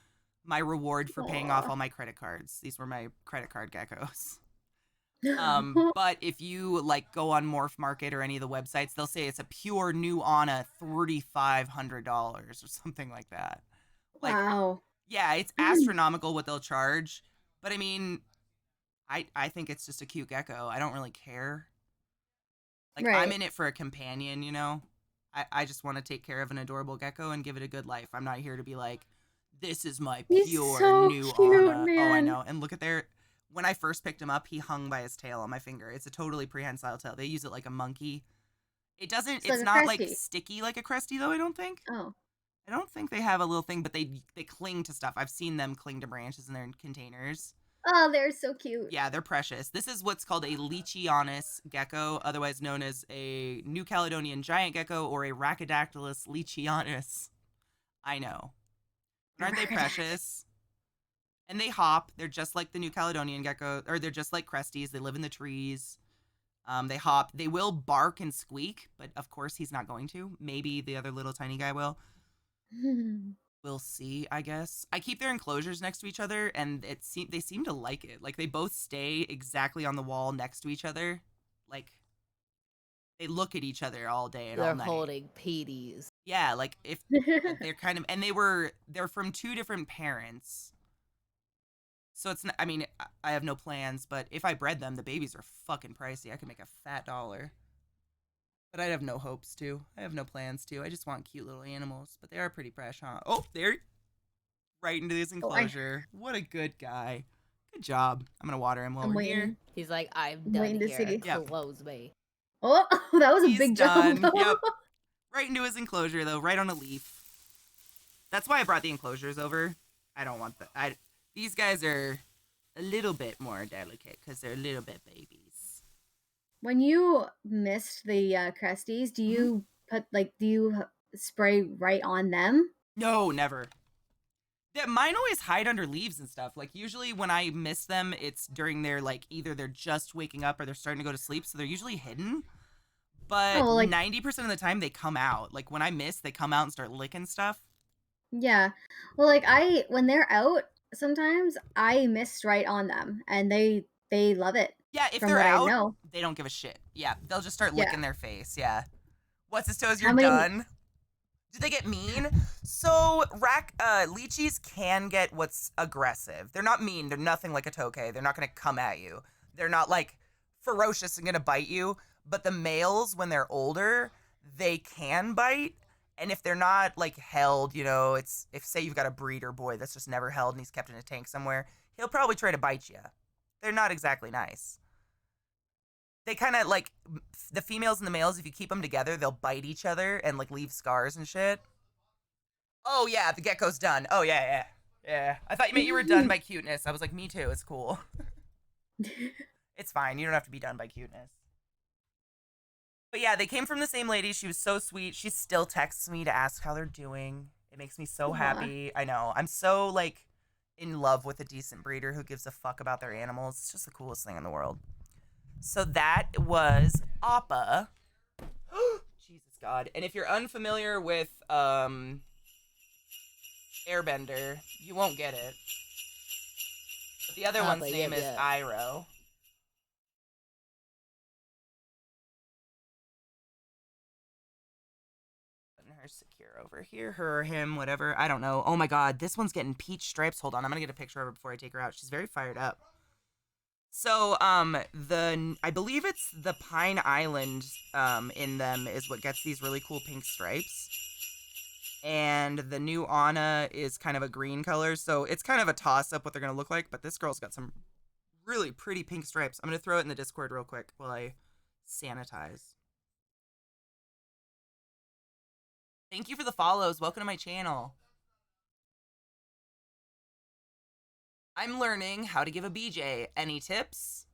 reward for paying off all my credit cards. These were my credit card geckos. But if you like go on Morph Market or any of the websites, they'll say it's a pure New Anna $3,500 or something like that. Like, Wow. yeah, it's astronomical what they'll charge. But I mean, I think it's just a cute gecko. I don't really care. Like, I'm Right. in it for a companion, you know? I just want to take care of an adorable gecko and give it a good life. I'm not here to be like, this is my He's pure so New cute, Anna. Oh, I man. know. And look at when I first picked him up, he hung by his tail on my finger. It's a totally prehensile tail. They use it like a monkey. It's like a not like Cresty. sticky like a Cresty though, I don't think. Oh. I don't think they have a little thing, but they cling to stuff. I've seen them cling to branches in their containers. Oh, they're so cute. Yeah, they're precious. This is what's called a Leachianus gecko, otherwise known as a New Caledonian giant gecko or a Rhacodactylus leachianus. I know. But aren't they precious? And they hop. They're just like the New Caledonian gecko, or they're just like Cresties. They live in the trees. They hop. They will bark and squeak, but of course he's not going to. Maybe the other little tiny guy will. We'll see, I guess. I keep their enclosures next to each other, and they seem to like it. Like, they both stay exactly on the wall next to each other. Like, they look at each other all day and all They're night. holding PDs. Yeah, like, if they're kind of... And they're from two different parents. So it's not... I mean, I have no plans, but if I bred them, the babies are fucking pricey. I could make a fat dollar. But I'd have no hopes to. I have no plans to. I just want cute little animals. But they are pretty fresh, huh? Oh, there. Right into this enclosure. What a good guy. Good job. I'm going to water him while I'm we're waiting. here. He's like, I'm waiting done to here. see. Yep. Close me. Oh, that was a He's big done. jump. Yep. Right into his enclosure, though. Right on a leaf. That's why I brought the enclosures over. I don't want that. These guys are a little bit more delicate because they're a little bit babies. When you missed the Cresties, do you do you spray right on them? No, never. Mine always hide under leaves and stuff. Like, usually when I miss them, it's during their, like, either they're just waking up or they're starting to go to sleep, so they're usually hidden. But 90% of the time, they come out. Like, when I miss, they come out and start licking stuff. Yeah. Well, like, when they're out, sometimes I mist right on them, and they love it. Yeah, if from they're what I out, know. they don't give a shit. Yeah, they'll just start Yeah. licking their face. Yeah. What's his toes? How You're many- done. Do they get mean? So, lychees can get what's aggressive. They're not mean. They're nothing like a tokay. They're not going to come at you. They're not, like, ferocious and going to bite you. But the males, when they're older, they can bite. And if they're not, like, held, you know, if, say, you've got a breeder boy that's just never held and he's kept in a tank somewhere, he'll probably try to bite you. They're not exactly nice. They kind of like the females and the males, if you keep them together, they'll bite each other and like leave scars and shit. Oh yeah, the gecko's done. Oh yeah. I thought you meant you were done by cuteness. I was like, me too, it's cool. It's fine, you don't have to be done by cuteness. But yeah, they came from the same lady. She was so sweet. She still texts me to ask how they're doing. It makes me so happy. I know. I'm so like in love with a decent breeder who gives a fuck about their animals. It's just the coolest thing in the world. So that was Appa. Jesus God. And if you're unfamiliar with Airbender, you won't get it. But the other one's name is Iroh. Her secure over here, her or him, whatever. I don't know. Oh my God, this one's getting peach stripes. Hold on, I'm gonna get a picture of her before I take her out. She's very fired up. So, I believe it's the Pine Island, in them is what gets these really cool pink stripes. And the new Anna is kind of a green color, so it's kind of a toss-up what they're gonna look like, but this girl's got some really pretty pink stripes. I'm gonna throw it in the Discord real quick while I sanitize. Thank you for the follows. Welcome to my channel. I'm learning how to give a BJ. Any tips?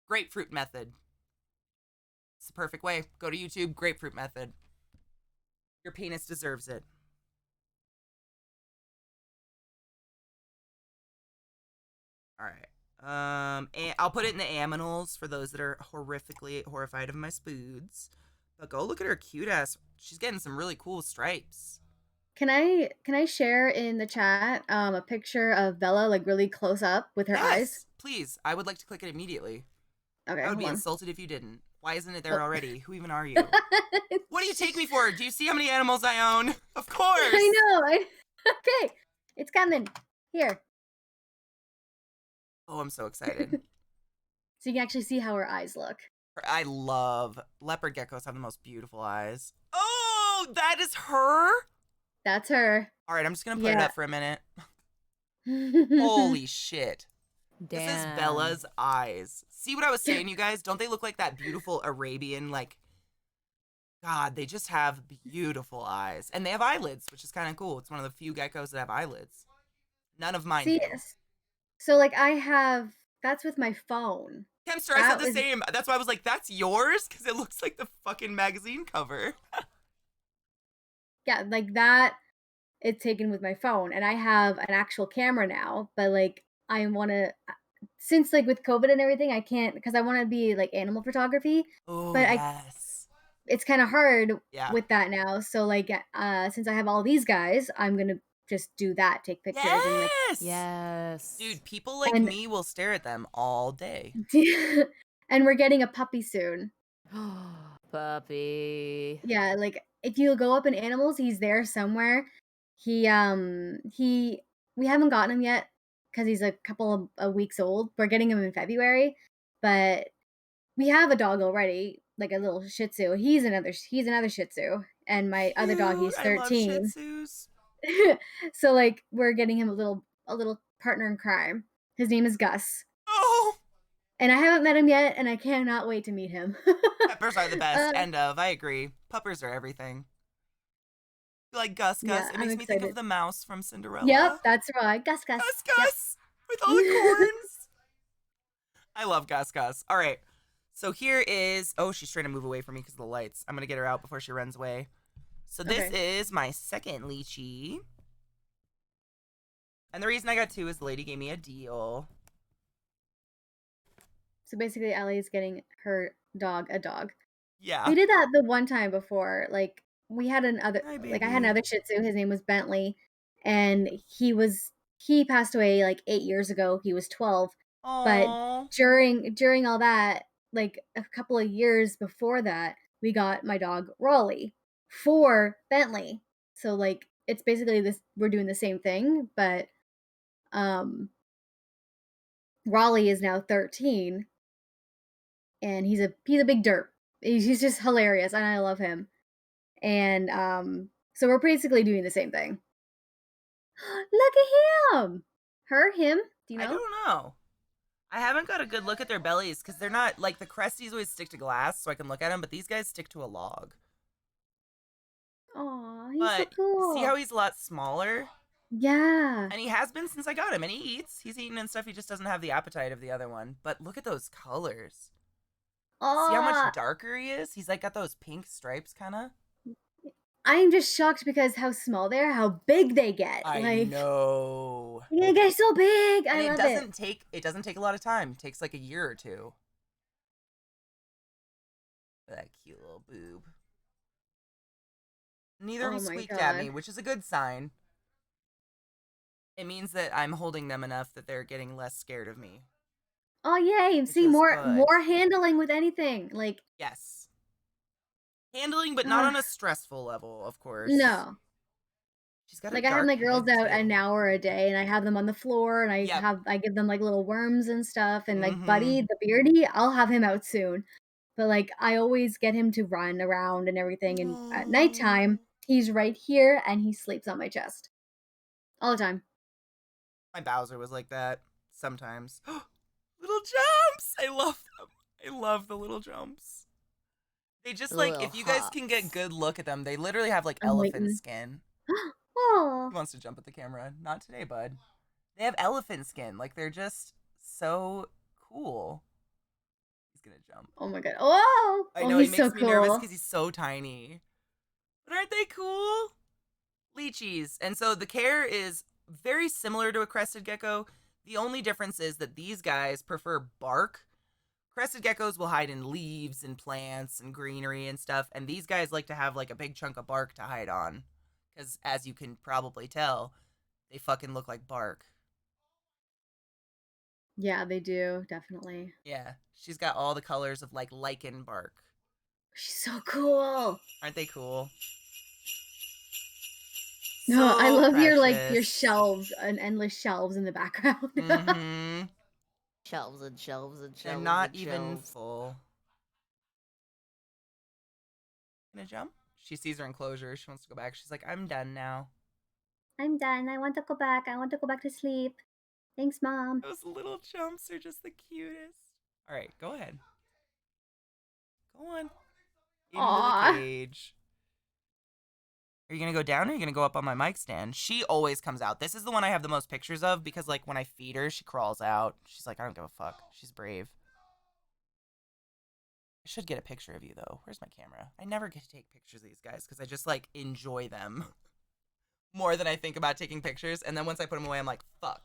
Grapefruit method. It's the perfect way. Go to YouTube, grapefruit method. Your penis deserves it. All right. And I'll put it in the aminals for those that are horrifically horrified of my spoods. But go look at her cute ass. She's getting some really cool stripes. Can I share in the chat a picture of Bella like really close up with her eyes? Please. I would like to click it immediately. Okay. I would be insulted if you didn't. Why isn't it there already? Who even are you? What do you take me for? Do you see how many animals I own? Of course. I know. Okay. It's coming. Here. Oh, I'm so excited. So you can actually see how her eyes look. I love leopard geckos have the most beautiful eyes. Oh, that is her? That's her. All right, I'm just going to put it up for a minute. Holy shit. Damn. This is Bella's eyes. See what I was saying, you guys? Don't they look like that beautiful Arabian, like, God, they just have beautiful eyes. And they have eyelids, which is kind of cool. It's one of the few geckos that have eyelids. None of mine do. So, like, that's with my phone. Kemster, I said the same. That's why I was like, that's yours? Because it looks like the fucking magazine cover. Yeah, like that, it's taken with my phone. And I have an actual camera now, but, like, I want to, since, like, with COVID and everything, I can't, because I want to be, like, animal photography. Oh, but yes. It's kind of hard with that now. So, like, since I have all these guys, I'm going to just do that, take pictures. Yes! And, like, Yes. Dude, people like me will stare at them all day. And we're getting a puppy soon. Puppy. Yeah, like, if you go up in animals, he's there somewhere. We haven't gotten him yet because he's a couple of weeks old. We're getting him in February, but we have a dog already, like a little Shih Tzu. He's another Shih Tzu, and my other dog, he's 13. I love Shih Tzus. So, like, we're getting him a little partner in crime. His name is Gus. Oh. And I haven't met him yet, and I cannot wait to meet him. Peppers are the best. End of. I agree. Puppers are everything. Like Gus. Yeah, it makes me think of the mouse from Cinderella. Yep, that's right. Gus. Gus. With all the corns. I love Gus. All right. So here is... Oh, she's trying to move away from me because of the lights. I'm going to get her out before she runs away. So this is my second lychee. And the reason I got two is the lady gave me a deal. So basically, Ellie's getting her dog a dog. Yeah. We did that the one time before. Like, we had another... Like, I had another Shih Tzu. His name was Bentley. And he passed away, like, 8 years ago. He was 12. Aww. But during all that, like, a couple of years before that, we got my dog Raleigh for Bentley. So, like, it's basically this, we're doing the same thing, but Raleigh is now 13, and he's a big derp. He's just hilarious, and I love him. And so we're basically doing the same thing. Look at him! Her? Him? Do you know? I don't know. I haven't got a good look at their bellies because they're not, like, the cresties always stick to glass so I can look at them, but these guys stick to a log. Aw, he's so But cool. see how he's a lot smaller? Yeah. And he has been since I got him, and he eats. He's eating and stuff. He just doesn't have the appetite of the other one. But look at those colors. See how much darker he is? He's like got those pink stripes, kind of. I'm just shocked because how small they are, how big they get. I know. They get so big. And I love it. It doesn't take a lot of time. It takes like a year or two. That cute little boob. Neither of them squeaked at me, which is a good sign. It means that I'm holding them enough that they're getting less scared of me. Oh yay! See more handling with anything. Like yes, handling, but not on a stressful level, of course. No. She's got like I have my girls out an hour a day, and I have them on the floor, and I give them like little worms and stuff, and like Buddy the beardy, I'll have him out soon. But like I always get him to run around and everything, and at nighttime he's right here and he sleeps on my chest all the time. My Bowser was like that sometimes. Little jumps! I love them. I love the little jumps. They just like, if you guys can get good look at them, they literally have like elephant skin. Oh. He wants to jump at the camera. Not today, bud. They have elephant skin. Like, they're just so cool. He's gonna jump. Oh my god. Oh! I know, he makes me nervous because he's so tiny. But aren't they cool? Lychees. And so the care is very similar to a crested gecko. The only difference is that these guys prefer bark. Crested geckos will hide in leaves and plants and greenery and stuff, and these guys like to have like a big chunk of bark to hide on. Because as you can probably tell, they fucking look like bark. Yeah, they do, definitely. Yeah, she's got all the colors of like lichen bark. She's so cool. Aren't they cool? No, I love precious. your shelves and endless shelves in the background. Mm-hmm. Shelves and shelves and shelves. They're not and even shelves. full. Gonna jump? She sees her enclosure. She wants to go back. She's like, I'm done now. I'm done. I want to go back. I want to go back to sleep. Thanks, Mom. Those little jumps are just the cutest. All right, go ahead. Go on. Into the cage. Are you going to go down or are you going to go up on my mic stand? She always comes out. This is the one I have the most pictures of because, like, when I feed her, she crawls out. She's like, I don't give a fuck. She's brave. I should get a picture of you, though. Where's my camera? I never get to take pictures of these guys because I just, like, enjoy them more than I think about taking pictures. And then once I put them away, I'm like, fuck.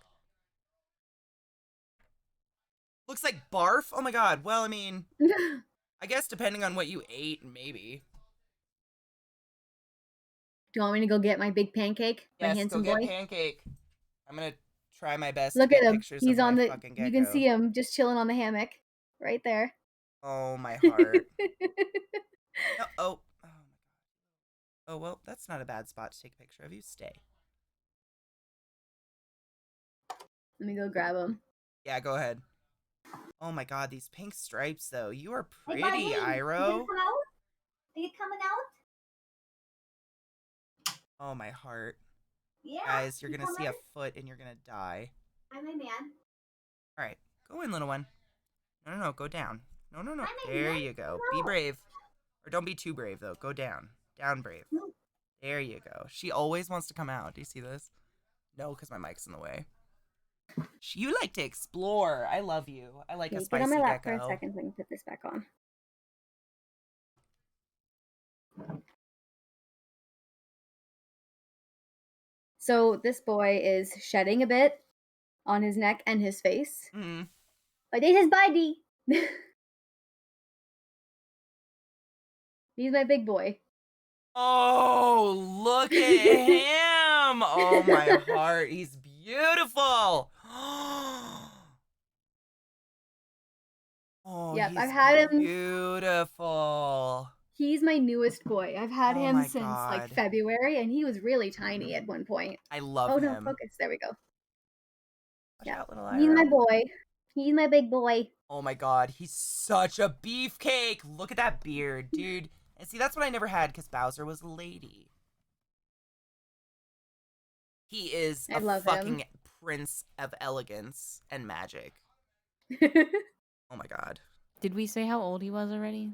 Looks like barf? Oh, my God. Well, I mean, I guess depending on what you ate, maybe. Do you want me to go get my big pancake? Yes, my handsome go get boy? Pancake. I'm going to try my best Look to at get him. pictures He's of on my the. fucking gecko. You can see him just chilling on the hammock, right there. Oh, my heart. No, oh my God. Oh, well, that's not a bad spot to take a picture of. You stay. Let me go grab him. Yeah, go ahead. Oh my God, these pink stripes, though. You are Hey, pretty, buddy, Iroh. You come out? Are you coming out? Oh, my heart. Yeah. Guys, you're you going to see coming? a foot and you're going to die. I'm a man. All right, go in, little one. No, go down. No. I'm a There man. you go. No. Be brave. Or don't be too brave, though. Go down. Down brave. No. There you go. She always wants to come out. Do you see this? No, because my mic's in the way. You like to explore. I love you. I like Can a you spicy get on my lap gecko. for a second so I can put this back on? So this boy is shedding a bit on his neck and his face. Mm-hmm. But this is Buddy. He's my big boy. Oh, look at him. Oh, my heart. He's beautiful. Oh, Yep, he's I've had him. beautiful. He's my newest boy. I've had Oh him my since like God. February, and he was really tiny at one point. I love Oh him. no, focus. There we go. Watch Yeah, out, little he's my Iroh. boy. He's my big boy. Oh my God, he's such a beefcake. Look at that beard, dude. And see, that's what I never had because Bowser was a lady. He is I a love fucking him. prince of elegance and magic. Oh my god. Did we say how old he was already?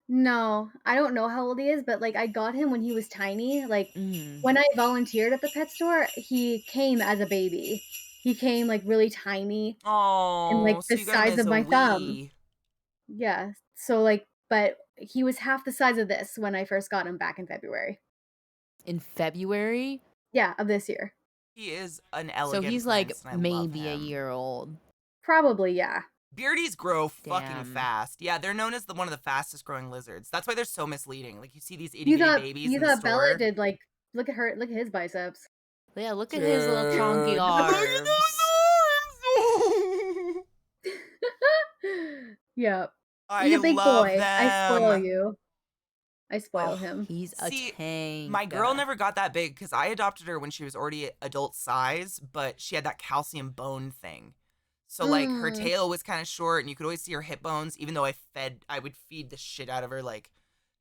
No, I don't know how old he is, but like I got him when he was tiny. Like when I volunteered at the pet store, he came as a baby. He came like really tiny and like Oh, the so you got him size as of a my thumb. wee. Yeah. So like, but he was half the size of this when I first got him back in February. In February? Yeah, of this year. He is an So elegant he's like prince, and I love maybe a him. year old. Probably, yeah. Beardies grow fucking Damn. fast. Yeah, they're known as one of the fastest growing lizards. That's why they're so misleading. Like you see these itty You bitty thought babies you in the thought store. Bella did like look at his biceps. Yeah, look at his little chonky Dude, arms. Look at those arms. Yeah. I He's a big love boy. them. I spoil you. I spoil Oh, him. He's a See, tank. My girl never got that big because I adopted her when she was already adult size, but she had that calcium bone thing. So like her tail was kind of short and you could always see her hip bones, even though I would feed the shit out of her. Like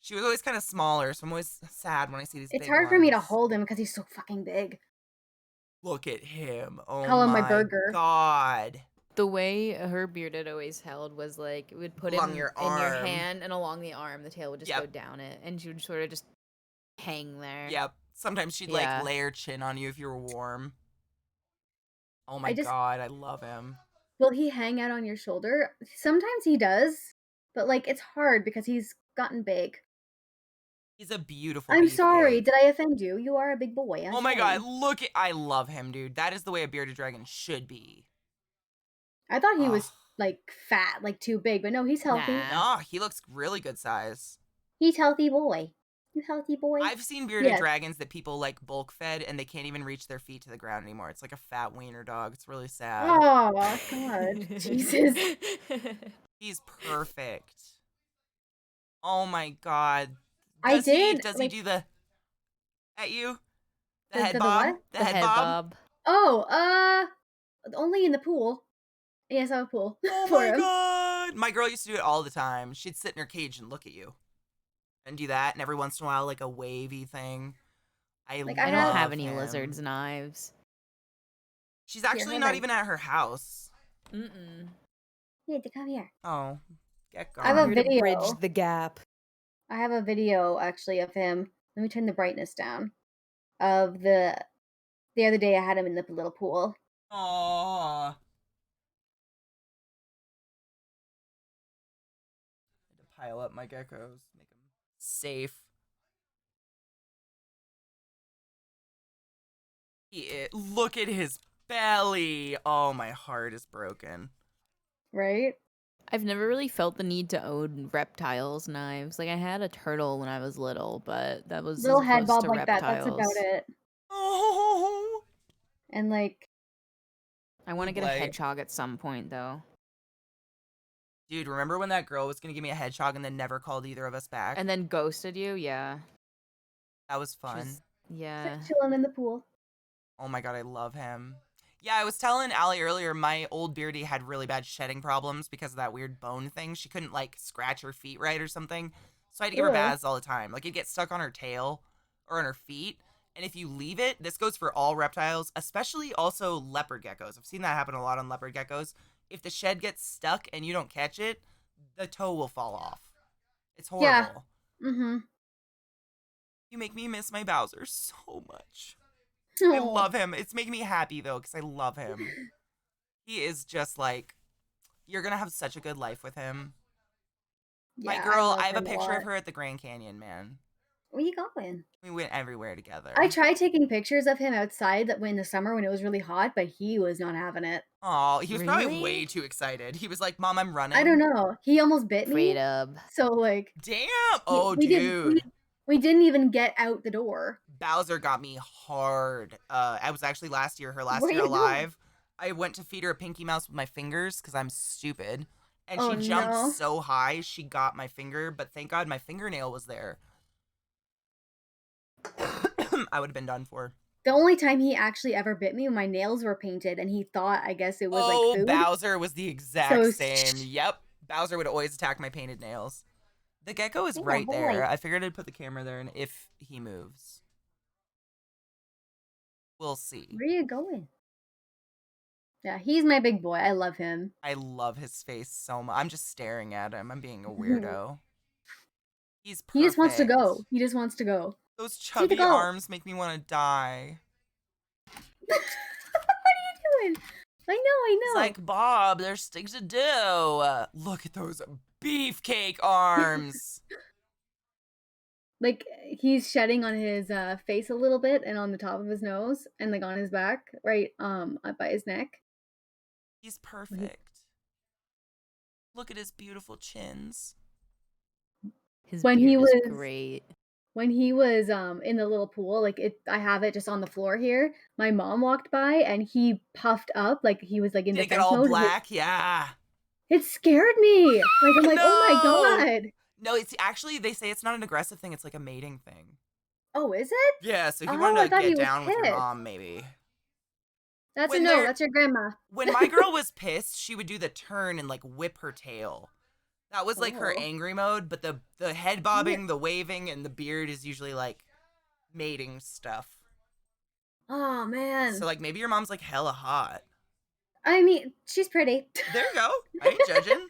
she was always kind of smaller, so I'm always sad when I see these It's big hard for me to ones. hold him because he's so fucking big. Look at him. Oh Call him my my burger. god. The way her bearded always held was like it would put Along him your in your arm. hand and along the arm. The tail would just Yep. go down it, and she would sort of just hang there. Yep. Sometimes she'd Yeah. like lay her chin on you if you were warm. Oh my I just- god, I love him. Will he hang out on your shoulder? Sometimes he does, but like it's hard because he's gotten big. He's a beautiful I'm sorry. beefcake. Did I offend you? You are a big boy. I'm Oh my sorry. god, look at I love him, dude. That is the way a bearded dragon should be. I thought he was Ugh. like fat, like too big, but no, he's healthy. Nah. No, he looks really good size. He's healthy boy. You healthy boy? I've seen bearded Yes. dragons that people like bulk fed and they can't even reach their feet to the ground anymore. It's like a fat wiener dog. It's really sad. Oh god. Jesus. He's perfect. Oh my god. I Does did, Does like- he do the at you? The The- head the bob? what? The head bob? Oh, only in the pool. Yes, I have a pool Oh for my him. god. My girl used to do it all the time. She'd sit in her cage and look at you. And do that, and every once in a while, like a wavy thing. Like, I I don't have- have any him. lizards' knives. She's actually have not I- even at her house. Mm-mm. Hey, to come here. Oh, get I have a gone. Here to video. bridge the gap. I have a video actually of him. Let me turn the brightness down. Of the other day I had him in the little pool. Aww. To pile up my geckos, make them safe. Look at his belly. Oh, my heart is broken. Right? I've never really felt the need to own reptiles' knives. Like I had a turtle when I was little, but that was Little as head close bob to like that. That's reptiles. about it. Oh. And like, I want to get a Like- hedgehog at some point, though. Dude, remember when that girl was gonna give me a hedgehog and then never called either of us back? And then ghosted you? Yeah. That was She fun. was- Yeah. chilling in the pool. Oh my god, I love him. Yeah, I was telling Allie earlier, my old Beardy had really bad shedding problems because of that weird bone thing. She couldn't, like, scratch her feet right or something. So I had to give her Ugh. baths all the time. Like, it'd get stuck on her tail or on her feet. And if you leave it, this goes for all reptiles, especially also leopard geckos. I've seen that happen a lot on leopard geckos. If the shed gets stuck and you don't catch it, the toe will fall off. It's horrible. Yeah. Mm-hmm. You make me miss my Bowser so much. I love him. It's making me happy, though, because I love him. He is just like, you're going to have such a good life with him. My girl, I have a picture of her at the Grand Canyon, man. Where you going? We went everywhere together. I tried taking pictures of him outside in the summer when it was really hot, but he was not having it. Oh, he was probably Really? way too excited. He was like, Mom, I'm running. I don't know. He almost bit me. Afraid of. So like, Damn. Oh, we dude. we didn't even get out the door. Bowser got me hard. I was actually her last Where year you going? alive. I went to feed her a Pinky Mouse with my fingers because I'm stupid. And Oh, she jumped no. so high, she got my finger, but thank God my fingernail was there. I would have been done for. The only time he actually ever bit me, my nails were painted, and he thought, I guess it was like food. Bowser was the exact So- same. Yep. Bowser would always attack my painted nails. The gecko is Yeah, right boy. there. I figured I'd put the camera there, and if he moves, we'll see. Where are you going? Yeah, he's my big boy. I love him. I love his face so much. I'm just staring at him. I'm being a weirdo. He's perfect. He just wants to go. He just wants to go. Those Need to chubby go. arms make me want to die. What are you doing? I know. It's like, Bob, there's things to do. Look at those beefcake arms. Like, he's shedding on his face a little bit and on the top of his nose and like on his back, right up by his neck. He's perfect. Look at his beautiful chins. His When beard he is was great. When he was in the little pool, like I have it just on the floor here. My mom walked by and he puffed up like he was like in Did it defense get all mode. black? Yeah. It scared me. Like, I'm like, oh my god. No, it's actually, they say it's not an aggressive thing. It's like a mating thing. Oh, is it? Yeah, so he Oh, I wanted to thought he get was down with your pissed. mom, maybe. That's When a no. they're- That's your grandma. When my girl was pissed, she would do the turn and like whip her tail. That was like her Oh. angry mode, but the head bobbing, the waving, and the beard is usually like mating stuff. Oh man. So like maybe your mom's like hella hot. I mean, she's pretty. There you go. I ain't judging.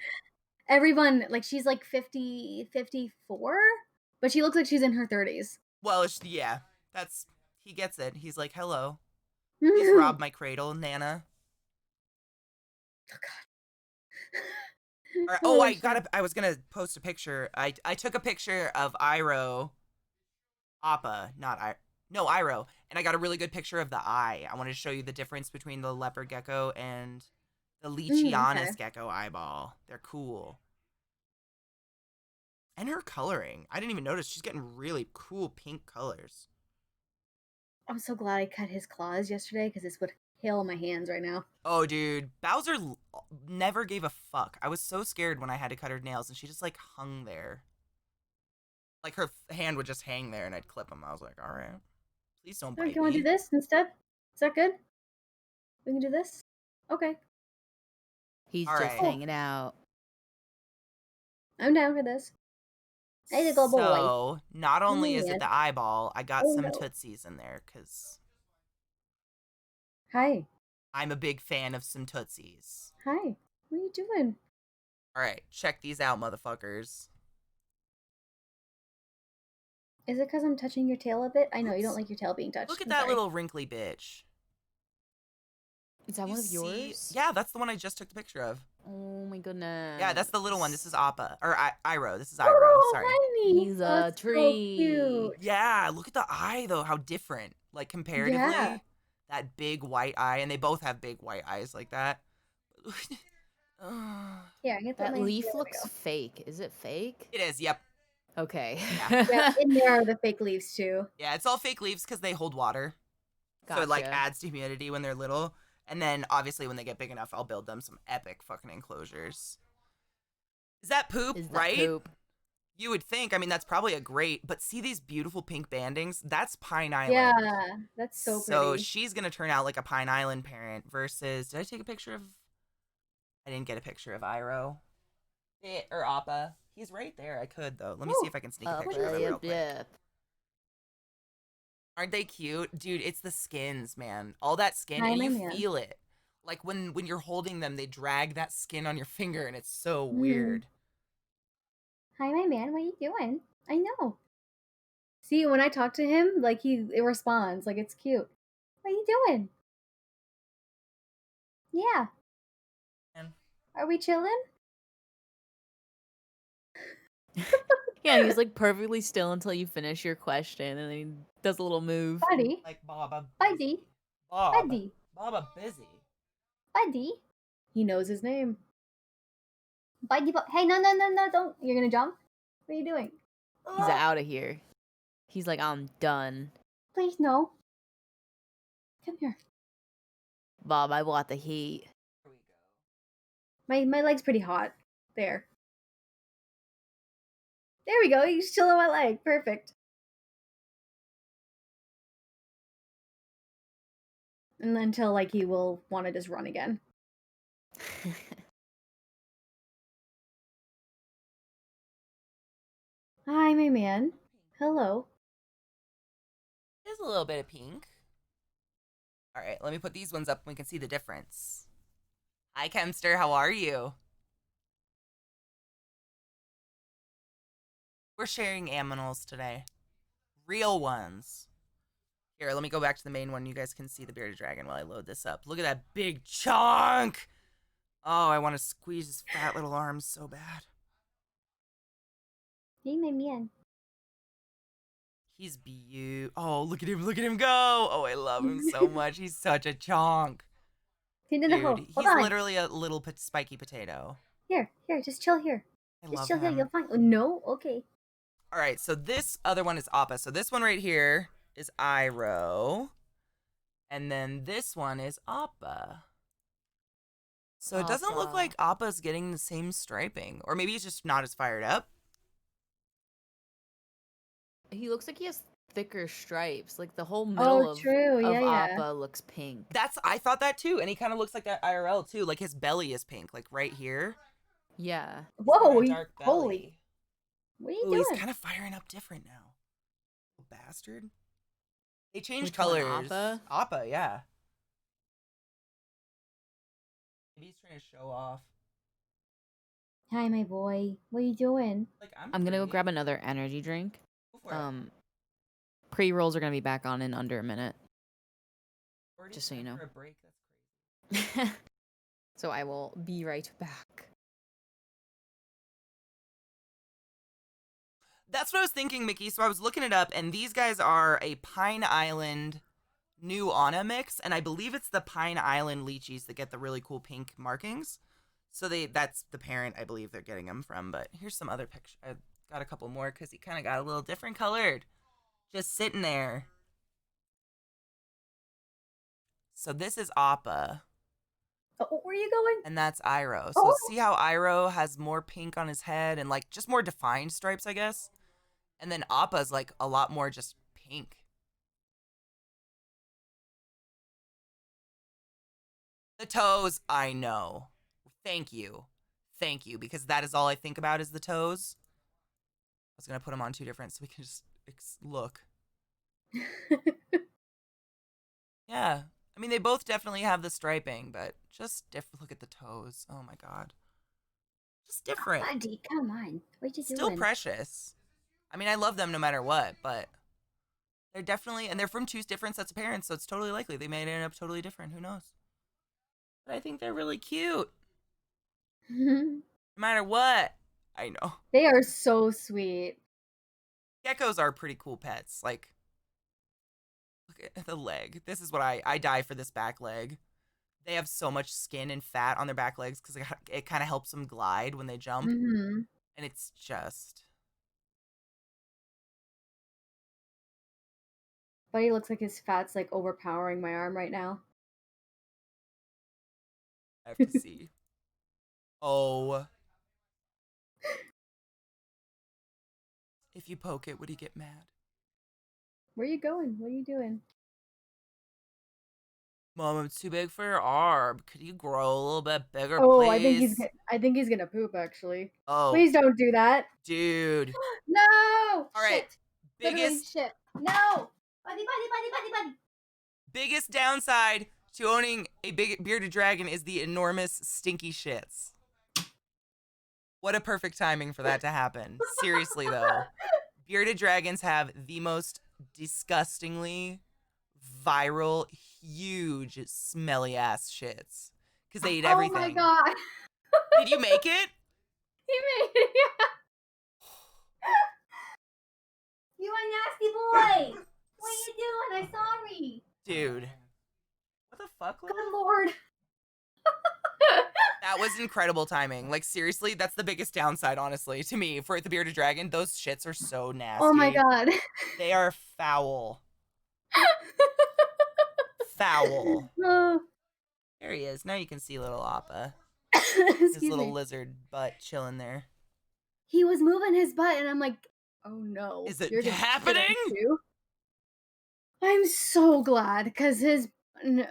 Everyone, like, she's like 50, 54, but she looks like she's in her 30s. Well, yeah, he gets it. He's like, hello. He's robbed my cradle, Nana. Oh god. All right. Oh, I was gonna post a picture. I took a picture of Iroh, Appa, Iroh, and I got a really good picture of the eye. I wanted to show you the difference between the leopard gecko and the Leachianus okay. gecko eyeball. They're cool. And her coloring. I didn't even notice. She's getting really cool pink colors. I'm so glad I cut his claws yesterday because this would kill my hands right now. Oh, dude. Bowser never gave a fuck. I was so scared when I had to cut her nails, and she just, like, hung there. Like, her hand would just hang there, and I'd clip them. I was like, all right. Please don't bite Do you want me. to do this instead? Is that good? We can do this? Okay. He's All just right. hanging out. I'm down for this. Hey, the good boy. So, not only is Yes. it the eyeball, I got Oh, some no. Tootsies in there, because Hi. I'm a big fan of some Tootsies. Hi. What are you doing? All right, check these out, motherfuckers. Is it because I'm touching your tail a bit? I know, you don't Oops. like your tail being touched. Look at I'm that sorry. little wrinkly bitch. Is that You one of see- yours? Yeah, that's the one I just took the picture of. Oh my goodness. Yeah, that's the little one. This is Appa. Or Iroh. This is Iroh. Oh, Sorry. honey. He's Oh, a it's so tree. cute. Yeah, look at the eye, though. How different. Like, comparatively. Yeah. That big white eye. And they both have big white eyes like that. Here, I can put That my... leaf there we looks go. fake. Is it fake? It is, yep. Okay. Yeah, and there are the fake leaves too. Yeah, it's all fake leaves because they hold water. So it, like, Gotcha. adds to humidity when they're little. And then, obviously, when they get big enough, I'll build them some epic fucking enclosures. Is that poop, Is that right? poop? You would think. I mean, that's probably a great... But see these beautiful pink bandings? That's Pine Island. Yeah, that's so pretty. So she's going to turn out like a Pine Island parent versus... Did I take a picture of... I didn't get a picture of Iroh. Or Appa. He's right there. I could, though. Let me see if I can sneak a picture of him real quick. Yep. Aren't they cute? Dude, it's the skins, man. All that skin, Hi, and my you man. feel it. Like, when you're holding them, they drag that skin on your finger, and it's so Mm. weird. Hi, my man. What are you doing? I know. See, when I talk to him, like it responds. Like, it's cute. What are you doing? Yeah. And Are we chilling? Yeah, he's like perfectly still until you finish your question, and then he does a little move. Buddy. like, Bob, Buddy. Bob, Buddy. Bob, busy. Buddy. He knows his name. Buddy. Hey, no, don't. You're gonna jump? What are you doing? He's out of here. He's like, I'm done. Please, no. Come here. Bob, I want the heat. Here we go. My leg's pretty hot. There. There we go. He's still on my leg. Perfect. And then until like he will want to just run again. Hi, my man. Hello. There's a little bit of pink. All right, let me put these ones up and we can see the difference. Hi, Kemster. How are you? We're sharing aminals today. Real ones. Here, let me go back to the main one. You guys can see the bearded dragon while I load this up. Look at that big chunk. Oh, I want to squeeze his fat little arms so bad. Hey, my man. He's beautiful. Oh, look at him. Look at him go. Oh, I love him so much. He's such a chonk. Into the hole. Dude, Hold he's on. literally a little spiky potato. Here, just chill here. I Just love chill here. him. You'll find. Oh, no? Okay. All right, so this other one is Appa. So this one right here is Iroh. And then this one is Appa. So it doesn't look Appa. like Appa's getting the same striping. Or maybe he's just not as fired up. He looks like he has thicker stripes. Like the whole middle of true. Yeah, yeah. Appa looks pink. I thought that too. And he kind of looks like that IRL too. Like his belly is pink, like right here. Yeah. He's got Whoa, a dark belly. holy. What are you Ooh, doing? he's kind of firing up different now. Little bastard. They changed Which one, colors. Appa? Appa, yeah. Maybe he's trying to show off. Hi, my boy. What are you doing? Like I'm gonna go pretty. grab another energy drink. Go for it. Pre-rolls are gonna be back on in under a minute. Already just so you time know. for a break. That's crazy. So I will be right back. That's what I was thinking, Mickey. So I was looking it up, and these guys are a Pine Island New Anna mix, and I believe it's the Pine Island lychees that get the really cool pink markings. So that's the parent I believe they're getting them from. But here's some other pictures. I got a couple more because he kind of got a little different colored. Just sitting there. So this is Appa, Oh, where are you going? and that's Iroh. So Oh. see how Iroh has more pink on his head and like just more defined stripes, I guess? And then Appa's like a lot more just pink. The toes, I know. Thank you. Thank you, because that is all I think about is the toes. I was going to put them on two different so we can just look. Yeah. I mean, they both definitely have the striping, but just look at the toes. Oh my god. Just different. Buddy, come on. What you Still doing? precious. I mean, I love them no matter what, but they're definitely, and they're from two different sets of parents, so it's totally likely they may end up totally different. Who knows? But I think they're really cute. No matter what. I know. They are so sweet. Geckos are pretty cool pets. Like, look at the leg. This is what I die for this back leg. They have so much skin and fat on their back legs because it kind of helps them glide when they jump. Mm-hmm. And it's just... Buddy looks like his fat's like overpowering my arm right now. I have to see. Oh. If you poke it, would he get mad? Where are you going? What are you doing? Mom, it's too big for your arm. Could you grow a little bit bigger, Oh, please? I think he's gonna poop actually. Oh, Please don't do that. dude. No. All right. Shit. Literally Biggest shit. No. Buddy. biggest downside to owning a big bearded dragon is the enormous stinky shits. What a perfect timing for that to happen. Seriously though. Bearded dragons have the most disgustingly viral, huge, smelly ass shits. Because they eat everything. Oh my god. Did you make it? He made it. Yeah. You a nasty boy. What are you doing? I'm sorry. Dude. What the fuck, Lily? Good lord. That was incredible timing. Like, seriously, that's the biggest downside, honestly, to me. For the bearded dragon, those shits are so nasty. Oh my god. They are foul. Foul. Oh. There he is. Now you can see little Appa. His Excuse little me. lizard butt chilling there. He was moving his butt, and I'm like, oh no. Is it you're gonna shit him happening? too? I'm so glad, because his... No.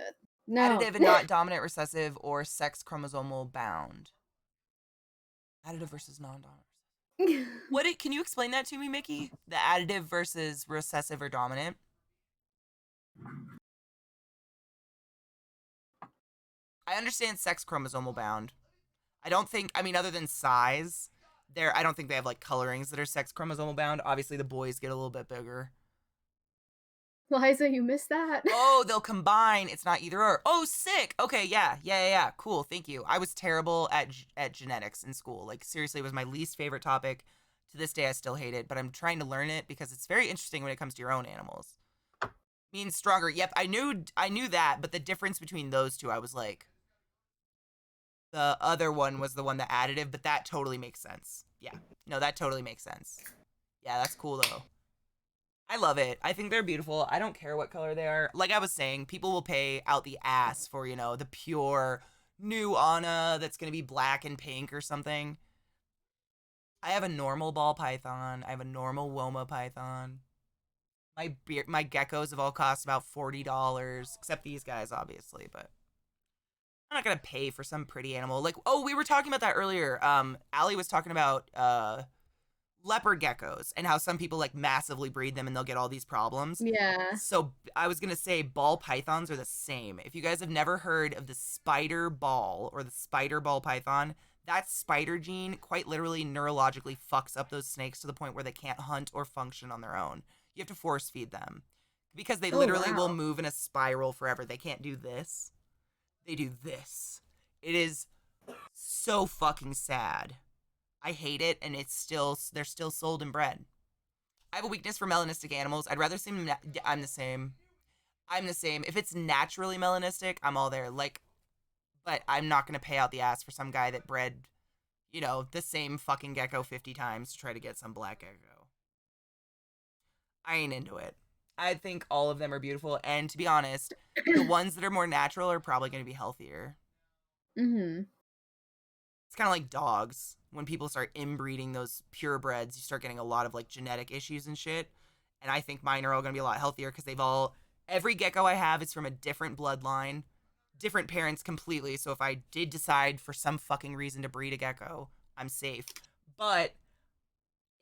Additive and not dominant, recessive, or sex chromosomal bound. Additive versus non-dominant. Can you explain that to me, Mickey? The additive versus recessive or dominant? I understand sex chromosomal bound. I don't think, I mean, other than size, I don't think they have like colorings that are sex chromosomal bound. Obviously, the boys get a little bit bigger. Liza, you missed that. Oh, they'll combine. It's not either or. Oh, sick. Okay, yeah. Cool. Thank you. I was terrible at genetics in school. Like seriously, it was my least favorite topic. To this day, I still hate it, but I'm trying to learn it because it's very interesting when it comes to your own animals. Means stronger. Yep, I knew that, but the difference between those two, I was like, the other one was the one that additive, but that totally makes sense. Yeah, no, that totally makes sense. Yeah, that's cool though. I love it. I think they're beautiful. I don't care what color they are. Like I was saying, people will pay out the ass for, the pure new Anna that's going to be black and pink or something. I have a normal ball python. I have a normal Woma python. My geckos have all cost about $40, except these guys, obviously, but I'm not going to pay for some pretty animal. Like, oh, we were talking about that earlier. Allie was talking about leopard geckos and how some people like massively breed them and they'll get all these problems. Yeah. So I was gonna say ball pythons are the same. If you guys have never heard of the spider ball or the spider ball python, that spider gene quite literally neurologically fucks up those snakes to the point where they can't hunt or function on their own. You have to force feed them because they literally will move in a spiral forever. They can't do this. They do this. It is so fucking sad. I hate it, and they're still sold and bred. I have a weakness for melanistic animals. I'd rather see I'm the same. If it's naturally melanistic, I'm all there. Like, but I'm not gonna pay out the ass for some guy that bred, the same fucking gecko 50 times to try to get some black gecko. I ain't into it. I think all of them are beautiful, and to be honest, the ones that are more natural are probably gonna be healthier. Mm-hmm. It's kind of like dogs. When people start inbreeding those purebreds, you start getting a lot of like genetic issues and shit. And I think mine are all going to be a lot healthier because every gecko I have is from a different bloodline, different parents completely. So if I did decide for some fucking reason to breed a gecko, I'm safe. But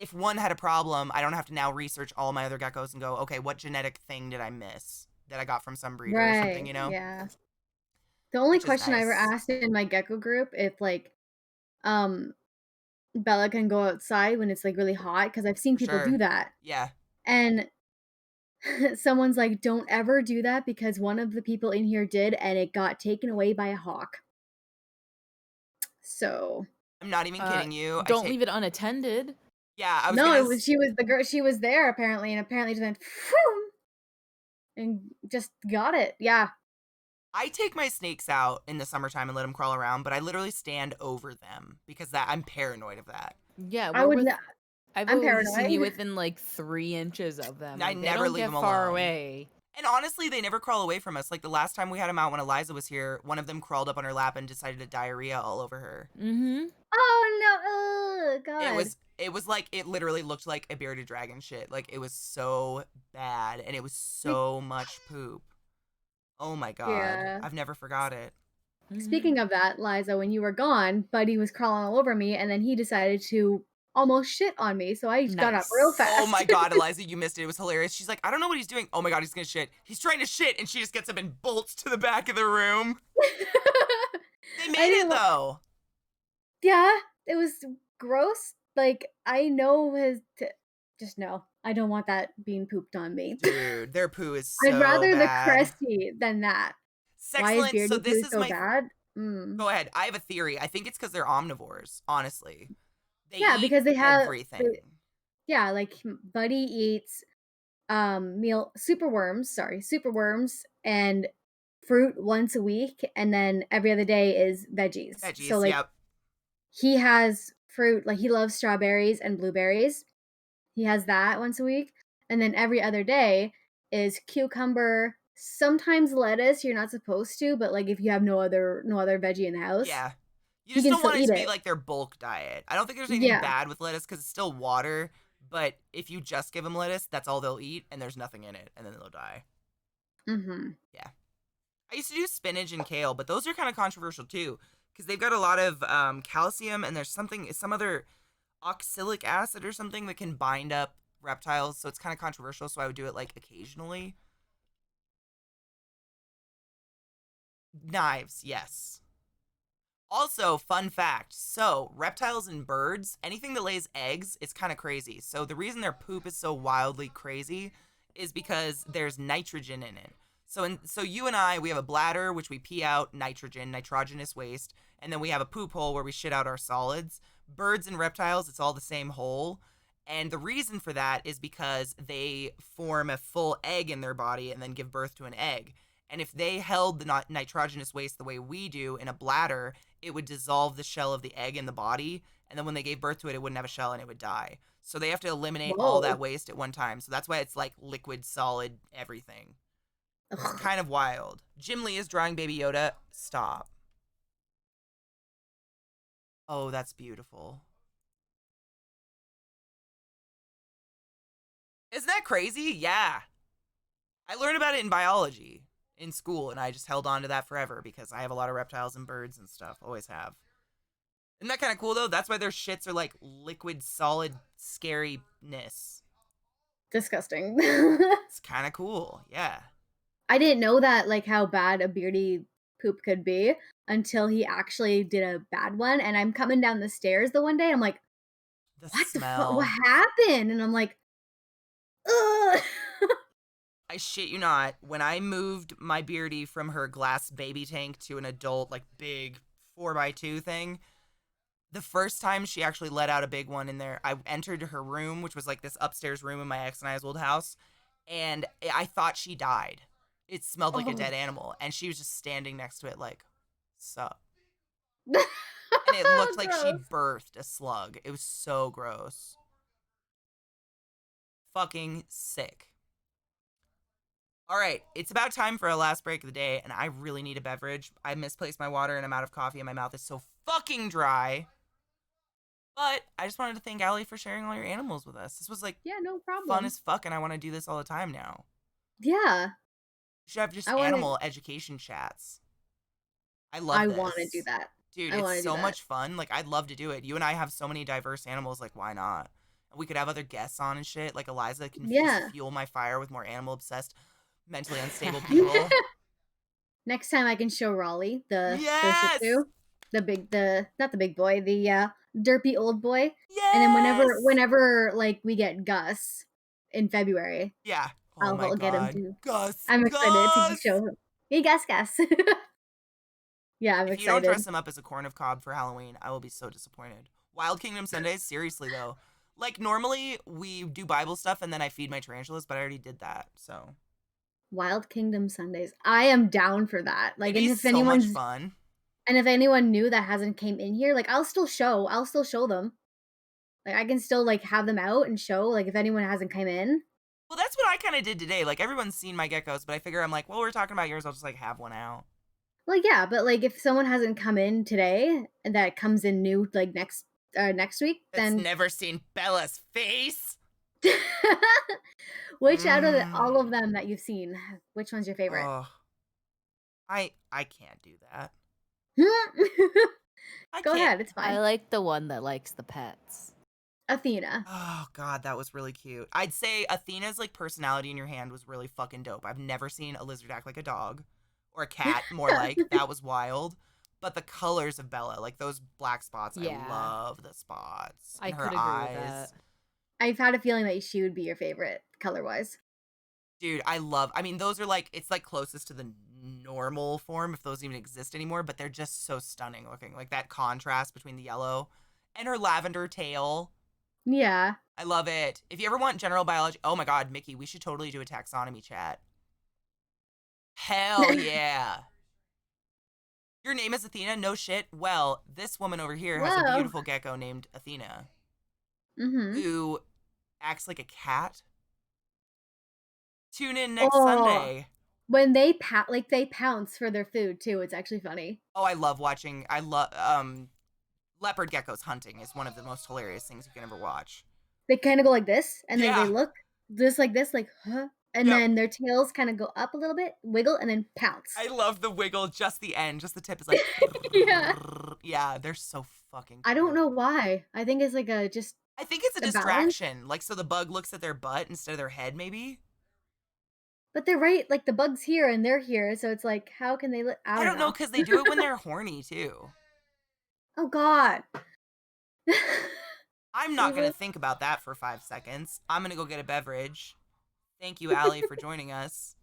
if one had a problem, I don't have to now research all my other geckos and go, okay, what genetic thing did I miss that I got from some breeder or something, Yeah. The only question I ever nice. asked in my gecko group if Bella can go outside when it's like really hot, because I've seen people do that. Yeah. And someone's like, don't ever do that because one of the people in here did and it got taken away by a hawk. So I'm not even kidding you. Don't leave it unattended. Yeah, I was No, she was the girl. She was there apparently, and apparently just went phew, and just got it. Yeah. I take my snakes out in the summertime and let them crawl around, but I literally stand over them because I'm paranoid of that. Yeah, I would. I've I'm only paranoid. seen you within like 3 inches of them. I never leave them far alone. away. And honestly, they never crawl away from us. Like the last time we had them out when Eliza was here, one of them crawled up on her lap and decided to diarrhea all over her. Mm-hmm. Oh no! God. It was like, it literally looked like a bearded dragon shit. Like it was so bad, and it was so much poop. Oh my god. Yeah. I've never forgot it. Speaking of that, Liza, when you were gone, Buddy was crawling all over me, and then he decided to almost shit on me, so I got up real fast. Oh my god, Eliza, you missed it. It was hilarious. She's like, I don't know what he's doing. Oh my god, he's gonna shit. He's trying to shit, and she just gets up and bolts to the back of the room. They made it, though. Yeah, it was gross. Like, I know just no. I don't want that being pooped on me. Dude, their poo is so I'd rather bad. the crusty than that. Why is bearded so this poo is so my bad? Go ahead. I have a theory. I think it's because they're omnivores, honestly. They eat because they have everything. Like Buddy eats superworms and fruit once a week, and then every other day is veggies. So like he has fruit, like he loves strawberries and blueberries. He has that once a week, and then every other day is cucumber, sometimes lettuce. You're not supposed to, but like if you have no other veggie in the house, yeah, you just don't want it to be like their bulk diet. I don't think there's anything bad with lettuce because it's still water. But if you just give them lettuce, that's all they'll eat, and there's nothing in it, and then they'll die. Mm-hmm. Yeah. I used to do spinach and kale, but those are kind of controversial too, because they've got a lot of calcium, and there's some other oxalic acid or something that can bind up reptiles, so it's kind of controversial, so I would do it like occasionally. Knives, yes. Also, fun fact. So, reptiles and birds, anything that lays eggs, it's kind of crazy. So, the reason their poop is so wildly crazy is because there's nitrogen in it. So you and I, we have a bladder, which we pee out nitrogenous waste, and then we have a poop hole where we shit out our solids. Birds and reptiles, it's all the same hole. And the reason for that is because they form a full egg in their body and then give birth to an egg. And if they held the nitrogenous waste the way we do in a bladder, it would dissolve the shell of the egg in the body. And then when they gave birth to it, it wouldn't have a shell and it would die. So they have to eliminate all that waste at one time. So that's why it's like liquid, solid, everything. It's kind of wild. Jim Lee is drawing Baby Yoda. Stop. Oh, that's beautiful. Isn't that crazy? Yeah. I learned about it in biology in school, and I just held on to that forever because I have a lot of reptiles and birds and stuff. Always have. Isn't that kind of cool, though? That's why their shits are like liquid, solid scariness. Disgusting. It's kind of cool. Yeah. I didn't know that, like, how bad a beardy poop could be until he actually did a bad one. And I'm coming down the stairs the one day. I'm like, what the fuck? What happened? And I'm like, ugh. I shit you not. When I moved my beardy from her glass baby tank to an adult, like, big 4x2 thing, the first time she actually let out a big one in there, I entered her room, which was like this upstairs room in my ex and I's old house, and I thought she died. It smelled like a dead animal, and she was just standing next to it like, sup. And it looked like she birthed a slug. It was so gross. Fucking sick. All right, it's about time for our last break of the day, and I really need a beverage. I misplaced my water, and I'm out of coffee, and my mouth is so fucking dry. But I just wanted to thank Allie for sharing all your animals with us. This was like, yeah, no problem. Fun as fuck, and I want to do this all the time now. Yeah. We should have just animal education chats. I love this. I want to do that. Dude, it's so much fun. Like, I'd love to do it. You and I have so many diverse animals. Like, why not? We could have other guests on and shit. Like, Eliza can fuel my fire with more animal-obsessed, mentally unstable people. Next time I can show Raleigh, the Yes! Shih Tzu. Not the big boy, the derpy old boy. Yes! And then whenever like we get Gus in February. Yeah. I'll get him too. Gus. I'm excited to show him. Hey, Gus. Yeah, I'm excited. If you don't dress him up as a corn of cob for Halloween, I will be so disappointed. Wild Kingdom Sundays, seriously though. Like, normally we do Bible stuff and then I feed my tarantulas, but I already did that, so. Wild Kingdom Sundays. I am down for that. Like, and if so much fun. And if anyone new that hasn't came in here, like, I'll still show them. Like, I can still like have them out and show, like, if anyone hasn't come in. Well, that's what I kind of did today. Like, everyone's seen my geckos, but I figure I'm like, well, we're talking about yours. I'll just like have one out. Well, yeah, but like if someone hasn't come in today and that comes in new like next week, then never seen Bella's face. Which out of all of them that you've seen, which one's your favorite? Oh, I can't do that. Go ahead, it's fine. I like the one that likes the pets. Athena. Oh god, that was really cute. I'd say Athena's like personality in your hand was really fucking dope. I've never seen a lizard act like a dog. Or a cat, more like. That was wild. But the colors of Bella, like those black spots, I love the spots. I her could agree eyes. with that. I've had a feeling that she would be your favorite color-wise. Dude, I mean, those are like, it's like closest to the normal form, if those even exist anymore, but they're just so stunning looking. Like that contrast between the yellow and her lavender tail. Yeah. I love it. If you ever want general biology, oh my god, Mickey, we should totally do a taxonomy chat. Hell yeah. Your name is Athena? No shit. Well, this woman over here has a beautiful gecko named Athena. Who acts like a cat. Tune in next Sunday. When they pounce for their food too. It's actually funny. Oh, I love leopard geckos hunting is one of the most hilarious things you can ever watch. They kind of go like this, and then they look just like this, like, huh? And then their tails kind of go up a little bit, wiggle, and then pounce. I love the wiggle, just the end, just the tip is like, yeah, they're so fucking cute. I don't know why. I think it's like I think it's a distraction. Balance. Like, so the bug looks at their butt instead of their head, maybe? But they're right, like the bug's here and they're here, so it's like, how can they? I don't know, because they do it when they're horny too. Oh God. I'm not gonna think about that for 5 seconds. I'm gonna go get a beverage. Thank you, Allie, for joining us.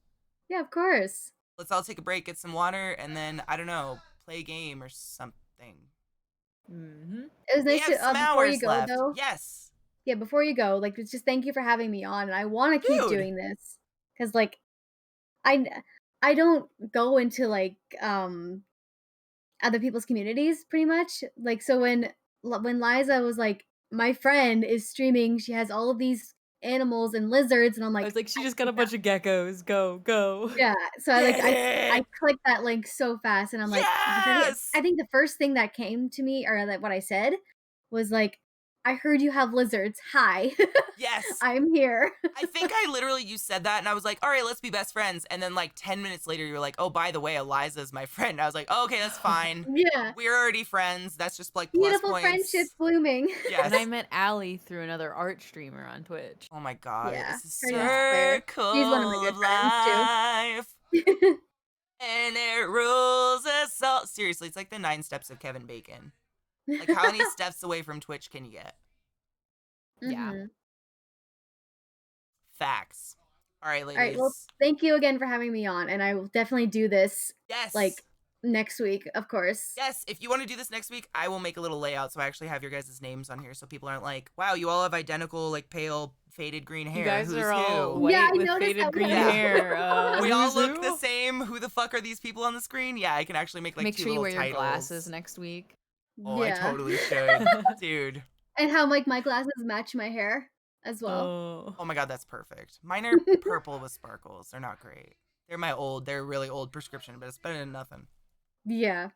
Yeah, of course. Let's all take a break, get some water, and then, I don't know, play a game or something. It was We nice have to some before you hours go left. though. Yes. Yeah, before you go, like just thank you for having me on, and I want to keep Dude. doing this because like I don't go into like other people's communities pretty much. Like so when Liza was like, my friend is streaming, she has all of these animals and lizards, and I'm I like, was like, she just got a bunch of geckos. Go. yeah. So I Get I it! clicked that link so fast, and I'm like, Yes! I think the first thing that came to me, or like what I said, was like, I heard you have lizards. Hi. Yes. I'm here. I think you said that, and I was like, all right, let's be best friends. And then, like, 10 minutes later, you were like, oh, by the way, Eliza's my friend. I was like, oh, okay, that's fine. Yeah. We're already friends. That's just, like, plus Beautiful points. friendships blooming. Yes. And I met Allie through another art streamer on Twitch. Oh, my God. Yeah, This is her name's Claire. circle She's one of my good of friends, too. life. And it rules us all. Seriously, it's like the 9 steps of Kevin Bacon. Like, how many steps away from Twitch can you get? Yeah. Mhm. Facts. All right, ladies. All right, well, thank you again for having me on, and I will definitely do this yes. like next week, of course. Yes, if you want to do this next week, I will make a little layout so I actually have your guys' names on here so people aren't like, wow, you all have identical, like, pale, faded green hair. You guys Who's are all who? white Yeah, I with noticed faded that green when I- hair. We all who's look who? the same. Who the fuck are these people on the screen? Yeah, I can actually make, like, Make 2 sure you little wear your titles. glasses next week. Oh, Yeah. I totally should. Dude. And how like my glasses match my hair as well. Oh my God, that's perfect. Mine are purple with sparkles. They're not great. They're really old prescription, but it's better than nothing. Yeah.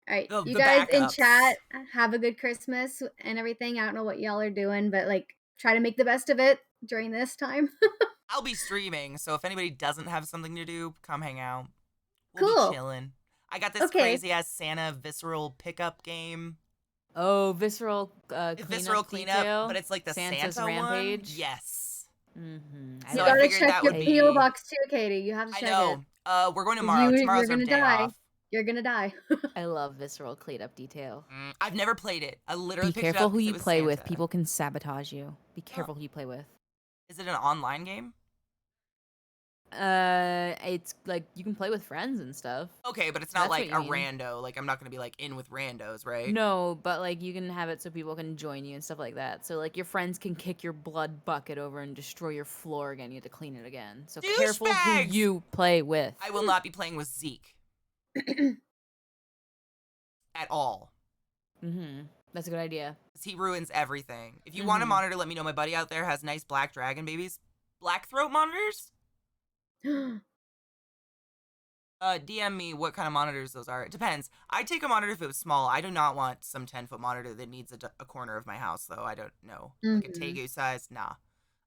All right, The you guys in backups. chat, have a good Christmas and everything. I don't know what y'all are doing, but like try to make the best of it during this time. I'll be streaming, so if anybody doesn't have something to do, come hang out. We'll Cool. be chilling. I got this Okay. crazy ass Santa visceral pickup game. Oh, visceral Visceral cleanup, detail? but it's like the Santa's Santa Rampage. one. Yes. Mm-hmm. You So I gotta figured check that your would PO be- box too, Katie. You have to I check it. know. We're going tomorrow. Tomorrow's you're our gonna day die. off. You're gonna die. I love visceral cleanup detail. I've never played it. I literally Be picked it careful up who 'cause it you was play with. Santa. People can sabotage you. Be careful who you play with. Is it an online game? It's like you can play with friends and stuff. Okay, but it's not That's like what a you mean. rando. Like, I'm not gonna be like in with randos, right? No, but like you can have it so people can join you and stuff like that. So like your friends can kick your blood bucket over and destroy your floor again. You have to clean it again. So careful who Douchebags! you play with. I will not be playing with Zeke. At all. Mm-hmm. That's a good idea. 'Cause he ruins everything. If you want a monitor, let me know. My buddy out there has nice black dragon babies. Black throat monitors? DM me what kind of monitors those are. It depends. I'd take a monitor if it was small. I do not want some 10-foot monitor that needs a corner of my house, though. I don't know. Like a Tegu size? Nah.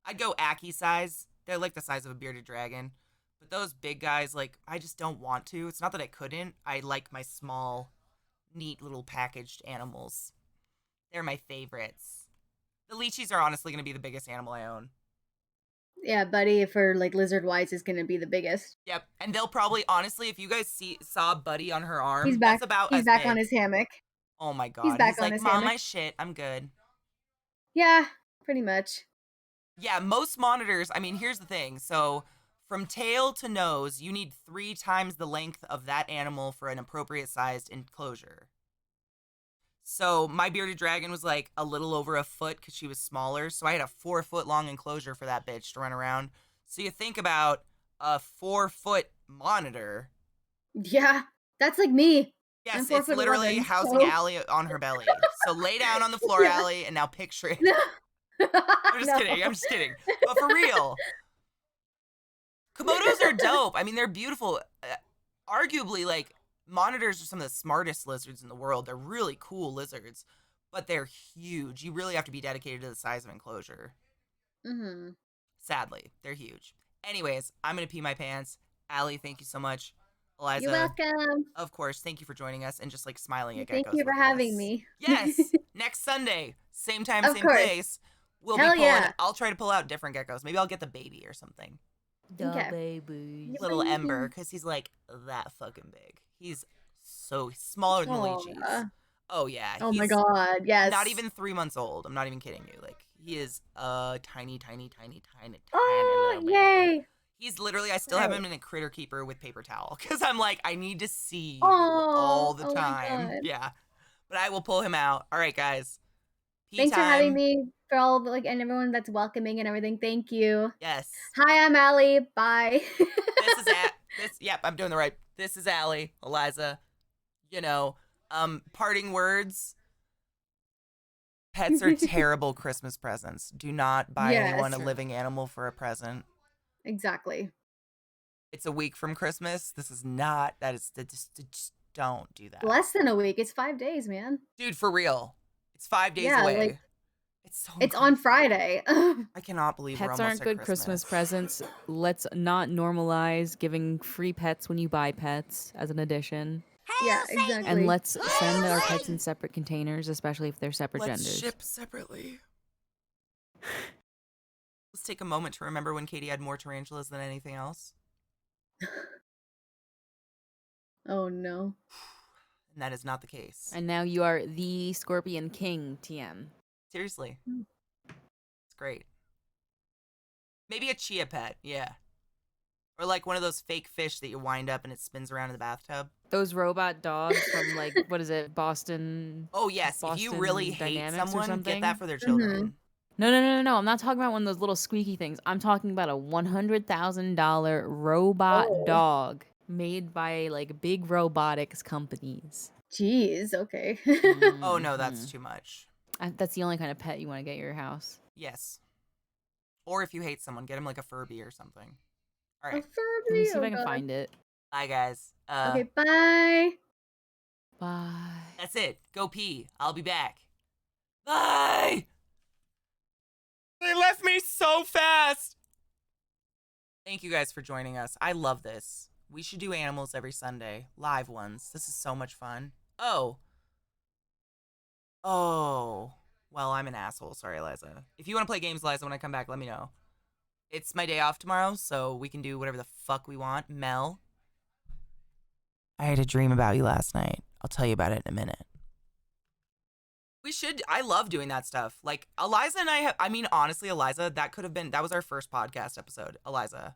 I'd go Aki size. They're like the size of a bearded dragon. But those big guys, like, I just don't want to. It's not that I couldn't. I like my small, neat little packaged animals. They're my favorites. The lychees are honestly going to be the biggest animal I own. Yeah, Buddy for like lizard wise is gonna be the biggest. Yep, and they'll probably, honestly, if you guys saw Buddy on her arm, He's back. that's about He's as back big. on his hammock. Oh my God. He's back on like, his Mom, hammock. my shit, I'm good. Yeah, pretty much. Yeah, most monitors, I mean, here's the thing. So from tail to nose, you need 3 times the length of that animal for an appropriate sized enclosure. So my bearded dragon was like a little over a foot because she was smaller. So I had a 4-foot long enclosure for that bitch to run around. So you think about a 4-foot monitor. Yeah, that's like me. Yes, I'm it's 4'11", literally housing so- Allie on her belly. So lay down on the floor, Yeah. Allie, and now picture it. No. I'm just kidding. I'm just kidding. But for real, Komodos are dope. I mean, they're beautiful. Arguably, like, monitors are some of the smartest lizards in the world. They're really cool lizards, but they're huge. You really have to be dedicated to the size of enclosure. Mm-hmm. Sadly, they're huge. Anyways, I'm going to pee my pants. Allie, thank you so much. Eliza, You're welcome. of course, thank you for joining us and just, like, smiling at Thank geckos you for with having us. me. Yes, next Sunday, same time, Of same course. place. We'll Hell be pulling. yeah. I'll try to pull out different geckos. Maybe I'll get the baby or something. The Okay. babies. Little Ember, because he's like that fucking big. He's so smaller than Aw. Luigi's. Oh yeah. Oh my he's god, yes. Not even 3 months old. I'm not even kidding you. Like he is tiny Oh, little baby. yay. He's literally, I still have him in a critter keeper with paper towel because I'm like, I need to see you Oh, all the oh my time. God. Yeah. But I will pull him out. All right, guys. Pee Thanks time. for having me, for all the, and everyone that's welcoming and everything. Thank you. Yes. Hi, I'm Allie. Bye. This is yep, I'm doing the right. This is Allie, Eliza. You know, parting words. Pets are terrible Christmas presents. Do not buy anyone a living animal for a present. Exactly. It's a week from Christmas. This is not, just don't do that. Less than a week. It's 5 days, man. Dude, for real. It's 5 days Yeah, away. like, it's on Friday. I cannot believe we're Pets almost aren't at good Christmas presents. Let's not normalize giving free pets when you buy pets as an addition. Yeah, exactly. And let's send our pets in separate containers, especially if they're separate Let's genders. ship separately. Let's take a moment to remember when Katie had more tarantulas than anything else. Oh no. And that is not the case. And now you are the Scorpion King, TM. Seriously. It's great. Maybe a chia pet, yeah. Or like one of those fake fish that you wind up and it spins around in the bathtub. Those robot dogs from like, what is it, Boston? Oh yes, if you really Boston hate Dynamics or someone, something? get that for their children. No. I'm not talking about one of those little squeaky things. I'm talking about a $100,000 robot dog made by like big robotics companies. Jeez, okay. Oh no, that's too much. That's the only kind of pet you want to get at your house. Yes. Or if you hate someone, get him like a Furby or something. All A right. Furby. Let me see if Oh I can God. find it. Bye, guys. Okay, bye. Bye. That's it. Go pee. I'll be back. Bye! They left me so fast! Thank you guys for joining us. I love this. We should do animals every Sunday. Live ones. This is so much fun. Oh. Well, I'm an asshole. Sorry, Eliza. If you want to play games, Eliza, when I come back, let me know. It's my day off tomorrow, so we can do whatever the fuck we want. Mel. I had a dream about you last night. I'll tell you about it in a minute. We should. I love doing that stuff. Like, Eliza and I mean, honestly, Eliza, that was our first podcast episode. Eliza.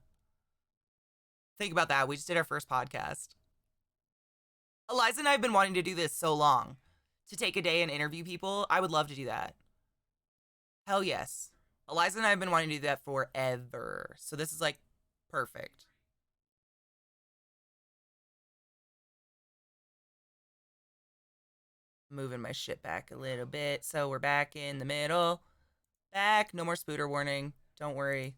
Think about that. We just did our first podcast. Eliza and I have been wanting to do this so long. To take a day and interview people. I would love to do that. Hell yes. Eliza and I have been wanting to do that forever. So this is like perfect. Moving my shit back a little bit. So we're back in the middle. Back. No more spooter warning. Don't worry.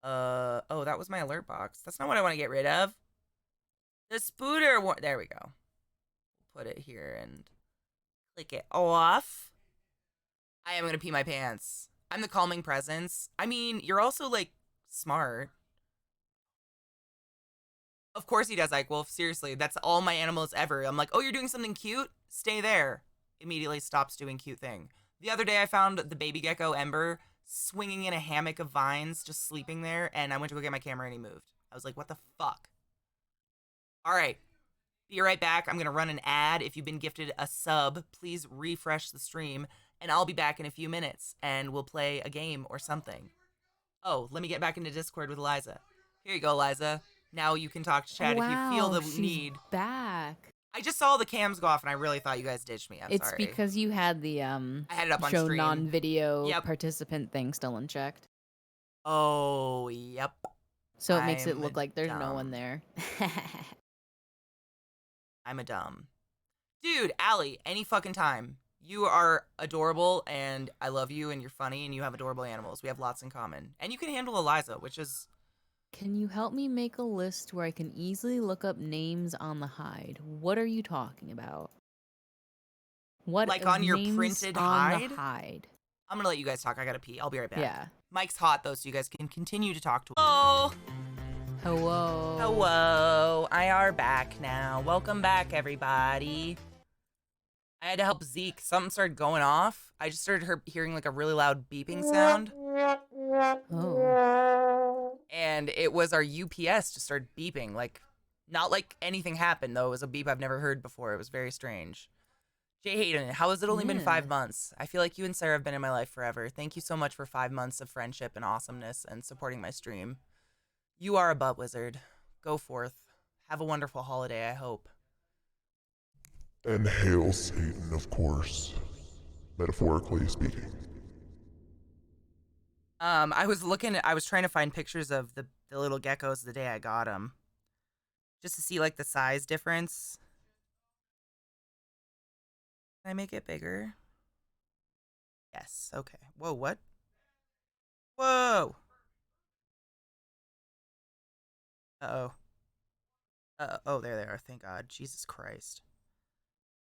Oh, that was my alert box. That's not what I want to get rid of. The spooter there we go. Put it here and click it off. I am going to pee my pants. I'm the calming presence. I mean, you're also like smart. Of course he does, Ike Wolf. Seriously, that's all my animals ever. I'm like, oh, you're doing something cute? Stay there. Immediately stops doing cute thing. The other day I found the baby gecko Ember swinging in a hammock of vines, just sleeping there, and I went to go get my camera and he moved. I was like, what the fuck? All right. Be right back. I'm going to run an ad. If you've been gifted a sub, please refresh the stream, and I'll be back in a few minutes, and we'll play a game or something. Oh, let me get back into Discord with Eliza. Here you go, Eliza. Now you can talk to chat if you feel the she's need. Back. I just saw the cams go off, and I really thought you guys ditched me. I'm It's sorry. because you had the I had it up on show stream. non-video participant thing still unchecked. Oh, yep. So it makes it I'm look like there's no dumb. one there. I'm a dumb. Dude, Allie, any fucking time. You are adorable, and I love you, and you're funny, and you have adorable animals. We have lots in common. And you can handle Eliza, which is... Can you help me make a list where I can easily look up names on the hide? What are you talking about? What Like on your names printed on hide? the hide? I'm gonna let you guys talk. I gotta pee. I'll be right back. Yeah. Mike's hot, though, so you guys can continue to talk to him. Oh! Hello. Hello. I are back now. Welcome back, everybody. I had to help Zeke. Something started going off. I just started hearing like a really loud beeping sound. Oh. And it was our UPS just started beeping. Like, not like anything happened, though. It was a beep I've never heard before. It was very strange. Jay Hayden, how has it only been 5 months? I feel like you and Sarah have been in my life forever. Thank you so much for 5 months of friendship and awesomeness and supporting my stream. You are a butt wizard. Go forth. Have a wonderful holiday, I hope. And hail Satan, of course. Metaphorically speaking. I was trying to find pictures of the little geckos the day I got them. Just to see, like, the size difference. Can I make it bigger? Yes, okay. Whoa, what? Whoa! Uh-oh. Oh, there they are, thank God. Jesus Christ.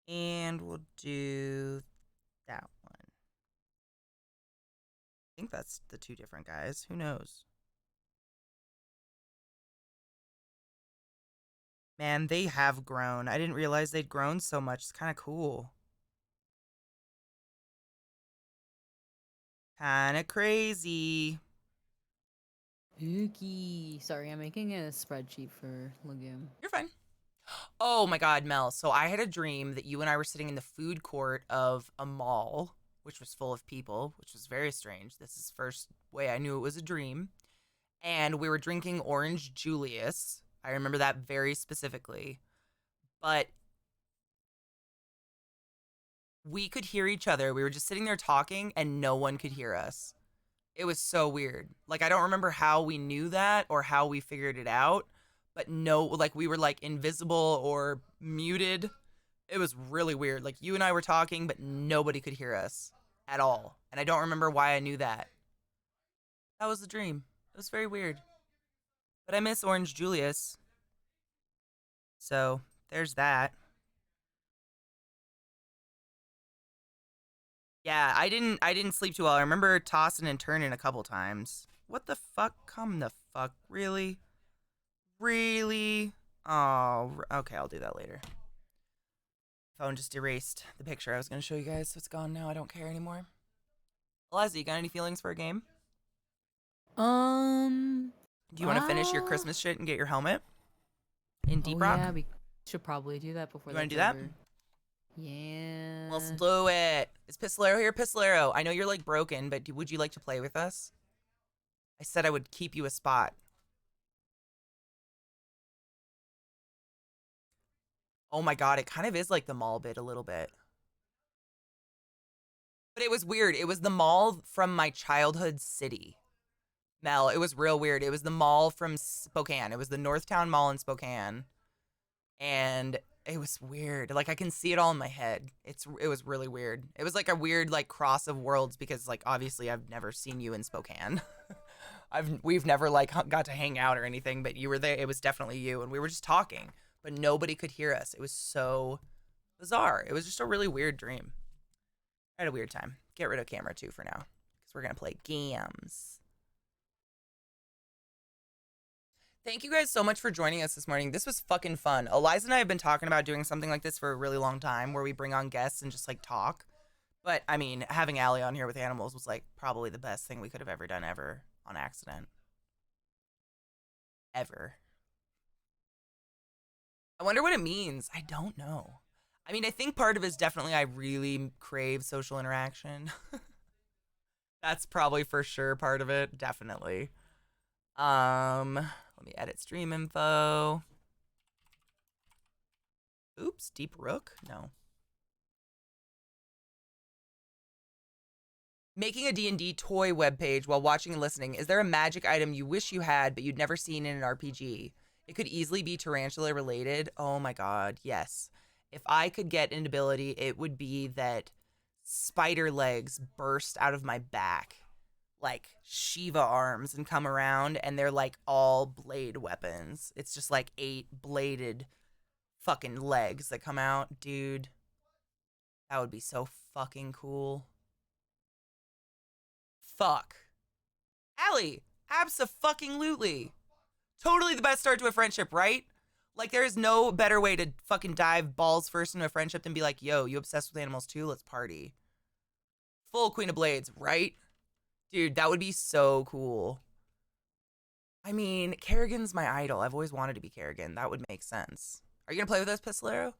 And we'll do that one. I think that's the two different guys. Who knows? Man, they have grown. I didn't realize they'd grown so much. It's kind of cool. Kind of crazy. Spooky. Sorry, I'm making a spreadsheet for Legume. You're fine. Oh my God, Mel. So I had a dream that you and I were sitting in the food court of a mall, which was full of people, which was very strange. This is the first way I knew it was a dream. And we were drinking Orange Julius. I remember that very specifically. But we could hear each other. We were just sitting there talking and no one could hear us. It was so weird. Like, I don't remember how we knew that or how we figured it out. But no, like, we were, like, invisible or muted. It was really weird. Like, you and I were talking, but nobody could hear us at all. And I don't remember why I knew that. That was the dream. It was very weird. But I miss Orange Julius. So, there's that. Yeah, I didn't sleep too well. I remember tossing and turning a couple times. What the fuck? Come the fuck. Really? Really? Oh, okay, I'll do that later. Phone just erased the picture I was going to show you guys, so it's gone now. I don't care anymore. Eliza, you got any feelings for a game? Do you want to finish your Christmas shit and get your helmet? In Deep Rock? Yeah, we should probably do that before. You want to do that? Yeah. Let's do it. Is Pistolero here? Pistolero, I know you're, like, broken, but would you like to play with us? I said I would keep you a spot. Oh my God, it kind of is like the mall bit a little bit. But it was weird. It was the mall from my childhood city. Mel, it was real weird. It was the mall from Spokane. It was the Northtown Mall in Spokane. And it was weird. Like, I can see it all in my head. It was really weird. It was like a weird, like, cross of worlds because, like, obviously I've never seen you in Spokane. We've never, like, got to hang out or anything, but you were there. It was definitely you. And we were just talking, but nobody could hear us. It was so bizarre. It was just a really weird dream. I had a weird time. Get rid of camera 2 for now because we're going to play games. Thank you guys so much for joining us this morning. This was fucking fun. Eliza and I have been talking about doing something like this for a really long time where we bring on guests and just, like, talk. But, I mean, having Allie on here with animals was, like, probably the best thing we could have ever done ever on accident. Ever. I wonder what it means. I don't know. I mean, I think part of it is definitely I really crave social interaction. That's probably for sure part of it. Definitely. Let me edit stream info. Oops, Deep Rook? No. Making a D&D toy webpage while watching and listening. Is there a magic item you wish you had but you'd never seen in an RPG? It could easily be tarantula related. Oh my God, yes. If I could get an ability, it would be that spider legs burst out of my back like Shiva arms and come around and they're like all blade weapons. It's just like 8 bladed fucking legs that come out. Dude, that would be so fucking cool. Fuck. Allie, abso-fucking-lutely. Totally the best start to a friendship, right? Like, there is no better way to fucking dive balls first into a friendship than be like, yo, you obsessed with animals too? Let's party. Full Queen of Blades, right? Dude, that would be so cool. I mean, Kerrigan's my idol. I've always wanted to be Kerrigan. That would make sense. Are you going to play with us, Pistolero?